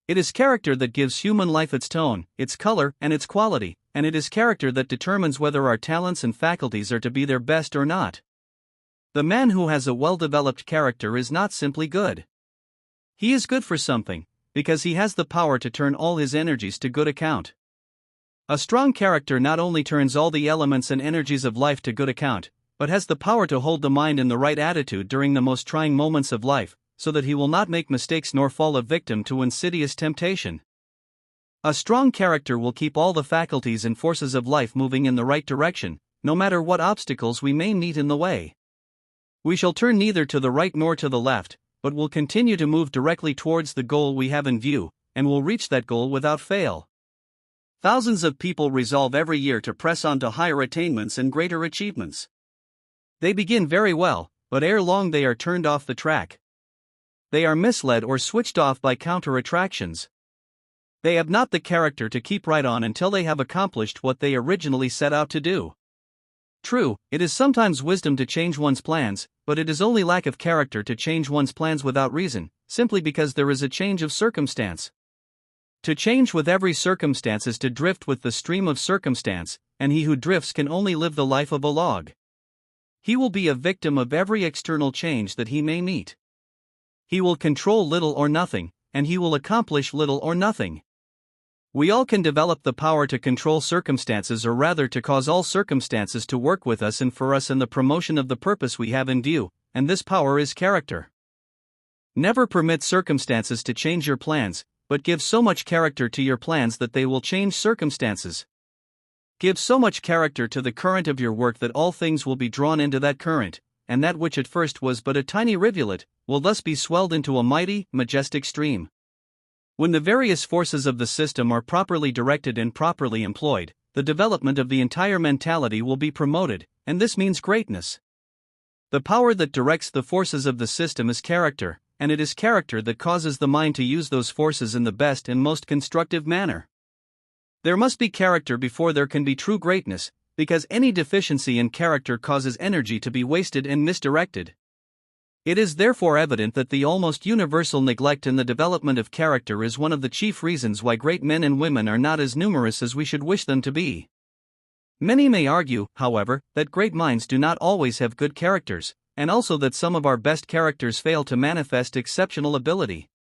It is character that gives human life its tone, its color, and its quality, and it is character that determines whether our talents and faculties are to be their best or not. The man who has a well-developed character is not simply good. He is good for something, because he has the power to turn all his energies to good account. A strong character not only turns all the elements and energies of life to good account, but has the power to hold the mind in the right attitude during the most trying moments of life, so that he will not make mistakes nor fall a victim to insidious temptation. A strong character will keep all the faculties and forces of life moving in the right direction, no matter what obstacles we may meet in the way. We shall turn neither to the right nor to the left, but will continue to move directly towards the goal we have in view, and will reach that goal without fail. Thousands of people resolve every year to press on to higher attainments and greater achievements. They begin very well, but ere long they are turned off the track. They are misled or switched off by counter-attractions. They have not the character to keep right on until they have accomplished what they originally set out to do. True, it is sometimes wisdom to change one's plans, but it is only lack of character to change one's plans without reason, simply because there is a change of circumstance. To change with every circumstance is to drift with the stream of circumstance, and he who drifts can only live the life of a log. He will be a victim of every external change that he may meet. He will control little or nothing, and he will accomplish little or nothing. We all can develop the power to control circumstances, or rather to cause all circumstances to work with us and for us in the promotion of the purpose we have in view, and this power is character. Never permit circumstances to change your plans, but give so much character to your plans that they will change circumstances. Give so much character to the current of your work that all things will be drawn into that current, and that which at first was but a tiny rivulet, will thus be swelled into a mighty, majestic stream. When the various forces of the system are properly directed and properly employed, the development of the entire mentality will be promoted, and this means greatness. The power that directs the forces of the system is character, and it is character that causes the mind to use those forces in the best and most constructive manner. There must be character before there can be true greatness, because any deficiency in character causes energy to be wasted and misdirected. It is therefore evident that the almost universal neglect in the development of character is one of the chief reasons why great men and women are not as numerous as we should wish them to be. Many may argue, however, that great minds do not always have good characters, and also that some of our best characters fail to manifest exceptional ability.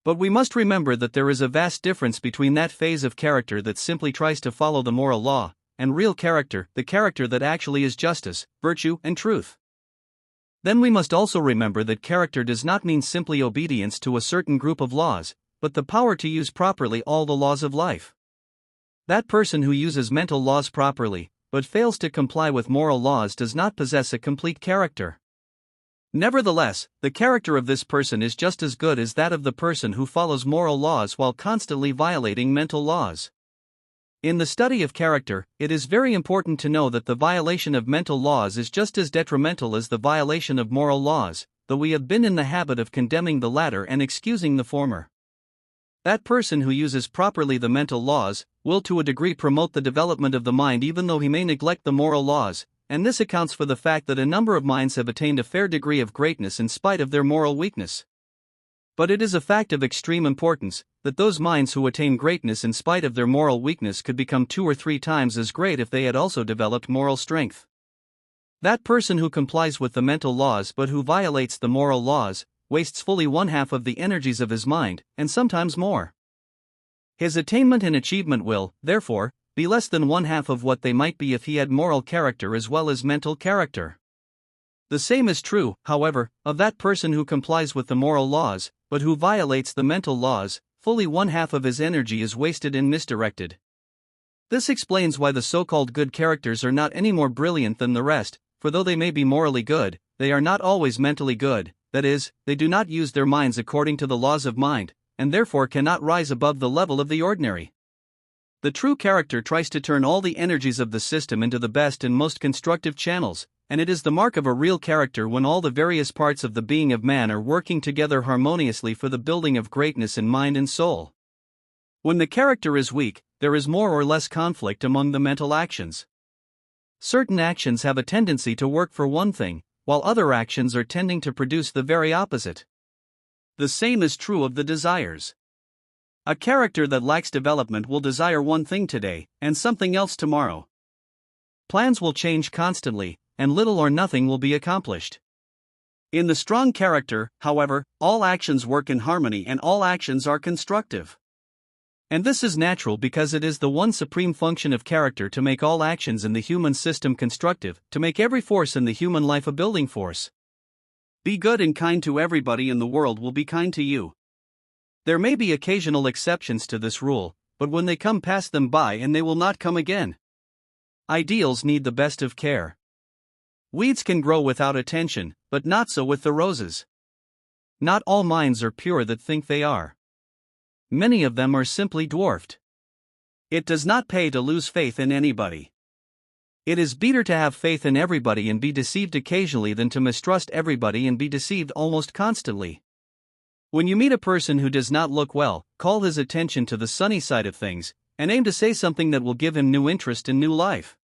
But we must remember that there is a vast difference between that phase of character that simply tries to follow the moral law, and real character, the character that actually is justice, virtue, and truth. Then we must also remember that character does not mean simply obedience to a certain group of laws, but the power to use properly all the laws of life. That person who uses mental laws properly, but fails to comply with moral laws, does not possess a complete character. Nevertheless, the character of this person is just as good as that of the person who follows moral laws while constantly violating mental laws. In the study of character, it is very important to know that the violation of mental laws is just as detrimental as the violation of moral laws, though we have been in the habit of condemning the latter and excusing the former. That person who uses properly the mental laws will to a degree promote the development of the mind, even though he may neglect the moral laws, and this accounts for the fact that a number of minds have attained a fair degree of greatness in spite of their moral weakness. But it is a fact of extreme importance that those minds who attain greatness in spite of their moral weakness could become 2 or 3 times as great if they had also developed moral strength. That person who complies with the mental laws but who violates the moral laws wastes fully 1/2 of the energies of his mind, and sometimes more. His attainment and achievement will, therefore, be less than 1/2 of what they might be if he had moral character as well as mental character. The same is true, however, of that person who complies with the moral laws, but who violates the mental laws. Fully 1/2 of his energy is wasted and misdirected. This explains why the so-called good characters are not any more brilliant than the rest, for though they may be morally good, they are not always mentally good, that is, they do not use their minds according to the laws of mind, and therefore cannot rise above the level of the ordinary. The true character tries to turn all the energies of the system into the best and most constructive channels, and it is the mark of a real character when all the various parts of the being of man are working together harmoniously for the building of greatness in mind and soul. When the character is weak, there is more or less conflict among the mental actions. Certain actions have a tendency to work for one thing, while other actions are tending to produce the very opposite. The same is true of the desires. A character that lacks development will desire one thing today, and something else tomorrow. Plans will change constantly, and little or nothing will be accomplished. In the strong character, however, all actions work in harmony and all actions are constructive. And this is natural because it is the one supreme function of character to make all actions in the human system constructive, to make every force in the human life a building force. Be good and kind to everybody and the world will be kind to you. There may be occasional exceptions to this rule, but when they come, pass them by and they will not come again. Ideals need the best of care. Weeds can grow without attention, but not so with the roses. Not all minds are pure that think they are. Many of them are simply dwarfed. It does not pay to lose faith in anybody. It is better to have faith in everybody and be deceived occasionally than to mistrust everybody and be deceived almost constantly. When you meet a person who does not look well, call his attention to the sunny side of things, and aim to say something that will give him new interest in new life.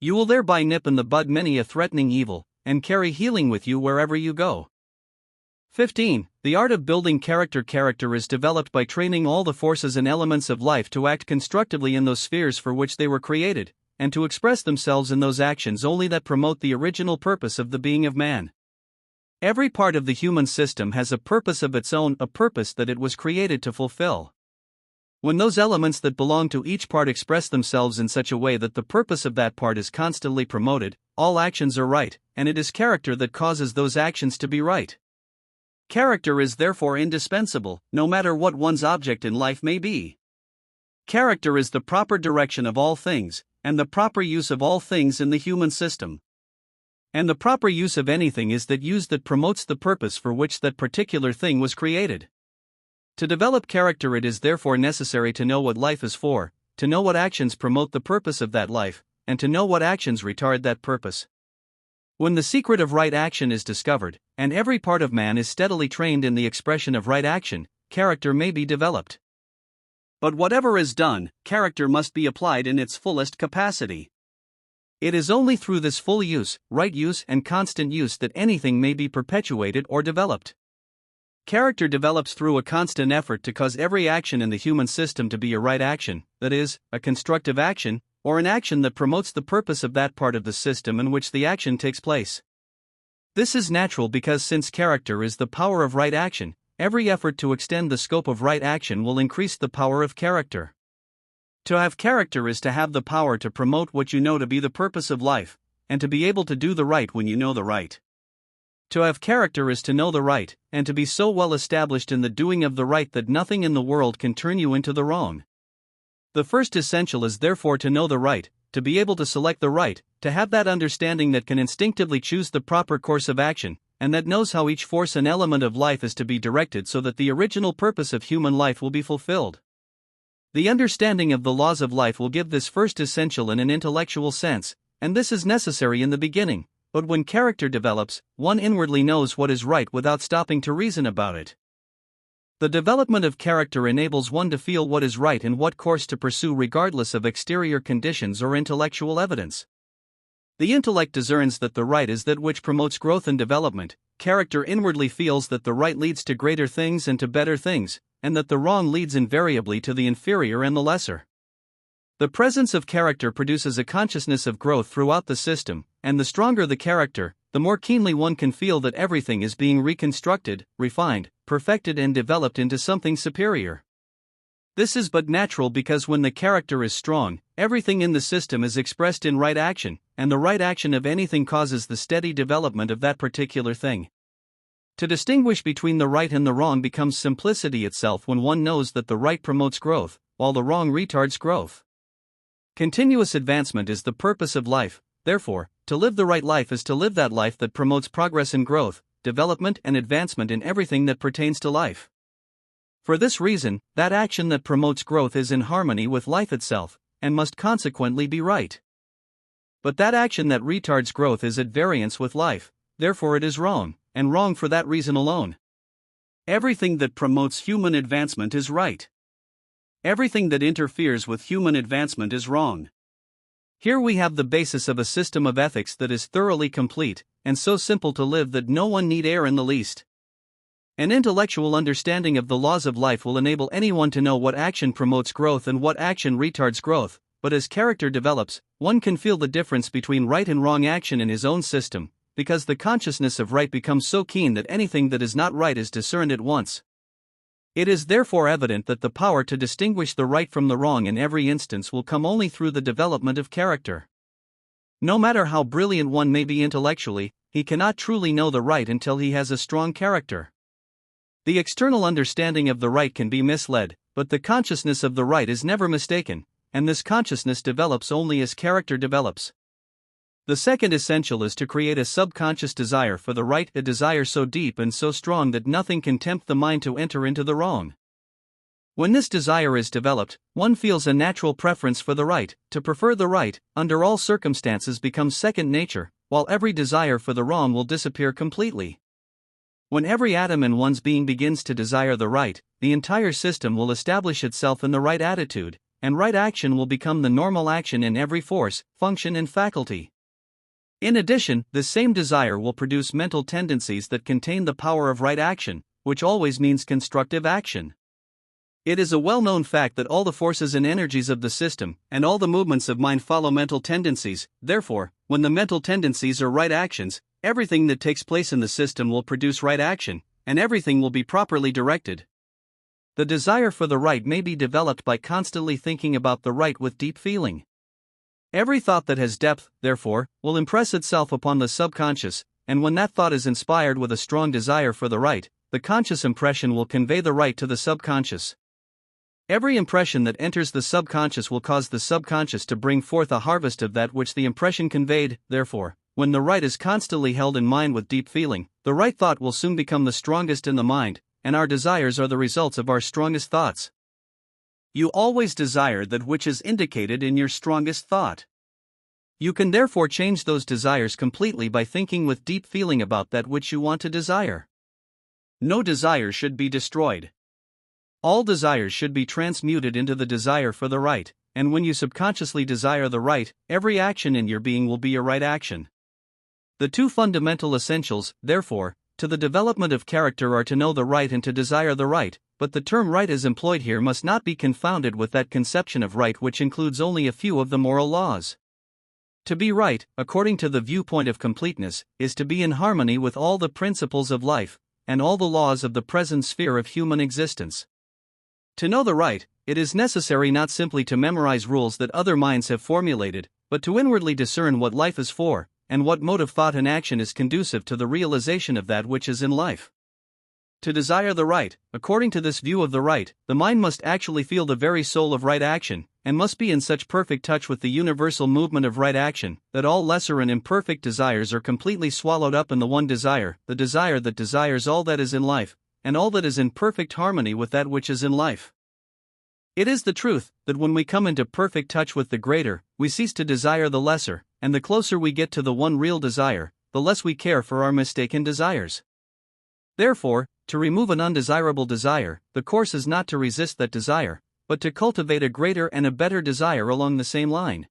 You will thereby nip in the bud many a threatening evil, and carry healing with you wherever you go. 15. The art of building character. Character is developed by training all the forces and elements of life to act constructively in those spheres for which they were created, and to express themselves in those actions only that promote the original purpose of the being of man. Every part of the human system has a purpose of its own, a purpose that it was created to fulfill. When those elements that belong to each part express themselves in such a way that the purpose of that part is constantly promoted, all actions are right, and it is character that causes those actions to be right. Character is therefore indispensable, no matter what one's object in life may be. Character is the proper direction of all things, and the proper use of all things in the human system. And the proper use of anything is that use that promotes the purpose for which that particular thing was created. To develop character, it is therefore necessary to know what life is for, to know what actions promote the purpose of that life, and to know what actions retard that purpose. When the secret of right action is discovered, and every part of man is steadily trained in the expression of right action, character may be developed. But whatever is done, character must be applied in its fullest capacity. It is only through this full use, right use, and constant use that anything may be perpetuated or developed. Character develops through a constant effort to cause every action in the human system to be a right action, that is, a constructive action, or an action that promotes the purpose of that part of the system in which the action takes place. This is natural because since character is the power of right action, every effort to extend the scope of right action will increase the power of character. To have character is to have the power to promote what you know to be the purpose of life, and to be able to do the right when you know the right. To have character is to know the right, and to be so well established in the doing of the right that nothing in the world can turn you into the wrong. The first essential is therefore to know the right, to be able to select the right, to have that understanding that can instinctively choose the proper course of action, and that knows how each force and element of life is to be directed so that the original purpose of human life will be fulfilled. The understanding of the laws of life will give this first essential in an intellectual sense, and this is necessary in the beginning, but when character develops, one inwardly knows what is right without stopping to reason about it. The development of character enables one to feel what is right and what course to pursue regardless of exterior conditions or intellectual evidence. The intellect discerns that the right is that which promotes growth and development, character inwardly feels that the right leads to greater things and to better things, and that the wrong leads invariably to the inferior and the lesser. The presence of character produces a consciousness of growth throughout the system, and the stronger the character, the more keenly one can feel that everything is being reconstructed, refined, perfected, and developed into something superior. This is but natural because when the character is strong, everything in the system is expressed in right action, and the right action of anything causes the steady development of that particular thing. To distinguish between the right and the wrong becomes simplicity itself when one knows that the right promotes growth, while the wrong retards growth. Continuous advancement is the purpose of life, therefore, to live the right life is to live that life that promotes progress and growth, development and advancement in everything that pertains to life. For this reason, that action that promotes growth is in harmony with life itself, and must consequently be right. But that action that retards growth is at variance with life, therefore it is wrong, and wrong for that reason alone. Everything that promotes human advancement is right. Everything that interferes with human advancement is wrong. Here we have the basis of a system of ethics that is thoroughly complete, and so simple to live that no one need err in the least. An intellectual understanding of the laws of life will enable anyone to know what action promotes growth and what action retards growth, but as character develops, one can feel the difference between right and wrong action in his own system, because the consciousness of right becomes so keen that anything that is not right is discerned at once. It is therefore evident that the power to distinguish the right from the wrong in every instance will come only through the development of character. No matter how brilliant one may be intellectually, he cannot truly know the right until he has a strong character. The external understanding of the right can be misled, but the consciousness of the right is never mistaken, and this consciousness develops only as character develops. The second essential is to create a subconscious desire for the right, a desire so deep and so strong that nothing can tempt the mind to enter into the wrong. When this desire is developed, one feels a natural preference for the right. To prefer the right, under all circumstances, becomes second nature, while every desire for the wrong will disappear completely. When every atom in one's being begins to desire the right, the entire system will establish itself in the right attitude, and right action will become the normal action in every force, function, and faculty. In addition, this same desire will produce mental tendencies that contain the power of right action, which always means constructive action. It is a well-known fact that all the forces and energies of the system, and all the movements of mind follow mental tendencies. Therefore, when the mental tendencies are right actions, everything that takes place in the system will produce right action, and everything will be properly directed. The desire for the right may be developed by constantly thinking about the right with deep feeling. Every thought that has depth, therefore, will impress itself upon the subconscious, and when that thought is inspired with a strong desire for the right, the conscious impression will convey the right to the subconscious. Every impression that enters the subconscious will cause the subconscious to bring forth a harvest of that which the impression conveyed. Therefore, when the right is constantly held in mind with deep feeling, the right thought will soon become the strongest in the mind, and our desires are the results of our strongest thoughts. You always desire that which is indicated in your strongest thought. You can therefore change those desires completely by thinking with deep feeling about that which you want to desire. No desire should be destroyed. All desires should be transmuted into the desire for the right, and when you subconsciously desire the right, every action in your being will be a right action. The two fundamental essentials, therefore, to the development of character are to know the right and to desire the right, but the term right as employed here must not be confounded with that conception of right which includes only a few of the moral laws. To be right, according to the viewpoint of completeness, is to be in harmony with all the principles of life, and all the laws of the present sphere of human existence. To know the right, it is necessary not simply to memorize rules that other minds have formulated, but to inwardly discern what life is for, and what mode of thought and action is conducive to the realization of that which is in life. To desire the right, according to this view of the right, the mind must actually feel the very soul of right action, and must be in such perfect touch with the universal movement of right action, that all lesser and imperfect desires are completely swallowed up in the one desire, the desire that desires all that is in life, and all that is in perfect harmony with that which is in life. It is the truth that when we come into perfect touch with the greater, we cease to desire the lesser, and the closer we get to the one real desire, the less we care for our mistaken desires. Therefore, to remove an undesirable desire, the course is not to resist that desire, but to cultivate a greater and a better desire along the same line.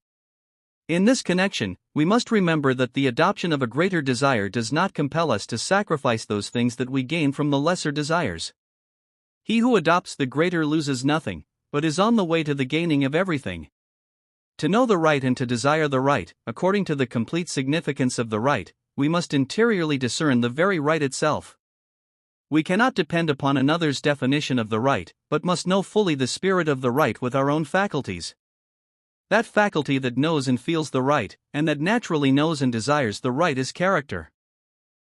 In this connection, we must remember that the adoption of a greater desire does not compel us to sacrifice those things that we gain from the lesser desires. He who adopts the greater loses nothing, but is on the way to the gaining of everything. To know the right and to desire the right, according to the complete significance of the right, we must interiorly discern the very right itself. We cannot depend upon another's definition of the right, but must know fully the spirit of the right with our own faculties. That faculty that knows and feels the right, and that naturally knows and desires the right is character.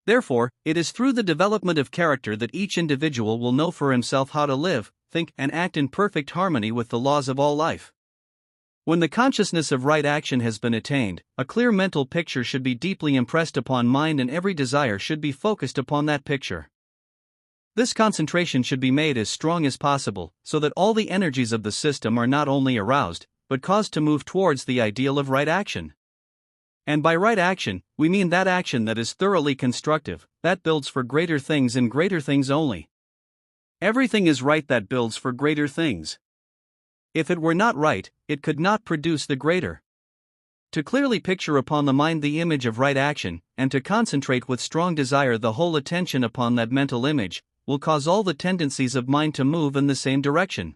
Therefore, it is through the development of character that each individual will know for himself how to live, think, and act in perfect harmony with the laws of all life. When the consciousness of right action has been attained, a clear mental picture should be deeply impressed upon mind, and every desire should be focused upon that picture. This concentration should be made as strong as possible, so that all the energies of the system are not only aroused, but caused to move towards the ideal of right action. And by right action, we mean that action that is thoroughly constructive, that builds for greater things and greater things only. Everything is right that builds for greater things. If it were not right, it could not produce the greater. To clearly picture upon the mind the image of right action, and to concentrate with strong desire the whole attention upon that mental image, will cause all the tendencies of mind to move in the same direction.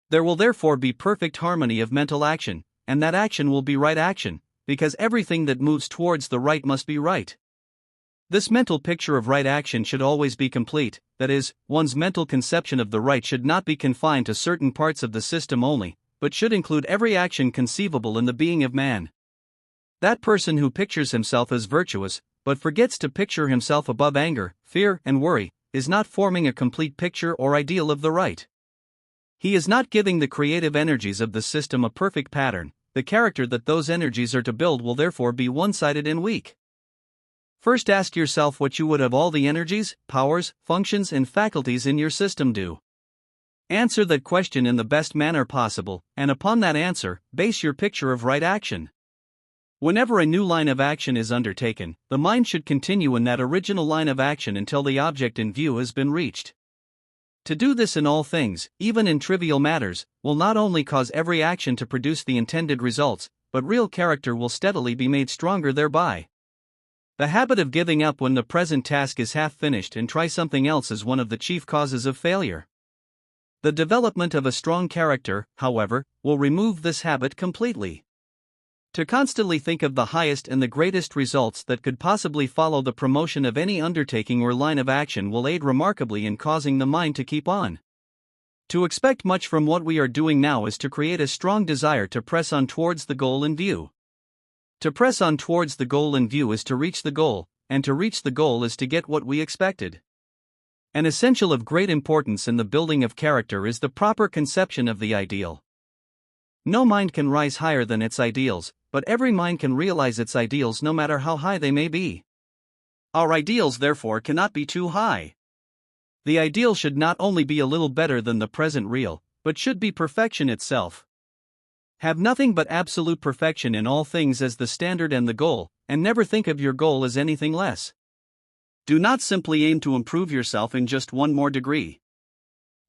There will therefore be perfect harmony of mental action, and that action will be right action, because everything that moves towards the right must be right. This mental picture of right action should always be complete, that is, one's mental conception of the right should not be confined to certain parts of the system only, but should include every action conceivable in the being of man. That person who pictures himself as virtuous, but forgets to picture himself above anger, fear, and worry, is not forming a complete picture or ideal of the right. He is not giving the creative energies of the system a perfect pattern. The character that those energies are to build will therefore be one-sided and weak. First ask yourself what you would have all the energies, powers, functions, and faculties in your system do. Answer that question in the best manner possible, and upon that answer, base your picture of right action. Whenever a new line of action is undertaken, the mind should continue in that original line of action until the object in view has been reached. To do this in all things, even in trivial matters, will not only cause every action to produce the intended results, but real character will steadily be made stronger thereby. The habit of giving up when the present task is half finished and try something else is one of the chief causes of failure. The development of a strong character, however, will remove this habit completely. To constantly think of the highest and the greatest results that could possibly follow the promotion of any undertaking or line of action will aid remarkably in causing the mind to keep on. To expect much from what we are doing now is to create a strong desire to press on towards the goal in view. To press on towards the goal in view is to reach the goal, and to reach the goal is to get what we expected. An essential of great importance in the building of character is the proper conception of the ideal. No mind can rise higher than its ideals, but every mind can realize its ideals no matter how high they may be. Our ideals therefore cannot be too high. The ideal should not only be a little better than the present real, but should be perfection itself. Have nothing but absolute perfection in all things as the standard and the goal, and never think of your goal as anything less. Do not simply aim to improve yourself in just one more degree.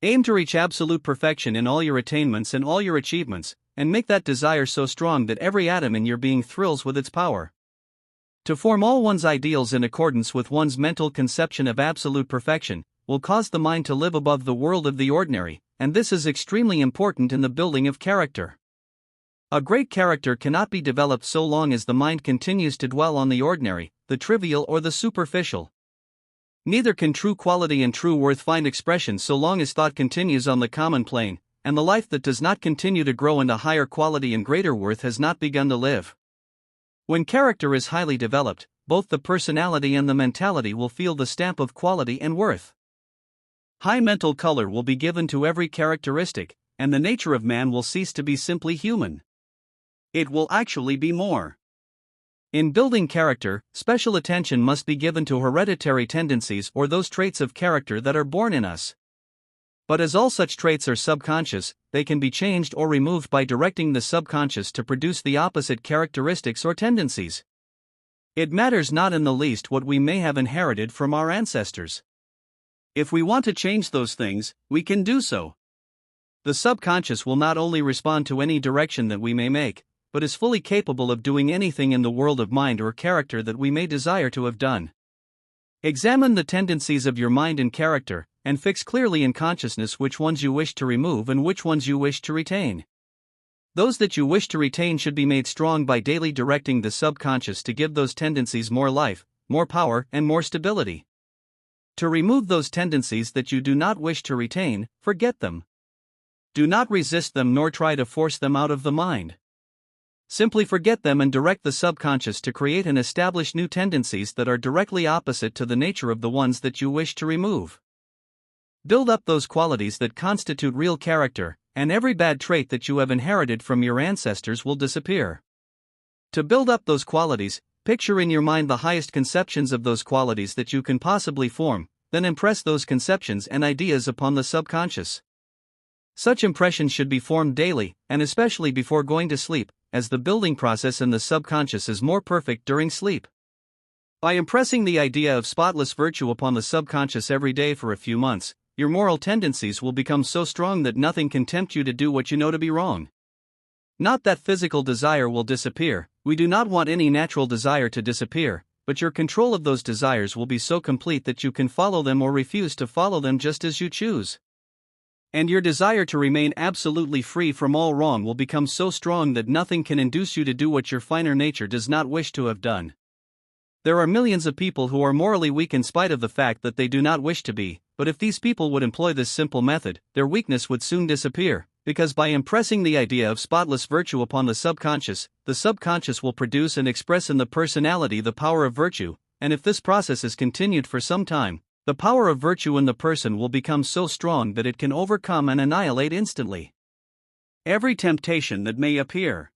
Aim to reach absolute perfection in all your attainments and all your achievements, and make that desire so strong that every atom in your being thrills with its power. To form all one's ideals in accordance with one's mental conception of absolute perfection will cause the mind to live above the world of the ordinary, and this is extremely important in the building of character. A great character cannot be developed so long as the mind continues to dwell on the ordinary, the trivial, or the superficial. Neither can true quality and true worth find expression so long as thought continues on the common plane, and the life that does not continue to grow into higher quality and greater worth has not begun to live. When character is highly developed, both the personality and the mentality will feel the stamp of quality and worth. High mental color will be given to every characteristic, and the nature of man will cease to be simply human. It will actually be more. In building character, special attention must be given to hereditary tendencies or those traits of character that are born in us. But as all such traits are subconscious, they can be changed or removed by directing the subconscious to produce the opposite characteristics or tendencies. It matters not in the least what we may have inherited from our ancestors. If we want to change those things, we can do so. The subconscious will not only respond to any direction that we may make, but is fully capable of doing anything in the world of mind or character that we may desire to have done. Examine the tendencies of your mind and character, and fix clearly in consciousness which ones you wish to remove and which ones you wish to retain. Those that you wish to retain should be made strong by daily directing the subconscious to give those tendencies more life, more power, and more stability. To remove those tendencies that you do not wish to retain, forget them. Do not resist them nor try to force them out of the mind. Simply forget them and direct the subconscious to create and establish new tendencies that are directly opposite to the nature of the ones that you wish to remove. Build up those qualities that constitute real character, and every bad trait that you have inherited from your ancestors will disappear. To build up those qualities, picture in your mind the highest conceptions of those qualities that you can possibly form, then impress those conceptions and ideas upon the subconscious. Such impressions should be formed daily, and especially before going to sleep, as the building process in the subconscious is more perfect during sleep. By impressing the idea of spotless virtue upon the subconscious every day for a few months, your moral tendencies will become so strong that nothing can tempt you to do what you know to be wrong. Not that physical desire will disappear, we do not want any natural desire to disappear, but your control of those desires will be so complete that you can follow them or refuse to follow them just as you choose. And your desire to remain absolutely free from all wrong will become so strong that nothing can induce you to do what your finer nature does not wish to have done. There are millions of people who are morally weak in spite of the fact that they do not wish to be, but if these people would employ this simple method, their weakness would soon disappear, because by impressing the idea of spotless virtue upon the subconscious will produce and express in the personality the power of virtue, and if this process is continued for some time, the power of virtue in the person will become so strong that it can overcome and annihilate instantly every temptation that may appear.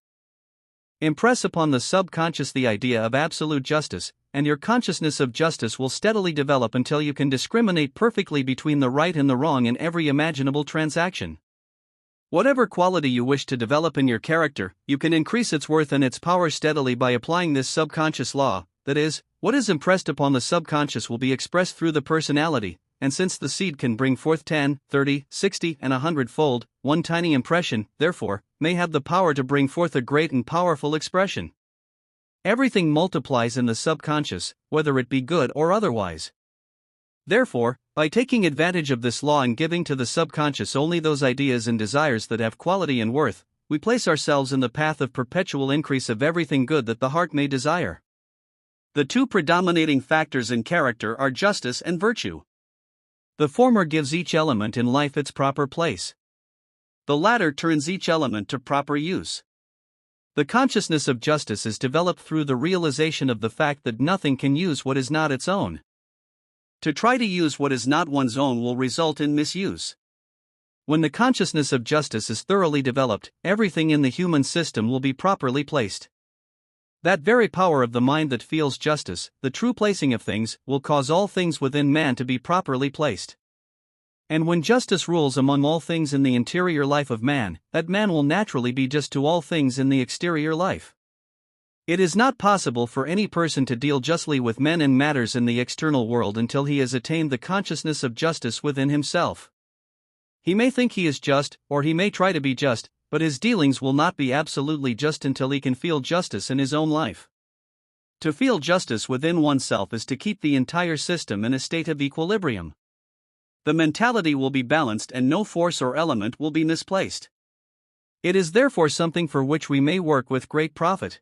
Impress upon the subconscious the idea of absolute justice, and your consciousness of justice will steadily develop until you can discriminate perfectly between the right and the wrong in every imaginable transaction. Whatever quality you wish to develop in your character, you can increase its worth and its power steadily by applying this subconscious law, that is, what is impressed upon the subconscious will be expressed through the personality, and since the seed can bring forth 10, 30, 60, and 100-fold, one tiny impression, therefore, may have the power to bring forth a great and powerful expression. Everything multiplies in the subconscious, whether it be good or otherwise. Therefore, by taking advantage of this law and giving to the subconscious only those ideas and desires that have quality and worth, we place ourselves in the path of perpetual increase of everything good that the heart may desire. The two predominating factors in character are justice and virtue. The former gives each element in life its proper place. The latter turns each element to proper use. The consciousness of justice is developed through the realization of the fact that nothing can use what is not its own. To try to use what is not one's own will result in misuse. When the consciousness of justice is thoroughly developed, everything in the human system will be properly placed. That very power of the mind that feels justice, the true placing of things, will cause all things within man to be properly placed. And when justice rules among all things in the interior life of man, that man will naturally be just to all things in the exterior life. It is not possible for any person to deal justly with men and matters in the external world until he has attained the consciousness of justice within himself. He may think he is just, or he may try to be just, but his dealings will not be absolutely just until he can feel justice in his own life. To feel justice within oneself is to keep the entire system in a state of equilibrium. The mentality will be balanced and no force or element will be misplaced. It is therefore something for which we may work with great profit.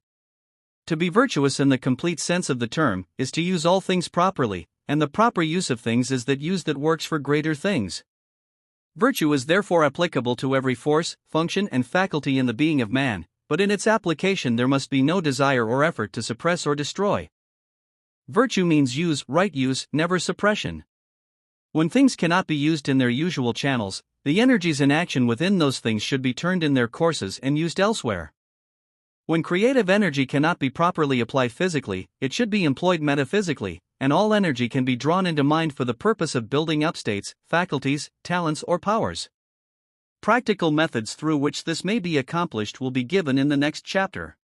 To be virtuous in the complete sense of the term is to use all things properly, and the proper use of things is that use that works for greater things. Virtue is therefore applicable to every force, function, and faculty in the being of man, but in its application there must be no desire or effort to suppress or destroy. Virtue means use, right use, never suppression. When things cannot be used in their usual channels, the energies in action within those things should be turned in their courses and used elsewhere. When creative energy cannot be properly applied physically, it should be employed metaphysically, and all energy can be drawn into mind for the purpose of building up states, faculties, talents, or powers. Practical methods through which this may be accomplished will be given in the next chapter.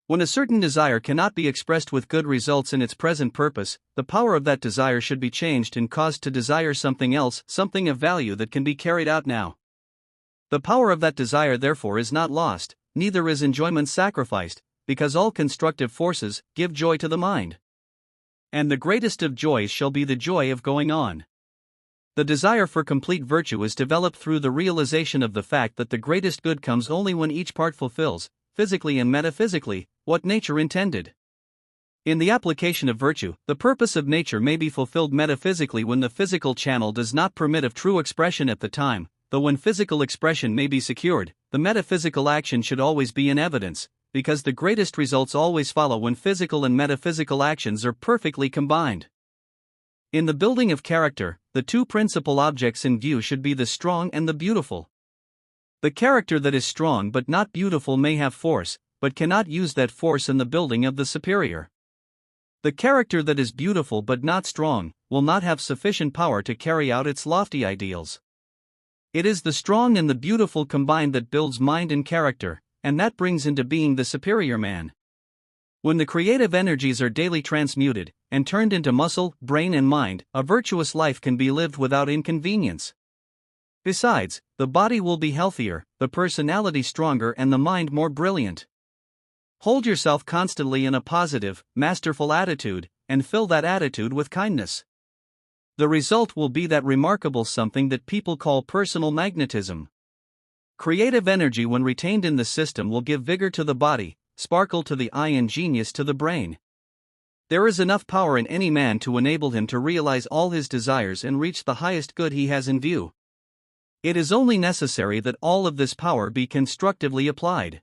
When a certain desire cannot be expressed with good results in its present purpose, the power of that desire should be changed and caused to desire something else, something of value that can be carried out now. The power of that desire therefore is not lost, neither is enjoyment sacrificed, because all constructive forces give joy to the mind. And the greatest of joys shall be the joy of going on. The desire for complete virtue is developed through the realization of the fact that the greatest good comes only when each part fulfills, physically and metaphysically, what nature intended. In the application of virtue, the purpose of nature may be fulfilled metaphysically when the physical channel does not permit of true expression at the time, though when physical expression may be secured, the metaphysical action should always be in evidence, because the greatest results always follow when physical and metaphysical actions are perfectly combined. In the building of character, the two principal objects in view should be the strong and the beautiful. The character that is strong but not beautiful may have force, but cannot use that force in the building of the superior. The character that is beautiful but not strong will not have sufficient power to carry out its lofty ideals. It is the strong and the beautiful combined that builds mind and character, and that brings into being the superior man. When the creative energies are daily transmuted and turned into muscle, brain, and mind, a virtuous life can be lived without inconvenience. Besides, the body will be healthier, the personality stronger, and the mind more brilliant. Hold yourself constantly in a positive, masterful attitude, and fill that attitude with kindness. The result will be that remarkable something that people call personal magnetism. Creative energy, when retained in the system, will give vigor to the body, sparkle to the eye, and genius to the brain. There is enough power in any man to enable him to realize all his desires and reach the highest good he has in view. It is only necessary that all of this power be constructively applied.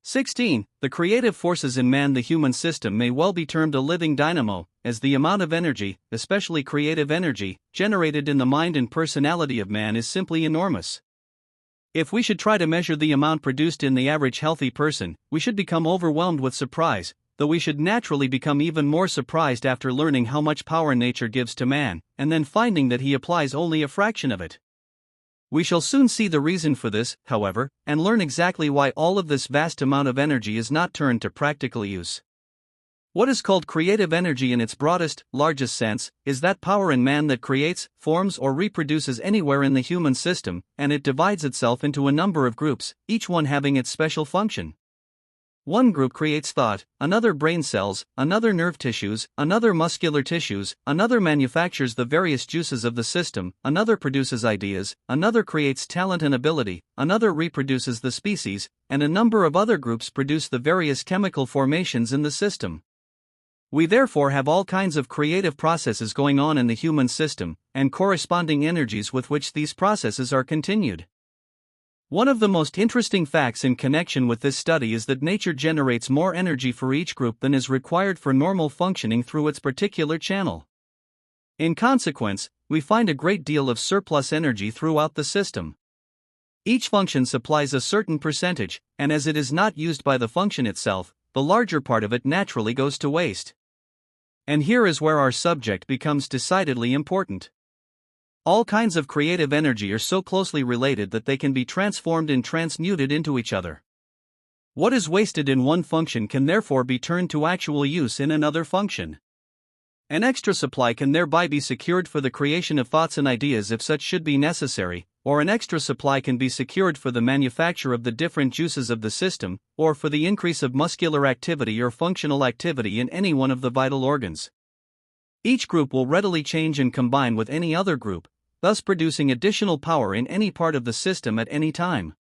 16. The creative forces in man. The human system may well be termed a living dynamo, as the amount of energy, especially creative energy, generated in the mind and personality of man is simply enormous. If we should try to measure the amount produced in the average healthy person, we should become overwhelmed with surprise, though we should naturally become even more surprised after learning how much power nature gives to man, and then finding that he applies only a fraction of it. We shall soon see the reason for this, however, and learn exactly why all of this vast amount of energy is not turned to practical use. What is called creative energy in its broadest, largest sense, is that power in man that creates, forms, or reproduces anywhere in the human system, and it divides itself into a number of groups, each one having its special function. One group creates thought, another brain cells, another nerve tissues, another muscular tissues, another manufactures the various juices of the system, another produces ideas, another creates talent and ability, another reproduces the species, and a number of other groups produce the various chemical formations in the system. We therefore have all kinds of creative processes going on in the human system, and corresponding energies with which these processes are continued. One of the most interesting facts in connection with this study is that nature generates more energy for each group than is required for normal functioning through its particular channel. In consequence, we find a great deal of surplus energy throughout the system. Each function supplies a certain percentage, and as it is not used by the function itself, the larger part of it naturally goes to waste. And here is where our subject becomes decidedly important. All kinds of creative energy are so closely related that they can be transformed and transmuted into each other. What is wasted in one function can therefore be turned to actual use in another function. An extra supply can thereby be secured for the creation of thoughts and ideas if such should be necessary, or an extra supply can be secured for the manufacture of the different juices of the system, or for the increase of muscular activity or functional activity in any one of the vital organs. Each group will readily change and combine with any other group, thus producing additional power in any part of the system at any time.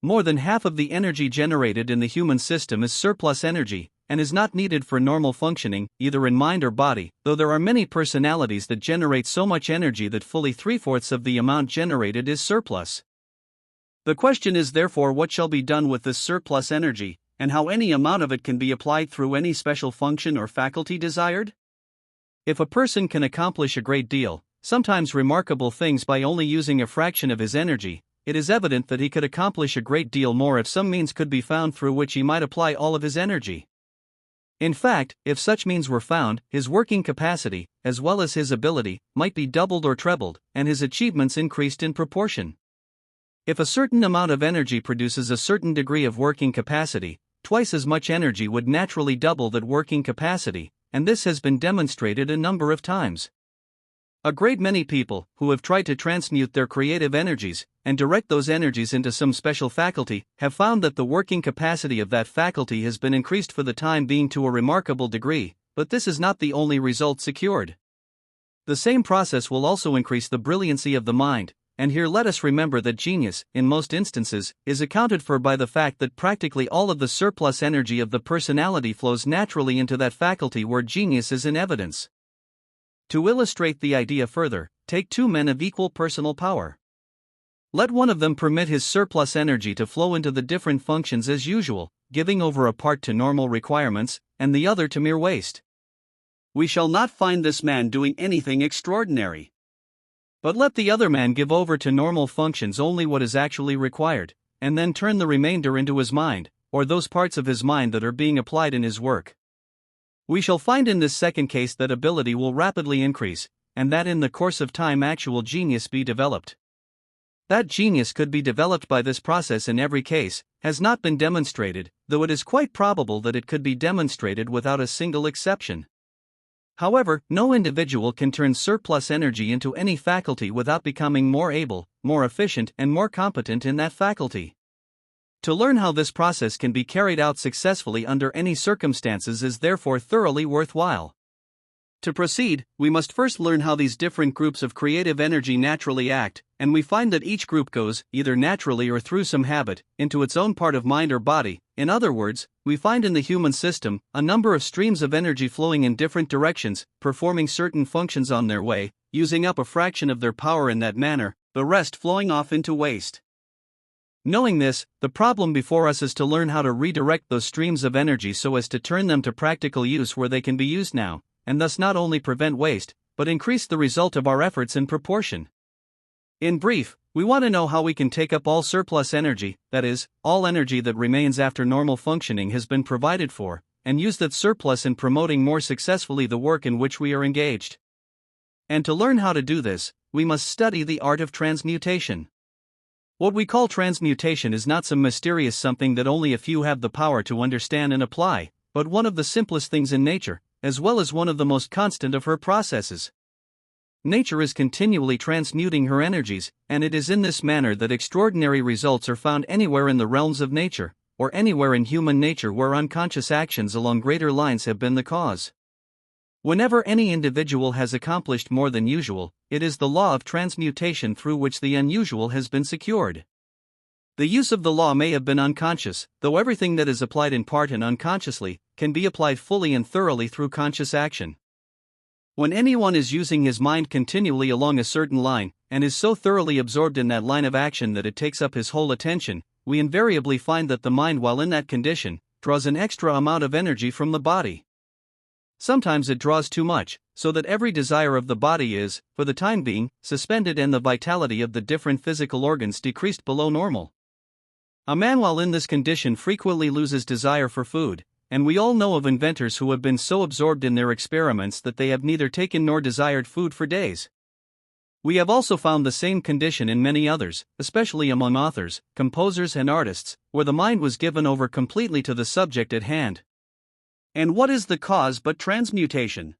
More than half of the energy generated in the human system is surplus energy, and is not needed for normal functioning, either in mind or body, though there are many personalities that generate so much energy that fully 3/4 of the amount generated is surplus. The question is therefore what shall be done with this surplus energy, and how any amount of it can be applied through any special function or faculty desired? If a person can accomplish a great deal, sometimes remarkable things, by only using a fraction of his energy, it is evident that he could accomplish a great deal more if some means could be found through which he might apply all of his energy. In fact, if such means were found, his working capacity, as well as his ability, might be doubled or trebled, and his achievements increased in proportion. If a certain amount of energy produces a certain degree of working capacity, twice as much energy would naturally double that working capacity, and this has been demonstrated a number of times. A great many people, who have tried to transmute their creative energies, and direct those energies into some special faculty, have found that the working capacity of that faculty has been increased for the time being to a remarkable degree, but this is not the only result secured. The same process will also increase the brilliancy of the mind, and here let us remember that genius, in most instances, is accounted for by the fact that practically all of the surplus energy of the personality flows naturally into that faculty where genius is in evidence. To illustrate the idea further, take two men of equal personal power. Let one of them permit his surplus energy to flow into the different functions as usual, giving over a part to normal requirements, and the other to mere waste. We shall not find this man doing anything extraordinary. But let the other man give over to normal functions only what is actually required, and then turn the remainder into his mind, or those parts of his mind that are being applied in his work. We shall find in this second case that ability will rapidly increase, and that in the course of time actual genius be developed. That genius could be developed by this process in every case has not been demonstrated, though it is quite probable that it could be demonstrated without a single exception. However, no individual can turn surplus energy into any faculty without becoming more able, more efficient, and more competent in that faculty. To learn how this process can be carried out successfully under any circumstances is therefore thoroughly worthwhile. To proceed, we must first learn how these different groups of creative energy naturally act, and we find that each group goes, either naturally or through some habit, into its own part of mind or body. In other words, we find in the human system a number of streams of energy flowing in different directions, performing certain functions on their way, using up a fraction of their power in that manner, the rest flowing off into waste. Knowing this, the problem before us is to learn how to redirect those streams of energy so as to turn them to practical use where they can be used now, and thus not only prevent waste, but increase the result of our efforts in proportion. In brief, we want to know how we can take up all surplus energy, that is, all energy that remains after normal functioning has been provided for, and use that surplus in promoting more successfully the work in which we are engaged. And to learn how to do this, we must study the art of transmutation. What we call transmutation is not some mysterious something that only a few have the power to understand and apply, but one of the simplest things in nature, as well as one of the most constant of her processes. Nature is continually transmuting her energies, and it is in this manner that extraordinary results are found anywhere in the realms of nature, or anywhere in human nature where unconscious actions along greater lines have been the cause. Whenever any individual has accomplished more than usual, it is the law of transmutation through which the unusual has been secured. The use of the law may have been unconscious, though everything that is applied in part and unconsciously can be applied fully and thoroughly through conscious action. When anyone is using his mind continually along a certain line, and is so thoroughly absorbed in that line of action that it takes up his whole attention, we invariably find that the mind, while in that condition, draws an extra amount of energy from the body. Sometimes it draws too much, so that every desire of the body is, for the time being, suspended and the vitality of the different physical organs decreased below normal. A man while in this condition frequently loses desire for food, and we all know of inventors who have been so absorbed in their experiments that they have neither taken nor desired food for days. We have also found the same condition in many others, especially among authors, composers, and artists, where the mind was given over completely to the subject at hand. And what is the cause but transmutation?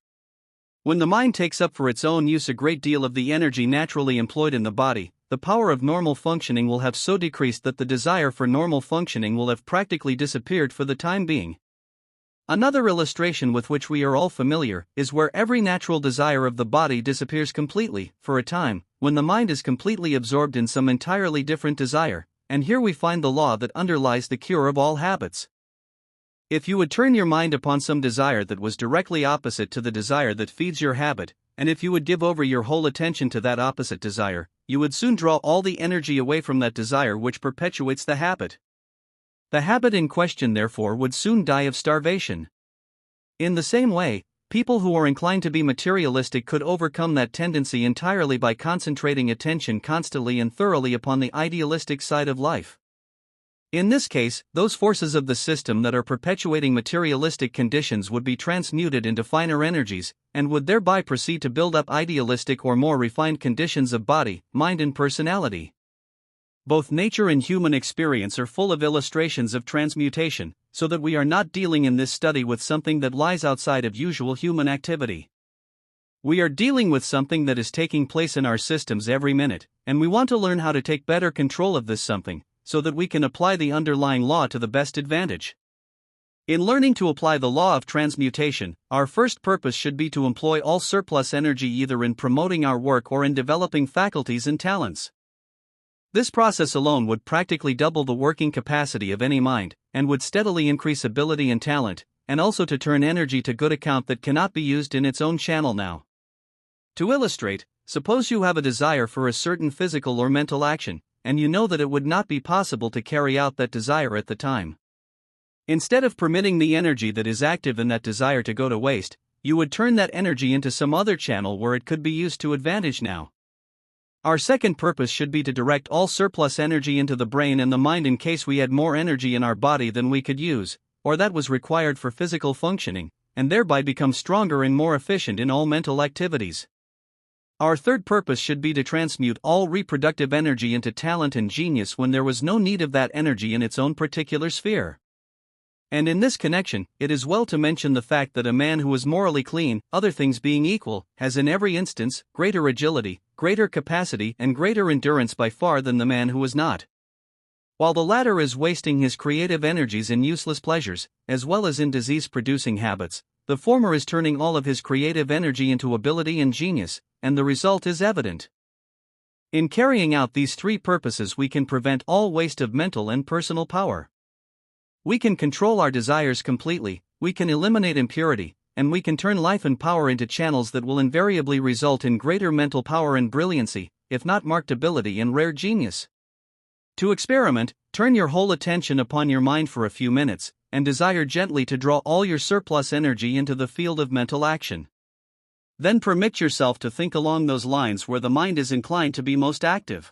When the mind takes up for its own use a great deal of the energy naturally employed in the body, the power of normal functioning will have so decreased that the desire for normal functioning will have practically disappeared for the time being. Another illustration with which we are all familiar is where every natural desire of the body disappears completely, for a time, when the mind is completely absorbed in some entirely different desire, and here we find the law that underlies the cure of all habits. If you would turn your mind upon some desire that was directly opposite to the desire that feeds your habit, and if you would give over your whole attention to that opposite desire, you would soon draw all the energy away from that desire which perpetuates the habit. The habit in question, therefore, would soon die of starvation. In the same way, people who are inclined to be materialistic could overcome that tendency entirely by concentrating attention constantly and thoroughly upon the idealistic side of life. In this case, those forces of the system that are perpetuating materialistic conditions would be transmuted into finer energies, and would thereby proceed to build up idealistic or more refined conditions of body, mind, and personality. Both nature and human experience are full of illustrations of transmutation, so that we are not dealing in this study with something that lies outside of usual human activity. We are dealing with something that is taking place in our systems every minute, and we want to learn how to take better control of this something, so that we can apply the underlying law to the best advantage. In learning to apply the law of transmutation, our first purpose should be to employ all surplus energy either in promoting our work or in developing faculties and talents. This process alone would practically double the working capacity of any mind, and would steadily increase ability and talent, and also to turn energy to good account that cannot be used in its own channel now. To illustrate, suppose you have a desire for a certain physical or mental action, and you know that it would not be possible to carry out that desire at the time. Instead of permitting the energy that is active in that desire to go to waste, you would turn that energy into some other channel where it could be used to advantage now. Our second purpose should be to direct all surplus energy into the brain and the mind in case we had more energy in our body than we could use, or that was required for physical functioning, and thereby become stronger and more efficient in all mental activities. Our third purpose should be to transmute all reproductive energy into talent and genius when there was no need of that energy in its own particular sphere. And in this connection, it is well to mention the fact that a man who is morally clean, other things being equal, has in every instance greater agility, greater capacity, and greater endurance by far than the man who is not. While the latter is wasting his creative energies in useless pleasures, as well as in disease-producing habits, the former is turning all of his creative energy into ability and genius, and the result is evident. In carrying out these three purposes, we can prevent all waste of mental and personal power. We can control our desires completely, we can eliminate impurity, and we can turn life and power into channels that will invariably result in greater mental power and brilliancy, if not marked ability and rare genius. To experiment, turn your whole attention upon your mind for a few minutes, and desire gently to draw all your surplus energy into the field of mental action. Then permit yourself to think along those lines where the mind is inclined to be most active.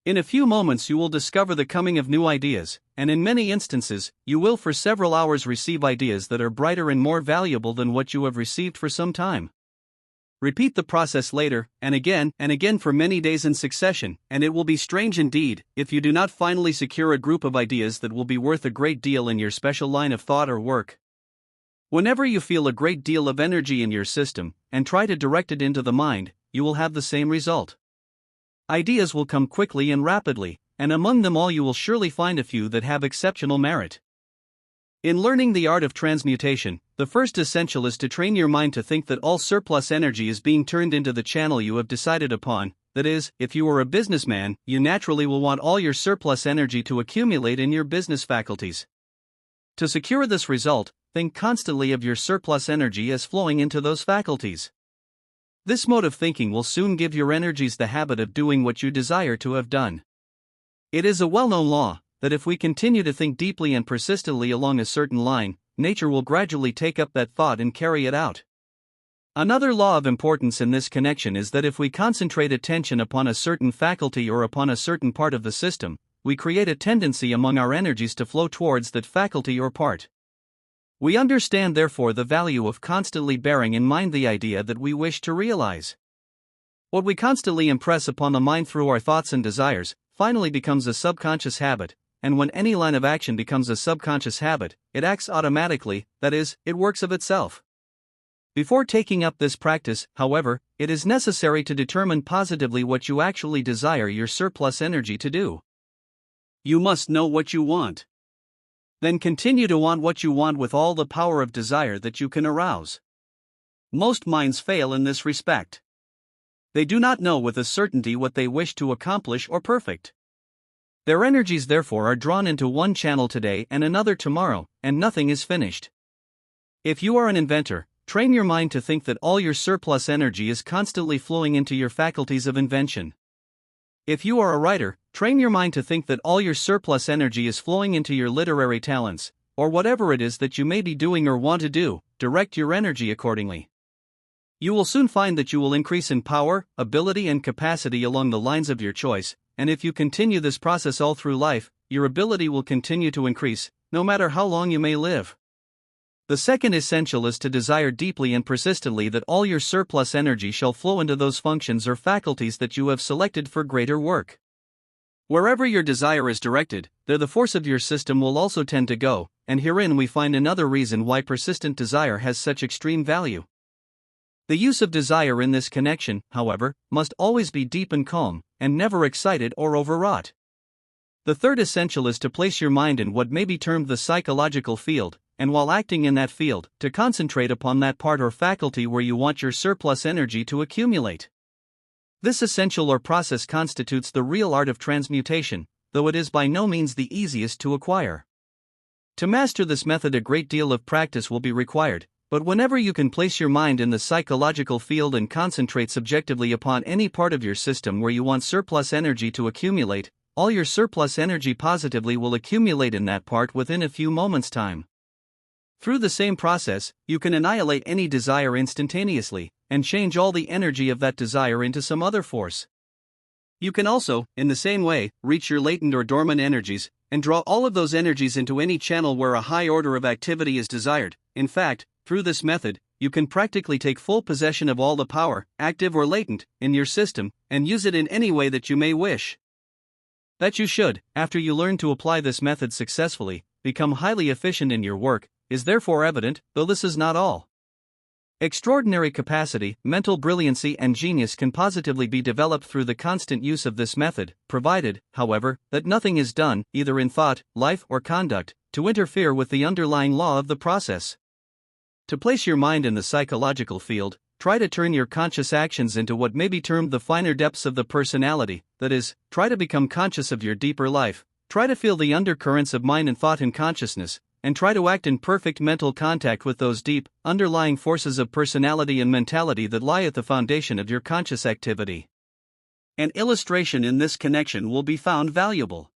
In a few moments you will discover the coming of new ideas, and in many instances, you will for several hours receive ideas that are brighter and more valuable than what you have received for some time. Repeat the process later, and again for many days in succession, and it will be strange indeed if you do not finally secure a group of ideas that will be worth a great deal in your special line of thought or work. Whenever you feel a great deal of energy in your system, and try to direct it into the mind, you will have the same result. Ideas will come quickly and rapidly, and among them all you will surely find a few that have exceptional merit. In learning the art of transmutation, the first essential is to train your mind to think that all surplus energy is being turned into the channel you have decided upon. That is, if you are a businessman, you naturally will want all your surplus energy to accumulate in your business faculties. To secure this result, think constantly of your surplus energy as flowing into those faculties. This mode of thinking will soon give your energies the habit of doing what you desire to have done. It is a well-known law that if we continue to think deeply and persistently along a certain line, nature will gradually take up that thought and carry it out. Another law of importance in this connection is that if we concentrate attention upon a certain faculty or upon a certain part of the system, we create a tendency among our energies to flow towards that faculty or part. We understand therefore the value of constantly bearing in mind the idea that we wish to realize. What we constantly impress upon the mind through our thoughts and desires finally becomes a subconscious habit, and when any line of action becomes a subconscious habit, it acts automatically, that is, it works of itself. Before taking up this practice, however, it is necessary to determine positively what you actually desire your surplus energy to do. You must know what you want. Then continue to want what you want with all the power of desire that you can arouse. Most minds fail in this respect. They do not know with a certainty what they wish to accomplish or perfect. Their energies therefore are drawn into one channel today and another tomorrow, and nothing is finished. If you are an inventor, train your mind to think that all your surplus energy is constantly flowing into your faculties of invention. If you are a writer, train your mind to think that all your surplus energy is flowing into your literary talents, or whatever it is that you may be doing or want to do, direct your energy accordingly. You will soon find that you will increase in power, ability, and capacity along the lines of your choice, and if you continue this process all through life, your ability will continue to increase, no matter how long you may live. The second essential is to desire deeply and persistently that all your surplus energy shall flow into those functions or faculties that you have selected for greater work. Wherever your desire is directed, there the force of your system will also tend to go, and herein we find another reason why persistent desire has such extreme value. The use of desire in this connection, however, must always be deep and calm, and never excited or overwrought. The third essential is to place your mind in what may be termed the psychological field, and while acting in that field, to concentrate upon that part or faculty where you want your surplus energy to accumulate. This essential or process constitutes the real art of transmutation, though it is by no means the easiest to acquire. To master this method, a great deal of practice will be required, but whenever you can place your mind in the psychological field and concentrate subjectively upon any part of your system where you want surplus energy to accumulate, all your surplus energy positively will accumulate in that part within a few moments' time. Through the same process, you can annihilate any desire instantaneously, and change all the energy of that desire into some other force. You can also, in the same way, reach your latent or dormant energies, and draw all of those energies into any channel where a high order of activity is desired. In fact, through this method, you can practically take full possession of all the power, active or latent, in your system, and use it in any way that you may wish. That you should, after you learn to apply this method successfully, become highly efficient in your work, is therefore evident, though this is not all. Extraordinary capacity, mental brilliancy, and genius can positively be developed through the constant use of this method, provided, however, that nothing is done, either in thought, life, or conduct, to interfere with the underlying law of the process. To place your mind in the psychological field, try to turn your conscious actions into what may be termed the finer depths of the personality, that is, try to become conscious of your deeper life, try to feel the undercurrents of mind and thought and consciousness, and try to act in perfect mental contact with those deep, underlying forces of personality and mentality that lie at the foundation of your conscious activity. An illustration in this connection will be found valuable.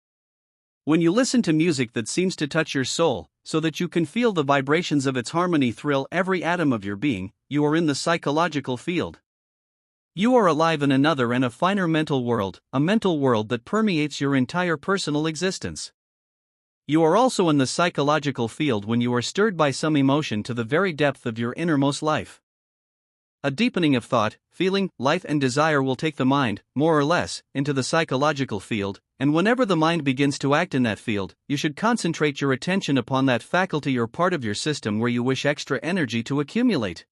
When you listen to music that seems to touch your soul, so that you can feel the vibrations of its harmony thrill every atom of your being, you are in the psychological field. You are alive in another and a finer mental world, a mental world that permeates your entire personal existence. You are also in the psychological field when you are stirred by some emotion to the very depth of your innermost life. A deepening of thought, feeling, life, and desire will take the mind, more or less, into the psychological field, and whenever the mind begins to act in that field, you should concentrate your attention upon that faculty or part of your system where you wish extra energy to accumulate.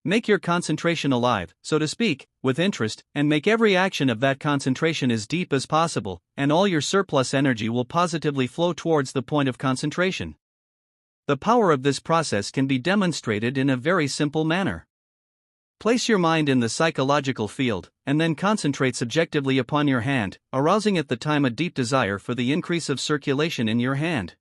Make your concentration alive, so to speak, with interest, and make every action of that concentration as deep as possible, and all your surplus energy will positively flow towards the point of concentration. The power of this process can be demonstrated in a very simple manner. Place your mind in the psychological field, and then concentrate subjectively upon your hand, arousing at the time a deep desire for the increase of circulation in your hand.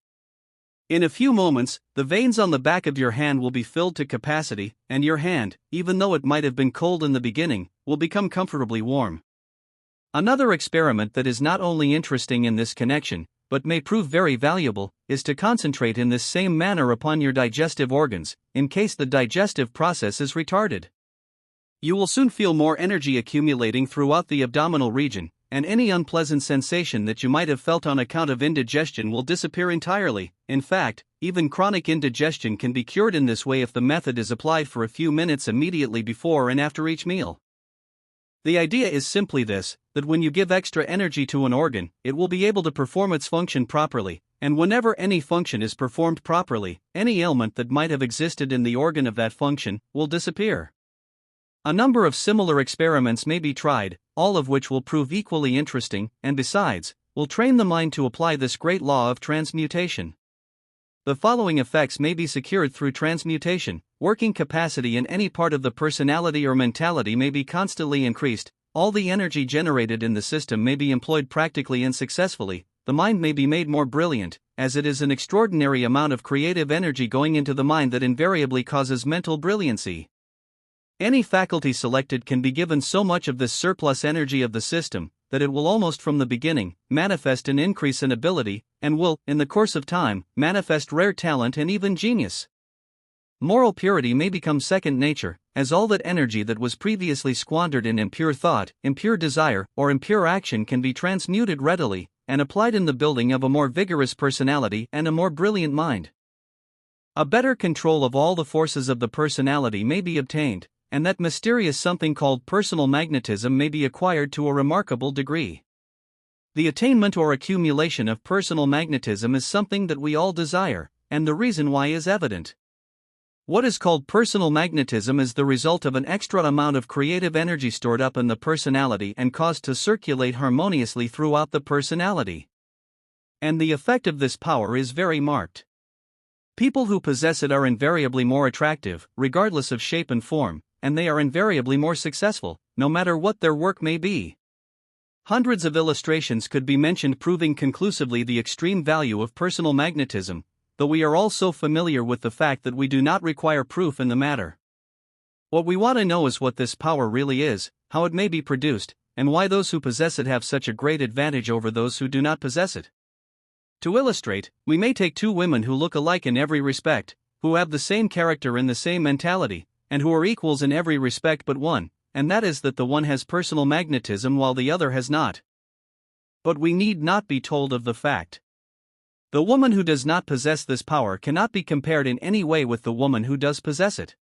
In a few moments, the veins on the back of your hand will be filled to capacity, and your hand, even though it might have been cold in the beginning, will become comfortably warm. Another experiment that is not only interesting in this connection, but may prove very valuable, is to concentrate in this same manner upon your digestive organs, in case the digestive process is retarded. You will soon feel more energy accumulating throughout the abdominal region, and any unpleasant sensation that you might have felt on account of indigestion will disappear entirely. In fact, even chronic indigestion can be cured in this way if the method is applied for a few minutes immediately before and after each meal. The idea is simply this, that when you give extra energy to an organ, it will be able to perform its function properly, and whenever any function is performed properly, any ailment that might have existed in the organ of that function will disappear. A number of similar experiments may be tried, all of which will prove equally interesting, and besides, will train the mind to apply this great law of transmutation. The following effects may be secured through transmutation: working capacity in any part of the personality or mentality may be constantly increased, all the energy generated in the system may be employed practically and successfully, the mind may be made more brilliant, as it is an extraordinary amount of creative energy going into the mind that invariably causes mental brilliancy. Any faculty selected can be given so much of this surplus energy of the system, that it will almost from the beginning manifest an increase in ability, and will, in the course of time, manifest rare talent and even genius. Moral purity may become second nature, as all that energy that was previously squandered in impure thought, impure desire, or impure action can be transmuted readily, and applied in the building of a more vigorous personality and a more brilliant mind. A better control of all the forces of the personality may be obtained, and that mysterious something called personal magnetism may be acquired to a remarkable degree. The attainment or accumulation of personal magnetism is something that we all desire, and the reason why is evident. What is called personal magnetism is the result of an extra amount of creative energy stored up in the personality and caused to circulate harmoniously throughout the personality. And the effect of this power is very marked. People who possess it are invariably more attractive, regardless of shape and form, and they are invariably more successful, no matter what their work may be. Hundreds of illustrations could be mentioned proving conclusively the extreme value of personal magnetism, though we are all so familiar with the fact that we do not require proof in the matter. What we want to know is what this power really is, how it may be produced, and why those who possess it have such a great advantage over those who do not possess it. To illustrate, we may take two women who look alike in every respect, who have the same character and the same mentality, and who are equals in every respect but one, and that is that the one has personal magnetism while the other has not. But we need not be told of the fact. The woman who does not possess this power cannot be compared in any way with the woman who does possess it.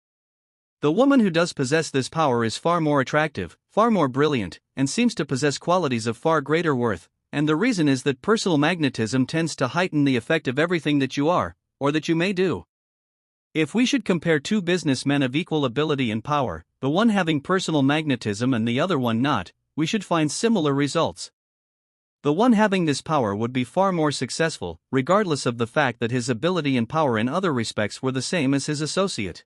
The woman who does possess this power is far more attractive, far more brilliant, and seems to possess qualities of far greater worth, and the reason is that personal magnetism tends to heighten the effect of everything that you are, or that you may do. If we should compare two businessmen of equal ability and power, the one having personal magnetism and the other one not, we should find similar results. The one having this power would be far more successful, regardless of the fact that his ability and power in other respects were the same as his associate.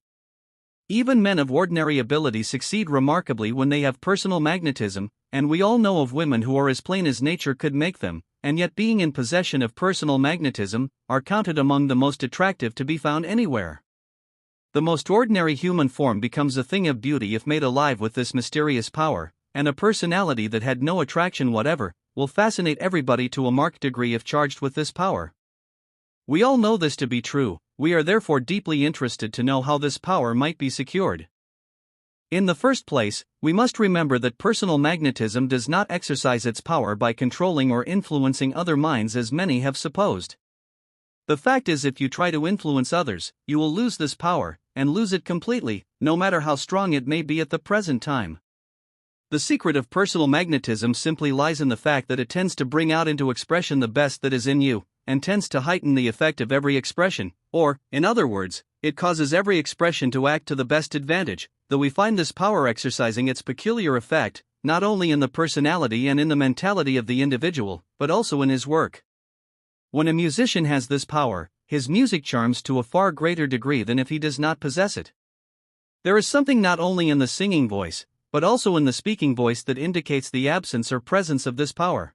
Even men of ordinary ability succeed remarkably when they have personal magnetism, and we all know of women who are as plain as nature could make them, and yet being in possession of personal magnetism, are counted among the most attractive to be found anywhere. The most ordinary human form becomes a thing of beauty if made alive with this mysterious power, and a personality that had no attraction whatever will fascinate everybody to a marked degree if charged with this power. We all know this to be true. We are therefore deeply interested to know how this power might be secured. In the first place, we must remember that personal magnetism does not exercise its power by controlling or influencing other minds as many have supposed. The fact is, if you try to influence others, you will lose this power, and lose it completely, no matter how strong it may be at the present time. The secret of personal magnetism simply lies in the fact that it tends to bring out into expression the best that is in you, and tends to heighten the effect of every expression, or, in other words, it causes every expression to act to the best advantage, though we find this power exercising its peculiar effect, not only in the personality and in the mentality of the individual, but also in his work. When a musician has this power, his music charms to a far greater degree than if he does not possess it. There is something not only in the singing voice, but also in the speaking voice that indicates the absence or presence of this power.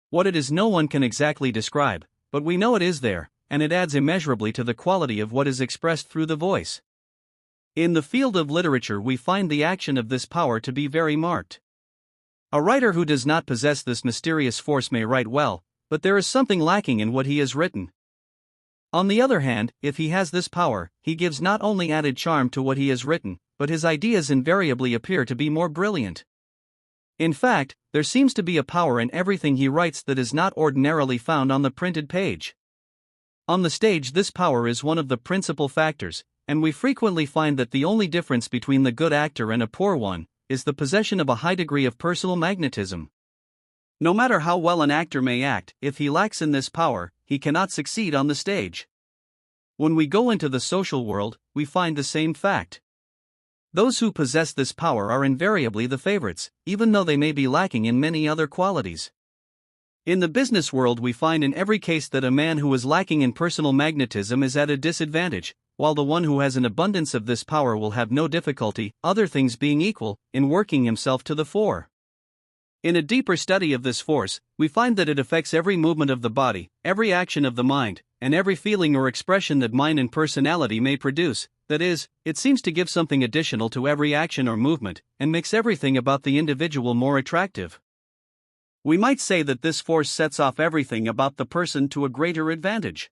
What it is no one can exactly describe, but we know it is there, and it adds immeasurably to the quality of what is expressed through the voice. In the field of literature we find the action of this power to be very marked. A writer who does not possess this mysterious force may write well, but there is something lacking in what he has written. On the other hand, if he has this power, he gives not only added charm to what he has written, but his ideas invariably appear to be more brilliant. In fact, there seems to be a power in everything he writes that is not ordinarily found on the printed page. On the stage, this power is one of the principal factors, and we frequently find that the only difference between the good actor and a poor one is the possession of a high degree of personal magnetism. No matter how well an actor may act, if he lacks in this power, he cannot succeed on the stage. When we go into the social world, we find the same fact. Those who possess this power are invariably the favorites, even though they may be lacking in many other qualities. In the business world we find in every case that a man who is lacking in personal magnetism is at a disadvantage, while the one who has an abundance of this power will have no difficulty, other things being equal, in working himself to the fore. In a deeper study of this force, we find that it affects every movement of the body, every action of the mind, and every feeling or expression that mind and personality may produce. That is, it seems to give something additional to every action or movement, and makes everything about the individual more attractive. We might say that this force sets off everything about the person to a greater advantage.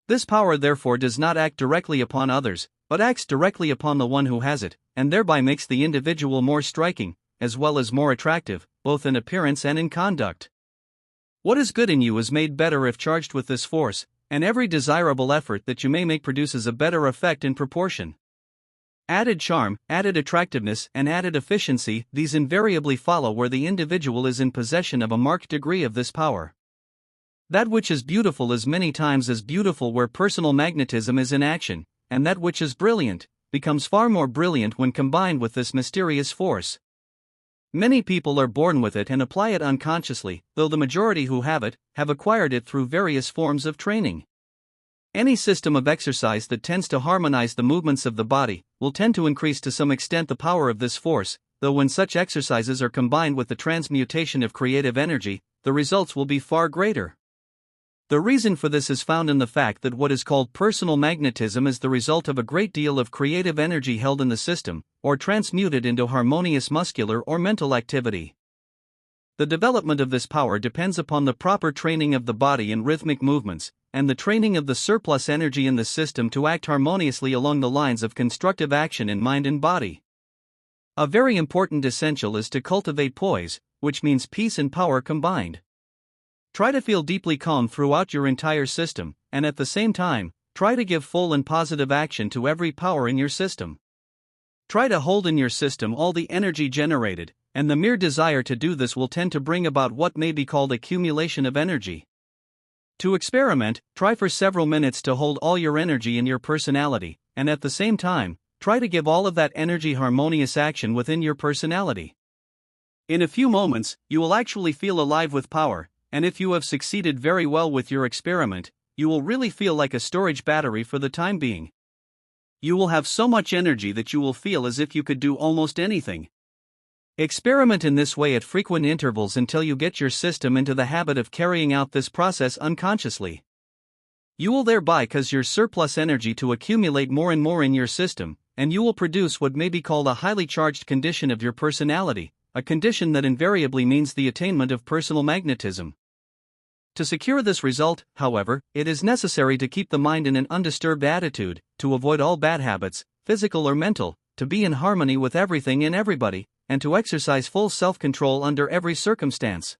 This power therefore does not act directly upon others, but acts directly upon the one who has it, and thereby makes the individual more striking, as well as more attractive, both in appearance and in conduct. What is good in you is made better if charged with this force, and every desirable effort that you may make produces a better effect in proportion. Added charm, added attractiveness, and added efficiency, these invariably follow where the individual is in possession of a marked degree of this power. That which is beautiful is many times as beautiful where personal magnetism is in action, and that which is brilliant becomes far more brilliant when combined with this mysterious force. Many people are born with it and apply it unconsciously, though the majority who have it have acquired it through various forms of training. Any system of exercise that tends to harmonize the movements of the body will tend to increase to some extent the power of this force, though when such exercises are combined with the transmutation of creative energy, the results will be far greater. The reason for this is found in the fact that what is called personal magnetism is the result of a great deal of creative energy held in the system, or transmuted into harmonious muscular or mental activity. The development of this power depends upon the proper training of the body in rhythmic movements, and the training of the surplus energy in the system to act harmoniously along the lines of constructive action in mind and body. A very important essential is to cultivate poise, which means peace and power combined. Try to feel deeply calm throughout your entire system, and at the same time, try to give full and positive action to every power in your system. Try to hold in your system all the energy generated, and the mere desire to do this will tend to bring about what may be called accumulation of energy. To experiment, try for several minutes to hold all your energy in your personality, and at the same time, try to give all of that energy harmonious action within your personality. In a few moments, you will actually feel alive with power, and if you have succeeded very well with your experiment, you will really feel like a storage battery for the time being. You will have so much energy that you will feel as if you could do almost anything. Experiment in this way at frequent intervals until you get your system into the habit of carrying out this process unconsciously. You will thereby cause your surplus energy to accumulate more and more in your system, and you will produce what may be called a highly charged condition of your personality, a condition that invariably means the attainment of personal magnetism. To secure this result, however, it is necessary to keep the mind in an undisturbed attitude, to avoid all bad habits, physical or mental, to be in harmony with everything and everybody, and to exercise full self-control under every circumstance.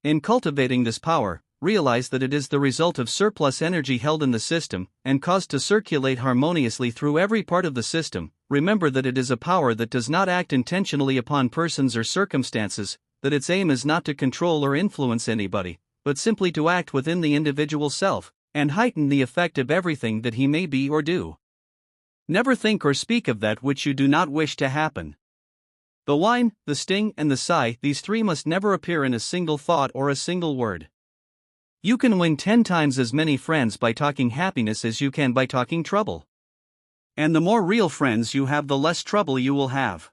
In cultivating this power, realize that it is the result of surplus energy held in the system, and caused to circulate harmoniously through every part of the system. Remember that it is a power that does not act intentionally upon persons or circumstances, that its aim is not to control or influence anybody, but simply to act within the individual self, and heighten the effect of everything that he may be or do. Never think or speak of that which you do not wish to happen. The whine, the sting, and the sigh, these three must never appear in a single thought or a single word. You can win 10 times as many friends by talking happiness as you can by talking trouble. And the more real friends you have, the less trouble you will have.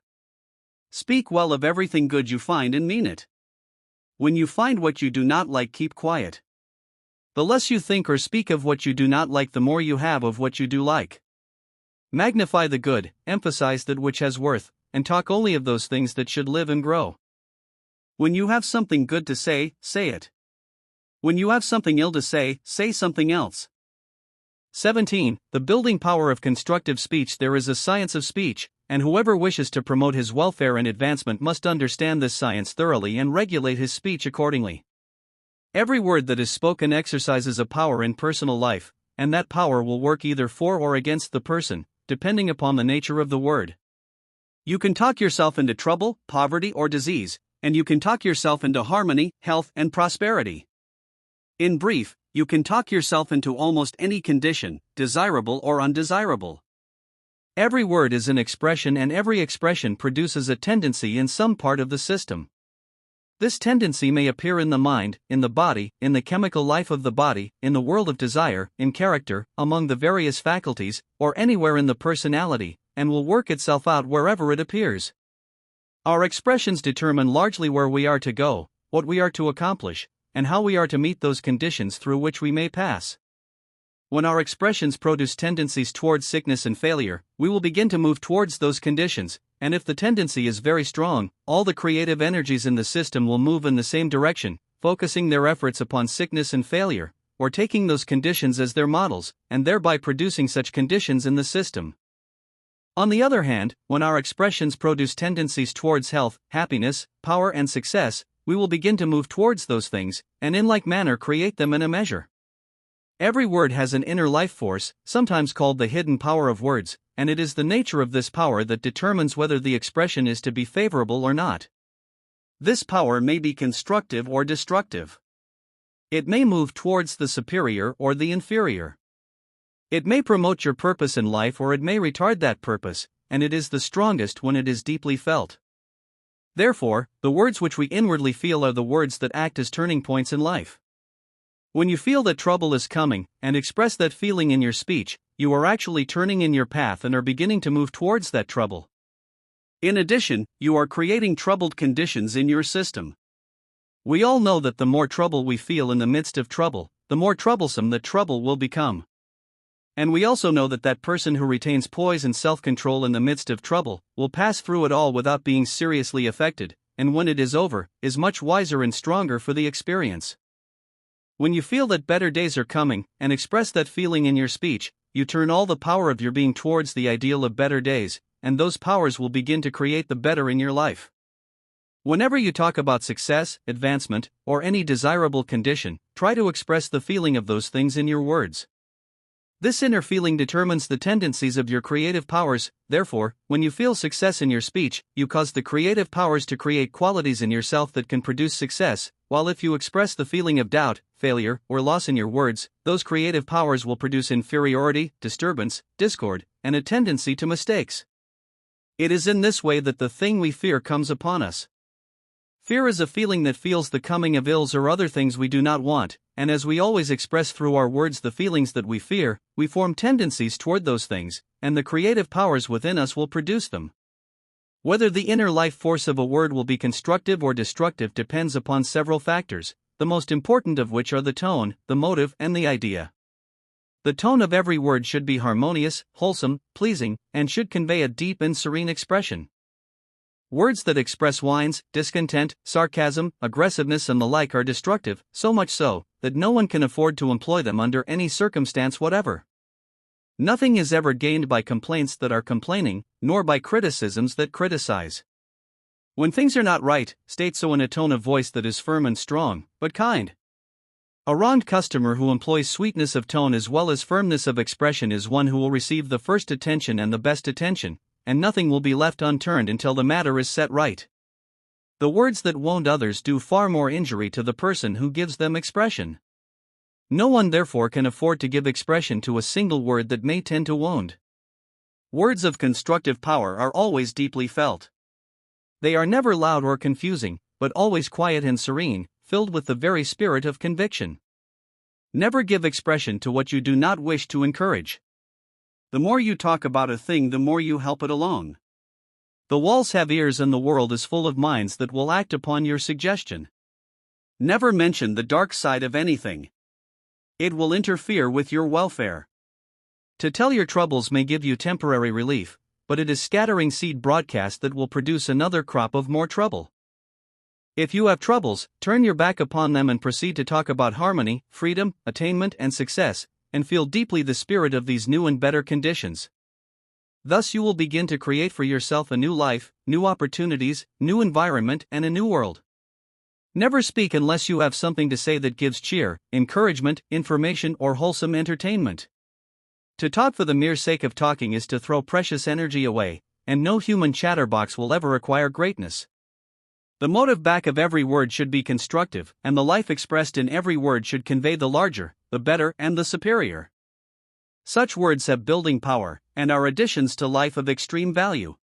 Speak well of everything good you find and mean it. When you find what you do not like, keep quiet. The less you think or speak of what you do not like, the more you have of what you do like. Magnify the good, emphasize that which has worth, and talk only of those things that should live and grow. When you have something good to say, say it. When you have something ill to say something else. 17. The building power of constructive speech. There is a science of speech, and whoever wishes to promote his welfare and advancement must understand this science thoroughly and regulate his speech accordingly. Every word that is spoken exercises a power in personal life, and that power will work either for or against the person, depending upon the nature of the word. You can talk yourself into trouble, poverty, or disease, and you can talk yourself into harmony, health, and prosperity. In brief, you can talk yourself into almost any condition, desirable or undesirable. Every word is an expression, and every expression produces a tendency in some part of the system. This tendency may appear in the mind, in the body, in the chemical life of the body, in the world of desire, in character, among the various faculties, or anywhere in the personality, and will work itself out wherever it appears. Our expressions determine largely where we are to go, what we are to accomplish, and how we are to meet those conditions through which we may pass. When our expressions produce tendencies towards sickness and failure, we will begin to move towards those conditions, and if the tendency is very strong, all the creative energies in the system will move in the same direction, focusing their efforts upon sickness and failure, or taking those conditions as their models, and thereby producing such conditions in the system. On the other hand, when our expressions produce tendencies towards health, happiness, power, and success, we will begin to move towards those things, and in like manner create them in a measure. Every word has an inner life force, sometimes called the hidden power of words, and it is the nature of this power that determines whether the expression is to be favorable or not. This power may be constructive or destructive. It may move towards the superior or the inferior. It may promote your purpose in life, or it may retard that purpose, and it is the strongest when it is deeply felt. Therefore, the words which we inwardly feel are the words that act as turning points in life. When you feel that trouble is coming, and express that feeling in your speech, you are actually turning in your path and are beginning to move towards that trouble. In addition, you are creating troubled conditions in your system. We all know that the more trouble we feel in the midst of trouble, the more troublesome the trouble will become. And we also know that that person who retains poise and self-control in the midst of trouble will pass through it all without being seriously affected, and when it is over, is much wiser and stronger for the experience. When you feel that better days are coming, and express that feeling in your speech, you turn all the power of your being towards the ideal of better days, and those powers will begin to create the better in your life. Whenever you talk about success, advancement, or any desirable condition, try to express the feeling of those things in your words. This inner feeling determines the tendencies of your creative powers. Therefore, when you feel success in your speech, you cause the creative powers to create qualities in yourself that can produce success, while if you express the feeling of doubt, failure, or loss in your words, those creative powers will produce inferiority, disturbance, discord, and a tendency to mistakes. It is in this way that the thing we fear comes upon us. Fear is a feeling that feels the coming of ills or other things we do not want, and as we always express through our words the feelings that we fear, we form tendencies toward those things, and the creative powers within us will produce them. Whether the inner life force of a word will be constructive or destructive depends upon several factors, the most important of which are the tone, the motive, and the idea. The tone of every word should be harmonious, wholesome, pleasing, and should convey a deep and serene expression. Words that express whines, discontent, sarcasm, aggressiveness, and the like are destructive, so much so that no one can afford to employ them under any circumstance whatever. Nothing is ever gained by complaints that are complaining, nor by criticisms that criticize. When things are not right, state so in a tone of voice that is firm and strong, but kind. A wronged customer who employs sweetness of tone as well as firmness of expression is one who will receive the first attention and the best attention, and nothing will be left unturned until the matter is set right. The words that wound others do far more injury to the person who gives them expression. No one therefore can afford to give expression to a single word that may tend to wound. Words of constructive power are always deeply felt. They are never loud or confusing, but always quiet and serene, filled with the very spirit of conviction. Never give expression to what you do not wish to encourage. The more you talk about a thing, the more you help it along. The walls have ears and the world is full of minds that will act upon your suggestion. Never mention the dark side of anything. It will interfere with your welfare. To tell your troubles may give you temporary relief, but it is scattering seed broadcast that will produce another crop of more trouble. If you have troubles, turn your back upon them and proceed to talk about harmony, freedom, attainment, and success, and feel deeply the spirit of these new and better conditions. Thus you will begin to create for yourself a new life, new opportunities, new environment, and a new world. Never speak unless you have something to say that gives cheer, encouragement, information, or wholesome entertainment. To talk for the mere sake of talking is to throw precious energy away, and no human chatterbox will ever acquire greatness. The motive back of every word should be constructive, and the life expressed in every word should convey the larger, the better, and the superior. Such words have building power, and are additions to life of extreme value.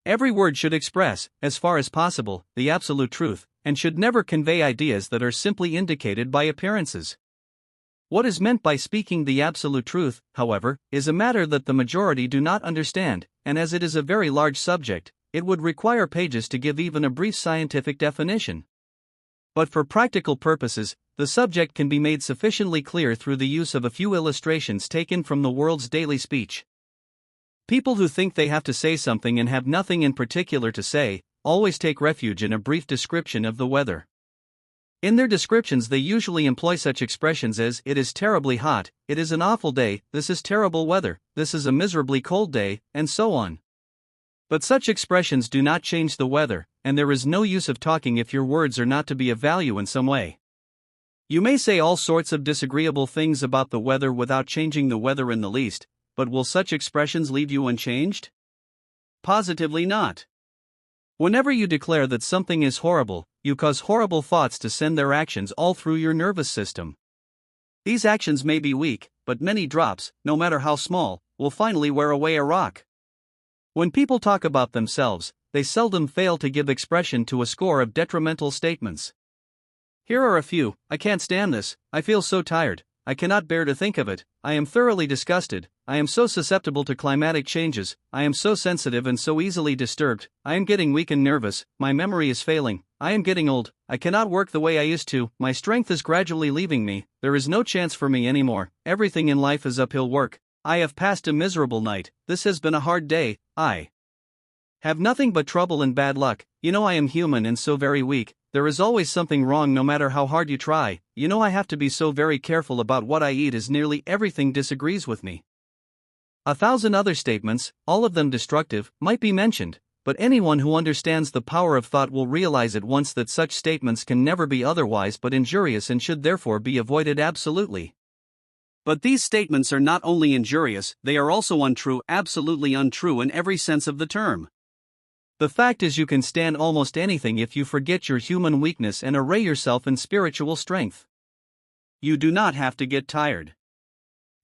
Every word should express, as far as possible, the absolute truth, and should never convey ideas that are simply indicated by appearances. What is meant by speaking the absolute truth, however, is a matter that the majority do not understand, and as it is a very large subject, it would require pages to give even a brief scientific definition. But for practical purposes, the subject can be made sufficiently clear through the use of a few illustrations taken from the world's daily speech. People who think they have to say something and have nothing in particular to say, always take refuge in a brief description of the weather. In their descriptions they usually employ such expressions as, "It is terribly hot," "It is an awful day," "This is terrible weather," "This is a miserably cold day," and so on. But such expressions do not change the weather, and there is no use of talking if your words are not to be of value in some way. You may say all sorts of disagreeable things about the weather without changing the weather in the least, but will such expressions leave you unchanged? Positively not. Whenever you declare that something is horrible, you cause horrible thoughts to send their actions all through your nervous system. These actions may be weak, but many drops, no matter how small, will finally wear away a rock. When people talk about themselves, they seldom fail to give expression to a score of detrimental statements. Here are a few: "I can't stand this, I feel so tired, I cannot bear to think of it, I am thoroughly disgusted, I am so susceptible to climatic changes, I am so sensitive and so easily disturbed, I am getting weak and nervous, my memory is failing, I am getting old, I cannot work the way I used to, my strength is gradually leaving me, there is no chance for me anymore, everything in life is uphill work, I have passed a miserable night, this has been a hard day, I have nothing but trouble and bad luck, you know I am human and so very weak, there is always something wrong no matter how hard you try, you know I have to be so very careful about what I eat as nearly everything disagrees with me." 1,000 other statements, all of them destructive, might be mentioned, but anyone who understands the power of thought will realize at once that such statements can never be otherwise but injurious and should therefore be avoided absolutely. But these statements are not only injurious, they are also untrue, absolutely untrue in every sense of the term. The fact is, you can stand almost anything if you forget your human weakness and array yourself in spiritual strength. You do not have to get tired.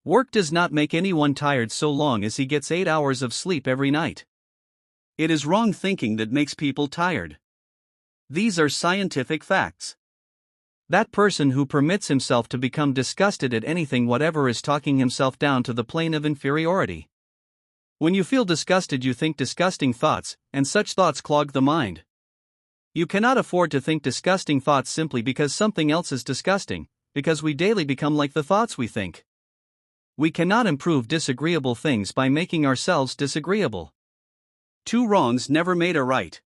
Work does not make anyone tired so long as he gets 8 hours of sleep every night. It is wrong thinking that makes people tired. These are scientific facts. That person who permits himself to become disgusted at anything whatever is talking himself down to the plane of inferiority. When you feel disgusted, you think disgusting thoughts, and such thoughts clog the mind. You cannot afford to think disgusting thoughts simply because something else is disgusting, because we daily become like the thoughts we think. We cannot improve disagreeable things by making ourselves disagreeable. Two wrongs never made a right.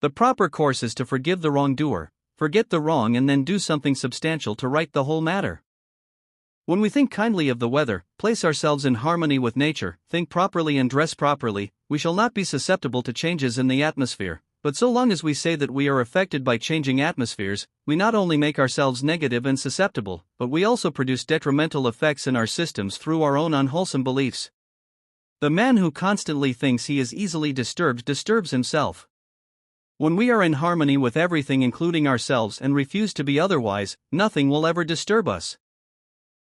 The proper course is to forgive the wrongdoer, forget the wrong, and then do something substantial to right the whole matter. When we think kindly of the weather, place ourselves in harmony with nature, think properly and dress properly, we shall not be susceptible to changes in the atmosphere. But so long as we say that we are affected by changing atmospheres, we not only make ourselves negative and susceptible, but we also produce detrimental effects in our systems through our own unwholesome beliefs. The man who constantly thinks he is easily disturbed disturbs himself. When we are in harmony with everything including ourselves and refuse to be otherwise, nothing will ever disturb us.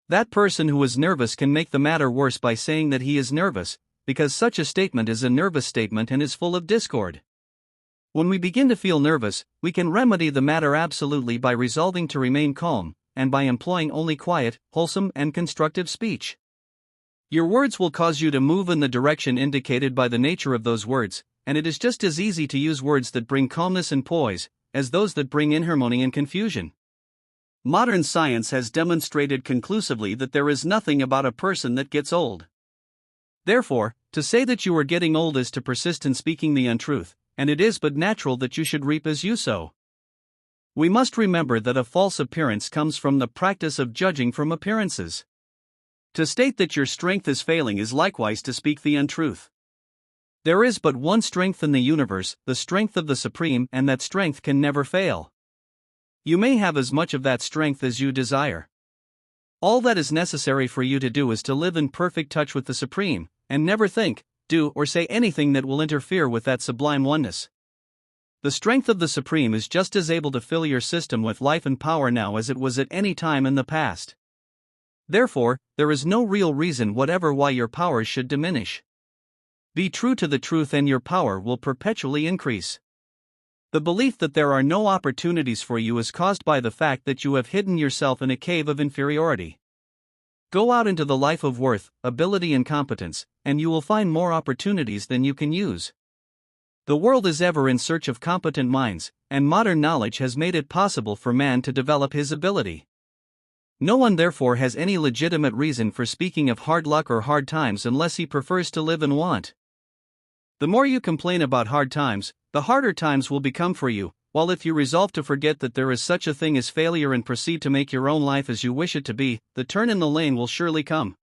That person who is nervous can make the matter worse by saying that he is nervous, because such a statement is a nervous statement and is full of discord. When we begin to feel nervous, we can remedy the matter absolutely by resolving to remain calm, and by employing only quiet, wholesome, and constructive speech. Your words will cause you to move in the direction indicated by the nature of those words, and it is just as easy to use words that bring calmness and poise, as those that bring inharmony and confusion. Modern science has demonstrated conclusively that there is nothing about a person that gets old. Therefore, to say that you are getting old is to persist in speaking the untruth, and it is but natural that you should reap as you sow. We must remember that a false appearance comes from the practice of judging from appearances. To state that your strength is failing is likewise to speak the untruth. There is but one strength in the universe, the strength of the Supreme, and that strength can never fail. You may have as much of that strength as you desire. All that is necessary for you to do is to live in perfect touch with the Supreme, and never think, do, or say anything that will interfere with that sublime oneness. The strength of the Supreme is just as able to fill your system with life and power now as it was at any time in the past. Therefore, there is no real reason whatever why your powers should diminish. Be true to the truth and your power will perpetually increase. The belief that there are no opportunities for you is caused by the fact that you have hidden yourself in a cave of inferiority. Go out into the life of worth, ability, and competence, and you will find more opportunities than you can use. The world is ever in search of competent minds, and modern knowledge has made it possible for man to develop his ability. No one therefore has any legitimate reason for speaking of hard luck or hard times unless he prefers to live in want. The more you complain about hard times, the harder times will become for you, while if you resolve to forget that there is such a thing as failure and proceed to make your own life as you wish it to be, the turn in the lane will surely come.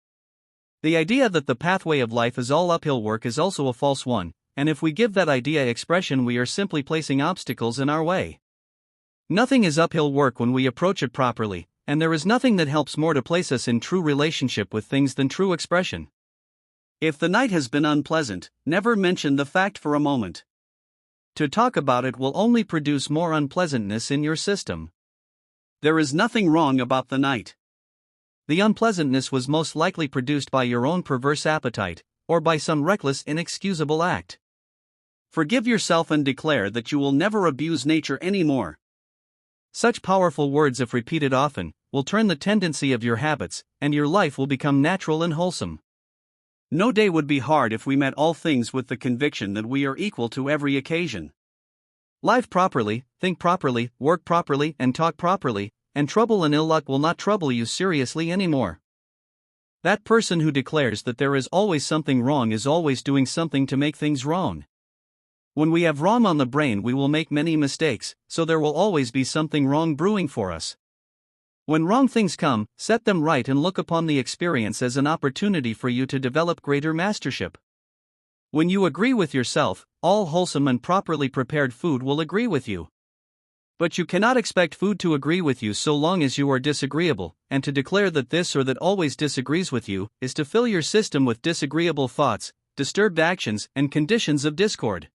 The idea that the pathway of life is all uphill work is also a false one, and if we give that idea expression, we are simply placing obstacles in our way. Nothing is uphill work when we approach it properly, and there is nothing that helps more to place us in true relationship with things than true expression. If the night has been unpleasant, never mention the fact for a moment. To talk about it will only produce more unpleasantness in your system. There is nothing wrong about the night. The unpleasantness was most likely produced by your own perverse appetite, or by some reckless, inexcusable act. Forgive yourself and declare that you will never abuse nature anymore. Such powerful words, if repeated often, will turn the tendency of your habits, and your life will become natural and wholesome. No day would be hard if we met all things with the conviction that we are equal to every occasion. Live properly, think properly, work properly, and talk properly, and trouble and ill luck will not trouble you seriously anymore. That person who declares that there is always something wrong is always doing something to make things wrong. When we have wrong on the brain, we will make many mistakes, so there will always be something wrong brewing for us. When wrong things come, set them right and look upon the experience as an opportunity for you to develop greater mastership. When you agree with yourself, all wholesome and properly prepared food will agree with you. But you cannot expect food to agree with you so long as you are disagreeable, and to declare that this or that always disagrees with you is to fill your system with disagreeable thoughts, disturbed actions, and conditions of discord.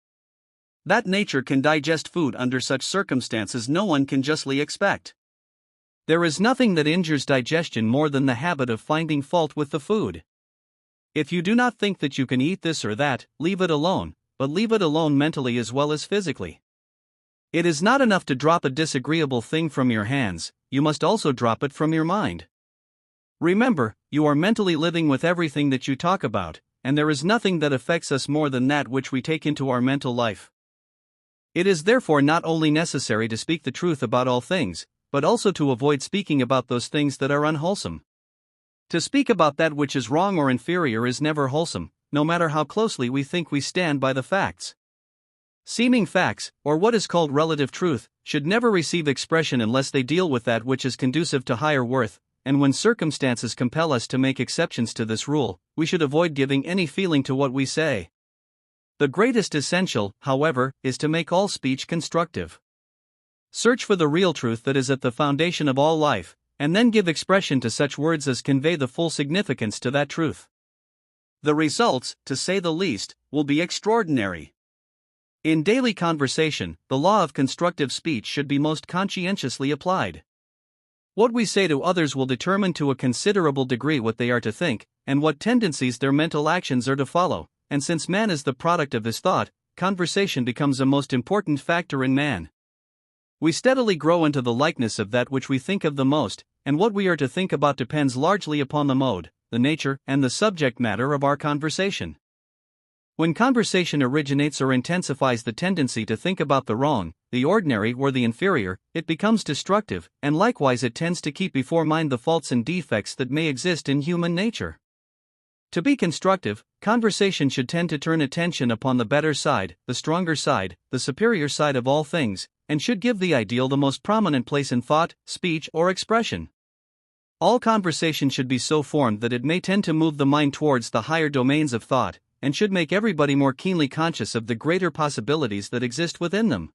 That nature can digest food under such circumstances no one can justly expect. There is nothing that injures digestion more than the habit of finding fault with the food. If you do not think that you can eat this or that, leave it alone, but leave it alone mentally as well as physically. It is not enough to drop a disagreeable thing from your hands, you must also drop it from your mind. Remember, you are mentally living with everything that you talk about, and there is nothing that affects us more than that which we take into our mental life. It is therefore not only necessary to speak the truth about all things, but also to avoid speaking about those things that are unwholesome. To speak about that which is wrong or inferior is never wholesome, no matter how closely we think we stand by the facts. Seeming facts, or what is called relative truth, should never receive expression unless they deal with that which is conducive to higher worth, and when circumstances compel us to make exceptions to this rule, we should avoid giving any feeling to what we say. The greatest essential, however, is to make all speech constructive. Search for the real truth that is at the foundation of all life, and then give expression to such words as convey the full significance to that truth. The results, to say the least, will be extraordinary. In daily conversation, the law of constructive speech should be most conscientiously applied. What we say to others will determine to a considerable degree what they are to think, and what tendencies their mental actions are to follow, and since man is the product of his thought, conversation becomes a most important factor in man. We steadily grow into the likeness of that which we think of the most, and what we are to think about depends largely upon the mode, the nature, and the subject matter of our conversation. When conversation originates or intensifies the tendency to think about the wrong, the ordinary or the inferior, it becomes destructive, and likewise it tends to keep before mind the faults and defects that may exist in human nature. To be constructive, conversation should tend to turn attention upon the better side, the stronger side, the superior side of all things, and should give the ideal the most prominent place in thought, speech, or expression. All conversation should be so formed that it may tend to move the mind towards the higher domains of thought, and should make everybody more keenly conscious of the greater possibilities that exist within them.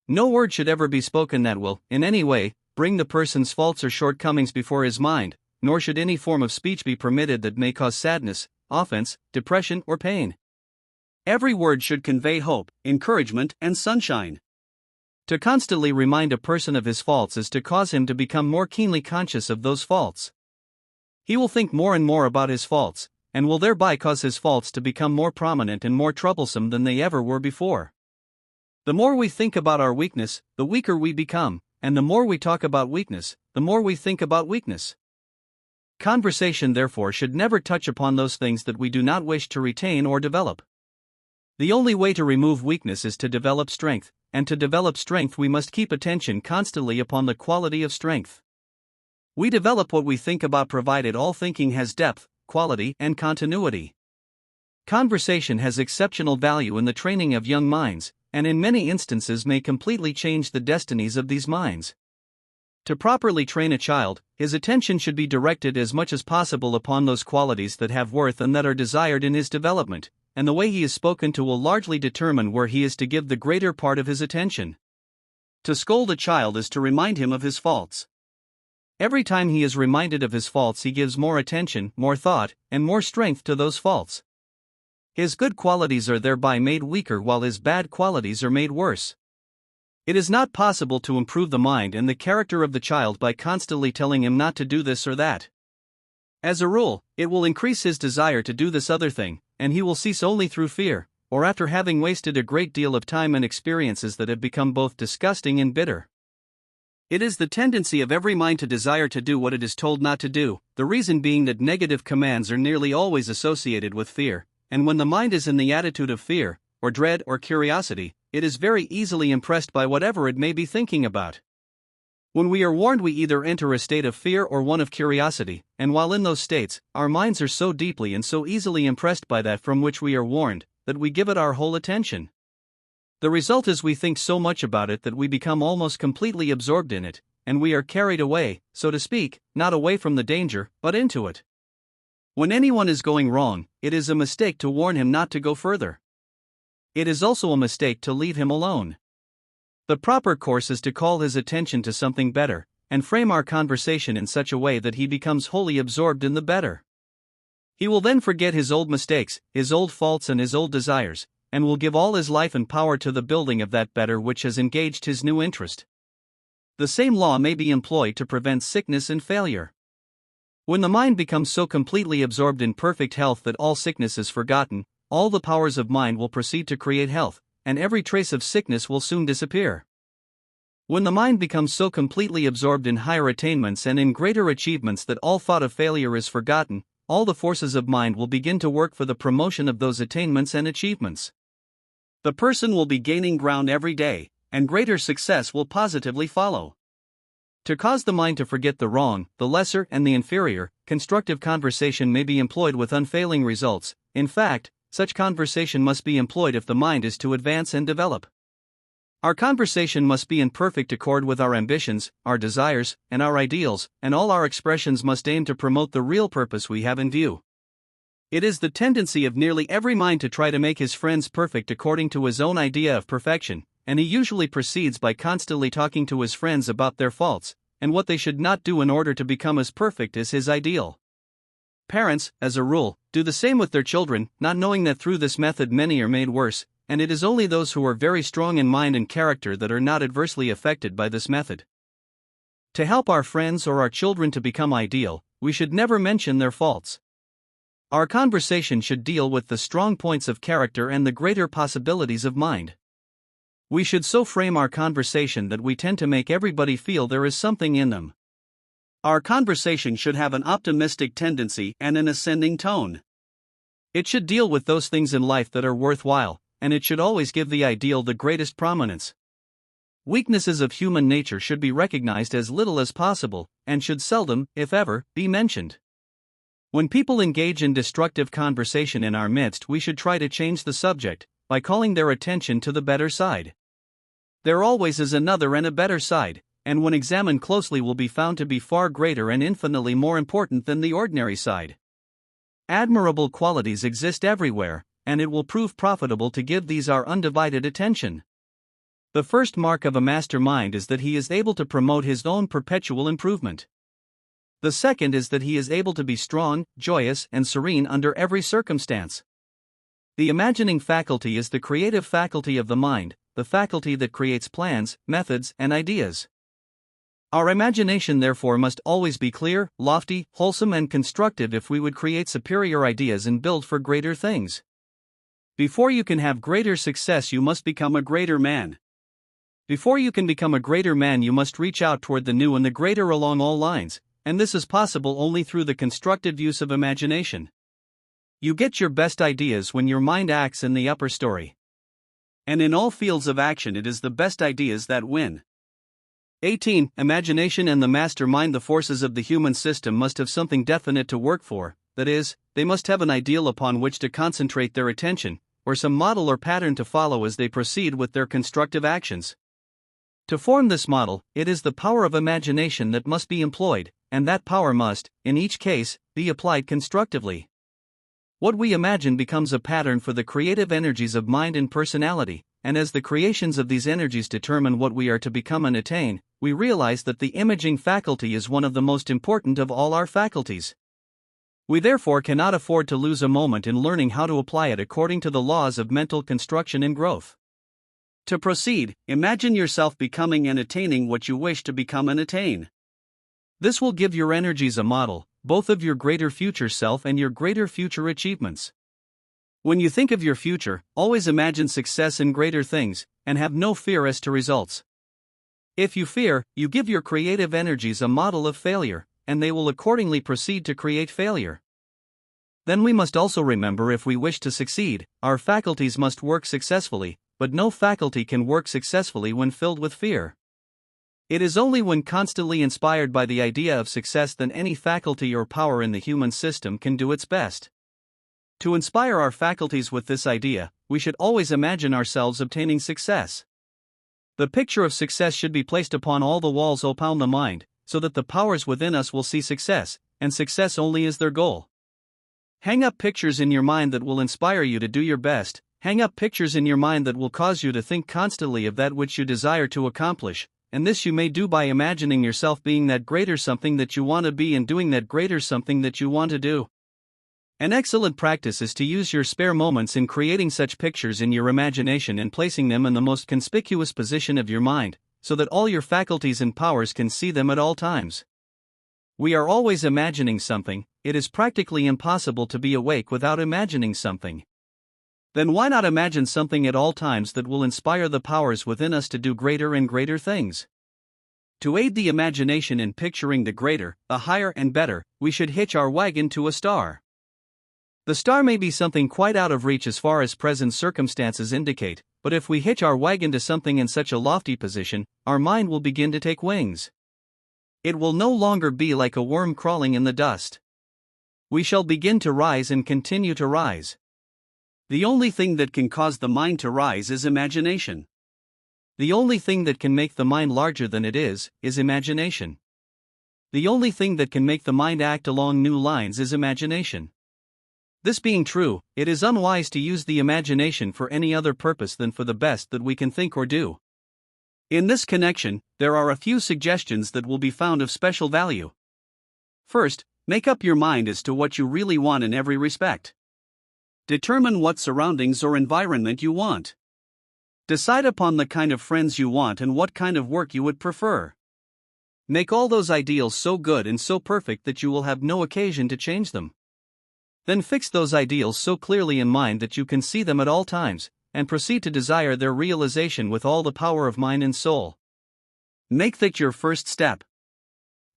No word should ever be spoken that will, in any way, bring the person's faults or shortcomings before his mind, nor should any form of speech be permitted that may cause sadness, offense, depression, or pain. Every word should convey hope, encouragement, and sunshine. To constantly remind a person of his faults is to cause him to become more keenly conscious of those faults. He will think more and more about his faults, and will thereby cause his faults to become more prominent and more troublesome than they ever were before. The more we think about our weakness, the weaker we become, and the more we talk about weakness, the more we think about weakness. Conversation, therefore, should never touch upon those things that we do not wish to retain or develop. The only way to remove weakness is to develop strength, and to develop strength we must keep attention constantly upon the quality of strength. We develop what we think about provided all thinking has depth, quality, and continuity. Conversation has exceptional value in the training of young minds, and in many instances may completely change the destinies of these minds. To properly train a child, his attention should be directed as much as possible upon those qualities that have worth and that are desired in his development, and the way he is spoken to will largely determine where he is to give the greater part of his attention. To scold a child is to remind him of his faults. Every time he is reminded of his faults, he gives more attention, more thought, and more strength to those faults. His good qualities are thereby made weaker while his bad qualities are made worse. It is not possible to improve the mind and the character of the child by constantly telling him not to do this or that. As a rule, it will increase his desire to do this other thing, and he will cease only through fear, or after having wasted a great deal of time and experiences that have become both disgusting and bitter. It is the tendency of every mind to desire to do what it is told not to do, the reason being that negative commands are nearly always associated with fear, and when the mind is in the attitude of fear, or dread or curiosity, it is very easily impressed by whatever it may be thinking about. When we are warned, we either enter a state of fear or one of curiosity, and while in those states, our minds are so deeply and so easily impressed by that from which we are warned, that we give it our whole attention. The result is we think so much about it that we become almost completely absorbed in it, and we are carried away, so to speak, not away from the danger, but into it. When anyone is going wrong, it is a mistake to warn him not to go further. It is also a mistake to leave him alone. The proper course is to call his attention to something better, and frame our conversation in such a way that he becomes wholly absorbed in the better. He will then forget his old mistakes, his old faults, and his old desires, and will give all his life and power to the building of that better which has engaged his new interest. The same law may be employed to prevent sickness and failure. When the mind becomes so completely absorbed in perfect health that all sickness is forgotten, all the powers of mind will proceed to create health, and every trace of sickness will soon disappear. When the mind becomes so completely absorbed in higher attainments and in greater achievements that all thought of failure is forgotten, all the forces of mind will begin to work for the promotion of those attainments and achievements. The person will be gaining ground every day, and greater success will positively follow. To cause the mind to forget the wrong, the lesser, and the inferior, constructive conversation may be employed with unfailing results. In fact, such conversation must be employed if the mind is to advance and develop. Our conversation must be in perfect accord with our ambitions, our desires, and our ideals, and all our expressions must aim to promote the real purpose we have in view. It is the tendency of nearly every mind to try to make his friends perfect according to his own idea of perfection, and he usually proceeds by constantly talking to his friends about their faults, and what they should not do in order to become as perfect as his ideal. Parents, as a rule, do the same with their children, not knowing that through this method many are made worse, and it is only those who are very strong in mind and character that are not adversely affected by this method. To help our friends or our children to become ideal, we should never mention their faults. Our conversation should deal with the strong points of character and the greater possibilities of mind. We should so frame our conversation that we tend to make everybody feel there is something in them. Our conversation should have an optimistic tendency and an ascending tone. It should deal with those things in life that are worthwhile, and it should always give the ideal the greatest prominence. Weaknesses of human nature should be recognized as little as possible, and should seldom, if ever, be mentioned. When people engage in destructive conversation in our midst, we should try to change the subject, by calling their attention to the better side. There always is another and a better side, and when examined closely will be found to be far greater and infinitely more important than the ordinary side. Admirable qualities exist everywhere, and it will prove profitable to give these our undivided attention. The first mark of a master mind is that he is able to promote his own perpetual improvement. The second is that he is able to be strong, joyous, and serene under every circumstance. The imagining faculty is the creative faculty of the mind, the faculty that creates plans, methods, and ideas. Our imagination therefore must always be clear, lofty, wholesome, and constructive if we would create superior ideas and build for greater things. Before you can have greater success, you must become a greater man. Before you can become a greater man, you must reach out toward the new and the greater along all lines, and this is possible only through the constructive use of imagination. You get your best ideas when your mind acts in the upper story. And in all fields of action, it is the best ideas that win. 18. Imagination and the master mind. The forces of the human system must have something definite to work for, that is, they must have an ideal upon which to concentrate their attention, or some model or pattern to follow as they proceed with their constructive actions. To form this model, it is the power of imagination that must be employed, and that power must, in each case, be applied constructively. What we imagine becomes a pattern for the creative energies of mind and personality, and as the creations of these energies determine what we are to become and attain, we realize that the imaging faculty is one of the most important of all our faculties. We therefore cannot afford to lose a moment in learning how to apply it according to the laws of mental construction and growth. To proceed, imagine yourself becoming and attaining what you wish to become and attain. This will give your energies a model, both of your greater future self and your greater future achievements. When you think of your future, always imagine success in greater things, and have no fear as to results. If you fear, you give your creative energies a model of failure, and they will accordingly proceed to create failure. Then we must also remember, if we wish to succeed, our faculties must work successfully, but no faculty can work successfully when filled with fear. It is only when constantly inspired by the idea of success that any faculty or power in the human system can do its best. To inspire our faculties with this idea, we should always imagine ourselves obtaining success. The picture of success should be placed upon all the walls upon the mind, so that the powers within us will see success, and success only is their goal. Hang up pictures in your mind that will inspire you to do your best, hang up pictures in your mind that will cause you to think constantly of that which you desire to accomplish, and this you may do by imagining yourself being that greater something that you want to be and doing that greater something that you want to do. An excellent practice is to use your spare moments in creating such pictures in your imagination and placing them in the most conspicuous position of your mind, so that all your faculties and powers can see them at all times. We are always imagining something. It is practically impossible to be awake without imagining something. Then why not imagine something at all times that will inspire the powers within us to do greater and greater things? To aid the imagination in picturing the greater, the higher and better, we should hitch our wagon to a star. The star may be something quite out of reach as far as present circumstances indicate, but if we hitch our wagon to something in such a lofty position, our mind will begin to take wings. It will no longer be like a worm crawling in the dust. We shall begin to rise and continue to rise. The only thing that can cause the mind to rise is imagination. The only thing that can make the mind larger than it is imagination. The only thing that can make the mind act along new lines is imagination. This being true, it is unwise to use the imagination for any other purpose than for the best that we can think or do. In this connection, there are a few suggestions that will be found of special value. First, make up your mind as to what you really want in every respect. Determine what surroundings or environment you want. Decide upon the kind of friends you want and what kind of work you would prefer. Make all those ideals so good and so perfect that you will have no occasion to change them. Then fix those ideals so clearly in mind that you can see them at all times, and proceed to desire their realization with all the power of mind and soul. Make that your first step.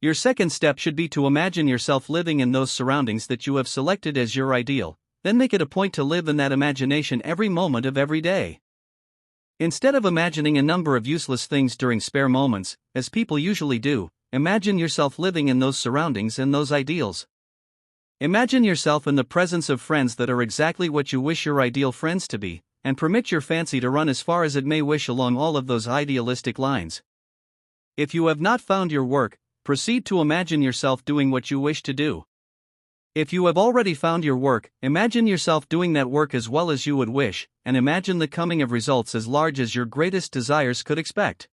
Your second step should be to imagine yourself living in those surroundings that you have selected as your ideal, then make it a point to live in that imagination every moment of every day. Instead of imagining a number of useless things during spare moments, as people usually do, imagine yourself living in those surroundings and those ideals. Imagine yourself in the presence of friends that are exactly what you wish your ideal friends to be, and permit your fancy to run as far as it may wish along all of those idealistic lines. If you have not found your work, proceed to imagine yourself doing what you wish to do. If you have already found your work, imagine yourself doing that work as well as you would wish, and imagine the coming of results as large as your greatest desires could expect.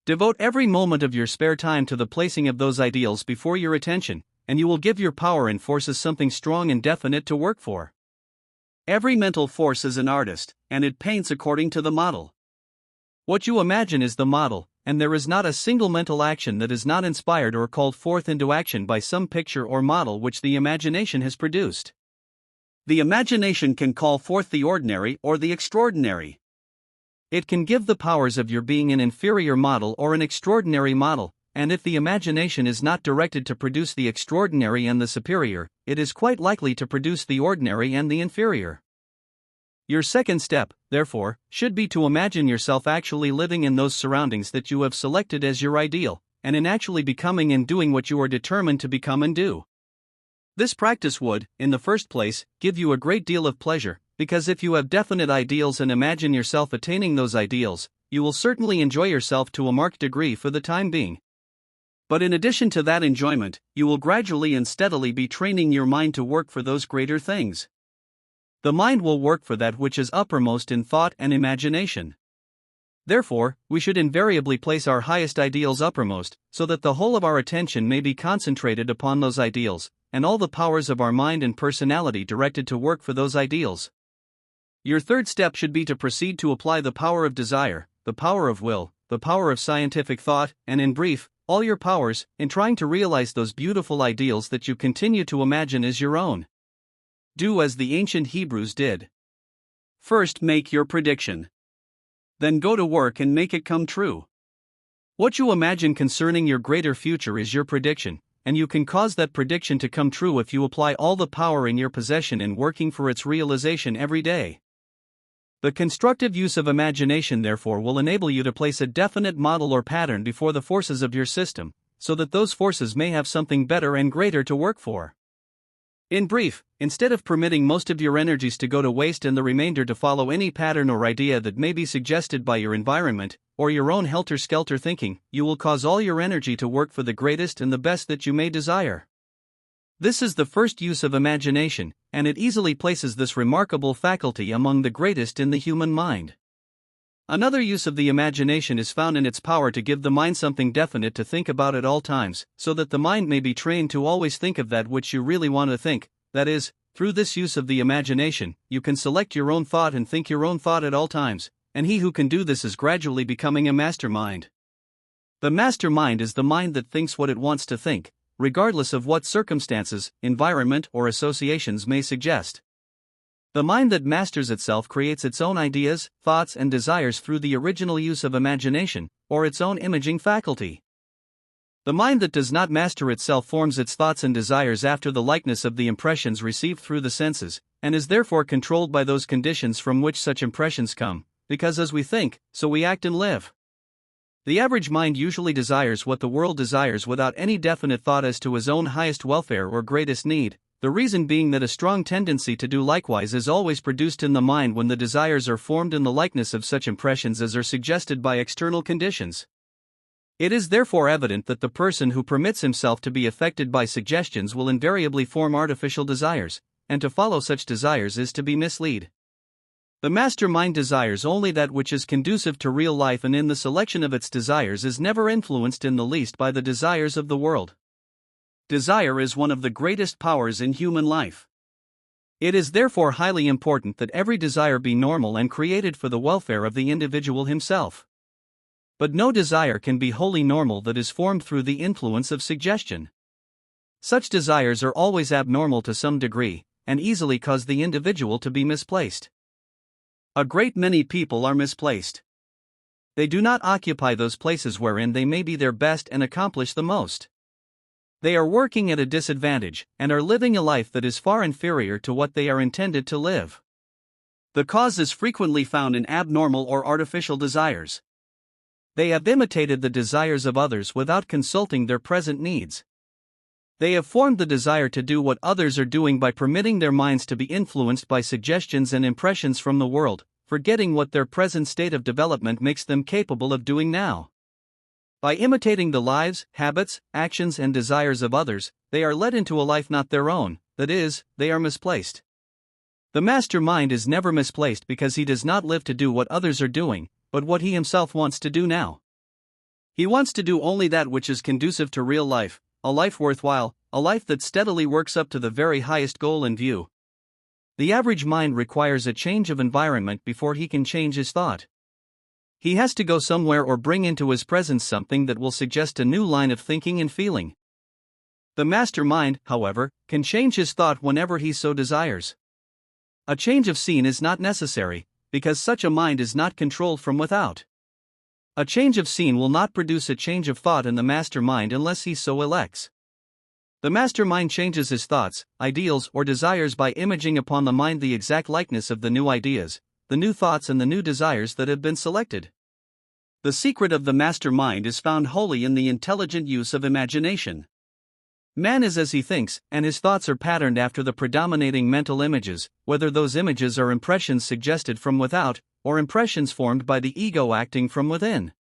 Devote every moment of your spare time to the placing of those ideals before your attention, and you will give your power and forces something strong and definite to work for. Every mental force is an artist, and it paints according to the model. What you imagine is the model, and there is not a single mental action that is not inspired or called forth into action by some picture or model which the imagination has produced. The imagination can call forth the ordinary or the extraordinary. It can give the powers of your being an inferior model or an extraordinary model, and if the imagination is not directed to produce the extraordinary and the superior, it is quite likely to produce the ordinary and the inferior. Your second step, therefore, should be to imagine yourself actually living in those surroundings that you have selected as your ideal, and in actually becoming and doing what you are determined to become and do. This practice would, in the first place, give you a great deal of pleasure, because if you have definite ideals and imagine yourself attaining those ideals, you will certainly enjoy yourself to a marked degree for the time being. But in addition to that enjoyment, you will gradually and steadily be training your mind to work for those greater things. The mind will work for that which is uppermost in thought and imagination. Therefore, we should invariably place our highest ideals uppermost, so that the whole of our attention may be concentrated upon those ideals, and all the powers of our mind and personality directed to work for those ideals. Your third step should be to proceed to apply the power of desire, the power of will, the power of scientific thought, and in brief, all your powers, in trying to realize those beautiful ideals that you continue to imagine as your own. Do as the ancient Hebrews did. First, make your prediction. Then go to work and make it come true. What you imagine concerning your greater future is your prediction, and you can cause that prediction to come true if you apply all the power in your possession in working for its realization every day. The constructive use of imagination, therefore, will enable you to place a definite model or pattern before the forces of your system, so that those forces may have something better and greater to work for. In brief, instead of permitting most of your energies to go to waste and the remainder to follow any pattern or idea that may be suggested by your environment, or your own helter-skelter thinking, you will cause all your energy to work for the greatest and the best that you may desire. This is the first use of imagination, and it easily places this remarkable faculty among the greatest in the human mind. Another use of the imagination is found in its power to give the mind something definite to think about at all times, so that the mind may be trained to always think of that which you really want to think. That is, through this use of the imagination, you can select your own thought and think your own thought at all times, and he who can do this is gradually becoming a mastermind. The mastermind is the mind that thinks what it wants to think, regardless of what circumstances, environment, or associations may suggest. The mind that masters itself creates its own ideas, thoughts, and desires through the original use of imagination, or its own imaging faculty. The mind that does not master itself forms its thoughts and desires after the likeness of the impressions received through the senses, and is therefore controlled by those conditions from which such impressions come, because as we think, so we act and live. The average mind usually desires what the world desires without any definite thought as to his own highest welfare or greatest need, the reason being that a strong tendency to do likewise is always produced in the mind when the desires are formed in the likeness of such impressions as are suggested by external conditions. It is therefore evident that the person who permits himself to be affected by suggestions will invariably form artificial desires, and to follow such desires is to be misled. The master mind desires only that which is conducive to real life, and in the selection of its desires is never influenced in the least by the desires of the world. Desire is one of the greatest powers in human life. It is therefore highly important that every desire be normal and created for the welfare of the individual himself. But no desire can be wholly normal that is formed through the influence of suggestion. Such desires are always abnormal to some degree, and easily cause the individual to be misplaced. A great many people are misplaced. They do not occupy those places wherein they may be their best and accomplish the most. They are working at a disadvantage, and are living a life that is far inferior to what they are intended to live. The cause is frequently found in abnormal or artificial desires. They have imitated the desires of others without consulting their present needs. They have formed the desire to do what others are doing by permitting their minds to be influenced by suggestions and impressions from the world, forgetting what their present state of development makes them capable of doing now. By imitating the lives, habits, actions, and desires of others, they are led into a life not their own, that is, they are misplaced. The master mind is never misplaced because he does not live to do what others are doing, but what he himself wants to do now. He wants to do only that which is conducive to real life, a life worthwhile, a life that steadily works up to the very highest goal in view. The average mind requires a change of environment before he can change his thought. He has to go somewhere or bring into his presence something that will suggest a new line of thinking and feeling. The master mind, however, can change his thought whenever he so desires. A change of scene is not necessary, because such a mind is not controlled from without. A change of scene will not produce a change of thought in the master mind unless he so elects. The master mind changes his thoughts, ideals, or desires by imaging upon the mind the exact likeness of the new ideas, the new thoughts, and the new desires that have been selected. The secret of the master mind is found wholly in the intelligent use of imagination. Man is as he thinks, and his thoughts are patterned after the predominating mental images, whether those images are impressions suggested from without, or impressions formed by the ego acting from within.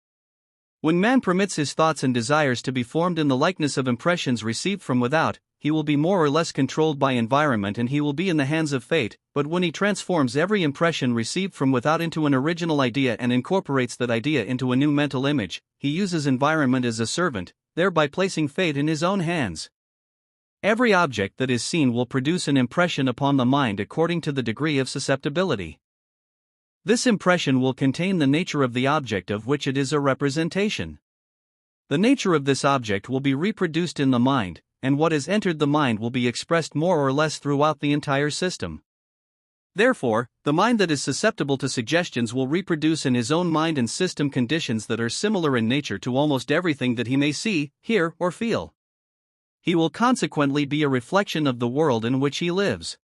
When man permits his thoughts and desires to be formed in the likeness of impressions received from without, he will be more or less controlled by environment and he will be in the hands of fate. But when he transforms every impression received from without into an original idea and incorporates that idea into a new mental image, he uses environment as a servant, thereby placing fate in his own hands. Every object that is seen will produce an impression upon the mind according to the degree of susceptibility. This impression will contain the nature of the object of which it is a representation. The nature of this object will be reproduced in the mind, and what has entered the mind will be expressed more or less throughout the entire system. Therefore, the mind that is susceptible to suggestions will reproduce in his own mind and system conditions that are similar in nature to almost everything that he may see, hear, or feel. He will consequently be a reflection of the world in which he lives.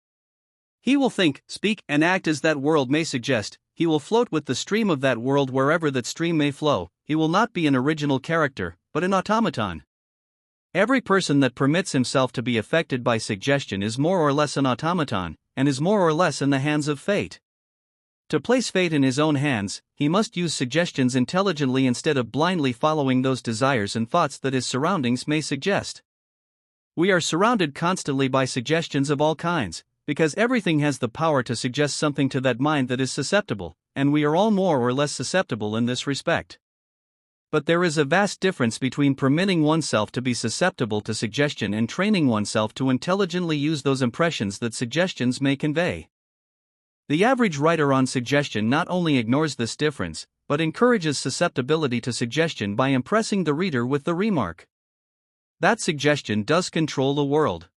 He will think, speak, and act as that world may suggest. He will float with the stream of that world wherever that stream may flow. He will not be an original character, but an automaton. Every person that permits himself to be affected by suggestion is more or less an automaton, and is more or less in the hands of fate. To place fate in his own hands, he must use suggestions intelligently instead of blindly following those desires and thoughts that his surroundings may suggest. We are surrounded constantly by suggestions of all kinds, because everything has the power to suggest something to that mind that is susceptible, and we are all more or less susceptible in this respect. But there is a vast difference between permitting oneself to be susceptible to suggestion and training oneself to intelligently use those impressions that suggestions may convey. The average writer on suggestion not only ignores this difference, but encourages susceptibility to suggestion by impressing the reader with the remark: that suggestion does control the world.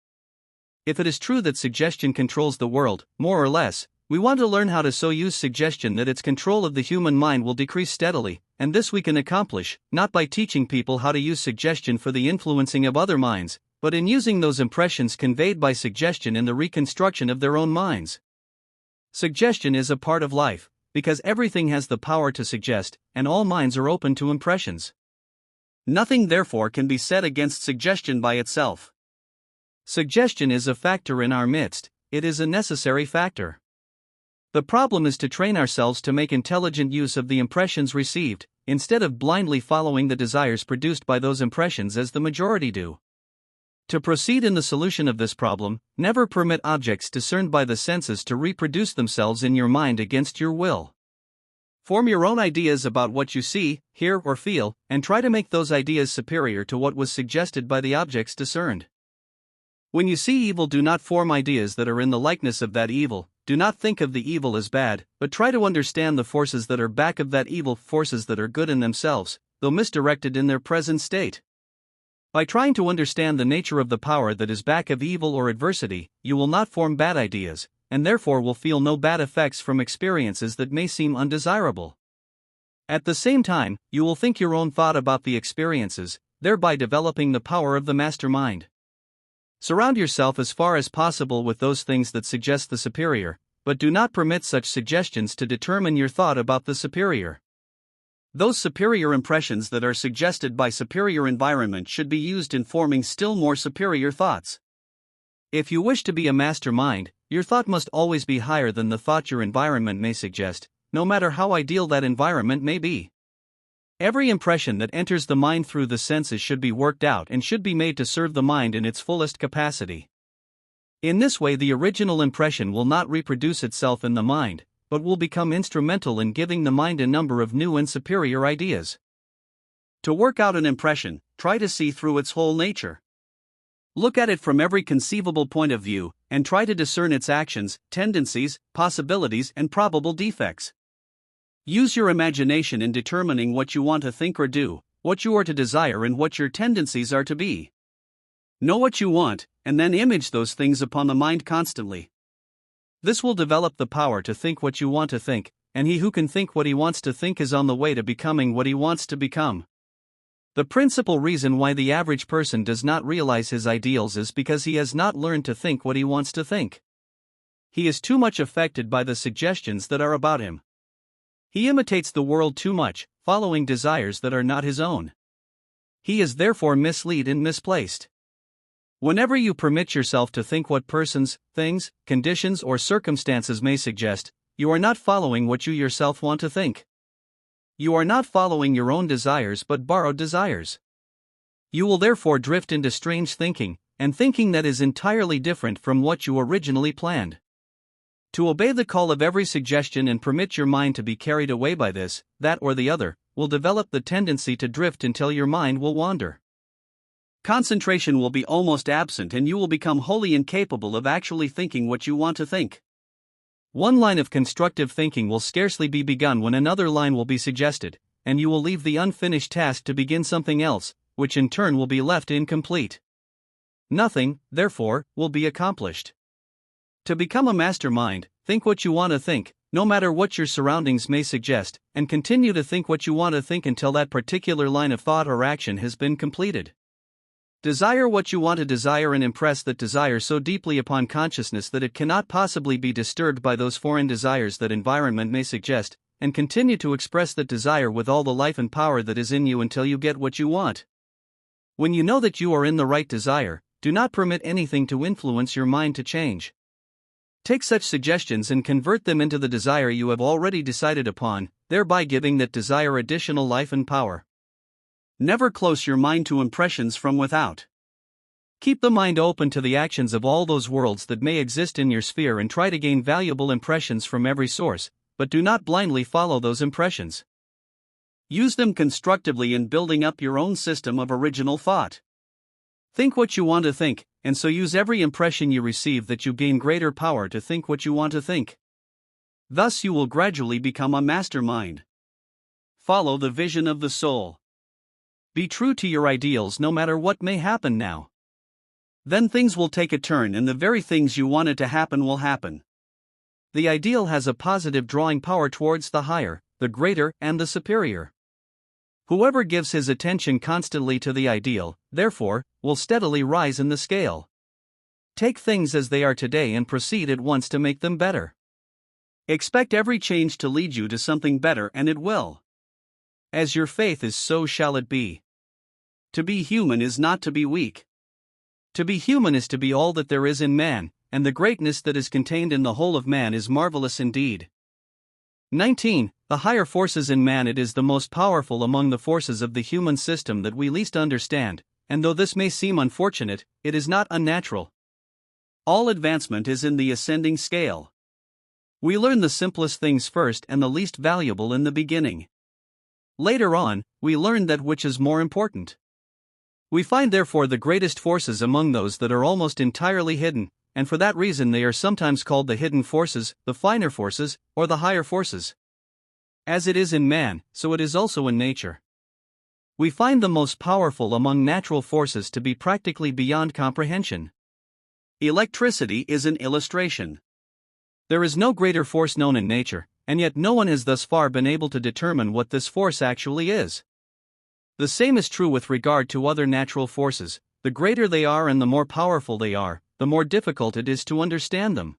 If it is true that suggestion controls the world, more or less, we want to learn how to so use suggestion that its control of the human mind will decrease steadily, and this we can accomplish, not by teaching people how to use suggestion for the influencing of other minds, but in using those impressions conveyed by suggestion in the reconstruction of their own minds. Suggestion is a part of life, because everything has the power to suggest, and all minds are open to impressions. Nothing therefore can be said against suggestion by itself. Suggestion is a factor in our midst, it is a necessary factor. The problem is to train ourselves to make intelligent use of the impressions received, instead of blindly following the desires produced by those impressions as the majority do. To proceed in the solution of this problem, never permit objects discerned by the senses to reproduce themselves in your mind against your will. Form your own ideas about what you see, hear, or feel, and try to make those ideas superior to what was suggested by the objects discerned. When you see evil, do not form ideas that are in the likeness of that evil. Do not think of the evil as bad, but try to understand the forces that are back of that evil, forces that are good in themselves, though misdirected in their present state. By trying to understand the nature of the power that is back of evil or adversity, you will not form bad ideas, and therefore will feel no bad effects from experiences that may seem undesirable. At the same time, you will think your own thought about the experiences, thereby developing the power of the mastermind. Surround yourself as far as possible with those things that suggest the superior, but do not permit such suggestions to determine your thought about the superior. Those superior impressions that are suggested by superior environment should be used in forming still more superior thoughts. If you wish to be a mastermind, your thought must always be higher than the thought your environment may suggest, no matter how ideal that environment may be. Every impression that enters the mind through the senses should be worked out and should be made to serve the mind in its fullest capacity. In this way, the original impression will not reproduce itself in the mind, but will become instrumental in giving the mind a number of new and superior ideas. To work out an impression, try to see through its whole nature. Look at it from every conceivable point of view, and try to discern its actions, tendencies, possibilities, and probable defects. Use your imagination in determining what you want to think or do, what you are to desire, and what your tendencies are to be. Know what you want, and then image those things upon the mind constantly. This will develop the power to think what you want to think, and he who can think what he wants to think is on the way to becoming what he wants to become. The principal reason why the average person does not realize his ideals is because he has not learned to think what he wants to think. He is too much affected by the suggestions that are about him. He imitates the world too much, following desires that are not his own. He is therefore misled and misplaced. Whenever you permit yourself to think what persons, things, conditions, or circumstances may suggest, you are not following what you yourself want to think. You are not following your own desires but borrowed desires. You will therefore drift into strange thinking, and thinking that is entirely different from what you originally planned. To obey the call of every suggestion and permit your mind to be carried away by this, that, or the other, will develop the tendency to drift until your mind will wander. Concentration will be almost absent and you will become wholly incapable of actually thinking what you want to think. One line of constructive thinking will scarcely be begun when another line will be suggested, and you will leave the unfinished task to begin something else, which in turn will be left incomplete. Nothing, therefore, will be accomplished. To become a mastermind, think what you want to think, no matter what your surroundings may suggest, and continue to think what you want to think until that particular line of thought or action has been completed. Desire what you want to desire and impress that desire so deeply upon consciousness that it cannot possibly be disturbed by those foreign desires that environment may suggest, and continue to express that desire with all the life and power that is in you until you get what you want. When you know that you are in the right desire, do not permit anything to influence your mind to change. Take such suggestions and convert them into the desire you have already decided upon, thereby giving that desire additional life and power. Never close your mind to impressions from without. Keep the mind open to the actions of all those worlds that may exist in your sphere and try to gain valuable impressions from every source, but do not blindly follow those impressions. Use them constructively in building up your own system of original thought. Think what you want to think, and so use every impression you receive that you gain greater power to think what you want to think. Thus you will gradually become a mastermind. Follow the vision of the soul. Be true to your ideals no matter what may happen now. Then things will take a turn and the very things you wanted to happen will happen. The ideal has a positive drawing power towards the higher, the greater, and the superior. Whoever gives his attention constantly to the ideal, therefore, will steadily rise in the scale. Take things as they are today and proceed at once to make them better. Expect every change to lead you to something better, and it will. As your faith is, so shall it be. To be human is not to be weak. To be human is to be all that there is in man, and the greatness that is contained in the whole of man is marvelous indeed. 19. The higher forces in man. It is the most powerful among the forces of the human system that we least understand, and though this may seem unfortunate, it is not unnatural. All advancement is in the ascending scale. We learn the simplest things first and the least valuable in the beginning. Later on, we learn that which is more important. We find therefore the greatest forces among those that are almost entirely hidden, and for that reason they are sometimes called the hidden forces, the finer forces, or the higher forces. As it is in man, so it is also in nature. We find the most powerful among natural forces to be practically beyond comprehension. Electricity is an illustration. There is no greater force known in nature, and yet no one has thus far been able to determine what this force actually is. The same is true with regard to other natural forces. The greater they are and the more powerful they are, the more difficult it is to understand them.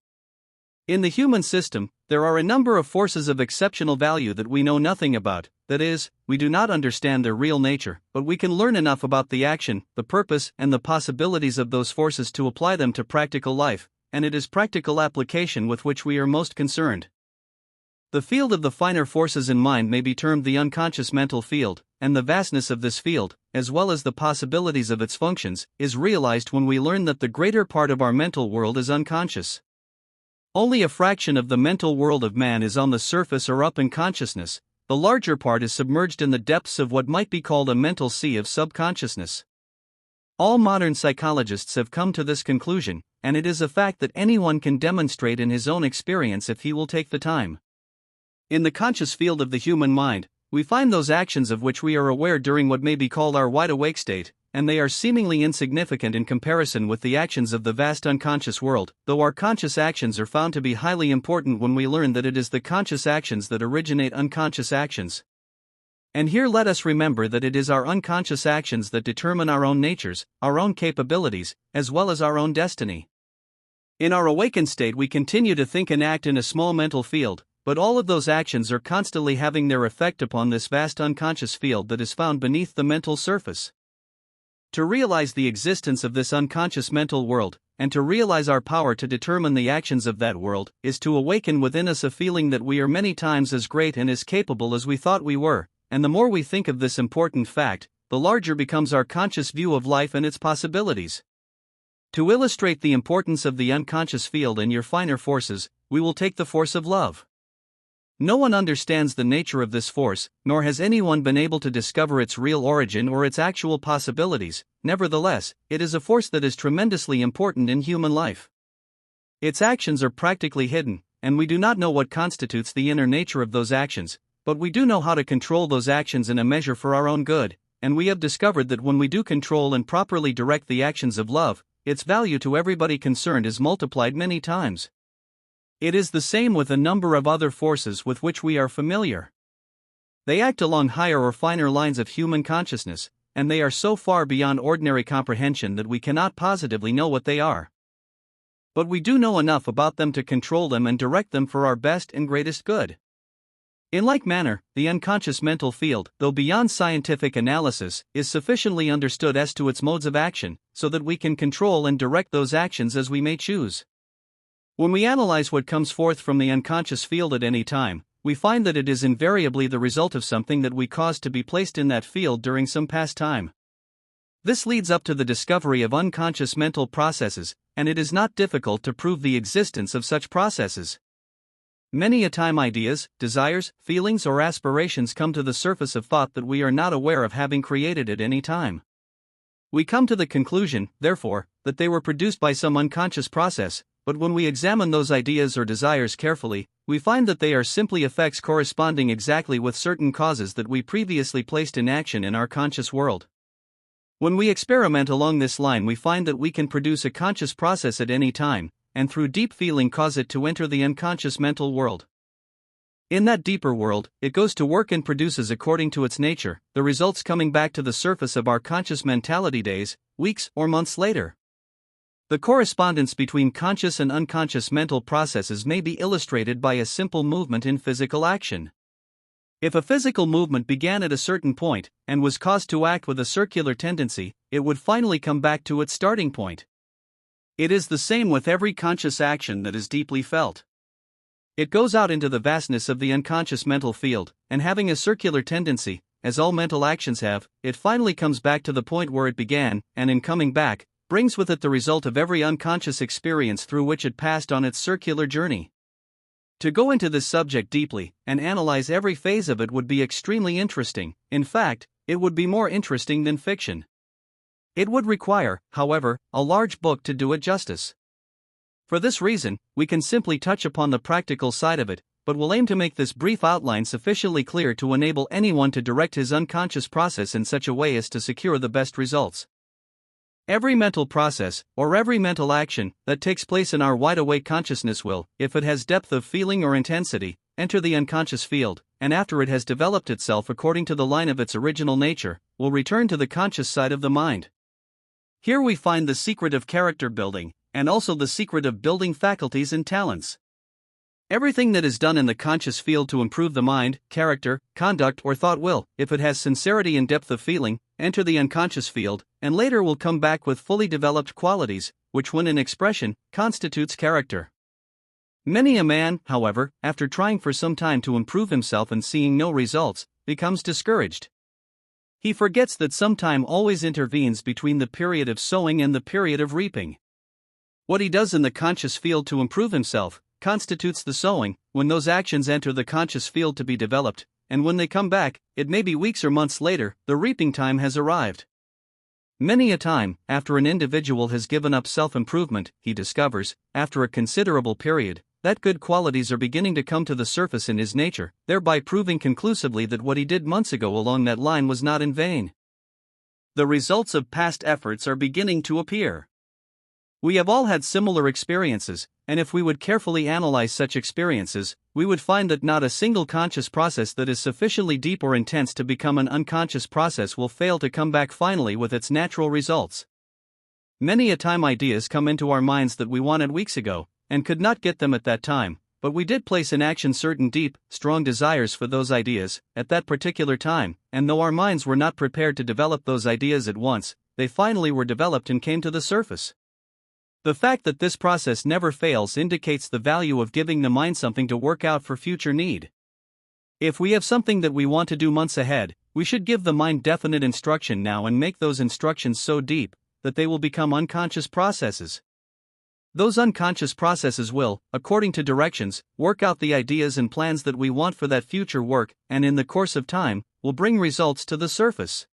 In the human system, there are a number of forces of exceptional value that we know nothing about, that is, we do not understand their real nature, but we can learn enough about the action, the purpose, and the possibilities of those forces to apply them to practical life, and it is practical application with which we are most concerned. The field of the finer forces in mind may be termed the unconscious mental field, and the vastness of this field, as well as the possibilities of its functions, is realized when we learn that the greater part of our mental world is unconscious. Only a fraction of the mental world of man is on the surface or up in consciousness. The larger part is submerged in the depths of what might be called a mental sea of subconsciousness. All modern psychologists have come to this conclusion, and it is a fact that anyone can demonstrate in his own experience if he will take the time. In the conscious field of the human mind, we find those actions of which we are aware during what may be called our wide-awake state, and they are seemingly insignificant in comparison with the actions of the vast unconscious world, though our conscious actions are found to be highly important when we learn that it is the conscious actions that originate unconscious actions. And here let us remember that it is our unconscious actions that determine our own natures, our own capabilities, as well as our own destiny. In our awakened state we continue to think and act in a small mental field, but all of those actions are constantly having their effect upon this vast unconscious field that is found beneath the mental surface. To realize the existence of this unconscious mental world, and to realize our power to determine the actions of that world, is to awaken within us a feeling that we are many times as great and as capable as we thought we were, and the more we think of this important fact, the larger becomes our conscious view of life and its possibilities. To illustrate the importance of the unconscious field and your finer forces, we will take the force of love. No one understands the nature of this force, nor has anyone been able to discover its real origin or its actual possibilities. Nevertheless, it is a force that is tremendously important in human life. Its actions are practically hidden, and we do not know what constitutes the inner nature of those actions, but we do know how to control those actions in a measure for our own good, and we have discovered that when we do control and properly direct the actions of love, its value to everybody concerned is multiplied many times. It is the same with a number of other forces with which we are familiar. They act along higher or finer lines of human consciousness, and they are so far beyond ordinary comprehension that we cannot positively know what they are. But we do know enough about them to control them and direct them for our best and greatest good. In like manner, the unconscious mental field, though beyond scientific analysis, is sufficiently understood as to its modes of action, so that we can control and direct those actions as we may choose. When we analyze what comes forth from the unconscious field at any time, we find that it is invariably the result of something that we caused to be placed in that field during some past time. This leads up to the discovery of unconscious mental processes, and it is not difficult to prove the existence of such processes. Many a time ideas, desires, feelings or aspirations come to the surface of thought that we are not aware of having created at any time. We come to the conclusion, therefore, that they were produced by some unconscious process, but when we examine those ideas or desires carefully, we find that they are simply effects corresponding exactly with certain causes that we previously placed in action in our conscious world. When we experiment along this line, we find that we can produce a conscious process at any time, and through deep feeling cause it to enter the unconscious mental world. In that deeper world, it goes to work and produces according to its nature, the results coming back to the surface of our conscious mentality days, weeks, or months later. The correspondence between conscious and unconscious mental processes may be illustrated by a simple movement in physical action. If a physical movement began at a certain point, and was caused to act with a circular tendency, it would finally come back to its starting point. It is the same with every conscious action that is deeply felt. It goes out into the vastness of the unconscious mental field, and having a circular tendency, as all mental actions have, it finally comes back to the point where it began, and in coming back, brings with it the result of every unconscious experience through which it passed on its circular journey. To go into this subject deeply, and analyze every phase of it would be extremely interesting. In fact, it would be more interesting than fiction. It would require, however, a large book to do it justice. For this reason, we can simply touch upon the practical side of it, but will aim to make this brief outline sufficiently clear to enable anyone to direct his unconscious process in such a way as to secure the best results. Every mental process, or every mental action, that takes place in our wide-awake consciousness will, if it has depth of feeling or intensity, enter the unconscious field, and after it has developed itself according to the line of its original nature, will return to the conscious side of the mind. Here we find the secret of character building, and also the secret of building faculties and talents. Everything that is done in the conscious field to improve the mind, character, conduct or thought will, if it has sincerity and depth of feeling, enter the unconscious field, and later will come back with fully developed qualities, which when in expression, constitutes character. Many a man, however, after trying for some time to improve himself and seeing no results, becomes discouraged. He forgets that some time always intervenes between the period of sowing and the period of reaping. What he does in the conscious field to improve himself constitutes the sowing. When those actions enter the conscious field to be developed, and when they come back, it may be weeks or months later, the reaping time has arrived. Many a time, after an individual has given up self-improvement, he discovers, after a considerable period, that good qualities are beginning to come to the surface in his nature, thereby proving conclusively that what he did months ago along that line was not in vain. The results of past efforts are beginning to appear. We have all had similar experiences, and if we would carefully analyze such experiences, we would find that not a single conscious process that is sufficiently deep or intense to become an unconscious process will fail to come back finally with its natural results. Many a time ideas come into our minds that we wanted weeks ago, and could not get them at that time, but we did place in action certain deep, strong desires for those ideas, at that particular time, and though our minds were not prepared to develop those ideas at once, they finally were developed and came to the surface. The fact that this process never fails indicates the value of giving the mind something to work out for future need. If we have something that we want to do months ahead, we should give the mind definite instruction now and make those instructions so deep that they will become unconscious processes. Those unconscious processes will, according to directions, work out the ideas and plans that we want for that future work, and in the course of time, will bring results to the surface.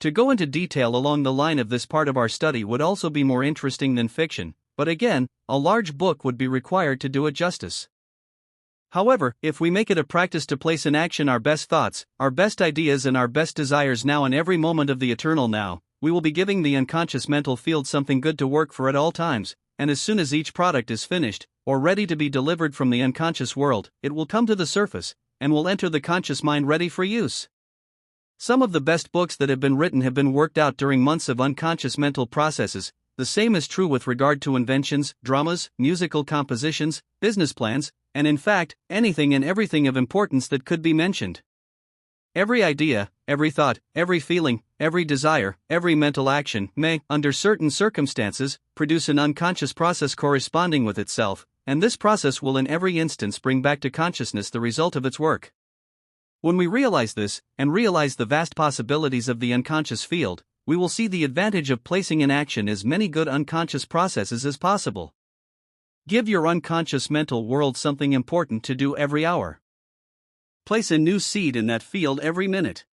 To go into detail along the line of this part of our study would also be more interesting than fiction, but again, a large book would be required to do it justice. However, if we make it a practice to place in action our best thoughts, our best ideas and our best desires now in every moment of the eternal now, we will be giving the unconscious mental field something good to work for at all times, and as soon as each product is finished, or ready to be delivered from the unconscious world, it will come to the surface, and will enter the conscious mind ready for use. Some of the best books that have been written have been worked out during months of unconscious mental processes. The same is true with regard to inventions, dramas, musical compositions, business plans, and in fact, anything and everything of importance that could be mentioned. Every idea, every thought, every feeling, every desire, every mental action may, under certain circumstances, produce an unconscious process corresponding with itself, and this process will in every instance bring back to consciousness the result of its work. When we realize this, and realize the vast possibilities of the unconscious field, we will see the advantage of placing in action as many good unconscious processes as possible. Give your unconscious mental world something important to do every hour. Place a new seed in that field every minute.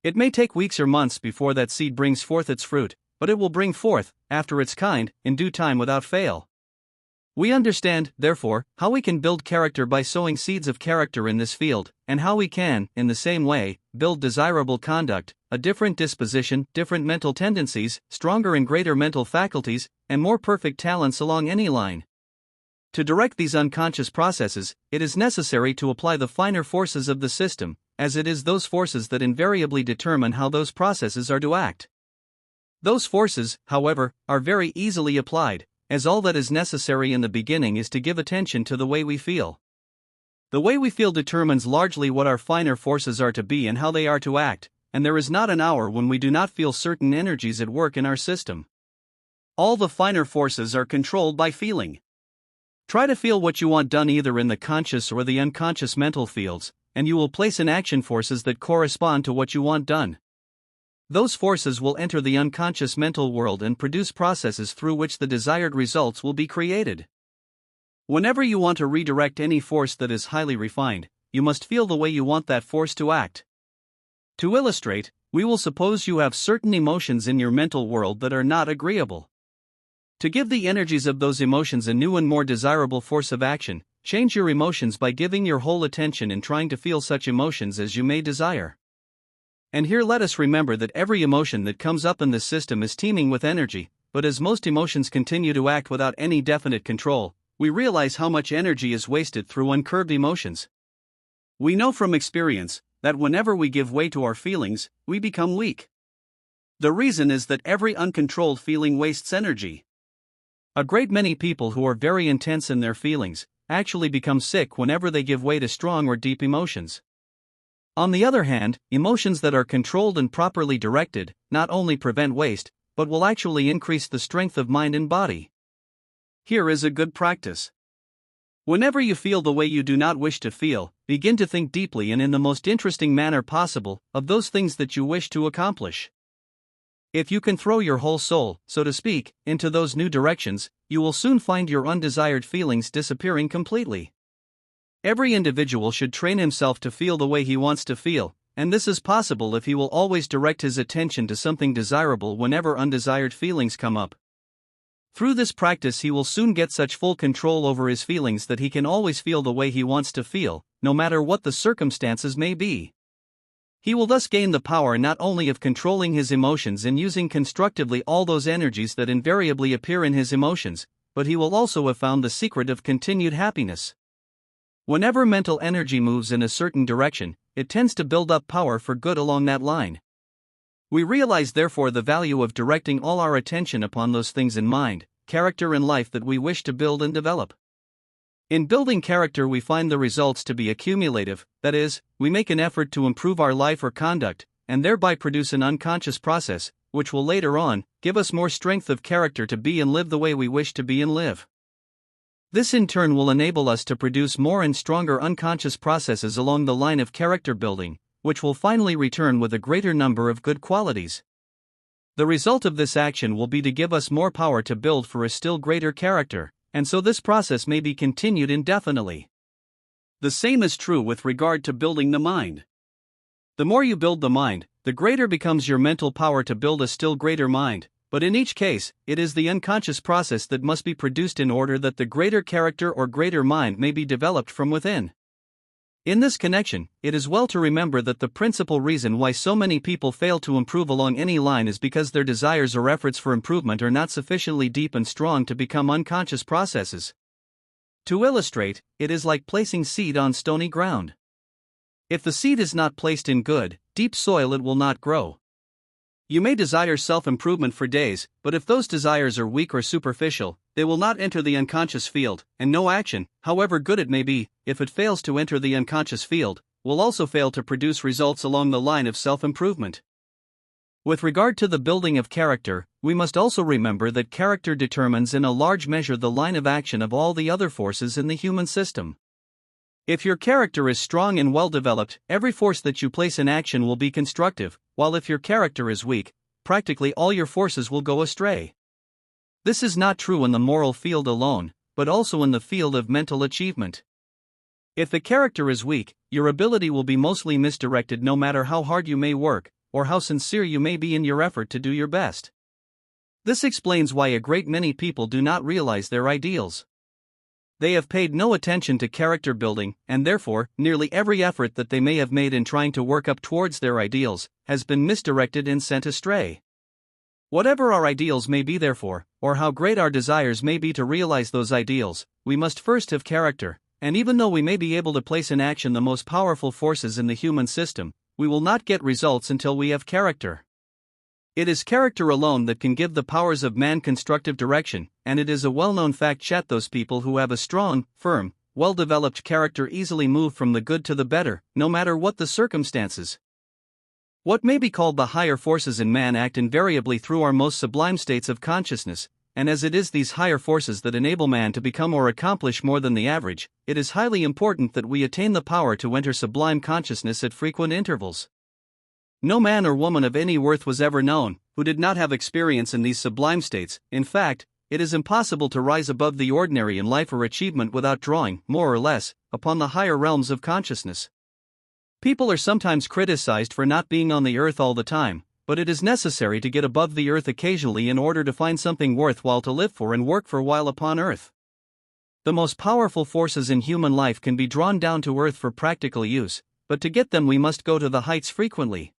It may take weeks or months before that seed brings forth its fruit, but it will bring forth, after its kind, in due time without fail. We understand, therefore, how we can build character by sowing seeds of character in this field, and how we can, in the same way, build desirable conduct, a different disposition, different mental tendencies, stronger and greater mental faculties, and more perfect talents along any line. To direct these unconscious processes, it is necessary to apply the finer forces of the system, as it is those forces that invariably determine how those processes are to act. Those forces, however, are very easily applied, as all that is necessary in the beginning is to give attention to the way we feel. The way we feel determines largely what our finer forces are to be and how they are to act, and there is not an hour when we do not feel certain energies at work in our system. All the finer forces are controlled by feeling. Try to feel what you want done either in the conscious or the unconscious mental fields, and you will place in action forces that correspond to what you want done. Those forces will enter the unconscious mental world and produce processes through which the desired results will be created. Whenever you want to redirect any force that is highly refined, you must feel the way you want that force to act. To illustrate, we will suppose you have certain emotions in your mental world that are not agreeable. To give the energies of those emotions a new and more desirable force of action, change your emotions by giving your whole attention in trying to feel such emotions as you may desire. And here let us remember that every emotion that comes up in the system is teeming with energy, but as most emotions continue to act without any definite control, we realize how much energy is wasted through uncurbed emotions. We know from experience that whenever we give way to our feelings, we become weak. The reason is that every uncontrolled feeling wastes energy. A great many people who are very intense in their feelings actually become sick whenever they give way to strong or deep emotions. On the other hand, emotions that are controlled and properly directed not only prevent waste, but will actually increase the strength of mind and body. Here is a good practice. Whenever you feel the way you do not wish to feel, begin to think deeply and in the most interesting manner possible of those things that you wish to accomplish. If you can throw your whole soul, so to speak, into those new directions, you will soon find your undesired feelings disappearing completely. Every individual should train himself to feel the way he wants to feel, and this is possible if he will always direct his attention to something desirable whenever undesired feelings come up. Through this practice he will soon get such full control over his feelings that he can always feel the way he wants to feel, no matter what the circumstances may be. He will thus gain the power not only of controlling his emotions and using constructively all those energies that invariably appear in his emotions, but he will also have found the secret of continued happiness. Whenever mental energy moves in a certain direction, it tends to build up power for good along that line. We realize therefore the value of directing all our attention upon those things in mind, character and life that we wish to build and develop. In building character we find the results to be accumulative, that is, we make an effort to improve our life or conduct, and thereby produce an unconscious process, which will later on give us more strength of character to be and live the way we wish to be and live. This in turn will enable us to produce more and stronger unconscious processes along the line of character building, which will finally return with a greater number of good qualities. The result of this action will be to give us more power to build for a still greater character, and so this process may be continued indefinitely. The same is true with regard to building the mind. The more you build the mind, the greater becomes your mental power to build a still greater mind. But in each case, it is the unconscious process that must be produced in order that the greater character or greater mind may be developed from within. In this connection, it is well to remember that the principal reason why so many people fail to improve along any line is because their desires or efforts for improvement are not sufficiently deep and strong to become unconscious processes. To illustrate, it is like placing seed on stony ground. If the seed is not placed in good, deep soil, it will not grow. You may desire self-improvement for days, but if those desires are weak or superficial, they will not enter the unconscious field, and no action, however good it may be, if it fails to enter the unconscious field, will also fail to produce results along the line of self-improvement. With regard to the building of character, we must also remember that character determines in a large measure the line of action of all the other forces in the human system. If your character is strong and well developed, every force that you place in action will be constructive, while if your character is weak, practically all your forces will go astray. This is not true in the moral field alone, but also in the field of mental achievement. If the character is weak, your ability will be mostly misdirected no matter how hard you may work, or how sincere you may be in your effort to do your best. This explains why a great many people do not realize their ideals. They have paid no attention to character building, and therefore, nearly every effort that they may have made in trying to work up towards their ideals has been misdirected and sent astray. Whatever our ideals may be, therefore, or how great our desires may be to realize those ideals, we must first have character, and even though we may be able to place in action the most powerful forces in the human system, we will not get results until we have character. It is character alone that can give the powers of man constructive direction, and it is a well-known fact that those people who have a strong, firm, well-developed character easily move from the good to the better, no matter what the circumstances. What may be called the higher forces in man act invariably through our most sublime states of consciousness, and as it is these higher forces that enable man to become or accomplish more than the average, it is highly important that we attain the power to enter sublime consciousness at frequent intervals. No man or woman of any worth was ever known who did not have experience in these sublime states. In fact, it is impossible to rise above the ordinary in life or achievement without drawing, more or less, upon the higher realms of consciousness. People are sometimes criticized for not being on the earth all the time, but it is necessary to get above the earth occasionally in order to find something worthwhile to live for and work for while upon earth. The most powerful forces in human life can be drawn down to earth for practical use, but to get them we must go to the heights frequently.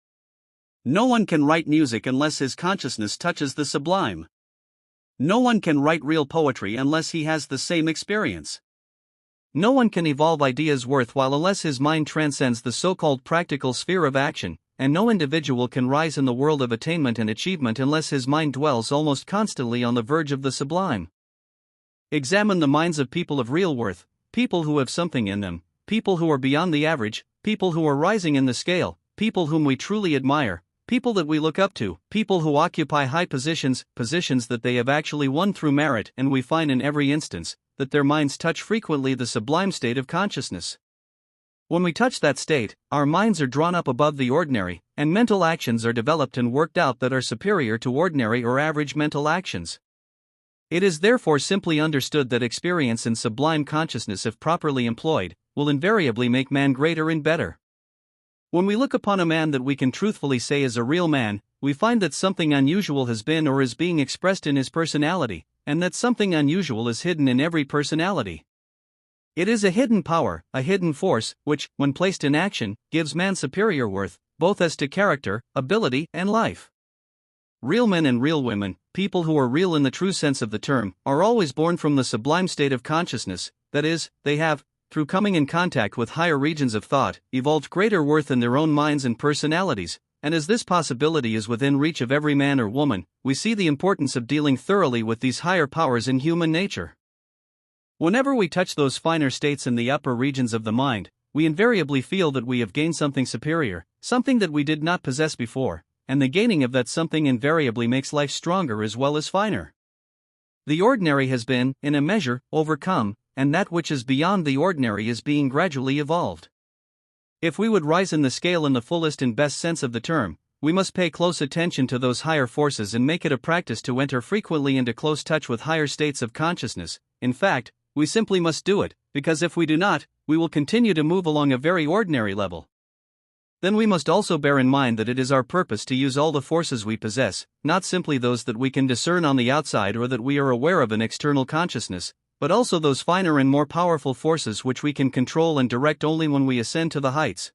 No one can write music unless his consciousness touches the sublime. No one can write real poetry unless he has the same experience. No one can evolve ideas worthwhile unless his mind transcends the so-called practical sphere of action, and no individual can rise in the world of attainment and achievement unless his mind dwells almost constantly on the verge of the sublime. Examine the minds of people of real worth, people who have something in them, people who are beyond the average, people who are rising in the scale, people whom we truly admire, people that we look up to, people who occupy high positions that they have actually won through merit, and we find in every instance that their minds touch frequently the sublime state of consciousness. When we touch that state, our minds are drawn up above the ordinary, and mental actions are developed and worked out that are superior to ordinary or average mental actions. It is therefore simply understood that experience in sublime consciousness, if properly employed, will invariably make man greater and better. When we look upon a man that we can truthfully say is a real man, we find that something unusual has been or is being expressed in his personality, and that something unusual is hidden in every personality. It is a hidden power, a hidden force, which, when placed in action, gives man superior worth, both as to character, ability, and life. Real men and real women, people who are real in the true sense of the term, are always born from the sublime state of consciousness, that is, they have, through coming in contact with higher regions of thought, evolved greater worth in their own minds and personalities, and as this possibility is within reach of every man or woman, we see the importance of dealing thoroughly with these higher powers in human nature. Whenever we touch those finer states in the upper regions of the mind, we invariably feel that we have gained something superior, something that we did not possess before, and the gaining of that something invariably makes life stronger as well as finer. The ordinary has been, in a measure, overcome, and that which is beyond the ordinary is being gradually evolved. If we would rise in the scale in the fullest and best sense of the term, we must pay close attention to those higher forces and make it a practice to enter frequently into close touch with higher states of consciousness. In fact, we simply must do it, because if we do not, we will continue to move along a very ordinary level. Then we must also bear in mind that it is our purpose to use all the forces we possess, not simply those that we can discern on the outside or that we are aware of in external consciousness, but also those finer and more powerful forces which we can control and direct only when we ascend to the heights.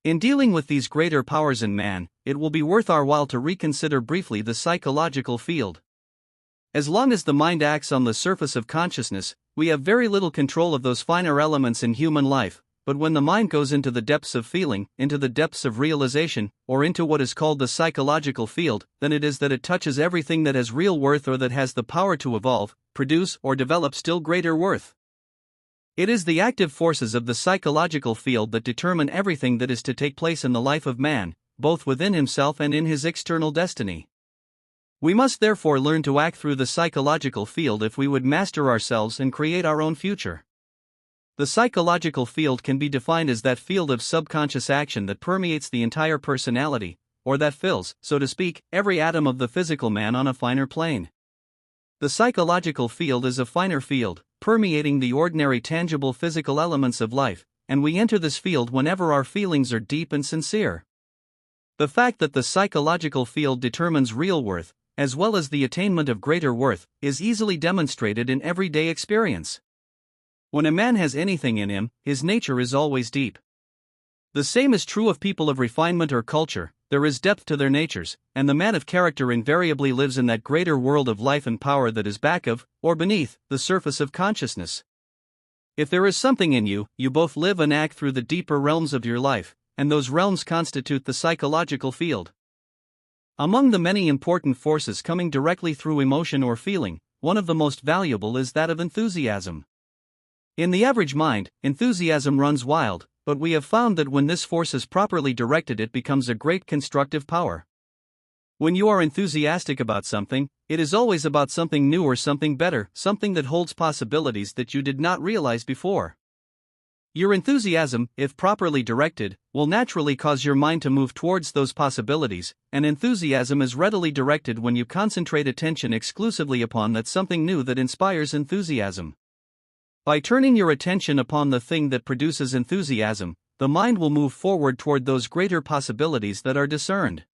In dealing with these greater powers in man, it will be worth our while to reconsider briefly the psychological field. As long as the mind acts on the surface of consciousness, we have very little control of those finer elements in human life, but when the mind goes into the depths of feeling, into the depths of realization, or into what is called the psychological field, then it is that it touches everything that has real worth or that has the power to evolve, produce, or develop still greater worth. It is the active forces of the psychological field that determine everything that is to take place in the life of man, both within himself and in his external destiny. We must therefore learn to act through the psychological field if we would master ourselves and create our own future. The psychological field can be defined as that field of subconscious action that permeates the entire personality, or that fills, so to speak, every atom of the physical man on a finer plane. The psychological field is a finer field, permeating the ordinary tangible physical elements of life, and we enter this field whenever our feelings are deep and sincere. The fact that the psychological field determines real worth, as well as the attainment of greater worth, is easily demonstrated in everyday experience. When a man has anything in him, his nature is always deep. The same is true of people of refinement or culture. There is depth to their natures, and the man of character invariably lives in that greater world of life and power that is back of, or beneath, the surface of consciousness. If there is something in you, you both live and act through the deeper realms of your life, and those realms constitute the psychological field. Among the many important forces coming directly through emotion or feeling, one of the most valuable is that of enthusiasm. In the average mind, enthusiasm runs wild, but we have found that when this force is properly directed, it becomes a great constructive power. When you are enthusiastic about something, it is always about something new or something better, something that holds possibilities that you did not realize before. Your enthusiasm, if properly directed, will naturally cause your mind to move towards those possibilities, and enthusiasm is readily directed when you concentrate attention exclusively upon that something new that inspires enthusiasm. By turning your attention upon the thing that produces enthusiasm, the mind will move forward toward those greater possibilities that are discerned.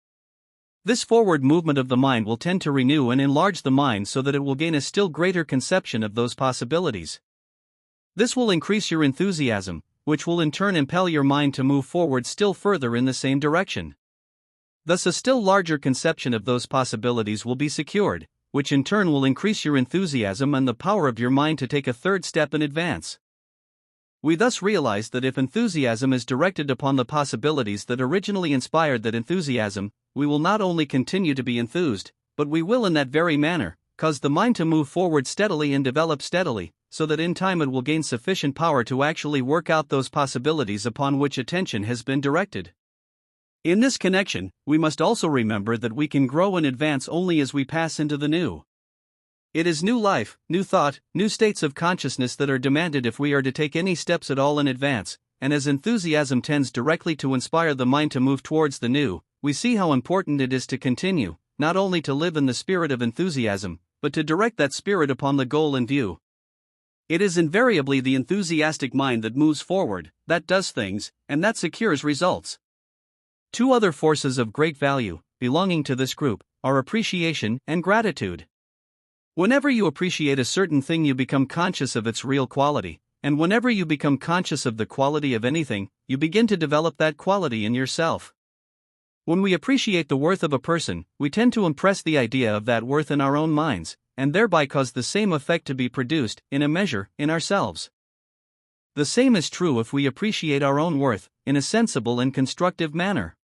This forward movement of the mind will tend to renew and enlarge the mind so that it will gain a still greater conception of those possibilities. This will increase your enthusiasm, which will in turn impel your mind to move forward still further in the same direction. Thus, a still larger conception of those possibilities will be secured, which in turn will increase your enthusiasm and the power of your mind to take a third step in advance. We thus realize that if enthusiasm is directed upon the possibilities that originally inspired that enthusiasm, we will not only continue to be enthused, but we will in that very manner cause the mind to move forward steadily and develop steadily, so that in time it will gain sufficient power to actually work out those possibilities upon which attention has been directed. In this connection, we must also remember that we can grow and advance only as we pass into the new. It is new life, new thought, new states of consciousness that are demanded if we are to take any steps at all in advance, and as enthusiasm tends directly to inspire the mind to move towards the new, we see how important it is to continue, not only to live in the spirit of enthusiasm, but to direct that spirit upon the goal in view. It is invariably the enthusiastic mind that moves forward, that does things, and that secures results. Two other forces of great value, belonging to this group, are appreciation and gratitude. Whenever you appreciate a certain thing, you become conscious of its real quality, and whenever you become conscious of the quality of anything, you begin to develop that quality in yourself. When we appreciate the worth of a person, we tend to impress the idea of that worth in our own minds, and thereby cause the same effect to be produced, in a measure, in ourselves. The same is true if we appreciate our own worth, in a sensible and constructive manner.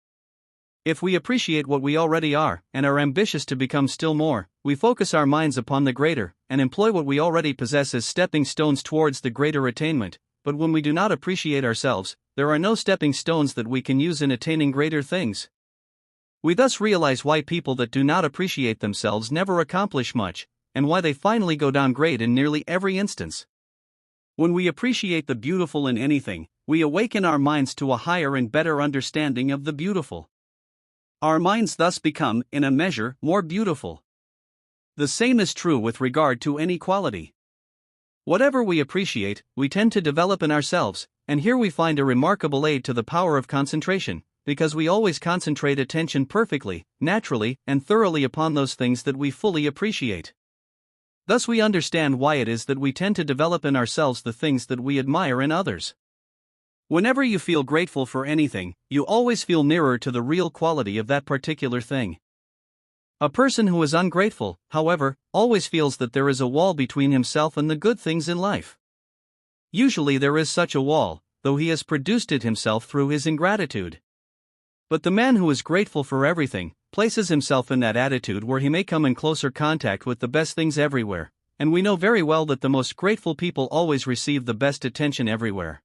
If we appreciate what we already are, and are ambitious to become still more, we focus our minds upon the greater, and employ what we already possess as stepping stones towards the greater attainment. But when we do not appreciate ourselves, there are no stepping stones that we can use in attaining greater things. We thus realize why people that do not appreciate themselves never accomplish much, and why they finally go down grade in nearly every instance. When we appreciate the beautiful in anything, we awaken our minds to a higher and better understanding of the beautiful. Our minds thus become, in a measure, more beautiful. The same is true with regard to any quality. Whatever we appreciate, we tend to develop in ourselves, and here we find a remarkable aid to the power of concentration, because we always concentrate attention perfectly, naturally, and thoroughly upon those things that we fully appreciate. Thus we understand why it is that we tend to develop in ourselves the things that we admire in others. Whenever you feel grateful for anything, you always feel nearer to the real quality of that particular thing. A person who is ungrateful, however, always feels that there is a wall between himself and the good things in life. Usually there is such a wall, though he has produced it himself through his ingratitude. But the man who is grateful for everything places himself in that attitude where he may come in closer contact with the best things everywhere, and we know very well that the most grateful people always receive the best attention everywhere.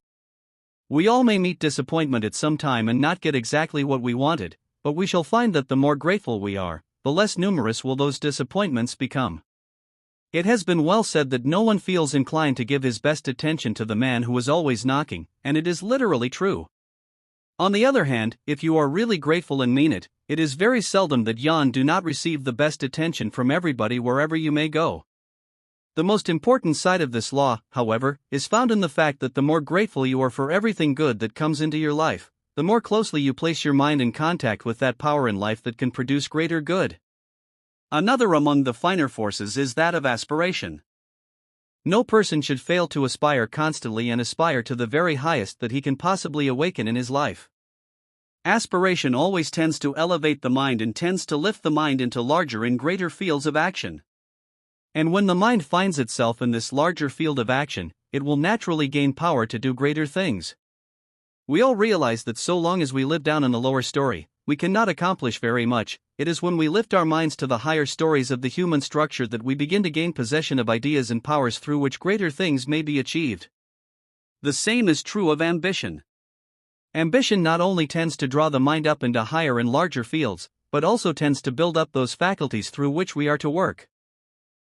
We all may meet disappointment at some time and not get exactly what we wanted, but we shall find that the more grateful we are, the less numerous will those disappointments become. It has been well said that no one feels inclined to give his best attention to the man who is always knocking, and it is literally true. On the other hand, if you are really grateful and mean it, It is very seldom that yon do not receive the best attention from everybody wherever you may go. The most important side of this law, however, is found in the fact that the more grateful you are for everything good that comes into your life, the more closely you place your mind in contact with that power in life that can produce greater good. Another among the finer forces is that of aspiration. No person should fail to aspire constantly and aspire to the very highest that he can possibly awaken in his life. Aspiration always tends to elevate the mind and tends to lift the mind into larger and greater fields of action. And when the mind finds itself in this larger field of action, it will naturally gain power to do greater things. We all realize that so long as we live down in the lower story, we cannot accomplish very much. It is when we lift our minds to the higher stories of the human structure that we begin to gain possession of ideas and powers through which greater things may be achieved. The same is true of ambition. Ambition not only tends to draw the mind up into higher and larger fields, but also tends to build up those faculties through which we are to work.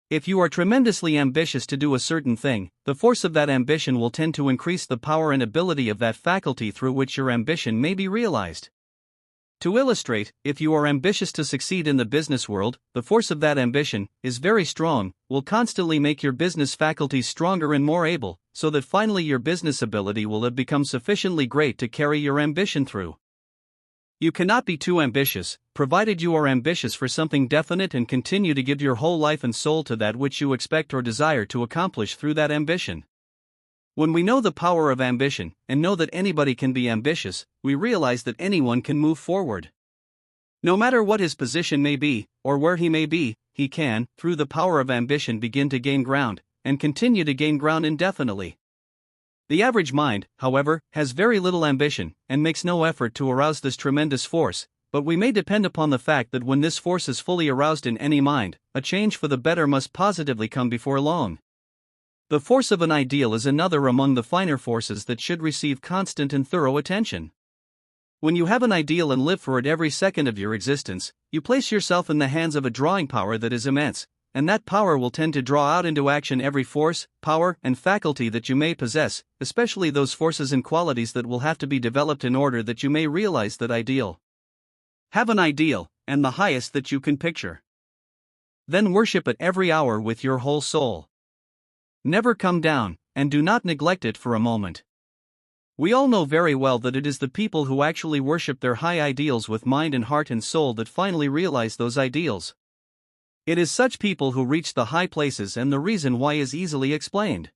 If you are tremendously ambitious to do a certain thing, the force of that ambition will tend to increase the power and ability of that faculty through which your ambition may be realized. To illustrate, if you are ambitious to succeed in the business world, the force of that ambition is very strong, will constantly make your business faculties stronger and more able, so that finally your business ability will have become sufficiently great to carry your ambition through. You cannot be too ambitious, provided you are ambitious for something definite and continue to give your whole life and soul to that which you expect or desire to accomplish through that ambition. When we know the power of ambition, and know that anybody can be ambitious, we realize that anyone can move forward. No matter what his position may be, or where he may be, he can, through the power of ambition, begin to gain ground, and continue to gain ground indefinitely. The average mind, however, has very little ambition, and makes no effort to arouse this tremendous force, but we may depend upon the fact that when this force is fully aroused in any mind, a change for the better must positively come before long. The force of an ideal is another among the finer forces that should receive constant and thorough attention. When you have an ideal and live for it every second of your existence, you place yourself in the hands of a drawing power that is immense, and that power will tend to draw out into action every force, power, and faculty that you may possess, especially those forces and qualities that will have to be developed in order that you may realize that ideal. Have an ideal, and the highest that you can picture. Then worship it every hour with your whole soul. Never come down, and do not neglect it for a moment. We all know very well that it is the people who actually worship their high ideals with mind and heart and soul that finally realize those ideals. It is such people who reach the high places, and the reason why is easily explained.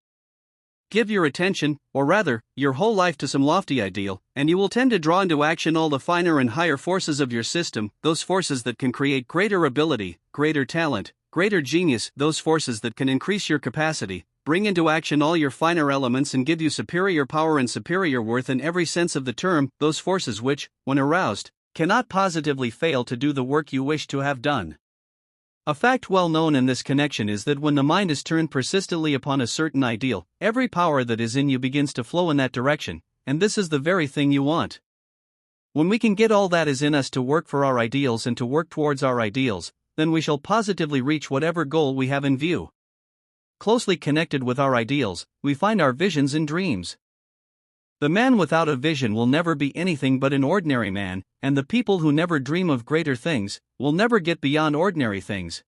Give your attention, or rather, your whole life to some lofty ideal, and you will tend to draw into action all the finer and higher forces of your system, those forces that can create greater ability, greater talent, greater genius, those forces that can increase your capacity, bring into action all your finer elements and give you superior power and superior worth in every sense of the term, those forces which, when aroused, cannot positively fail to do the work you wish to have done. A fact well known in this connection is that when the mind is turned persistently upon a certain ideal, every power that is in you begins to flow in that direction, and this is the very thing you want. When we can get all that is in us to work for our ideals and to work towards our ideals, then we shall positively reach whatever goal we have in view. Closely connected with our ideals, we find our visions and dreams. The man without a vision will never be anything but an ordinary man, and the people who never dream of greater things will never get beyond ordinary things.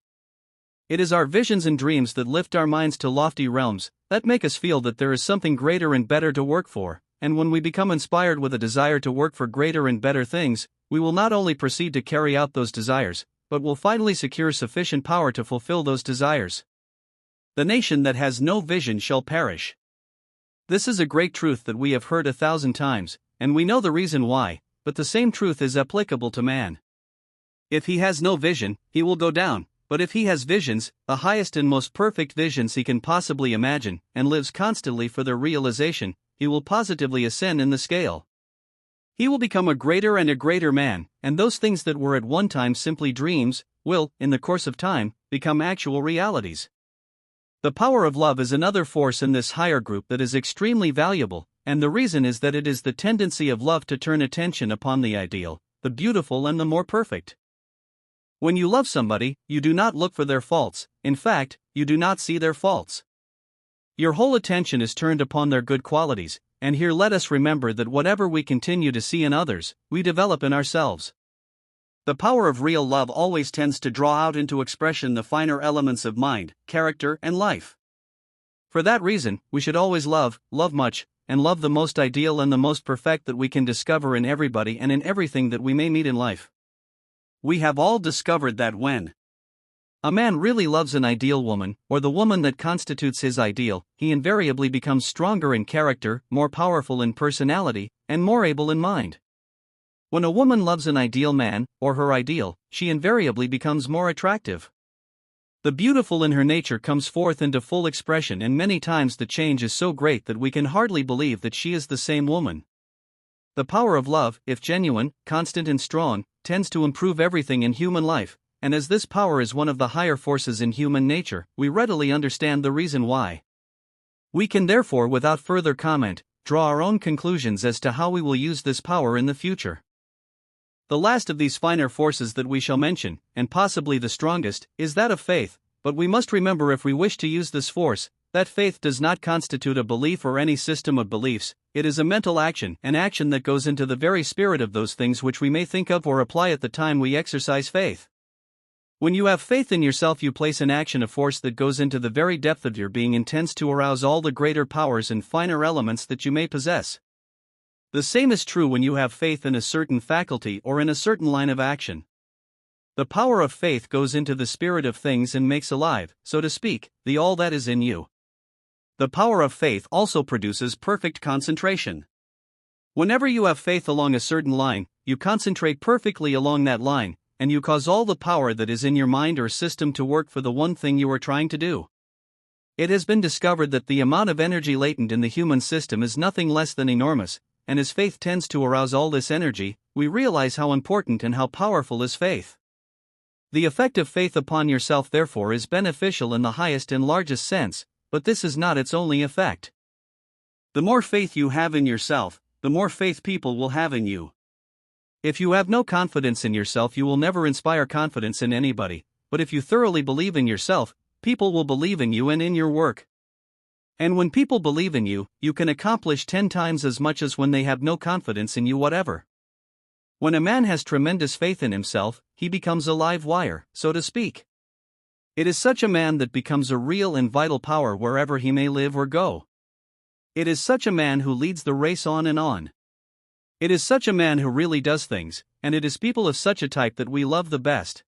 It is our visions and dreams that lift our minds to lofty realms, that make us feel that there is something greater and better to work for, and when we become inspired with a desire to work for greater and better things, we will not only proceed to carry out those desires, but will finally secure sufficient power to fulfill those desires. The nation that has no vision shall perish. This is a great truth that we have heard 1,000 times, and we know the reason why, but the same truth is applicable to man. If he has no vision, he will go down, but if he has visions, the highest and most perfect visions he can possibly imagine, and lives constantly for their realization, he will positively ascend in the scale. He will become a greater and a greater man, and those things that were at one time simply dreams, will, in the course of time, become actual realities. The power of love is another force in this higher group that is extremely valuable, and the reason is that it is the tendency of love to turn attention upon the ideal, the beautiful and the more perfect. When you love somebody, you do not look for their faults, in fact, you do not see their faults. Your whole attention is turned upon their good qualities, and here let us remember that whatever we continue to see in others, we develop in ourselves. The power of real love always tends to draw out into expression the finer elements of mind, character, and life. For that reason, we should always love much, and love the most ideal and the most perfect that we can discover in everybody and in everything that we may meet in life. We have all discovered that when a man really loves an ideal woman, or the woman that constitutes his ideal, he invariably becomes stronger in character, more powerful in personality, and more able in mind. When a woman loves an ideal man, or her ideal, she invariably becomes more attractive. The beautiful in her nature comes forth into full expression, and many times the change is so great that we can hardly believe that she is the same woman. The power of love, if genuine, constant and strong, tends to improve everything in human life, and as this power is one of the higher forces in human nature, we readily understand the reason why. We can therefore, without further comment, draw our own conclusions as to how we will use this power in the future. The last of these finer forces that we shall mention, and possibly the strongest, is that of faith, but we must remember, if we wish to use this force, that faith does not constitute a belief or any system of beliefs. It is a mental action, an action that goes into the very spirit of those things which we may think of or apply at the time we exercise faith. When you have faith in yourself, you place in action a force that goes into the very depth of your being and tends to arouse all the greater powers and finer elements that you may possess. The same is true when you have faith in a certain faculty or in a certain line of action. The power of faith goes into the spirit of things and makes alive, so to speak, the all that is in you. The power of faith also produces perfect concentration. Whenever you have faith along a certain line, you concentrate perfectly along that line, and you cause all the power that is in your mind or system to work for the one thing you are trying to do. It has been discovered that the amount of energy latent in the human system is nothing less than enormous, and as faith tends to arouse all this energy, we realize how important and how powerful is faith. The effect of faith upon yourself, therefore, is beneficial in the highest and largest sense, but this is not its only effect. The more faith you have in yourself, the more faith people will have in you. If you have no confidence in yourself, you will never inspire confidence in anybody, but if you thoroughly believe in yourself, people will believe in you and in your work. And when people believe in you, you can accomplish 10 times as much as when they have no confidence in you whatever. When a man has tremendous faith in himself, he becomes a live wire, so to speak. It is such a man that becomes a real and vital power wherever he may live or go. It is such a man who leads the race on and on. It is such a man who really does things, and it is people of such a type that we love the best.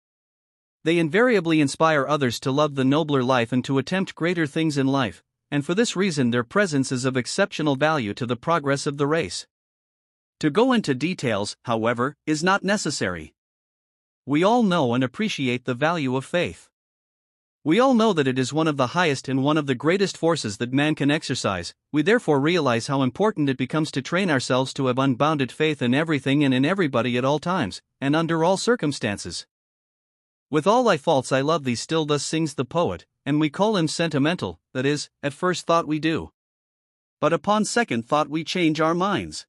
They invariably inspire others to love the nobler life and to attempt greater things in life, and for this reason their presence is of exceptional value to the progress of the race. To go into details, however, is not necessary. We all know and appreciate the value of faith. We all know that it is one of the highest and one of the greatest forces that man can exercise. We therefore realize how important it becomes to train ourselves to have unbounded faith in everything and in everybody at all times, and under all circumstances. With all thy faults I love thee still, thus sings the poet, and we call him sentimental, that is, at first thought we do. But upon second thought we change our minds.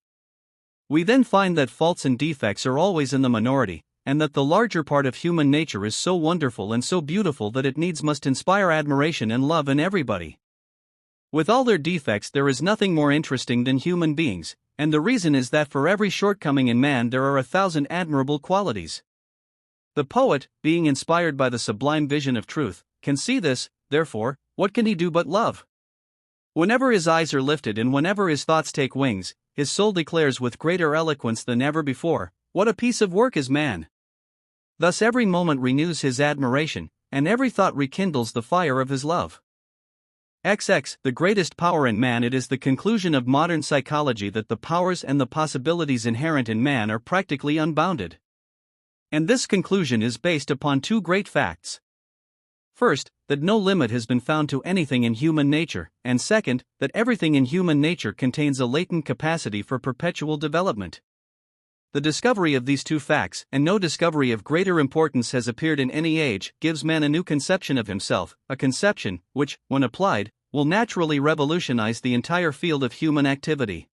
We then find that faults and defects are always in the minority, and that the larger part of human nature is so wonderful and so beautiful that it needs must inspire admiration and love in everybody. With all their defects, there is nothing more interesting than human beings, and the reason is that for every shortcoming in man there are 1,000 admirable qualities. The poet, being inspired by the sublime vision of truth, can see this. Therefore, what can he do but love? Whenever his eyes are lifted and whenever his thoughts take wings, his soul declares with greater eloquence than ever before, "What a piece of work is man!" Thus every moment renews his admiration, and every thought rekindles the fire of his love. The greatest power in man. It is the conclusion of modern psychology that the powers and the possibilities inherent in man are practically unbounded. And this conclusion is based upon 2 great facts. First, that no limit has been found to anything in human nature, and second, that everything in human nature contains a latent capacity for perpetual development. The discovery of these 2 facts, and no discovery of greater importance has appeared in any age, gives man a new conception of himself, a conception which, when applied, will naturally revolutionize the entire field of human activity.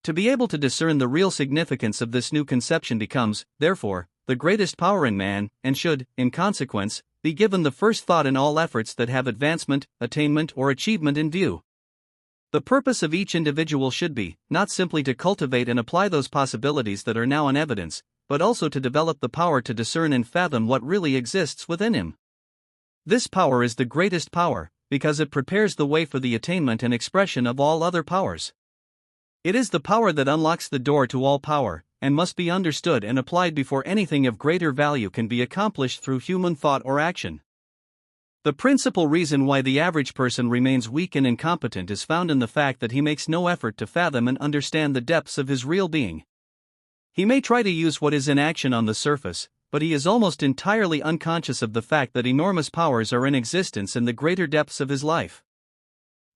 To be able to discern the real significance of this new conception becomes, therefore, the greatest power in man, and should, in consequence, be given the first thought in all efforts that have advancement, attainment, or achievement in view. The purpose of each individual should be, not simply to cultivate and apply those possibilities that are now in evidence, but also to develop the power to discern and fathom what really exists within him. This power is the greatest power, because it prepares the way for the attainment and expression of all other powers. It is the power that unlocks the door to all power, and must be understood and applied before anything of greater value can be accomplished through human thought or action. The principal reason why the average person remains weak and incompetent is found in the fact that he makes no effort to fathom and understand the depths of his real being. He may try to use what is in action on the surface, but he is almost entirely unconscious of the fact that enormous powers are in existence in the greater depths of his life.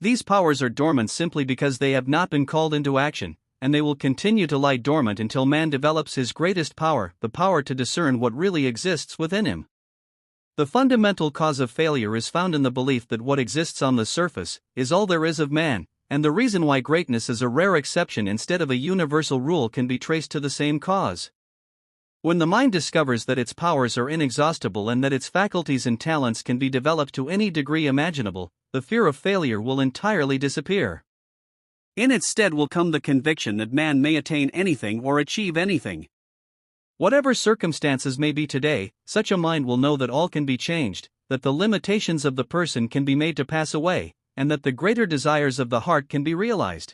These powers are dormant simply because they have not been called into action, and they will continue to lie dormant until man develops his greatest power, the power to discern what really exists within him. The fundamental cause of failure is found in the belief that what exists on the surface is all there is of man, and the reason why greatness is a rare exception instead of a universal rule can be traced to the same cause. When the mind discovers that its powers are inexhaustible and that its faculties and talents can be developed to any degree imaginable, the fear of failure will entirely disappear. In its stead will come the conviction that man may attain anything or achieve anything. Whatever circumstances may be today, such a mind will know that all can be changed, that the limitations of the person can be made to pass away, and that the greater desires of the heart can be realized.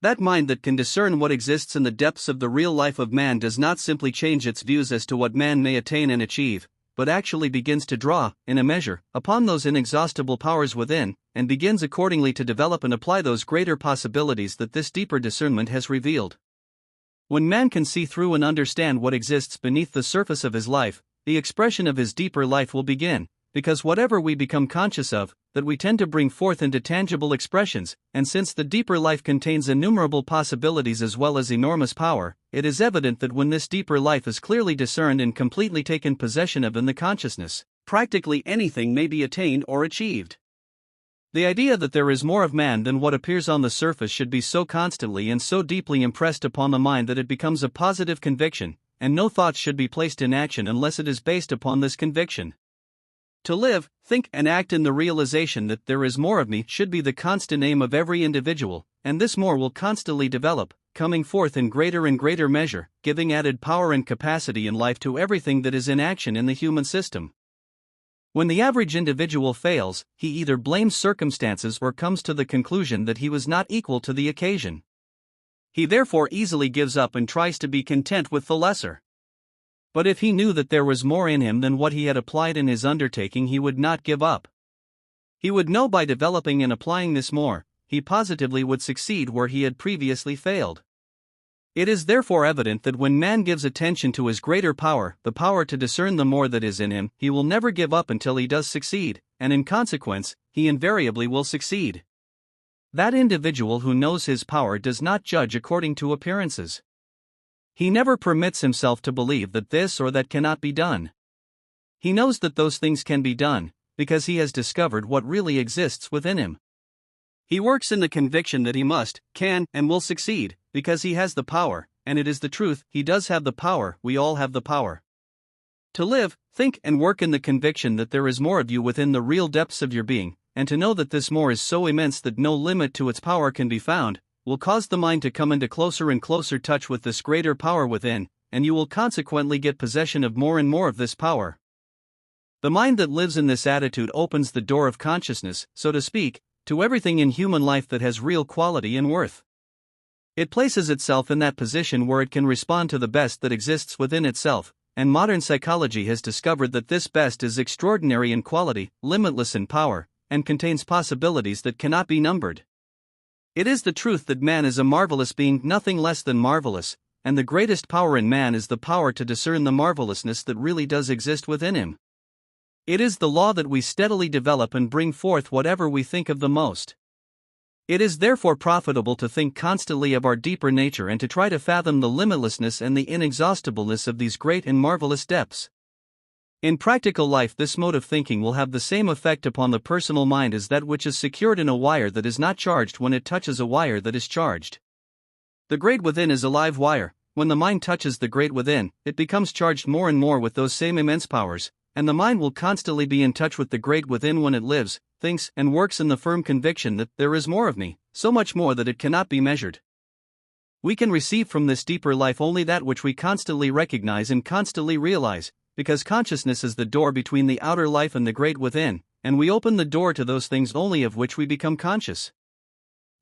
That mind that can discern what exists in the depths of the real life of man does not simply change its views as to what man may attain and achieve, but actually begins to draw, in a measure, upon those inexhaustible powers within, and begins accordingly to develop and apply those greater possibilities that this deeper discernment has revealed. When man can see through and understand what exists beneath the surface of his life, the expression of his deeper life will begin, because whatever we become conscious of, that we tend to bring forth into tangible expressions, and since the deeper life contains innumerable possibilities as well as enormous power, it is evident that when this deeper life is clearly discerned and completely taken possession of in the consciousness, practically anything may be attained or achieved. The idea that there is more of man than what appears on the surface should be so constantly and so deeply impressed upon the mind that it becomes a positive conviction, and no thoughts should be placed in action unless it is based upon this conviction. To live, think, and act in the realization that there is more of me should be the constant aim of every individual, and this more will constantly develop, coming forth in greater and greater measure, giving added power and capacity in life to everything that is in action in the human system. When the average individual fails, he either blames circumstances or comes to the conclusion that he was not equal to the occasion. He therefore easily gives up and tries to be content with the lesser. But if he knew that there was more in him than what he had applied in his undertaking, he would not give up. He would know by developing and applying this more, he positively would succeed where he had previously failed. It is therefore evident that when man gives attention to his greater power, the power to discern the more that is in him, he will never give up until he does succeed, and in consequence, he invariably will succeed. That individual who knows his power does not judge according to appearances. He never permits himself to believe that this or that cannot be done. He knows that those things can be done, because he has discovered what really exists within him. He works in the conviction that he must, can, and will succeed, because he has the power, and it is the truth, he does have the power, we all have the power. To live, think, and work in the conviction that there is more of you within the real depths of your being, and to know that this more is so immense that no limit to its power can be found, will cause the mind to come into closer and closer touch with this greater power within, and you will consequently get possession of more and more of this power. The mind that lives in this attitude opens the door of consciousness, so to speak, to everything in human life that has real quality and worth. It places itself in that position where it can respond to the best that exists within itself, and modern psychology has discovered that this best is extraordinary in quality, limitless in power, and contains possibilities that cannot be numbered. It is the truth that man is a marvelous being, nothing less than marvelous, and the greatest power in man is the power to discern the marvelousness that really does exist within him. It is the law that we steadily develop and bring forth whatever we think of the most. It is therefore profitable to think constantly of our deeper nature and to try to fathom the limitlessness and the inexhaustibleness of these great and marvelous depths. In practical life, this mode of thinking will have the same effect upon the personal mind as that which is secured in a wire that is not charged when it touches a wire that is charged. The great within is a live wire. When the mind touches the great within, it becomes charged more and more with those same immense powers, and the mind will constantly be in touch with the great within when it lives, thinks, and works in the firm conviction that there is more of me, so much more that it cannot be measured. We can receive from this deeper life only that which we constantly recognize and constantly realize, because consciousness is the door between the outer life and the great within, and we open the door to those things only of which we become conscious.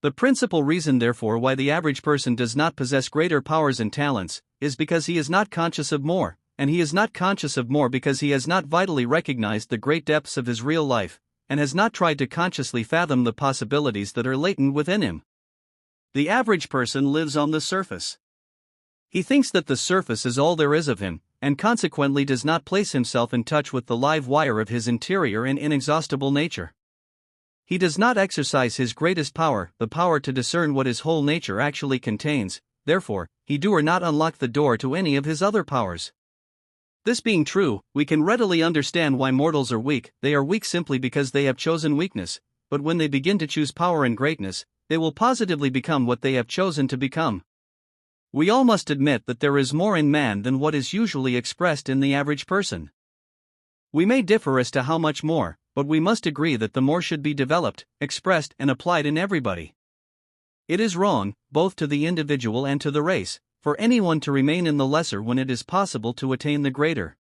The principal reason, therefore, why the average person does not possess greater powers and talents, is because he is not conscious of more, and he is not conscious of more because he has not vitally recognized the great depths of his real life, and has not tried to consciously fathom the possibilities that are latent within him. The average person lives on the surface. He thinks that the surface is all there is of him, and consequently does not place himself in touch with the live wire of his interior and inexhaustible nature. He does not exercise his greatest power, the power to discern what his whole nature actually contains, therefore, he do not unlock the door to any of his other powers. This being true, we can readily understand why mortals are weak. They are weak simply because they have chosen weakness, but when they begin to choose power and greatness, they will positively become what they have chosen to become. We all must admit that there is more in man than what is usually expressed in the average person. We may differ as to how much more, but we must agree that the more should be developed, expressed, and applied in everybody. It is wrong, both to the individual and to the race, for anyone to remain in the lesser when it is possible to attain the greater.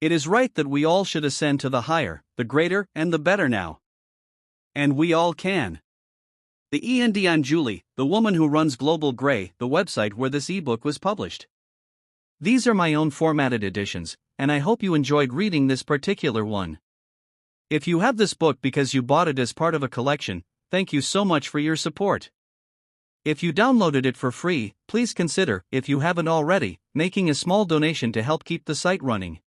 It is right that we all should ascend to the higher, the greater, and the better now. And we all can. The Ian Julie, the woman who runs Global Grey, the website where this ebook was published. These are my own formatted editions, and I hope you enjoyed reading this particular one. If you have this book because you bought it as part of a collection, thank you so much for your support. If you downloaded it for free, please consider, if you haven't already, making a small donation to help keep the site running.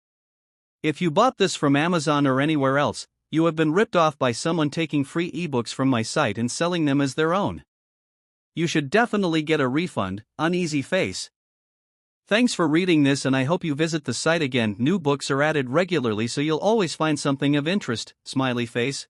If you bought this from Amazon or anywhere else, you have been ripped off by someone taking free ebooks from my site and selling them as their own. You should definitely get a refund, uneasy face. Thanks for reading this, and I hope you visit the site again. New books are added regularly, so you'll always find something of interest, smiley face.